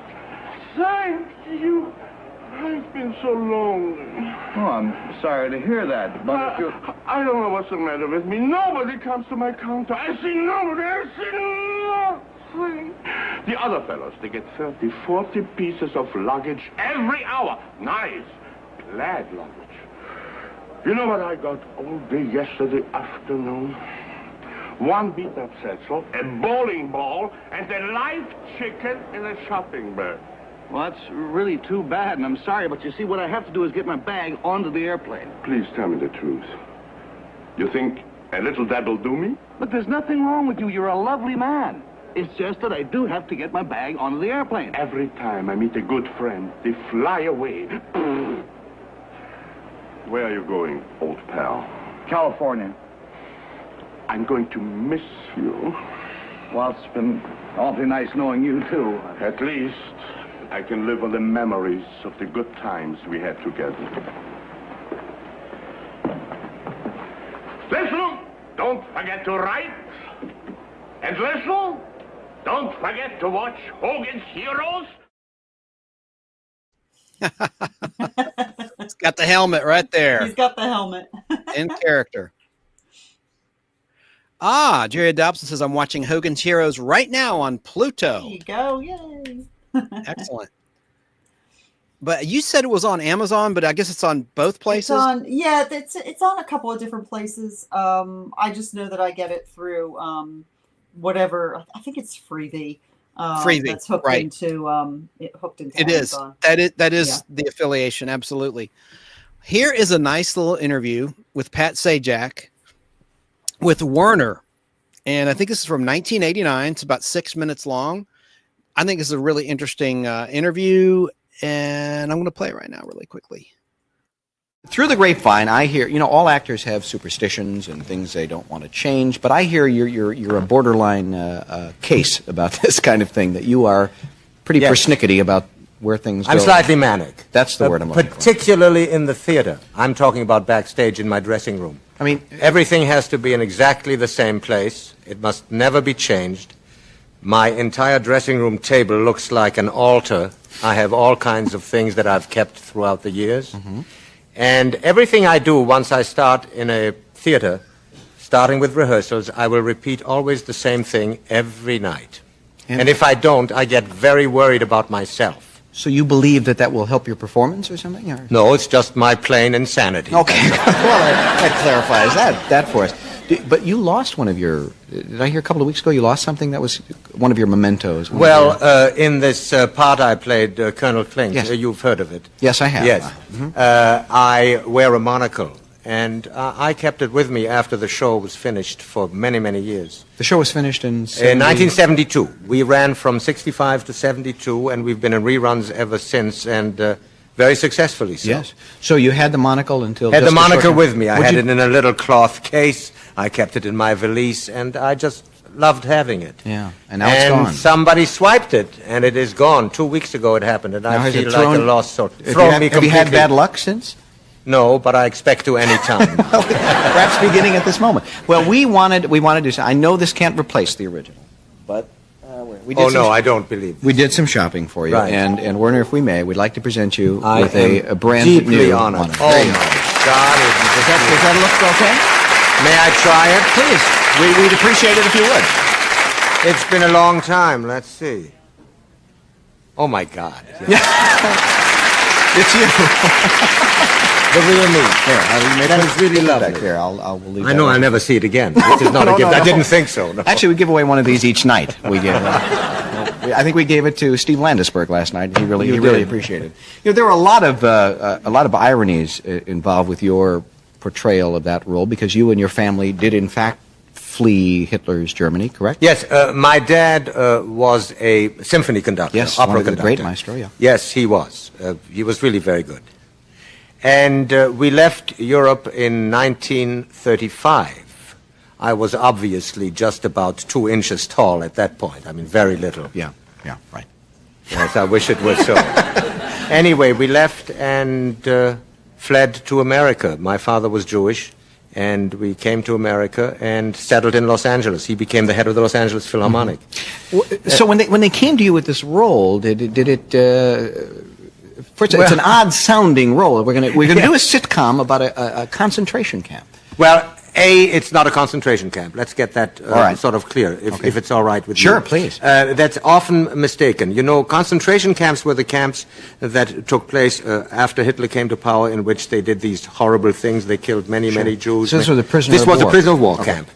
Thank you. I've been so lonely. Oh, I'm sorry to hear that, but if you... I don't know what's the matter with me. Nobody comes to my counter. I see nobody. I see nothing. The other fellows, they get 30, 40 pieces of luggage every hour. Nice, glad luggage. You know what I got all day yesterday afternoon? one beat of pretzel, a bowling ball, and a live chicken in a shopping bag. Well, that's really too bad, and I'm sorry, but you see, what I have to do is get my bag onto the airplane. Please tell me the truth. You think a little that'll do me? But there's nothing wrong with you. You're a lovely man. It's just that I do have to get my bag onto the airplane. Every time I meet a good friend, they fly away. Where are you going, old pal? California. I'm going to miss you. Well, it's been awfully nice knowing you, too. At least I can live on the memories of the good times we had together. Listen, don't forget to write. And listen, don't forget to watch Hogan's Heroes. He's got the helmet right there. He's got the helmet. In character. Ah, Jerry Dobson says, I'm watching Hogan's Heroes right now on Pluto. There you go. Yay. Excellent. But you said it was on Amazon, but I guess it's on both places? It's on a couple of different places. I just know that I get it through whatever. I think it's Freevee. Freevee, that's hooked right. into It is. Amazon. That is the affiliation, absolutely. Here is a nice little interview with Pat Sajak with Werner. And I think this is from 1989. It's about 6 minutes long. I think it's a really interesting interview, and I'm going to play it right now really quickly. Through the grapevine, I hear, all actors have superstitions and things they don't want to change, but I hear you're a borderline case about this kind of thing, that you are pretty persnickety about where things go. I'm slightly manic. That's the word I'm looking for. Particularly in the theater. I'm talking about backstage in my dressing room. I mean, everything has to be in exactly the same place. It must never be changed. My entire dressing room table looks like an altar. I have all kinds of things that I've kept throughout the years. Mm-hmm. And everything I do once I start in a theater, starting with rehearsals, I will repeat always the same thing every night. And if I don't, I get very worried about myself. So you believe that will help your performance or something? Or? No, it's just my plain insanity. Okay, well, that clarifies that for us. But you lost one of your, did I hear a couple of weeks ago you lost something that was one of your mementos? Well, in this part I played, Colonel Klink, yes. You've heard of it. Yes, I have. Yes. I wear a monocle, and I kept it with me after the show was finished for many, many years. The show was finished in 1972. We ran from 65 to 72, and we've been in reruns ever since, and very successfully so. Yes. So you had the monocle until... Had the monocle with me. I had it in a little cloth case. I kept it in my valise, and I just loved having it. Yeah, and now it's gone. Somebody swiped it, and it is gone. 2 weeks ago it happened, and I feel like a lost soul. Have you had bad luck since? No, but I expect to any time. Perhaps beginning at this moment. Well, we wanted to... I know this can't replace the original, but... we did I don't believe this. We did some shopping for you, right. and Werner, if we may, we'd like to present you with a brand deeply new honored. one. Oh, my God. Does that look okay? May I try it? Please. We'd appreciate it if you would. It's been a long time. Let's see. Oh, my God. It's you. The real me. That is really lovely. Here, I'll leave I know I'll never see it again. This is not a gift. I didn't think so. No. Actually, we give away one of these each night. We give. I think we gave it to Steve Landesberg last night. He really appreciated it. There were a lot of ironies involved with your portrayal of that role, because you and your family did in fact flee Hitler's Germany, correct? Yes, my dad was a symphony conductor, opera conductor. Great maestro, yeah. Yes, he was. He was really very good. And we left Europe in 1935. I was obviously just about 2 inches tall at that point. I mean, very little. Yeah, right. Yes, I wish it were so. Anyway, we left and fled to America. My father was Jewish, and we came to America and settled in Los Angeles. He became the head of the Los Angeles Philharmonic. Mm-hmm. So when they came to you with this role, did it first, it's an odd-sounding role. We're going to do a sitcom about a concentration camp. Well, it's not a concentration camp. Let's get that sort of clear, if it's all right with you. Sure, please. That's often mistaken. Concentration camps were the camps that took place after Hitler came to power, in which they did these horrible things. They killed many Jews. So this was a prisoner of war. This was a prisoner of war camp.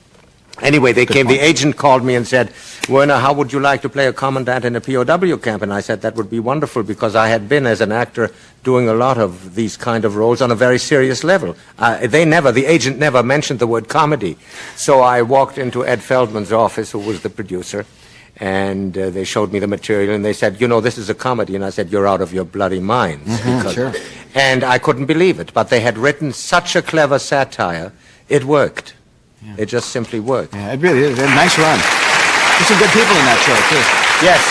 Anyway, the agent called me and said, Werner, how would you like to play a commandant in a POW camp? And I said that would be wonderful because I had been, as an actor, doing a lot of these kind of roles on a very serious level. The agent never mentioned the word comedy. So I walked into Ed Feldman's office, who was the producer, and they showed me the material, and they said, this is a comedy. And I said, you're out of your bloody minds. Sure. And I couldn't believe it, but they had written such a clever satire, it worked. Yeah. It just simply worked. Yeah, it really is. A nice run. There's some good people in that show, too. Yes.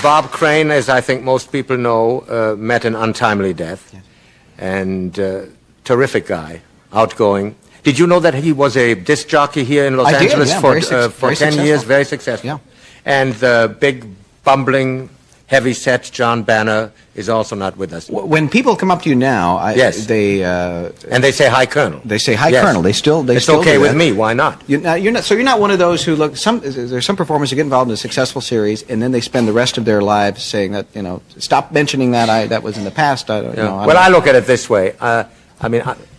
Bob Crane, as I think most people know, met an untimely death. Yes. And terrific guy, outgoing. Did you know that he was a disc jockey here in Los Angeles for 10 years? Very successful. Yeah. And the big, bumbling, heavy-set John Banner is also not with us. When people come up to you now, yes, they and they say, "Hi, Colonel." They say, "Hi, Colonel." They still. It's okay with me. Why not? You're not. So you're not one of those who look. There's some performers who get involved in a successful series, and then they spend the rest of their lives saying that stop mentioning that. That was in the past. I look at it this way.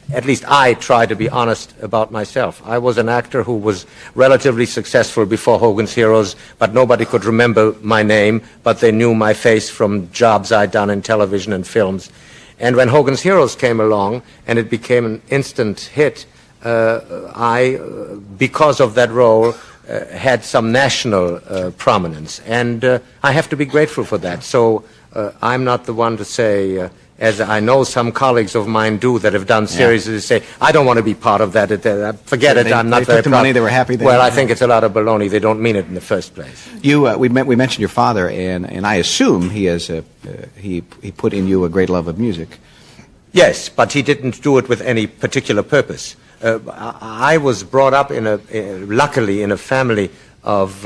At least I try to be honest about myself. I was an actor who was relatively successful before Hogan's Heroes, but nobody could remember my name, but they knew my face from jobs I'd done in television and films. And when Hogan's Heroes came along and it became an instant hit, I, because of that role, had some national prominence. And I have to be grateful for that. So I'm not the one to say... as I know some colleagues of mine do that have done series, they say, I don't want to be part of that. Forget it. I'm not very proud. They took the money. They were happy. Well, I think it's a lot of baloney. They don't mean it in the first place. We mentioned your father, and I assume he put in you a great love of music. Yes, but he didn't do it with any particular purpose. I was brought up luckily in a family of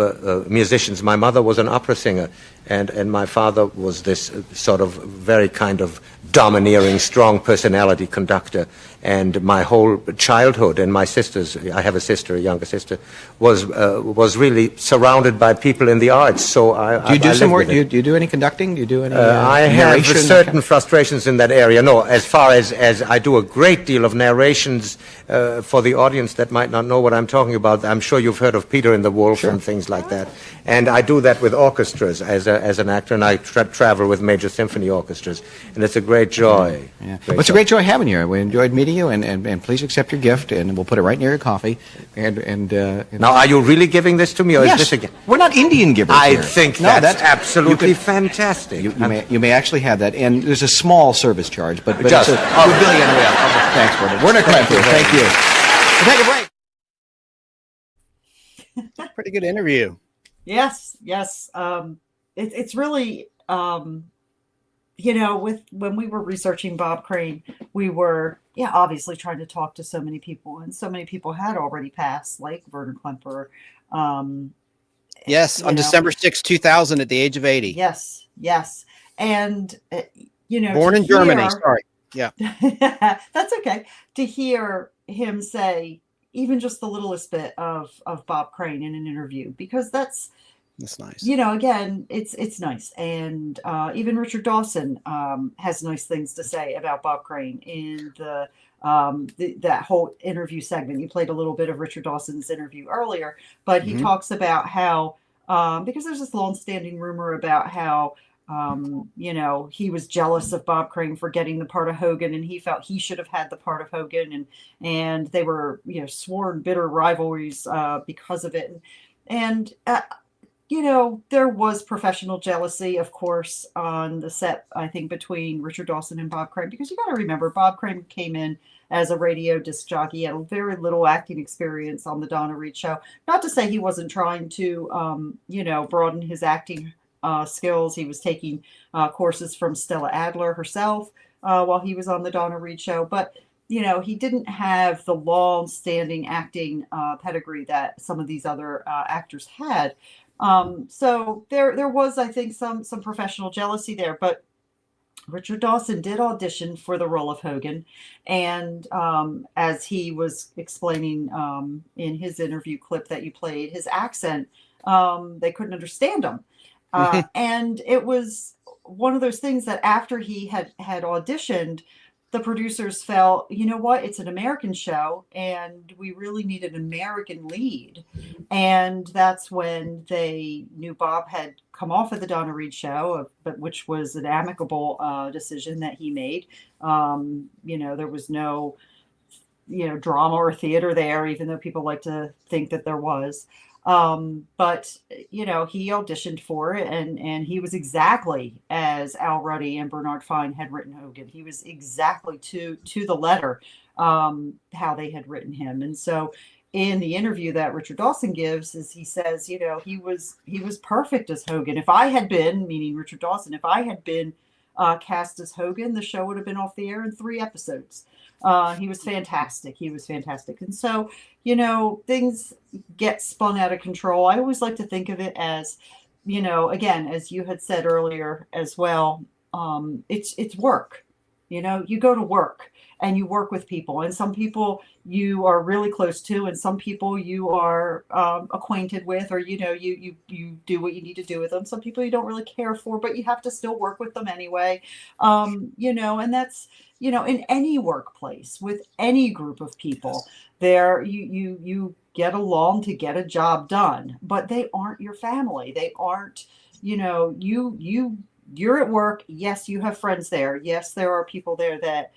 musicians. My mother was an opera singer, and my father was this sort of very kind of domineering, strong personality conductor. And my whole childhood, and my sisters, I have a younger sister, was really surrounded by people in the arts. So do you do some work? Do you do any conducting? Do you do any I have certain frustrations in that area. No, as far as I do a great deal of narrations for the audience that might not know what I'm talking about. I'm sure you've heard of Peter and the Wolf and things like that. And I do that with orchestras as an actor, and I travel with major symphony orchestras, and it's a great joy. Yeah. It's a great joy having you. We enjoyed meeting you, and please accept your gift, and we'll put it right near your coffee. Now, are you really giving this to me, or yes. is this again? We're not Indian givers. I here. think that's absolutely fantastic. You may actually have that, and there's a small service charge, but just it's we're billing anyway. Thanks, Werner. Werner Klemper, thank you. We'll take a break. Pretty good interview. Yes. It's really, when we were researching Bob Crane, we were, obviously trying to talk to so many people, and so many people had already passed, like Werner Klemper. Yes, on December 6, 2000, at the age of 80. Yes. And, born in Germany, sorry. Yeah. That's okay. To hear him say even just the littlest bit of Bob Crane in an interview, because that's nice. Again, it's nice. And even Richard Dawson has nice things to say about Bob Crane in that whole interview segment. You played a little bit of Richard Dawson's interview earlier, but he talks about how, because there's this long-standing rumor about how, he was jealous of Bob Crane for getting the part of Hogan, and he felt he should have had the part of Hogan, and they were, sworn bitter rivalries because of it. And there was professional jealousy, of course, on the set, I think, between Richard Dawson and Bob Crane, because you got to remember, Bob Crane came in as a radio disc jockey, had very little acting experience on the Donna Reed show. Not to say he wasn't trying to, broaden his acting skills. He was taking courses from Stella Adler herself while he was on the Donna Reed show, but he didn't have the long-standing acting pedigree that some of these other actors had. So there was, I think, some professional jealousy there, but Richard Dawson did audition for the role of Hogan, and as he was explaining in his interview clip that you played, his accent, they couldn't understand him. And it was one of those things that after he had auditioned, the producers felt, you know what, it's an American show and we really need an American lead. And that's when they knew Bob had come off of the Donna Reed show, but which was an amicable decision that he made. There was no, drama or theater there, even though people like to think that there was. But he auditioned for it and he was exactly as Al Ruddy and Bernard Fine had written Hogan. He was exactly to the letter, how they had written him. And so in the interview that Richard Dawson gives is he says, he was perfect as Hogan. If I had been, meaning Richard Dawson, if I had been cast as Hogan, the show would have been off the air in 3 episodes. He was fantastic. And so, things get spun out of control. I always like to think of it as, again, as you had said earlier as well, it's work. You go to work and you work with people, and some people you are really close to, and some people you are acquainted with, or you do what you need to do with them. Some people you don't really care for, but you have to still work with them anyway. And that's in any workplace with any group of people, there you get along to get a job done, but they aren't your family. They aren't, you're at work. Yes, you have friends there. Yes, there are people there that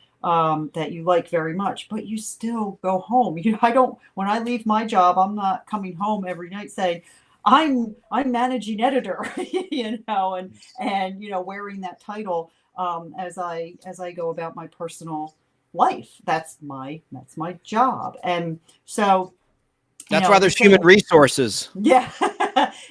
you like very much, but you still go home. When I leave my job, I'm not coming home every night saying, I'm managing editor, and wearing that title as I go about my personal life. That's my job. And so that's why there's human resources. Yeah.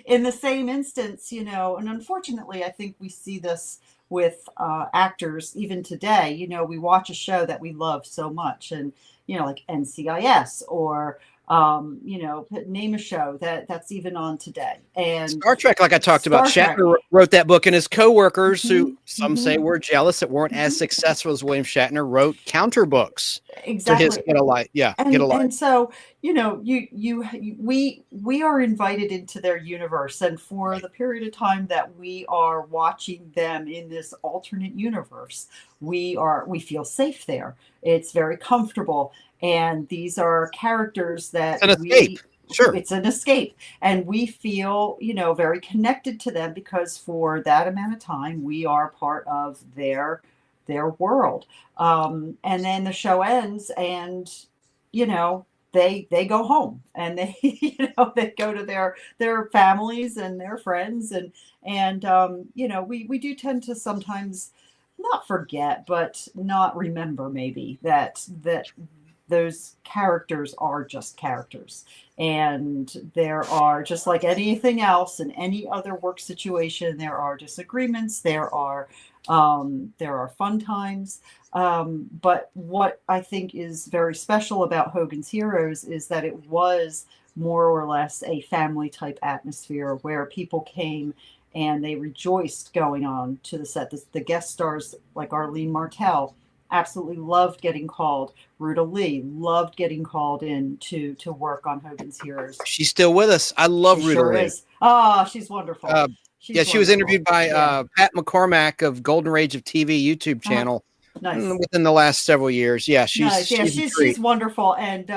In the same instance, and unfortunately, I think we see this with actors even today. We watch a show that we love so much, and like NCIS or name a show that's even on today. And Star Trek, like I talked about, Shatner wrote that book, and his coworkers, who some say were jealous that weren't as successful as William Shatner, wrote counter books to his Get a Life. Yeah, Get a Life. And so we are invited into their universe, and for the period of time that we are watching them in this alternate universe, we feel safe there. It's very comfortable. And these are characters that it's an escape. Sure. It's an escape. And we feel, very connected to them because for that amount of time, we are part of their world. And then the show ends and, they go home and they, they go to their families and their friends. And we do tend to sometimes not forget, but not remember maybe that those characters are just characters, and there are, just like anything else in any other work situation, there are disagreements, there are fun times, but what I think is very special about Hogan's Heroes is that it was more or less a family type atmosphere where people came and they rejoiced going on to the set. The guest stars like Arlene Martell absolutely loved getting called. Ruta Lee loved getting called in to work on Hogan's Heroes. She's still with us. I love Ruta Lee. Is. Oh, she's wonderful. She was interviewed by Pat McCormack of Golden Rage of TV YouTube channel within the last several years. Yeah, she's nice. She's wonderful, and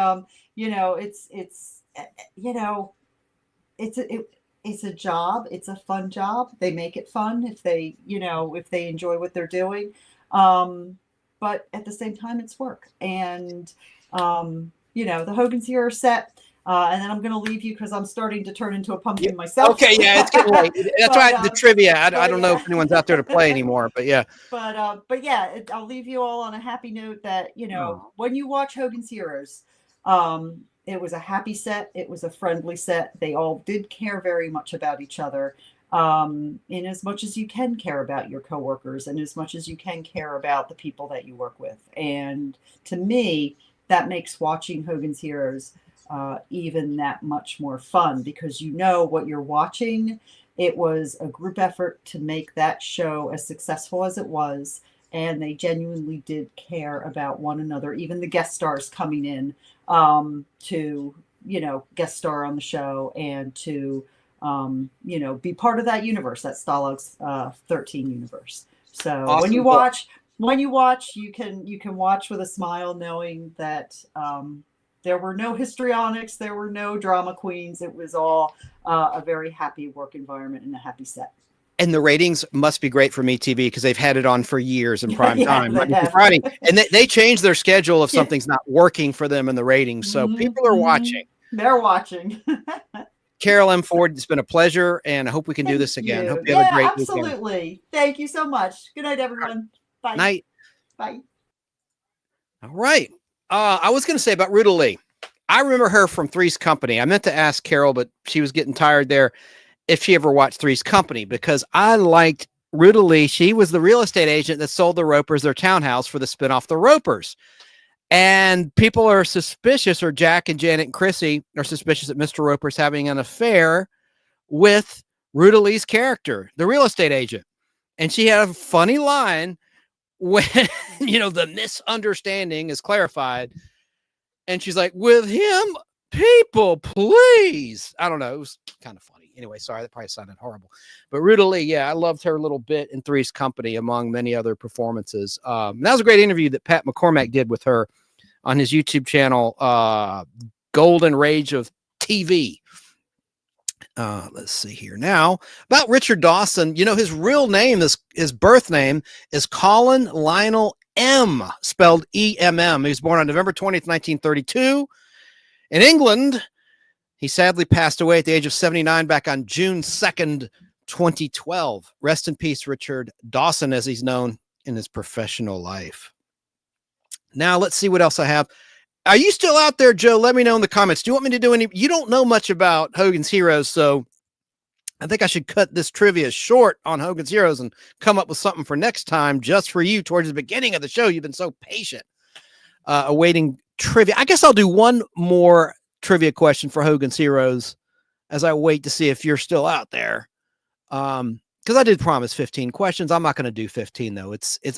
it's a job. It's a fun job. They make it fun if they enjoy what they're doing. But at the same time, it's work. And, the Hogan's Heroes set. And then I'm going to leave you because I'm starting to turn into a pumpkin myself. Okay, yeah, it's getting late. That's why the trivia. I don't know if anyone's out there to play anymore, but yeah. But yeah, I'll leave you all on a happy note that, when you watch Hogan's Heroes, it was a happy set. It was a friendly set. They all did care very much about each other. In as much as you can care about your coworkers and as much as you can care about the people that you work with. And to me, that makes watching Hogan's Heroes even that much more fun because you know what you're watching. It was a group effort to make that show as successful as it was. And they genuinely did care about one another, even the guest stars coming in to, guest star on the show and to be part of that universe, that Stalag 13 universe. So awesome when you watch when you watch, you can watch with a smile, knowing that there were no histrionics, there were no drama queens. It was all a very happy work environment and a happy set. And the ratings must be great for MeTV because they've had it on for years in prime Yeah, time, they Monday through have. Friday. And they change their schedule if something's not working for them in the ratings. So people are watching. They're watching. Carol M. Ford, it's been a pleasure, and I hope we can do this again. Hope you have a great weekend. Absolutely. Thank you so much. Good night, everyone. Bye. Night. Bye. All right. I was going to say about Ruta Lee. I remember her from Three's Company. I meant to ask Carol, but she was getting tired there, if she ever watched Three's Company, because I liked Ruta Lee. She was the real estate agent that sold the Ropers their townhouse for the spinoff The Ropers. And people are suspicious, or Jack and Janet and Chrissy are suspicious that Mr. Roper's having an affair with Ruta Lee's character, the real estate agent. And she had a funny line when, the misunderstanding is clarified. And she's like, with him, people, please. I don't know. It was kind of funny. Anyway, sorry, that probably sounded horrible. But Ruta Lee, yeah, I loved her little bit in Three's Company, among many other performances. That was a great interview that Pat McCormack did with her on his YouTube channel, Golden Rage of TV. Let's see here now. About Richard Dawson, his real name, his birth name is Colin Lionel M, spelled E-M-M. He was born on November 20th, 1932. In England, he sadly passed away at the age of 79 back on June 2nd, 2012. Rest in peace, Richard Dawson, as he's known in his professional life. Now, let's see what else I have. Are you still out there, Joe? Let me know in the comments. Do you want me to do any? You don't know much about Hogan's Heroes, so I think I should cut this trivia short on Hogan's Heroes and come up with something for next time just for you towards the beginning of the show. You've been so patient awaiting trivia. I guess I'll do one more trivia question for Hogan's Heroes as I wait to see if you're still out there. Because I did promise 15 questions. I'm not going to do 15 though.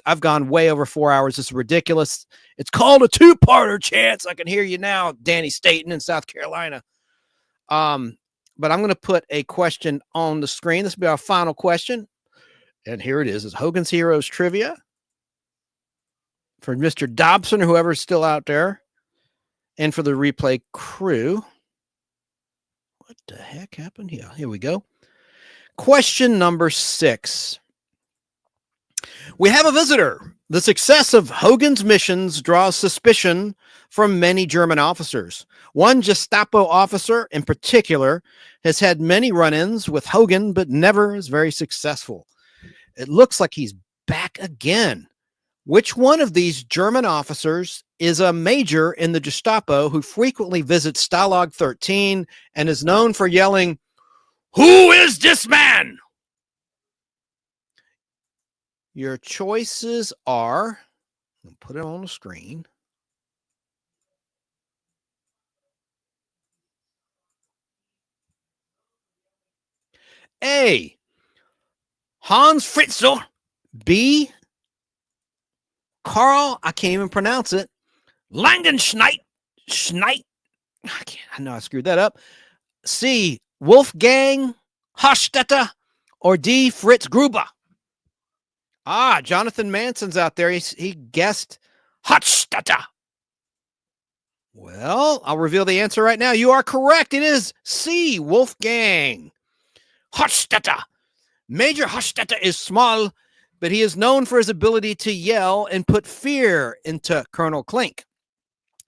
I've gone way over 4 hours. It's ridiculous. It's called a two-parter. Chance I can hear you now, Danny Staten in South Carolina. But I'm going to put a question on the screen. This will be our final question. And here it is. It's Hogan's Heroes trivia for Mr. Dobson or whoever's still out there. And for the replay crew. What the heck happened here? Here we go. Question number 6. We have a visitor. The success of Hogan's missions draws suspicion from many German officers. One Gestapo officer in particular has had many run-ins with Hogan, but never is very successful. It looks like he's back again. Which one of these German officers is a major in the Gestapo who frequently visits Stalag 13 and is known for yelling, "Who is this man?" Your choices are, I'll put it on the screen. A, Hans Fritzl. B, Karl, I can't even pronounce it, Langenschneit. I know I screwed that up. C, Wolfgang Hofstetter. Or D, Fritz Gruber. Jonathan Manson's out there. He guessed Hofstetter. Well, I'll reveal the answer right now. You are correct. It is C, Wolfgang Hofstetter. Major Hofstetter is small, but he is known for his ability to yell and put fear into Colonel Klink.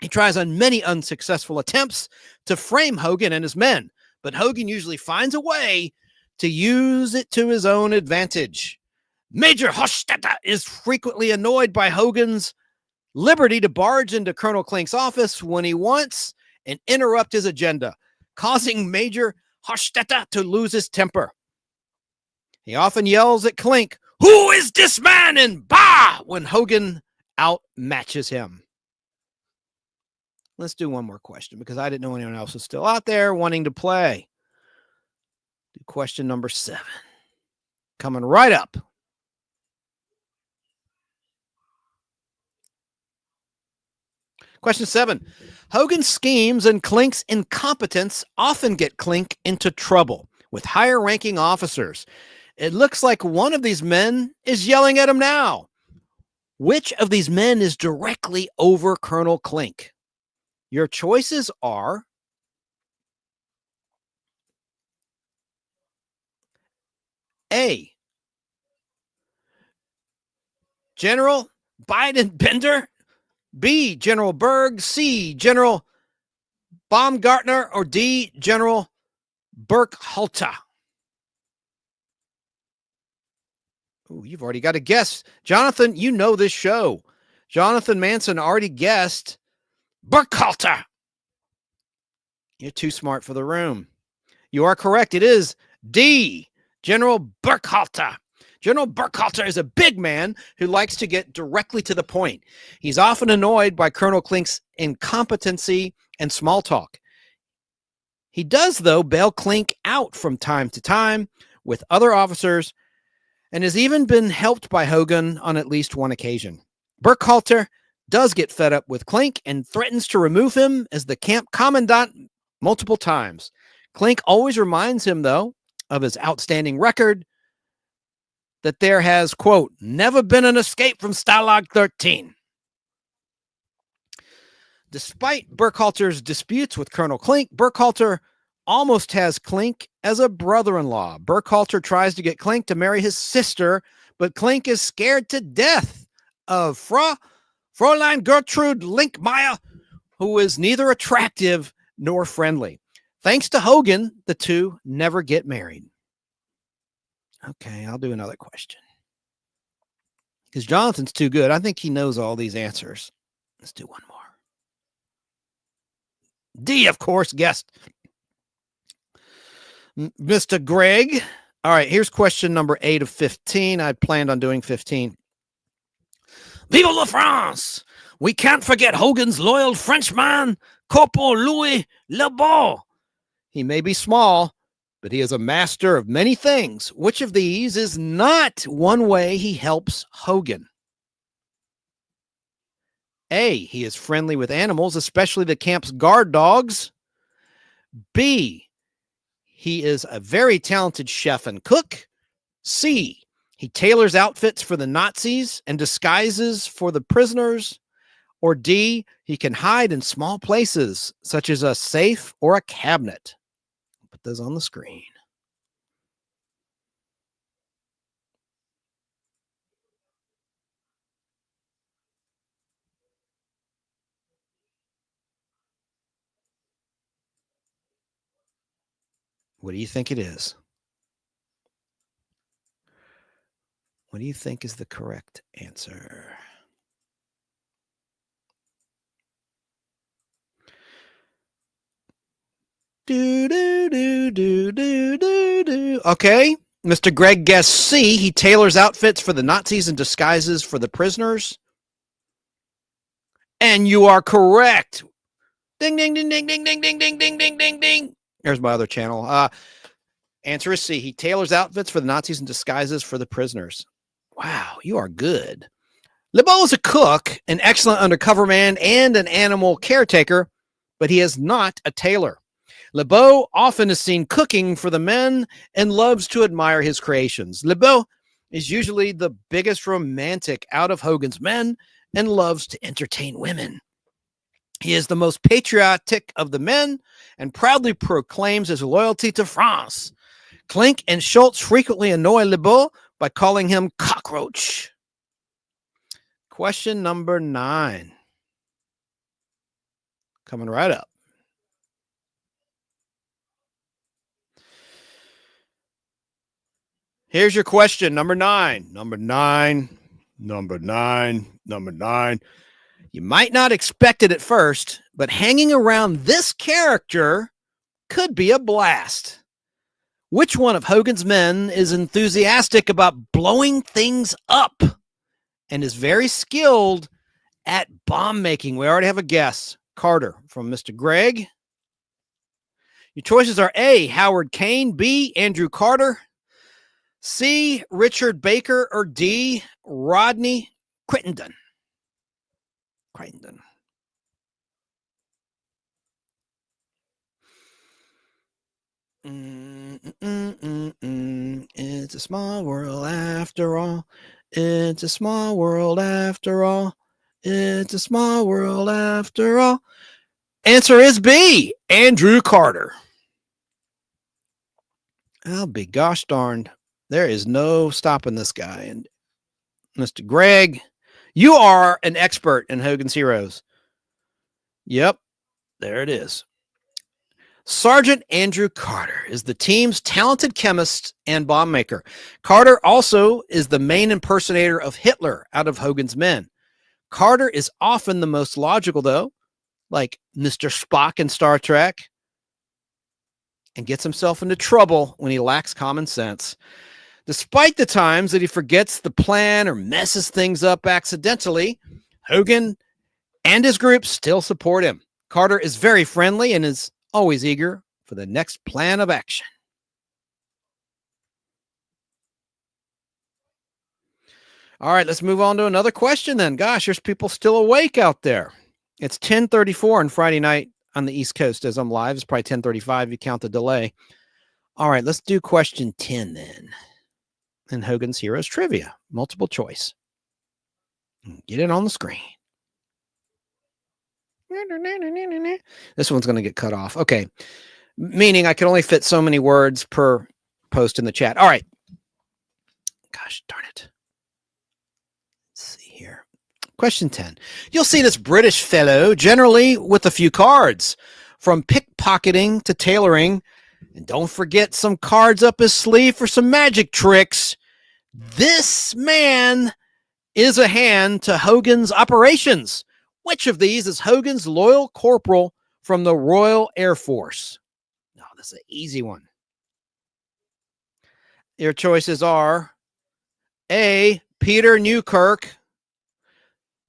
He tries on many unsuccessful attempts to frame Hogan and his men, but Hogan usually finds a way to use it to his own advantage. Major Hofstetter is frequently annoyed by Hogan's liberty to barge into Colonel Klink's office when he wants and interrupt his agenda, causing Major Hofstetter to lose his temper. He often yells at Klink, "Who is this man?" and "Bah!" when Hogan outmatches him. Let's do one more question because I didn't know anyone else was still out there wanting to play. Do question number 7. Coming right up. Question 7. Hogan's schemes and Klink's incompetence often get Klink into trouble with higher-ranking officers. It looks like one of these men is yelling at him now. Which of these men is directly over Colonel Klink? Your choices are A, General Biden Bender, B, General Berg, C, General Baumgartner, or D, General Burkhalter. Ooh, you've already got a guess. Jonathan, you know this show. Jonathan Manson already guessed Burkhalter. You're too smart for the room. You are correct. It is D, General Burkhalter. General Burkhalter is a big man who likes to get directly to the point. He's often annoyed by Colonel Klink's incompetency and small talk. He does, though, bail Klink out from time to time with other officers and has even been helped by Hogan on at least one occasion. Burkhalter does get fed up with Klink and threatens to remove him as the camp commandant multiple times. Klink always reminds him, though, of his outstanding record, that there has, quote, never been an escape from Stalag 13. Despite Burkhalter's disputes with Colonel Klink, Burkhalter almost has Klink as a brother-in-law. Burkhalter tries to get Klink to marry his sister, but Klink is scared to death of Fräulein Gertrude Linkmeyer, who is neither attractive nor friendly. Thanks to Hogan, the two never get married. Okay, I'll do another question. Because Jonathan's too good. I think he knows all these answers. Let's do one more. D, of course, guessed. Mr. Greg. All right, here's question number 8 of 15. I planned on doing 15. Vive la France! We can't forget Hogan's loyal Frenchman, Corporal Louis Lebeau. He may be small, but he is a master of many things. Which of these is not one way he helps Hogan? A, he is friendly with animals, especially the camp's guard dogs. B, he is a very talented chef and cook. C, he tailors outfits for the Nazis and disguises for the prisoners. Or D, he can hide in small places, such as a safe or a cabinet. Put those on the screen. What do you think it is? What do you think is the correct answer? Okay, Mr. Greg guessed C. He tailors outfits for the Nazis and disguises for the prisoners. And you are correct. Ding, ding, ding, ding, ding, ding, ding, ding, ding, ding, ding, ding. There's my other channel. Answer is C. He tailors outfits for the Nazis and disguises for the prisoners. Wow, you are good. Lebeau is a cook, an excellent undercover man, and an animal caretaker, but he is not a tailor. Lebeau often is seen cooking for the men and loves to admire his creations. Lebeau is usually the biggest romantic out of Hogan's men and loves to entertain women. He is the most patriotic of the men and proudly proclaims his loyalty to France. Klink and Schultz frequently annoy Lebeau by calling him cockroach. Question number 9. Coming right up. Here's your question, number 9. Number 9. You might not expect it at first, but hanging around this character could be a blast. Which one of Hogan's men is enthusiastic about blowing things up and is very skilled at bomb making? We already have a guess. Carter from Mr. Greg. Your choices are A, Howard Kane, B, Andrew Carter, C, Richard Baker, or D, Rodney Crittenden. It's a small world after all. It's a small world after all. It's a small world after all. Answer is B, Andrew Carter. I'll be gosh darned. There is no stopping this guy. And Mr. Greg, you are an expert in Hogan's Heroes. Yep, there it is. Sergeant Andrew Carter is the team's talented chemist and bomb maker. Carter also is the main impersonator of Hitler out of Hogan's Men. Carter is often the most logical, though, like Mr. Spock in Star Trek, and gets himself into trouble when he lacks common sense. Despite the times that he forgets the plan or messes things up accidentally, Hogan and his group still support him. Carter is very friendly and is always eager for the next plan of action. All right, let's move on to another question then. Gosh, there's people still awake out there. It's 10:34 on Friday night on the East Coast as I'm live. It's probably 10:35 if you count the delay. All right, let's do question 10 then. In Hogan's Heroes Trivia, multiple choice. Get it on the screen. This one's going to get cut off. Okay. Meaning I can only fit so many words per post in the chat. All right. Gosh darn it. Let's see here. Question 10. You'll see this British fellow generally with a few cards, from pickpocketing to tailoring. And don't forget some cards up his sleeve for some magic tricks. This man is a hand to Hogan's operations. Which of these is Hogan's loyal corporal from the Royal Air Force? No, this is an easy one. Your choices are A, Peter Newkirk,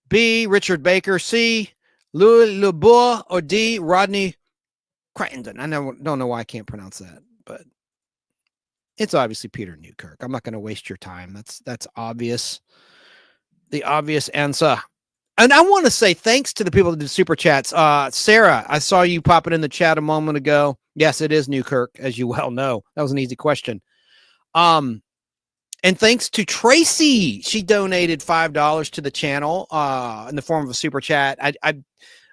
B, Richard Baker, C, Louis LeBour, or D, Rodney Crittenden. I don't know why I can't pronounce that, but it's obviously Peter Newkirk. I'm not going to waste your time. That's obvious. The obvious answer. And I want to say thanks to the people that did super chats. Sarah, I saw you popping in the chat a moment ago. Yes, it is Newkirk, as you well know. That was an easy question. And thanks to Tracy. She donated $5 to the channel in the form of a super chat.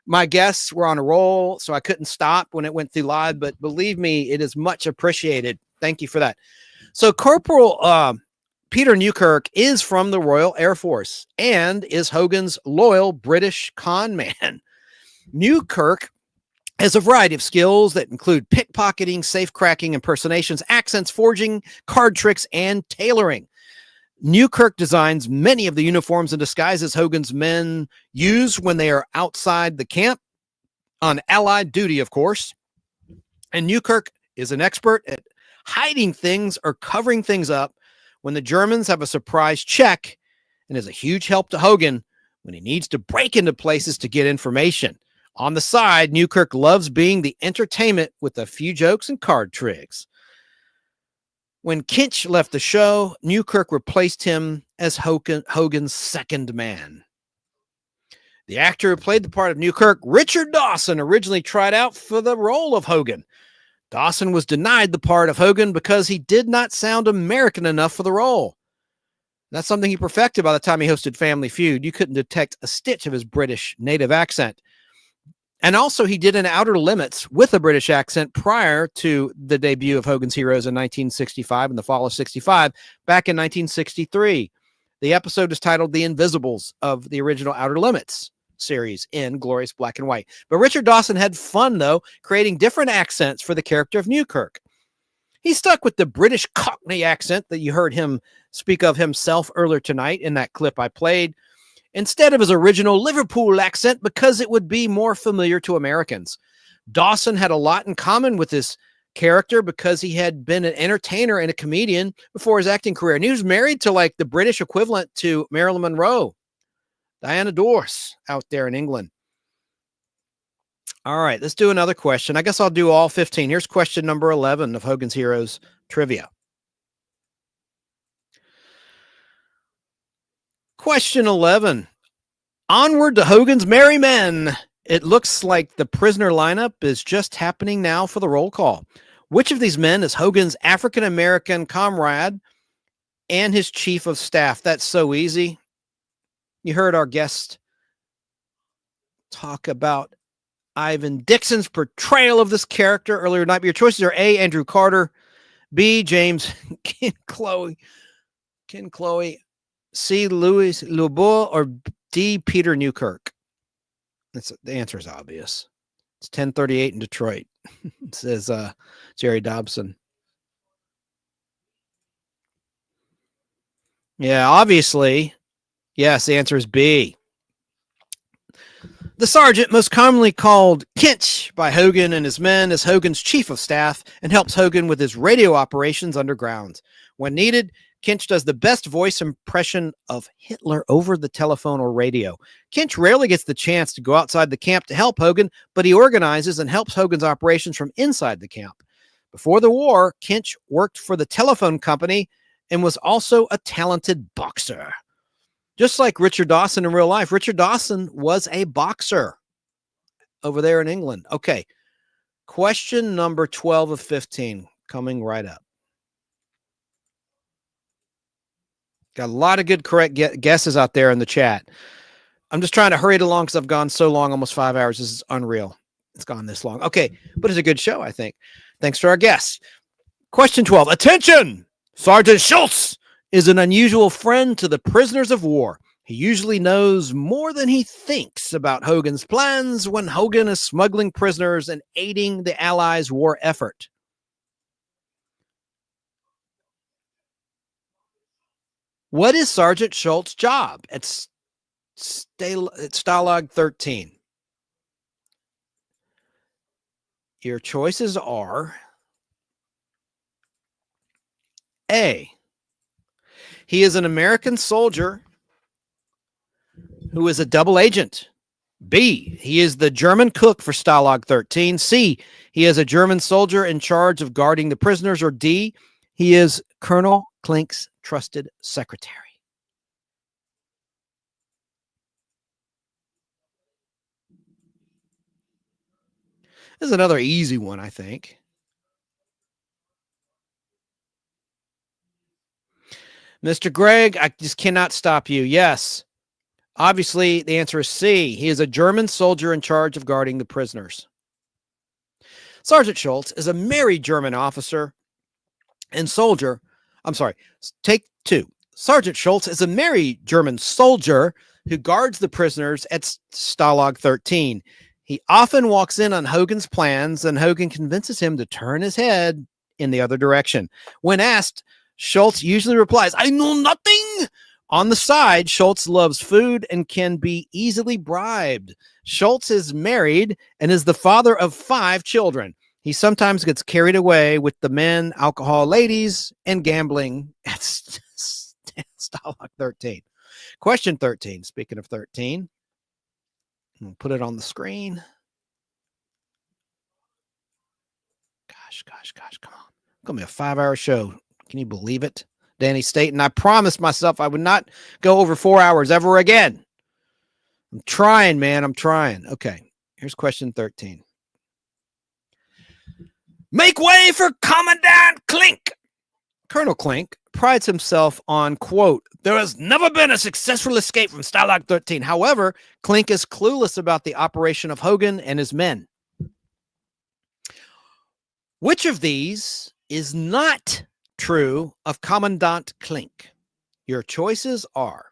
My guests were on a roll, so I couldn't stop when it went through live, but believe me, it is much appreciated. Thank you for that. So Corporal Peter Newkirk is from the Royal Air Force and is Hogan's loyal British con man. Newkirk has a variety of skills that include pickpocketing, safe cracking, impersonations, accents, forging, card tricks, and tailoring. Newkirk designs many of the uniforms and disguises Hogan's men use when they are outside the camp, on Allied duty, of course. And Newkirk is an expert at hiding things or covering things up when the Germans have a surprise check, and is a huge help to Hogan when he needs to break into places to get information. On the side, Newkirk loves being the entertainment with a few jokes and card tricks. When Kinch left the show, Newkirk replaced him as Hogan's second man. The actor who played the part of Newkirk, Richard Dawson, originally tried out for the role of Hogan. Dawson was denied the part of Hogan because he did not sound American enough for the role. That's something he perfected by the time he hosted Family Feud. You couldn't detect a stitch of his British native accent. And also he did an Outer Limits with a British accent prior to the debut of Hogan's Heroes in 1965 and the fall of 65, back in 1963. The episode is titled The Invisibles of the original Outer Limits series in glorious black and white. But Richard Dawson had fun, though, creating different accents for the character of Newkirk. He stuck with the British Cockney accent that you heard him speak of himself earlier tonight in that clip I played, instead of his original Liverpool accent, because it would be more familiar to Americans. Dawson had a lot in common with this character because he had been an entertainer and a comedian before his acting career. And he was married to like the British equivalent to Marilyn Monroe, Diana Dors, out there in England. All right, let's do another question. I guess I'll do all 15. Here's question number 11 of Hogan's Heroes Trivia. Question 11. Onward to Hogan's Merry Men. It looks like the prisoner lineup is just happening now for the roll call. Which of these men is Hogan's African-American comrade and his chief of staff. That's so easy. You heard our guest talk about Ivan Dixon's portrayal of this character earlier tonight. But your choices are A, Andrew Carter, B, James Ken Chloe, C, Louis Leboeuf, or D, Peter Newkirk. The answer is obvious. It's 10:38 in Detroit, says Jerry Dobson. Yeah, obviously. Yes, the answer is B. The sergeant, most commonly called Kinch by Hogan and his men, is Hogan's chief of staff and helps Hogan with his radio operations underground. When needed, Kinch does the best voice impression of Hitler over the telephone or radio. Kinch rarely gets the chance to go outside the camp to help Hogan, but he organizes and helps Hogan's operations from inside the camp. Before the war, Kinch worked for the telephone company and was also a talented boxer. Just like Richard Dawson in real life, Richard Dawson was a boxer over there in England. Okay, question number 12 of 15 coming right up. Got a lot of good correct guesses out there in the chat. I'm just trying to hurry it along because I've gone so long, almost 5 hours. This is unreal. It's gone this long. Okay, but it's a good show, I think. Thanks to our guests. Question 12. Attention! Sergeant Schultz is an unusual friend to the prisoners of war. He usually knows more than he thinks about Hogan's plans when Hogan is smuggling prisoners and aiding the Allies' war effort. What is Sergeant Schultz's job at Stalag 13? Your choices are A, he is an American soldier who is a double agent. B, he is the German cook for Stalag 13. C, he is a German soldier in charge of guarding the prisoners. Or D, he is Colonel Klink's trusted secretary. This is another easy one, I think. Mr. Gregg, I just cannot stop you. Yes. Obviously, the answer is C. He is a German soldier in charge of guarding the prisoners. Sergeant Schultz is a married German officer and soldier. I'm sorry. Take two. Sergeant Schultz is a married German soldier who guards the prisoners at Stalag 13. He often walks in on Hogan's plans, and Hogan convinces him to turn his head in the other direction. When asked, Schultz usually replies, "I know nothing." On the side, Schultz loves food and can be easily bribed. Schultz is married and is the father of 5 children. He sometimes gets carried away with the men, alcohol, ladies, and gambling at Stalag 13. Question 13. Speaking of 13, we'll put it on the screen. Gosh, come on. It's going to be a 5-hour show. Can you believe it? Danny Staten. I promised myself I would not go over 4 hours ever again. I'm trying, man. I'm trying. Okay. Here's question 13. Make way for Commandant Klink. Colonel Klink prides himself on, quote, "There has never been a successful escape from Stalag 13. However, Klink is clueless about the operation of Hogan and his men. Which of these is not true of Commandant Klink? Your choices are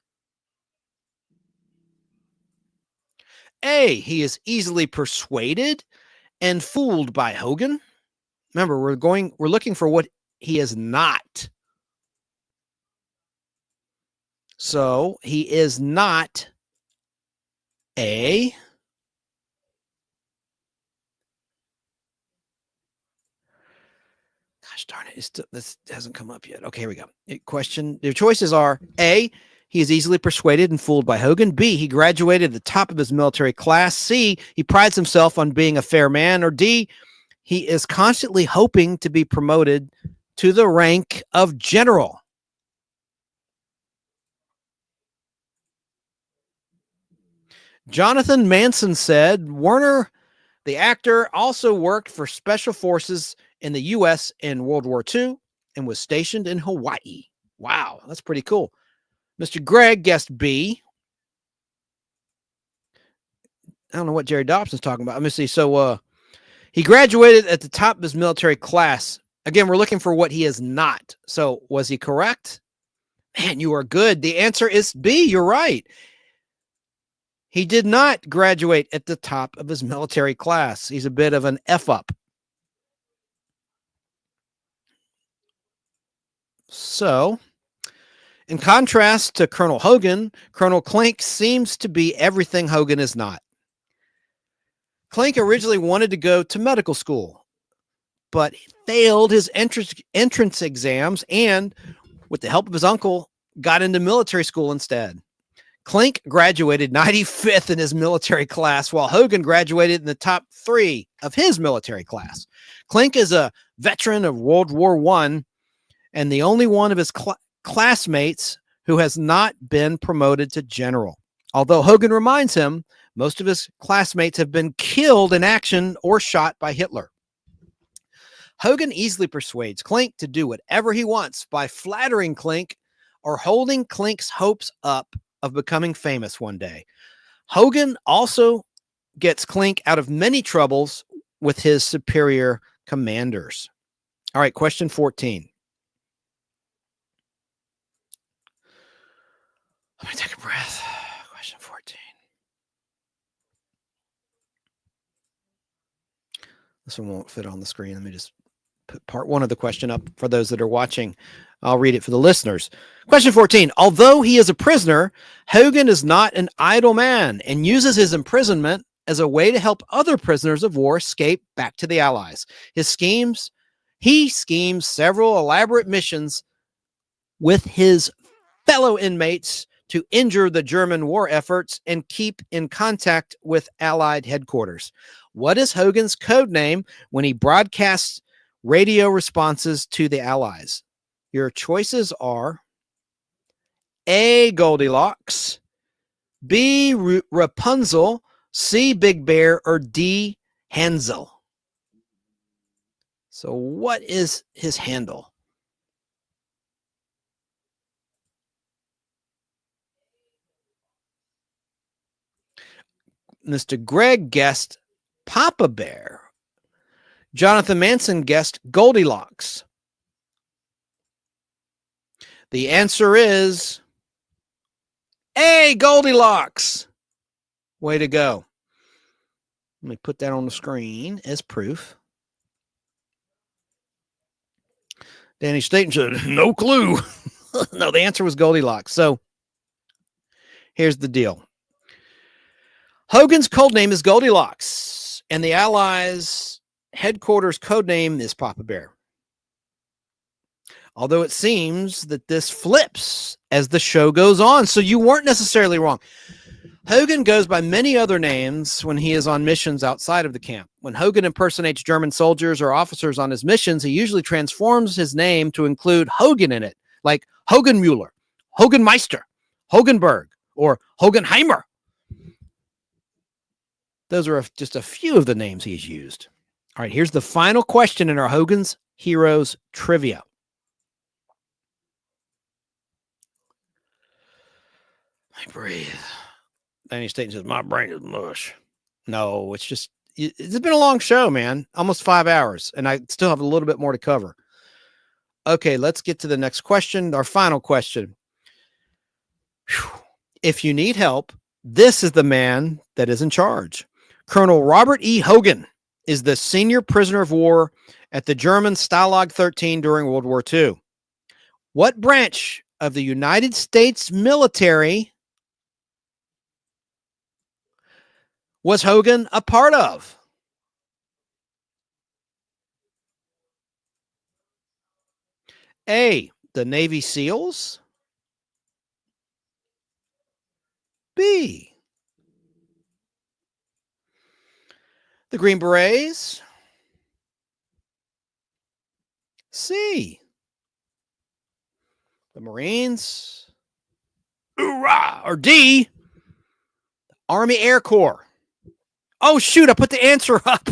A, he is easily persuaded and fooled by Hogan. Remember, we're looking for what he is not. So he is not A. Gosh darn it. This hasn't come up yet. Okay, here we go. Your choices are A, he is easily persuaded and fooled by Hogan. B, he graduated at the top of his military class. C, he prides himself on being a fair man. Or D, he is constantly hoping to be promoted to the rank of general. Jonathan Manson said Werner, the actor, also worked for special forces in the U.S. in World War II and was stationed in Hawaii. Wow, that's pretty cool. Mr. Greg guessed B. I don't know what Jerry Dobson's talking about. Let me see. So he graduated at the top of his military class. Again, we're looking for what he is not. So was he correct? Man, you are good. The answer is B. You're right. He did not graduate at the top of his military class. He's a bit of an F-up. So, in contrast to Colonel Hogan, Colonel Klink seems to be everything Hogan is not. Klink originally wanted to go to medical school, but failed his entrance exams and, with the help of his uncle, got into military school instead. Klink graduated 95th in his military class, while Hogan graduated in the top 3 of his military class. Klink is a veteran of World War I and the only one of his classmates who has not been promoted to general. Although Hogan reminds him, most of his classmates have been killed in action or shot by Hitler. Hogan easily persuades Klink to do whatever he wants by flattering Klink or holding Klink's hopes up of becoming famous one day. Hogan also gets Klink out of many troubles with his superior commanders. All right, question 14. Let me take a breath. Question 14. This one won't fit on the screen. Let me just put part 1 of the question up for those that are watching. I'll read it for the listeners. Question 14. Although he is a prisoner, Hogan is not an idle man and uses his imprisonment as a way to help other prisoners of war escape back to the Allies. He schemes several elaborate missions with his fellow inmates to injure the German war efforts and keep in contact with Allied headquarters. What is Hogan's code name when he broadcasts radio responses to the Allies? Your choices are A, Goldilocks, B, Rapunzel, C, Big Bear, or D, Hansel. So what is his handle? Mr. Greg guessed Papa Bear. Jonathan Manson guessed Goldilocks. The answer is A, Goldilocks. Way to go. Let me put that on the screen as proof. Danny Staten said, no clue. No, the answer was Goldilocks. So here's the deal. Hogan's code name is Goldilocks, and the Allies' headquarters code name is Papa Bear. Although it seems that this flips as the show goes on, so you weren't necessarily wrong. Hogan goes by many other names when he is on missions outside of the camp. When Hogan impersonates German soldiers or officers on his missions, he usually transforms his name to include Hogan in it, like Hogan Mueller, Hogan Meister, Hoganberg, or Hoganheimer. Those are just a few of the names he's used. All right, here's the final question in our Hogan's Heroes trivia. I breathe. Danny Staten says, my brain is mush. No, it's been a long show, man. Almost 5 hours, and I still have a little bit more to cover. Okay, let's get to the next question, our final question. Whew. If you need help, this is the man that is in charge. Colonel Robert E. Hogan is the senior prisoner of war at the German Stalag 13 during World War II. What branch of the United States military was Hogan a part of? A, the Navy SEALs. B, the Green Berets. C, the Marines. Hoorah! Or D, Army Air Corps. Oh, shoot, I put the answer up.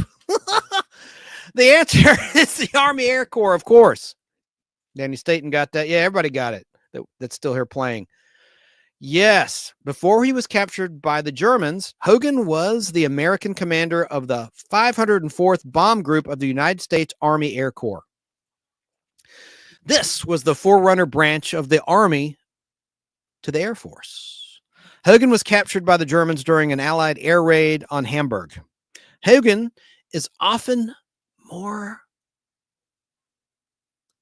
The answer is the Army Air Corps, of course. Danny Staten got that. Yeah, everybody got it. that's still here playing. Yes, before he was captured by the Germans, Hogan was the American commander of the 504th Bomb Group of the United States Army Air Corps. This was the forerunner branch of the Army to the Air Force. Hogan was captured by the Germans during an Allied air raid on Hamburg. Hogan is often more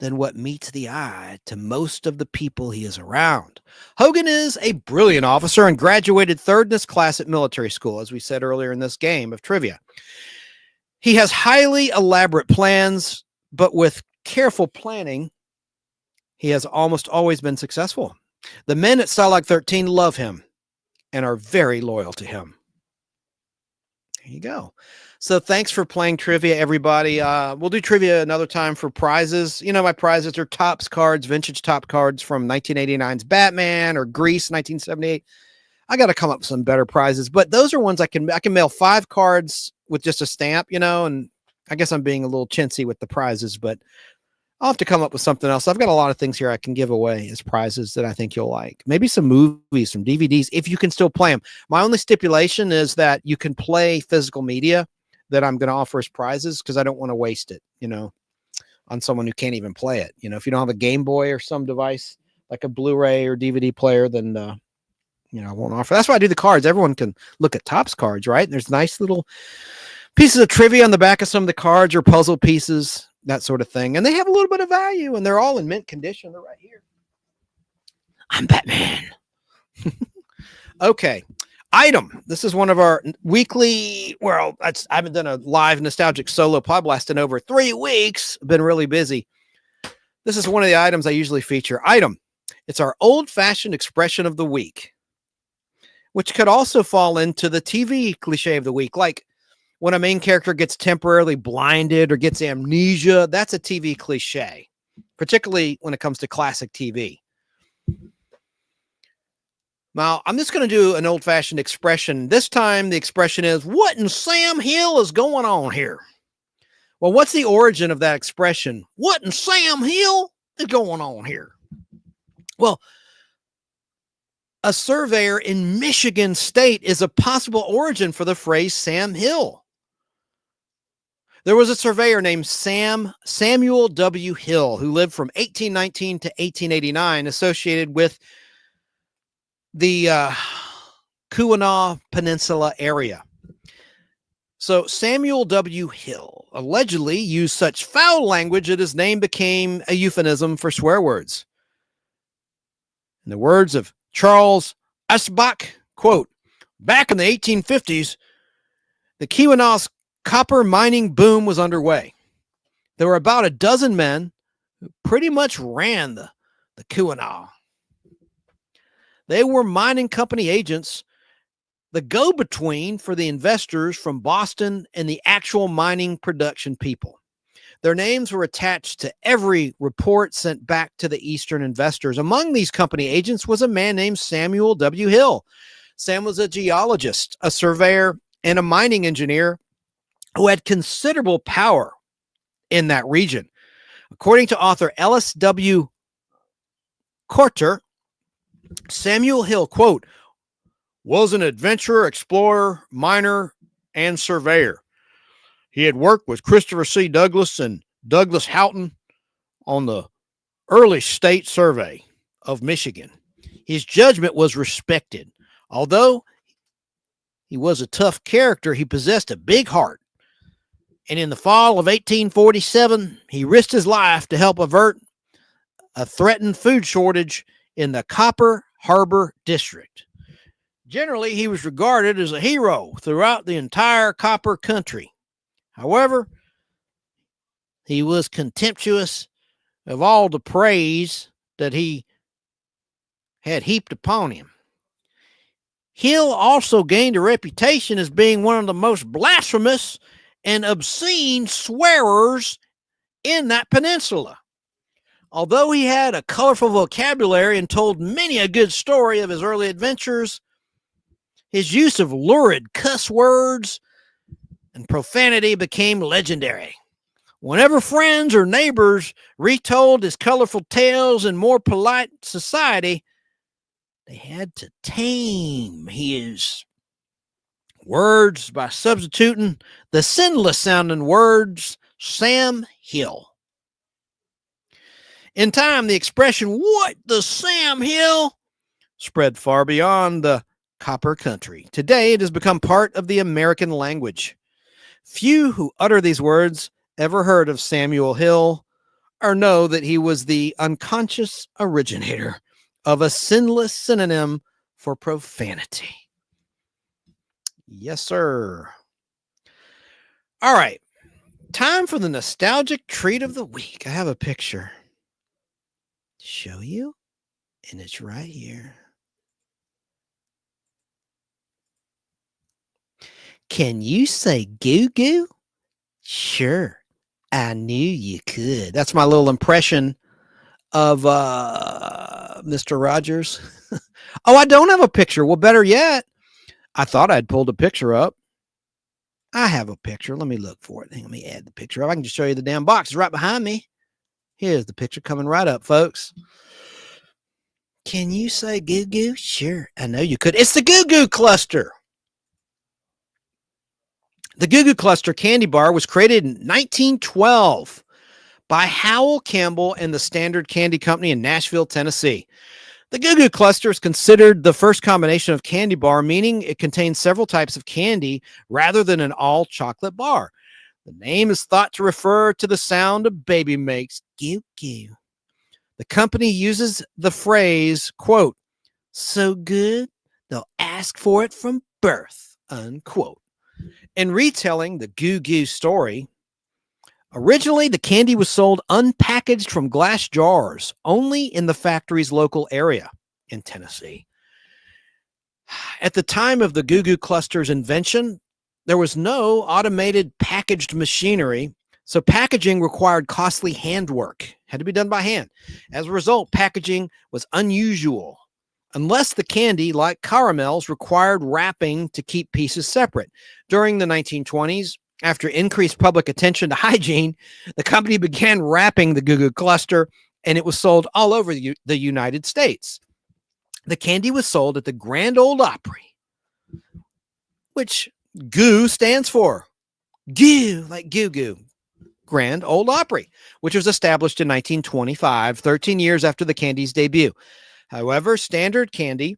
than what meets the eye to most of the people he is around. Hogan is a brilliant officer and graduated third in his class at military school, as we said earlier in this game of trivia. He has highly elaborate plans, but with careful planning, he has almost always been successful. The men at Stalag 13 love him and are very loyal to him. There you go. So thanks for playing trivia, everybody. We'll do trivia another time for prizes. You know, my prizes are Topps cards, vintage top cards from 1989's Batman or Grease 1978. I got to come up with some better prizes, but those are ones I can mail 5 cards with just a stamp, you know, and I guess I'm being a little chintzy with the prizes, but I'll have to come up with something else. I've got a lot of things here I can give away as prizes that I think you'll like. Maybe some movies, some DVDs, if you can still play them. My only stipulation is that you can play physical media that I'm going to offer as prizes, because I don't want to waste it, you know, on someone who can't even play it. You know, if you don't have a Game Boy or some device like a Blu-ray or DVD player, then, you know, I won't offer. That's why I do the cards. Everyone can look at Topps cards, right? And there's nice little pieces of trivia on the back of some of the cards or puzzle pieces, that sort of thing. And they have a little bit of value, and they're all in mint condition. They're right here. I'm Batman. Okay. Item. This is one of our weekly, well, I haven't done a live nostalgic solo podblast in over 3 weeks. I've been really busy. This is one of the items I usually feature. Item. It's our old-fashioned expression of the week, which could also fall into the TV cliche of the week. Like when a main character gets temporarily blinded or gets amnesia, that's a TV cliche, particularly when it comes to classic TV. Now, I'm just going to do an old-fashioned expression. This time, the expression is, what in Sam Hill is going on here? Well, what's the origin of that expression? What in Sam Hill is going on here? Well, a surveyor in Michigan State is a possible origin for the phrase Sam Hill. There was a surveyor named Samuel W. Hill who lived from 1819 to 1889, associated with the Keweenaw Peninsula area. So Samuel W. Hill allegedly used such foul language that his name became a euphemism for swear words. In the words of Charles Usbach, quote, back in the 1850s, the Keweenaw's copper mining boom was underway. There were about a dozen men who pretty much ran the Keweenaw. They were mining company agents, the go-between for the investors from Boston and the actual mining production people. Their names were attached to every report sent back to the Eastern investors. Among these company agents was a man named Samuel W. Hill. Sam was a geologist, a surveyor, and a mining engineer who had considerable power in that region. According to author Ellis W. Corter, Samuel Hill, quote, was an adventurer, explorer, miner, and surveyor. He had worked with Christopher C. Douglas and Douglas Houghton on the early state survey of Michigan. His judgment was respected. Although he was a tough character, he possessed a big heart. And in the fall of 1847, he risked his life to help avert a threatened food shortage in the Copper Harbor District. Generally, he was regarded as a hero throughout the entire copper country. However, he was contemptuous of all the praise that he had heaped upon him. Hill also gained a reputation as being one of the most blasphemous and obscene swearers in that peninsula. Although he had a colorful vocabulary and told many a good story of his early adventures, his use of lurid cuss words and profanity became legendary. Whenever friends or neighbors retold his colorful tales in more polite society, they had to tame his words by substituting the sinless sounding words Sam Hill. In time, the expression, "What the Sam Hill?" spread far beyond the copper country. Today, it has become part of the American language. Few who utter these words ever heard of Samuel Hill or know that he was the unconscious originator of a sinless synonym for profanity. Yes, sir. All right. Time for the nostalgic treat of the week. I have a picture to show you, and it's right here. Can you say goo goo? Sure. I knew you could. That's my little impression of Mr. Rogers. Oh, I don't have a picture. Well, better yet, I thought I'd pulled a picture up. I have a picture. Let me look for it. Let me add the picture up. I can just show you the damn box. It's right behind me. Here's the picture coming right up, folks. Can you say goo goo? Sure. I know you could. It's the Goo Goo Cluster. The Goo Goo Cluster candy bar was created in 1912 by Howell Campbell and the Standard Candy Company in Nashville, Tennessee. The Goo Goo Cluster is considered the first combination of candy bar, meaning it contains several types of candy rather than an all chocolate bar. The name is thought to refer to the sound a baby makes, goo goo. The company uses the phrase, quote, "so good they'll ask for it from birth," unquote. In retelling the Goo Goo story, originally the candy was sold unpackaged from glass jars only in the factory's local area in Tennessee. At the time of the Goo Goo Cluster's invention, there was no automated packaged machinery, so packaging required costly handwork, had to be done by hand. As a result, packaging was unusual, unless the candy, like caramels, required wrapping to keep pieces separate. During the 1920s, after increased public attention to hygiene, the company began wrapping the Goo Goo Cluster, and it was sold all over the United States. The candy was sold at the Grand Ole Opry, which GOO stands for. GOO, like goo goo. Grand Ole Opry, which was established in 1925, 13 years after the candy's debut. However, Standard Candy,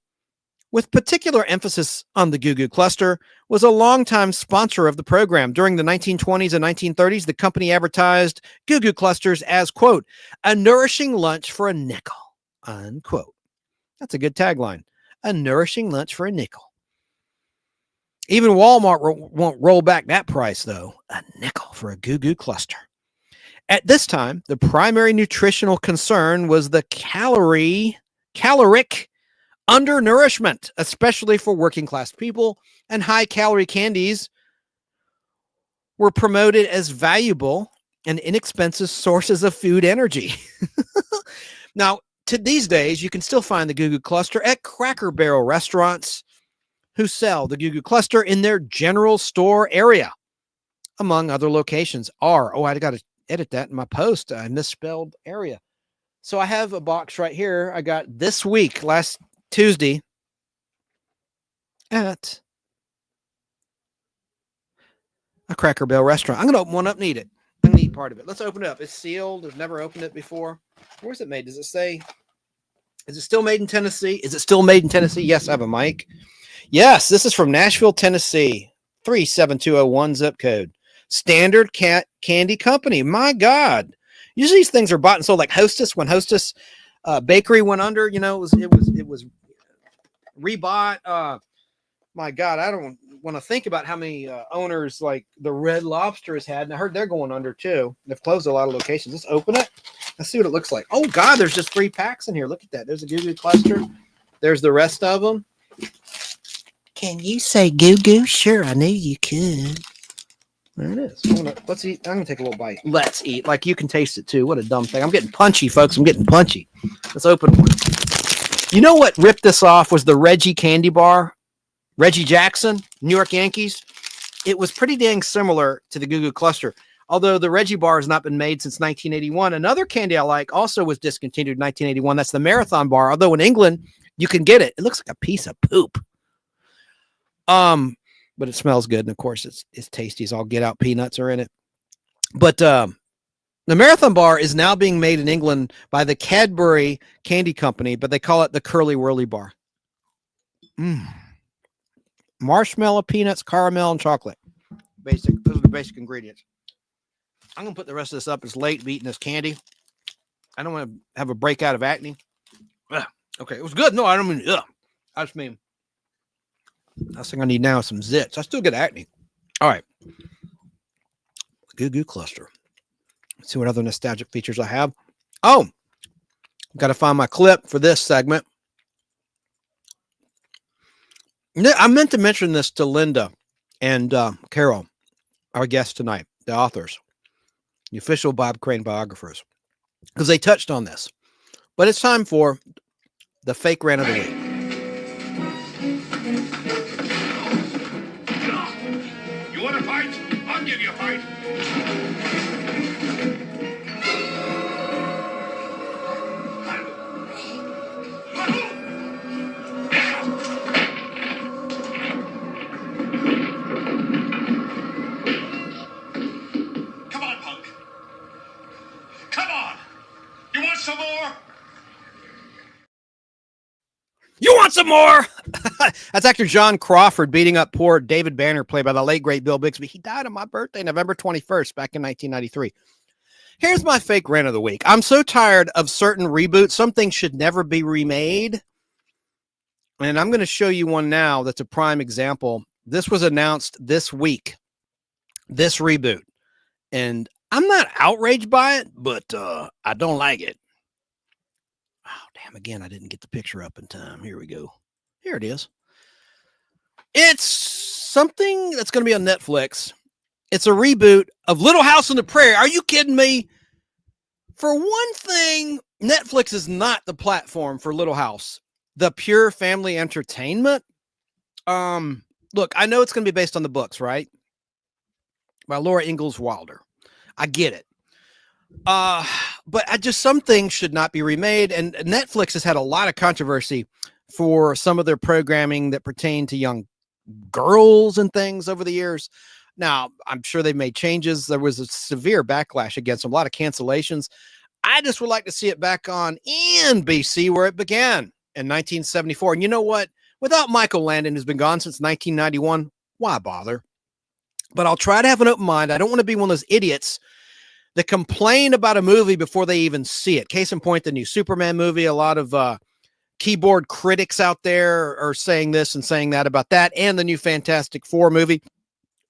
with particular emphasis on the Goo Goo Cluster, was a longtime sponsor of the program. During the 1920s and 1930s, the company advertised Goo Goo Clusters as, quote, "a nourishing lunch for a nickel," unquote. That's a good tagline. A nourishing lunch for a nickel. Even Walmart won't roll back that price, though. A nickel for a Goo Goo Cluster. At this time, the primary nutritional concern was the caloric undernourishment, especially for working class people, and high calorie candies were promoted as valuable and inexpensive sources of food energy. Now, to these days, you can still find the Goo Goo Cluster at Cracker Barrel restaurants who sell the Goo Goo Cluster in their general store area, among other locations are. Oh, I got to edit that in my post. I misspelled area. So I have a box right here. I got this week, last Tuesday, at a Cracker Barrel restaurant. I'm going to open one up and eat it. I'm going to eat part of it. Let's open it up. It's sealed. I've never opened it before. Where's it made? Does it say? Is it still made in Tennessee? Is it still made in Tennessee? Yes, I have a mic. Yes, this is from Nashville, Tennessee. 37201 zip code. Standard Candy Company. My God. Usually these things are bought and sold like Hostess. When Hostess Bakery went under, you know, it was rebought. My God, I don't want to think about how many owners like the Red Lobster has had. And I heard they're going under too. They've closed a lot of locations. Let's open it. Let's see what it looks like. Oh God, there's just 3 packs in here. Look at that. There's a Goo Goo Cluster. There's the rest of them. Can you say goo goo? Sure, I knew you could. There it is. Let's eat. I'm gonna take a little bite. Let's eat. Like you can taste it too. What a dumb thing. I'm getting punchy, folks. I'm getting punchy. Let's open one. You know what ripped this off was the Reggie candy bar. Reggie Jackson, New York Yankees. It was pretty dang similar to the Goo Goo Cluster. Although the Reggie bar has not been made since 1981. Another candy I like also was discontinued in 1981. That's the Marathon bar. Although in England, you can get it. It looks like a piece of poop. But it smells good. And of course, it's tasty as all get out. Peanuts are in it. But the Marathon bar is now being made in England by the Cadbury Candy Company, but they call it the Curly Whirly bar. Marshmallow, peanuts, caramel, and chocolate. Basic. Those are the basic ingredients. I'm going to put the rest of this up. It's late eating this candy. I don't want to have a breakout of acne. Ugh. Okay, it was good. No, I don't mean, ugh. I just mean, last thing I need now is some zits. I still get acne. All right. Goo Goo Cluster. Let's see what other nostalgic features I have. Oh, got to find my clip for this segment. I meant to mention this to Linda and Carol, our guests tonight, the authors, the official Bob Crane biographers, because they touched on this. But it's time for the fake rant of the week. You want to fight? I'll give you a fight. Come on, punk. Come on. You want some more? You want some more? That's actor John Crawford beating up poor David Banner, played by the late, great Bill Bixby. He died on my birthday, November 21st, back in 1993. Here's my fake rant of the week. I'm so tired of certain reboots. Some things should never be remade. And I'm going to show you one now that's a prime example. This was announced this week, this reboot. And I'm not outraged by it, but I don't like it. Oh, damn, again, I didn't get the picture up in time. Here we go. Here it is. It's something that's going to be on Netflix. It's a reboot of Little House on the Prairie. Are you kidding me? For one thing, Netflix is not the platform for Little House. The pure family entertainment. Look, I know it's going to be based on the books, right? By Laura Ingalls Wilder. I get it. But some things should not be remade. And Netflix has had a lot of controversy for some of their programming that pertain to young girls and things over the years. Now, I'm sure they've made changes. There was a severe backlash against them, a lot of cancellations. I just would like to see it back on NBC where it began in 1974. And you know what? Without Michael Landon, who's been gone since 1991, why bother? But I'll try to have an open mind. I don't want to be one of those idiots that complain about a movie before they even see it. Case in point, the new Superman movie. A lot of keyboard critics out there are saying this and saying that about that, and the new Fantastic Four movie,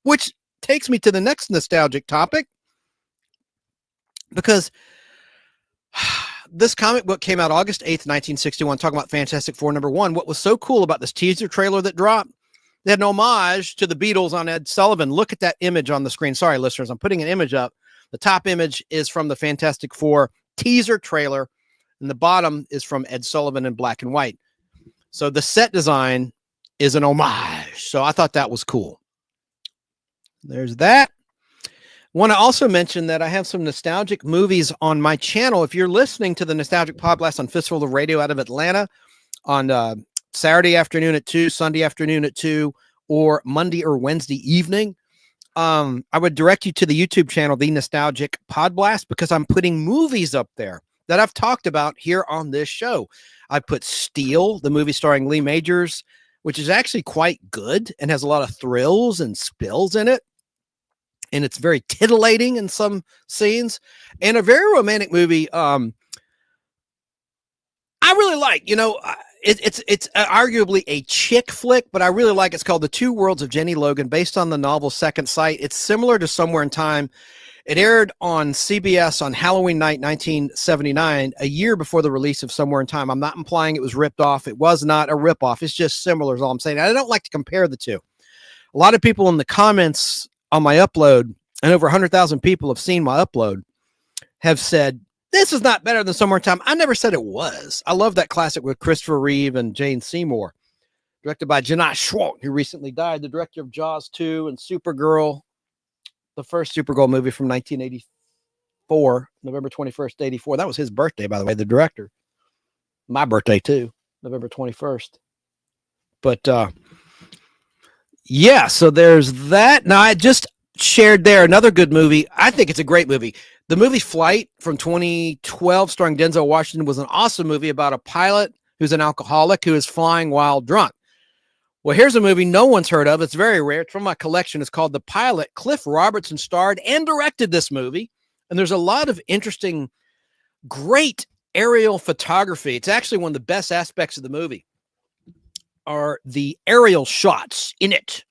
which takes me to the next nostalgic topic, because this comic book came out August 8th, 1961, talking about Fantastic Four #1. What was so cool about this teaser trailer that dropped, they had an homage to the Beatles on Ed Sullivan. Look at that image on the screen. Sorry, listeners, I'm putting an image up. The top image is from the Fantastic Four teaser trailer, and the bottom is from Ed Sullivan in black and white. So the set design is an homage. So I thought that was cool. There's that. Want to also mention that I have some nostalgic movies on my channel. If you're listening to the Nostalgic Podblast on Fistful of Radio out of Atlanta on Saturday afternoon at 2, Sunday afternoon at 2, or Monday or Wednesday evening, I would direct you to the YouTube channel, The Nostalgic Podblast, because I'm putting movies up there that I've talked about here on this show. I put Steel, the movie starring Lee Majors, which is actually quite good and has a lot of thrills and spills in it. And it's very titillating in some scenes, and a very romantic movie. I really like, it's arguably a chick flick, but I really like. It's called The Two Worlds of Jenny Logan, based on the novel Second Sight. It's similar to Somewhere in Time. It aired on CBS on Halloween night, 1979, a year before the release of Somewhere in Time. I'm not implying it was ripped off. It was not a rip off. It's just similar is all I'm saying. I don't like to compare the two. A lot of people in the comments on my upload, and over 100,000 people have seen my upload, have said, this is not better than Somewhere in Time. I never said it was. I love that classic with Christopher Reeve and Jane Seymour, directed by Janosh Schwartz, who recently died, the director of Jaws 2 and Supergirl. the first Supergirl movie from 1984, November 21st, 84. That was his birthday, by the way, the director. My birthday, too, November 21st. But, yeah, so there's that. Now, I just shared there another good movie. I think it's a great movie. The movie Flight from 2012, starring Denzel Washington, was an awesome movie about a pilot who's an alcoholic who is flying while drunk. Well, here's a movie no one's heard of. It's very rare. It's from my collection. It's called The Pilot. Cliff Robertson starred and directed this movie. And there's a lot of interesting, great aerial photography. It's actually one of the best aspects of the movie are the aerial shots in it.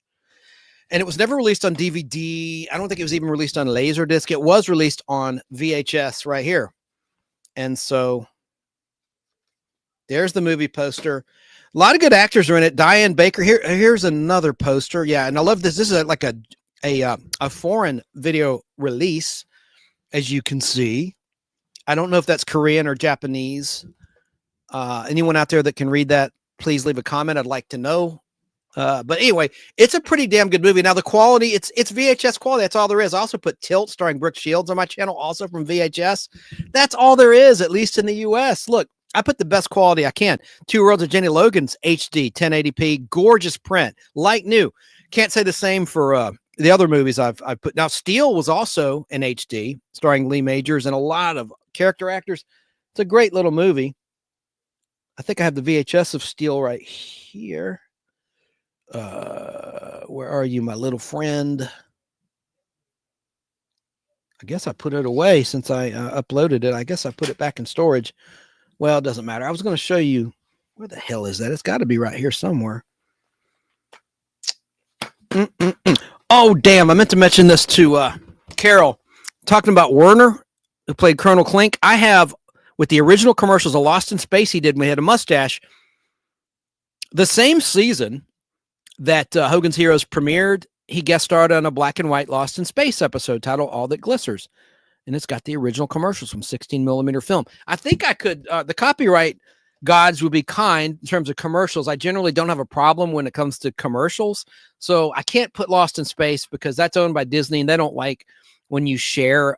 And it was never released on DVD. I don't think it was even released on Laserdisc. It was released on VHS right here. And so there's the movie poster. A lot of good actors are in it. Diane Baker. Here's another poster. Yeah, and I love this. This is like a foreign video release, as you can see. I don't know if that's Korean or Japanese. Anyone out there that can read that, please leave a comment. I'd like to know. But anyway, it's a pretty damn good movie. Now the quality, it's VHS quality. That's all there is. I also put Tilt starring Brooke Shields on my channel, also from VHS. That's all there is, at least in the US. Look, I put the best quality I can. 2 Worlds of Jenny Logan's HD 1080p, gorgeous print, like new. Can't say the same for the other movies I've put. Now Steel was also in HD, starring Lee Majors and a lot of character actors. It's a great little movie. I think I have the VHS of Steel right here. Where are you, my little friend? I guess I put it away since I uploaded it. I guess I put it back in storage. Well, it doesn't matter. I was going to show you. Where the hell is that? It's got to be right here somewhere. Oh, damn. I meant to mention this to Carol. Talking about Werner, who played Colonel Klink. I have, with the original commercials of Lost in Space he did when he had a mustache, the same season that Hogan's Heroes premiered, he guest starred on a black and white Lost in Space episode titled All That Glisters. And it's got the original commercials from 16mm film. I think I could, the copyright gods would be kind in terms of commercials. I generally don't have a problem when it comes to commercials. So I can't put Lost in Space because that's owned by Disney and they don't like when you share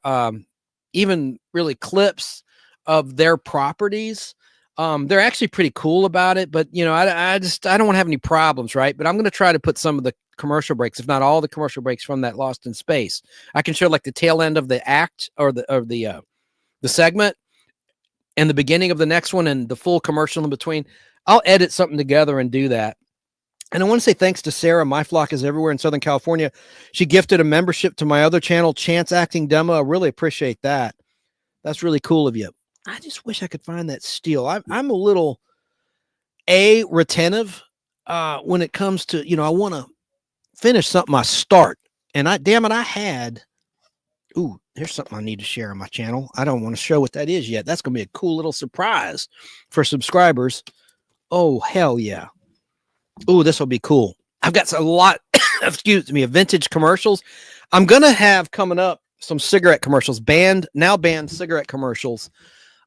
even really clips of their properties. They're actually pretty cool about it, but you know, I don't want to have any problems, right? But I'm going to try to put some of the commercial breaks, if not all the commercial breaks from that Lost in Space. I can show like the tail end of the act or the segment and the beginning of the next one and the full commercial in between. I'll edit something together and do that. And I want to say thanks to Sarah. My Flock is Everywhere in Southern California. She gifted a membership to my other channel, Chance Acting Demo. I really appreciate that. That's really cool of you. I just wish I could find that Steel. I'm a little retentive when it comes to, you know, I want to finish something I start. And I had, ooh, here's something I need to share on my channel. I don't want to show what that is yet. That's going to be a cool little surprise for subscribers. Oh, hell yeah. Ooh, this will be cool. I've got a lot, excuse me, of vintage commercials. I'm going to have coming up some cigarette commercials, now banned cigarette commercials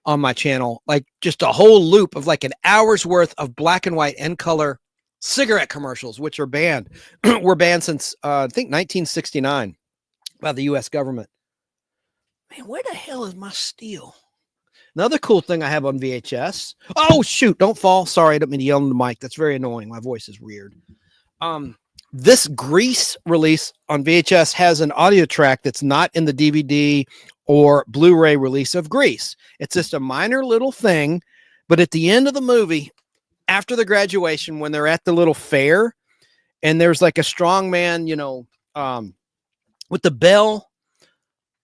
on my channel, like just a whole loop of like an hour's worth of black and white and color cigarette commercials, which are banned. Were banned since I think 1969 by the US government. Man, where the hell is my Steel? Another cool thing I have on VHS. Oh shoot, don't fall. Sorry, I don't mean to yell in the mic. That's very annoying. My voice is weird. This Grease release on VHS has an audio track that's not in the DVD or Blu-ray release of Grease. It's just a minor little thing, but at the end of the movie, after the graduation, when they're at the little fair, and there's like a strong man, you know, with the bell,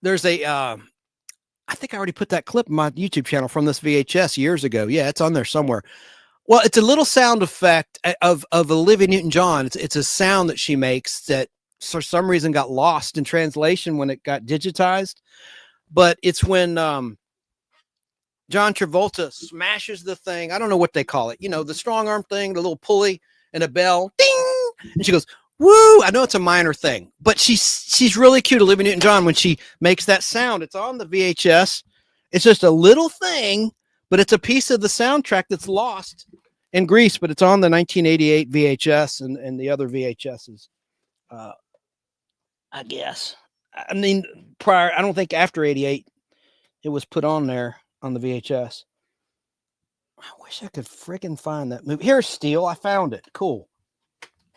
there's a, I think I already put that clip on my YouTube channel from this VHS years ago. Yeah, it's on there somewhere. Well, it's a little sound effect of Olivia Newton-John. It's a sound that she makes that for some reason got lost in translation when it got digitized. But it's when John Travolta smashes the thing. I don't know what they call it. You know, the strong arm thing, the little pulley and a bell. Ding! And she goes, woo! I know it's a minor thing, but she's really cute, Olivia Newton-John, when she makes that sound. It's on the VHS. It's just a little thing, but it's a piece of the soundtrack that's lost in Grease, but it's on the 1988 VHS and the other VHSs. I guess. I mean, prior, I don't think after 88 it was put on there on the VHS. I wish I could freaking find that movie. Here's Steel. I found it. Cool.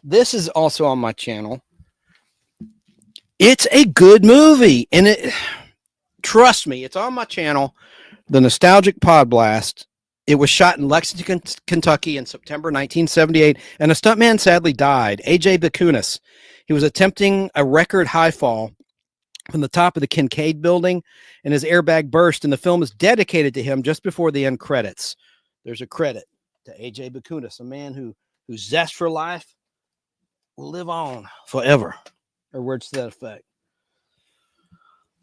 This is also on my channel. It's a good movie. And trust me, it's on my channel, the Nostalgic Podblast. It was shot in Lexington, Kentucky in September 1978, and a stuntman sadly died, A.J. Bakunis. He was attempting a record high fall from the top of the Kincaid building, and his airbag burst, and the film is dedicated to him just before the end credits. There's a credit to A.J. Bakunis, a man whose zest for life will live on forever, or words to that effect.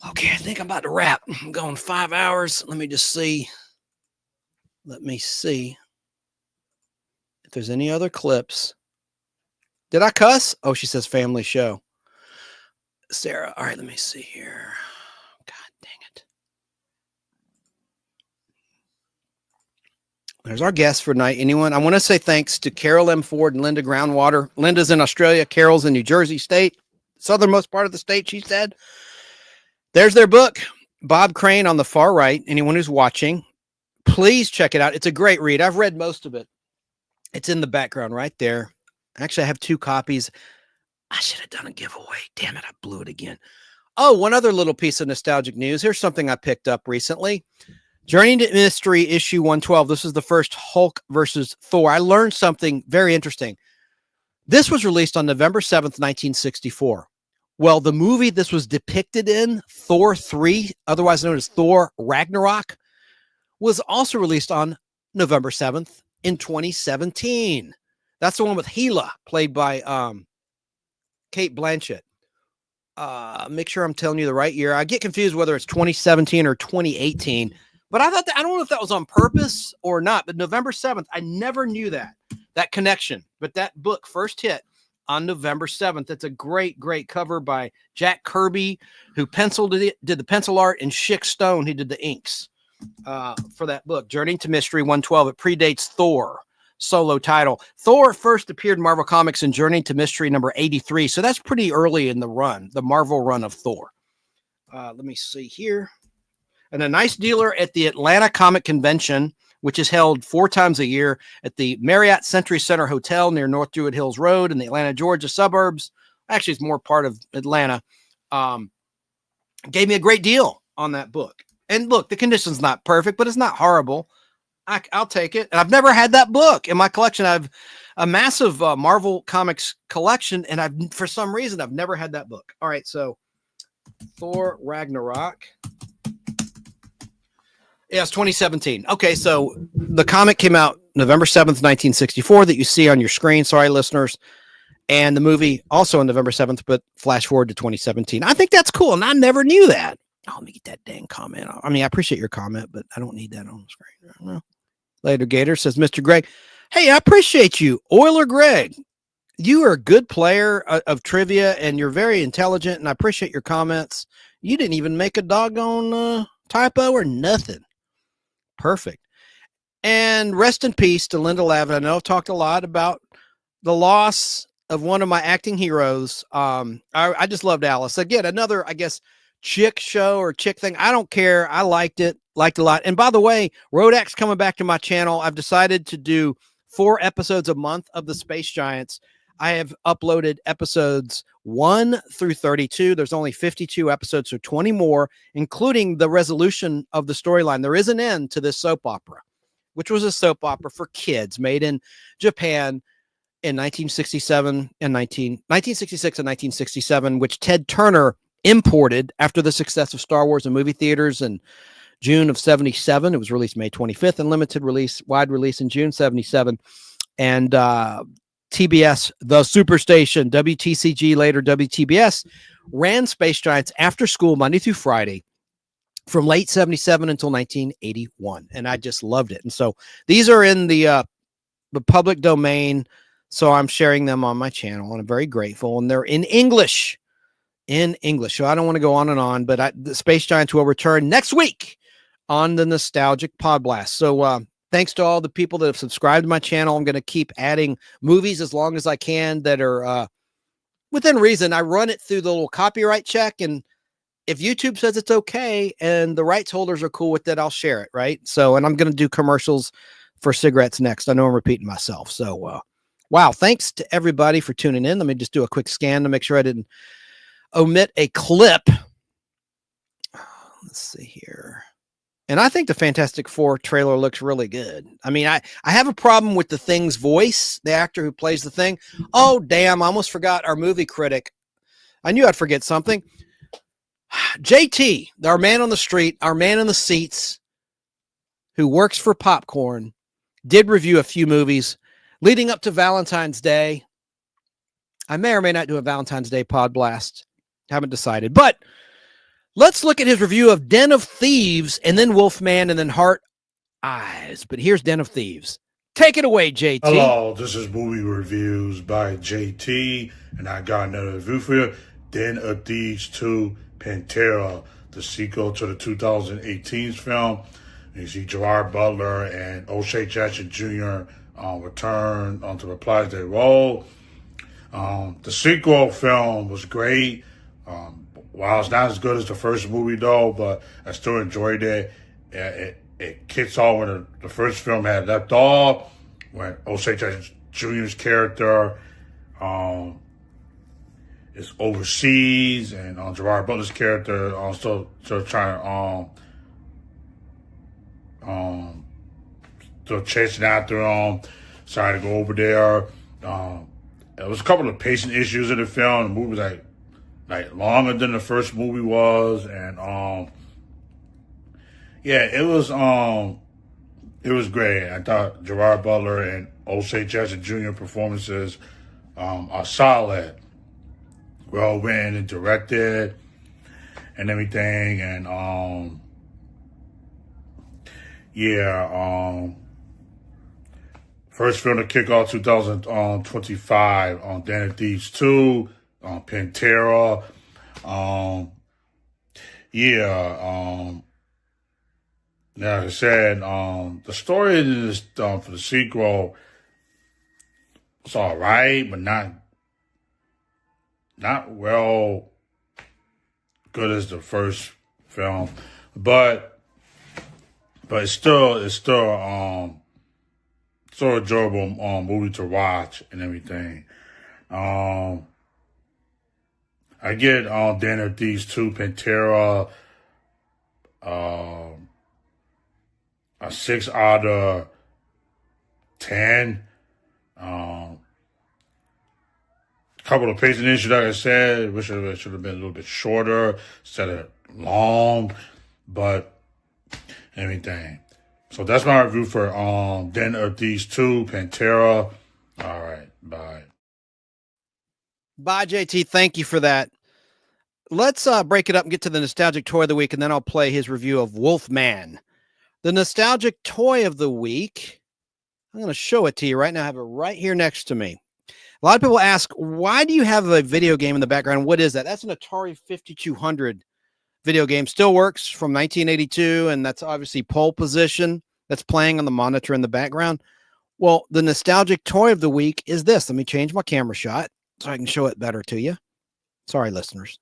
Okay, I think I'm about to wrap. I'm going 5 hours. Let me see if there's any other clips. Did I cuss? Oh, she says family show. Sarah, all right, let me see here. God dang it. There's our guest for tonight. Anyone? I want to say thanks to Carol M. Ford and Linda Groundwater. Linda's in Australia. Carol's in New Jersey State, southernmost part of the state, she said. There's their book, Bob Crane on the far right. Anyone who's watching, please check it out. It's a great read. I've read most of it. It's in the background right there. Actually, I have 2 copies. I should have done a giveaway. Damn it, I blew it again. Oh, one other little piece of nostalgic news. Here's something I picked up recently. Journey to Mystery, issue 112. This is the first Hulk versus Thor. I learned something very interesting. This was released on November 7th, 1964. Well, the movie this was depicted in, Thor 3, otherwise known as Thor Ragnarok, was also released on November 7th in 2017. That's the one with Hela, played by Kate Blanchett. Make sure I'm telling you the right year. I get confused whether it's 2017 or 2018, but I don't know if that was on purpose or not, but November 7th, I never knew that connection, but that book first hit on November 7th. It's a great, great cover by Jack Kirby, who did the pencil art, and Schick Stone, who did the inks for that book, Journey to Mystery 112. It predates Thor solo title. Thor first appeared in Marvel Comics in Journey to Mystery number 83, so that's pretty early in the Marvel run of Thor. Let me see here. And a nice dealer at the Atlanta Comic Convention, which is held 4 times a year at the Marriott Century Center Hotel near North Druid Hills Road in the Atlanta, Georgia suburbs. Actually, it's more part of Atlanta. Gave me a great deal on that book. And look, the condition's not perfect, but it's not horrible. I'll take it. And I've never had that book in my collection. I've a massive Marvel Comics collection, and for some reason, I've never had that book. All right, so Thor Ragnarok. Yes, 2017. Okay, so the comic came out November 7th, 1964, that you see on your screen. Sorry, listeners. And the movie also on November 7th, but flash forward to 2017. I think that's cool, and I never knew that. Oh, let me get that dang comment. I mean, I appreciate your comment, but I don't need that on the screen. I don't know. Later Gator says, Mr. Greg, hey, I appreciate you. Oiler Greg, you are a good player of trivia, and you're very intelligent, and I appreciate your comments. You didn't even make a doggone typo or nothing. Perfect. And rest in peace to Linda Lavin. I know I've talked a lot about the loss of one of my acting heroes. I just loved Alice. Again, another, I guess, chick show or chick thing. I don't care. I liked it a lot. And by the way, Rodak's coming back to my channel. I've decided to do 4 episodes a month of the Space Giants. I have uploaded episodes 1 through 32. There's only 52 episodes, so 20 more, including the resolution of the storyline. There is an end to this soap opera, which was a soap opera for kids made in Japan in 1966 and 1967, which Ted Turner imported after the success of Star Wars in movie theaters in June of 77. It was released May 25th and limited release, wide release in June 77. And TBS, the Superstation, WTCG, later WTBS, ran Space Giants after school Monday through Friday from late 77 until 1981. And I just loved it. And so these are in the public domain. So I'm sharing them on my channel, and I'm very grateful. And they're in English. So I don't want to go on and on, but the Space Giants will return next week on the Nostalgic Podblast. So thanks to all the people that have subscribed to my channel. I'm going to keep adding movies as long as I can that are within reason. I run it through the little copyright check, and if YouTube says it's okay and the rights holders are cool with it, I'll share it, right? So, and I'm going to do commercials for cigarettes next. I know I'm repeating myself. So, wow, thanks to everybody for tuning in. Let me just do a quick scan to make sure I didn't omit a clip. Let's see here. And I think the Fantastic Four trailer looks really good. I mean, I have a problem with the Thing's voice, the actor who plays the Thing. Oh, damn, I almost forgot our movie critic. I knew I'd forget something. JT, our man on the street, our man in the seats, who works for Popcorn, did review a few movies leading up to Valentine's Day. I may or may not do a Valentine's Day Podblast. Haven't decided. But let's look at his review of Den of Thieves and then Wolfman and then Heart Eyes. But here's Den of Thieves. Take it away, JT. Hello, this is Movie Reviews by JT, and I got another review for you. Den of Thieves 2 Pantera, the sequel to the 2018 film. You see Gerard Butler and O'Shea Jackson Jr. Return to reprise their role. The sequel film was great. While it's not as good as the first movie, though, but I still enjoyed it. It kicks off when the first film had left off, when O'Shea Jackson Jr.'s character is overseas, and Gerard Butler's character still trying to still chasing after him, trying to go over there. There was a couple of pacing issues in the film. The movie was like longer than the first movie was, and yeah, it was great. I thought Gerard Butler and O'Shea Jackson Jr. performances are solid, well written and directed, and everything. And first film to kick off 2025 on Den of Thieves 2, Pantera. Like I said, the story is for the sequel, it's all right, but not well good as the first film. But it's still enjoyable movie to watch and everything. I get Den of Thieves 2 Pantera a 6 out of 10. Couple of pacing issues, like I said, wish it should have been a little bit shorter instead of long, but everything. So that's my review for Den of Thieves 2 Pantera. All right, bye. Bye, JT. Thank you for that. Let's break it up and get to the nostalgic toy of the week, and then I'll play his review of Wolfman. The nostalgic toy of the week, I'm going to show it to you right now. I have it right here next to me. A lot of people ask, why do you have a video game in the background? What is that? That's an Atari 5200 video game. Still works from 1982, and that's obviously Pole Position that's playing on the monitor in the background. Well, the nostalgic toy of the week is this. Let me change my camera shot so I can show it better to you. Sorry, listeners.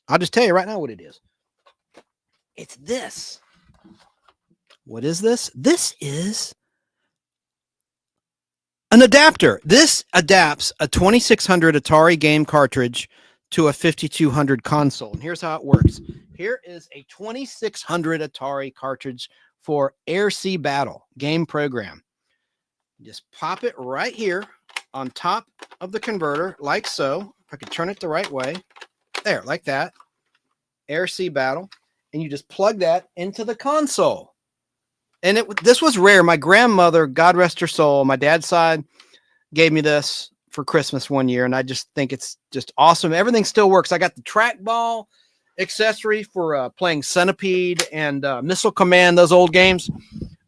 I'll just tell you right now what it is. It's this. What is this? This is an adapter. This adapts a 2600 Atari game cartridge to a 5200 console. And here's how it works. Here is a 2600 Atari cartridge for Air Sea Battle game program. Just pop it right here on top of the converter, like so. If I could turn it the right way. There, like that. Air Sea Battle. And you just plug that into the console. And this was rare. My grandmother, God rest her soul, my dad's side, gave me this for Christmas one year, and I just think it's just awesome. Everything still works. I got the trackball accessory for playing Centipede and Missile Command, those old games,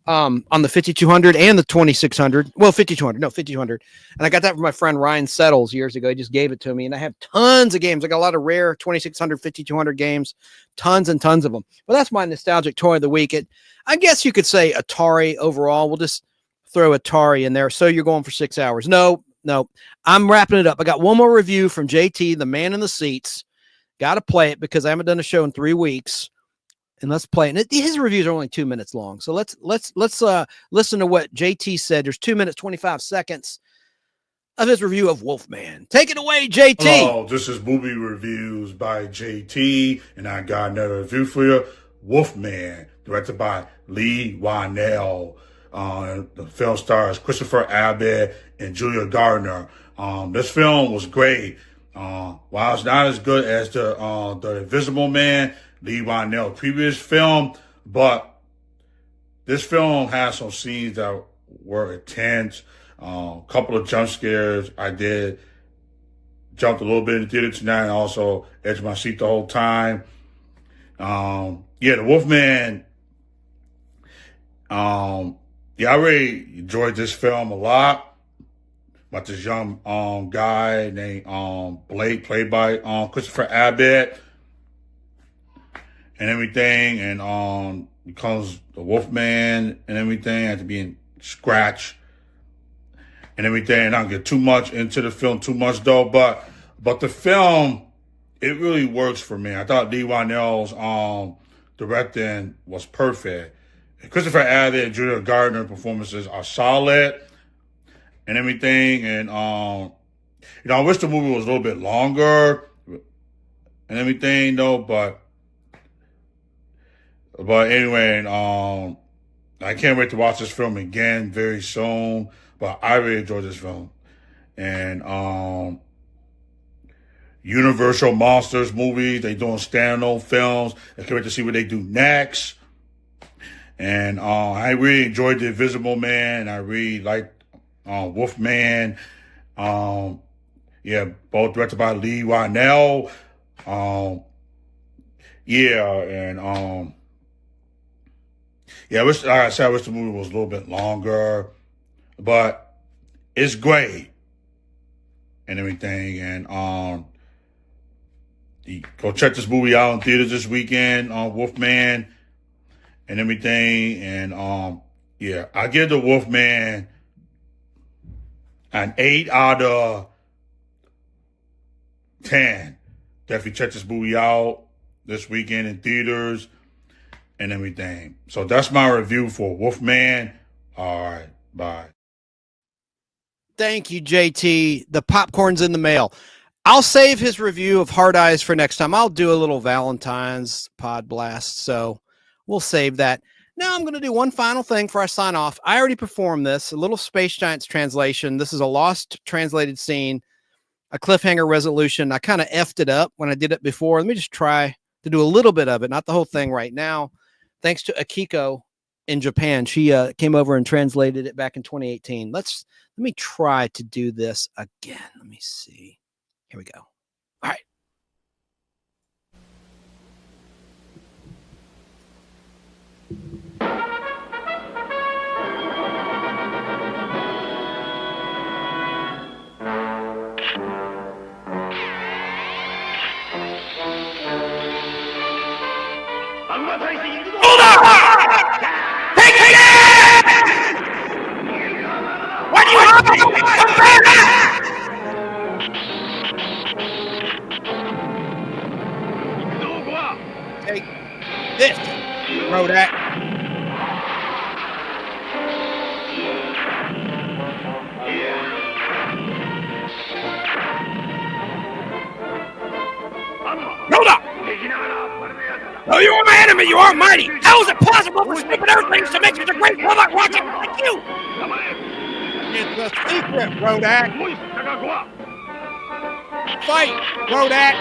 on the 5200 and the 2600. Well, 5200. And I got that from my friend Ryan Settles years ago. He just gave it to me, and I have tons of games. I got a lot of rare 2600, 5200 games, tons and tons of them. But that's my nostalgic toy of the week. I guess you could say Atari overall. We'll just throw Atari in there. So you're going for 6 hours. No, I'm wrapping it up. I got one more review from JT, the man in the seats. Got to play it because I haven't done a show in 3 weeks. And let's play it. And his reviews are only 2 minutes long. So let's listen to what JT said. There's 2 minutes, 25 seconds of his review of Wolfman. Take it away, JT. Hello, this is Movie Reviews by JT, and I got another review for you. Wolfman, directed by Lee Whannell. The film stars Christopher Abbott and Julia Gardner. This film was great. While it's not as good as the Invisible Man, Lee Whannell's previous film, but this film has some scenes that were intense. Couple of jump scares. I did jumped a little bit in the theater tonight and also edged my seat the whole time. The Wolfman. I really enjoyed this film a lot. About this young guy named Blake, played by Christopher Abbott, and everything, and becomes the Wolfman and everything, after being scratched and everything. And I don't get too much into the film too much though, but the film, it really works for me. I thought Lee Whannell's directing was perfect. And Christopher Abbott and Julia Gardner performances are solid and everything. And I wish the movie was a little bit longer and everything though, but anyway, I can't wait to watch this film again very soon. But I really enjoyed this film. And Universal Monsters movies, they doing standalone films. I can't wait to see what they do next. And I really enjoyed The Invisible Man. I really liked Wolfman. Both directed by Lee Whannell. I wish, like I said, I wish the movie was a little bit longer. But it's great and everything. And go check this movie out in theaters this weekend on Wolfman and everything. And I give the Wolfman an 8 out of 10. Definitely check this movie out this weekend in theaters and everything. So that's my review for Wolfman. All right, bye. Thank you, JT. The popcorn's in the mail. I'll save his review of Hard Eyes for next time. I'll do a little Valentine's Podblast, so we'll save that. Now I'm going to do one final thing before I sign off. I already performed this, a little Space Giants translation. This is a lost translated scene, a cliffhanger resolution. I kind of effed it up when I did it before. Let me just try to do a little bit of it, not the whole thing right now. Thanks to Akiko in Japan. She came over and translated it back in 2018. Let me try to do this again. Let me see. Here we go. All right. Hold up! Take it! What do you have? Take this, Rodak. Rodak! No, you are my enemy. You are mighty. How is it possible for stupid earthlings to make such a great robot rocket like you? It's a secret, Rodak. Fight, Rodak.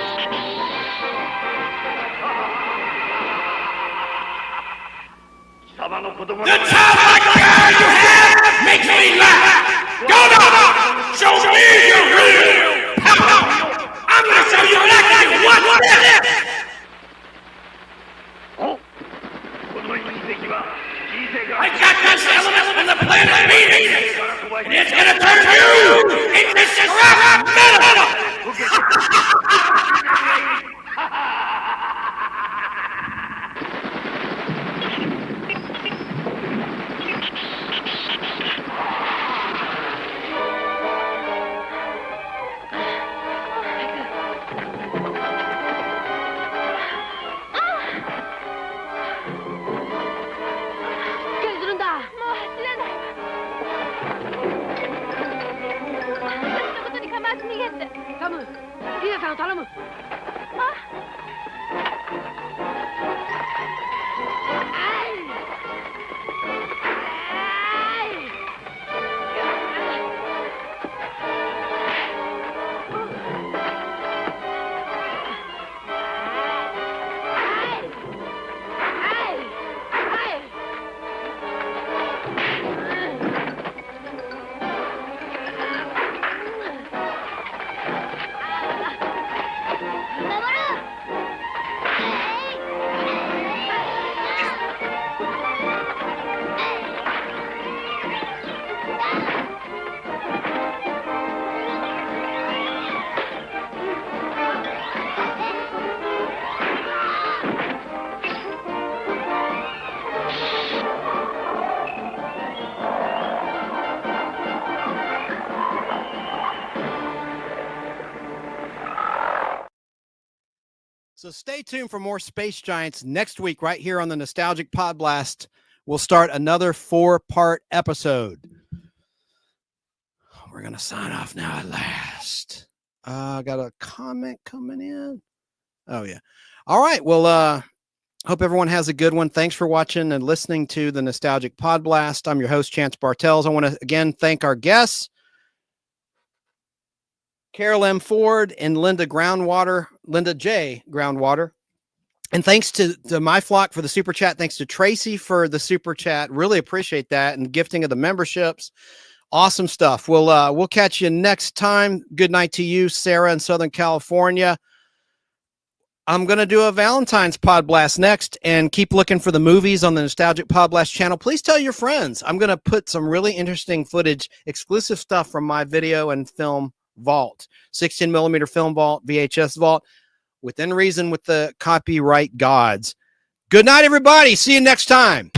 The childlike girl you have makes me laugh. Go now, show me your real power. I'm gonna show you exactly what this is. I got this element from the planet Venus, and it's gonna turn you into scrap metal. So stay tuned for more Space Giants next week, right here on the Nostalgic Podblast. We'll start another 4-part episode. We're going to sign off now at last. I got a comment coming in. Oh, yeah. All right. Well, hope everyone has a good one. Thanks for watching and listening to the Nostalgic Podblast. I'm your host, Chance Bartels. I want to, again, thank our guests, Carol M. Ford and Linda J. Groundwater. And thanks to My Flock for the super chat. Thanks to Tracy for the super chat. Really appreciate that. And gifting of the memberships. Awesome stuff. We'll catch you next time. Good night to you, Sarah in Southern California. I'm going to do a Valentine's Podblast next, and keep looking for the movies on the Nostalgic Podblast channel. Please tell your friends. I'm going to put some really interesting footage, exclusive stuff from my video and film vault, 16 millimeter film vault, VHS vault, within reason with the copyright gods. Good night, everybody. See you next time.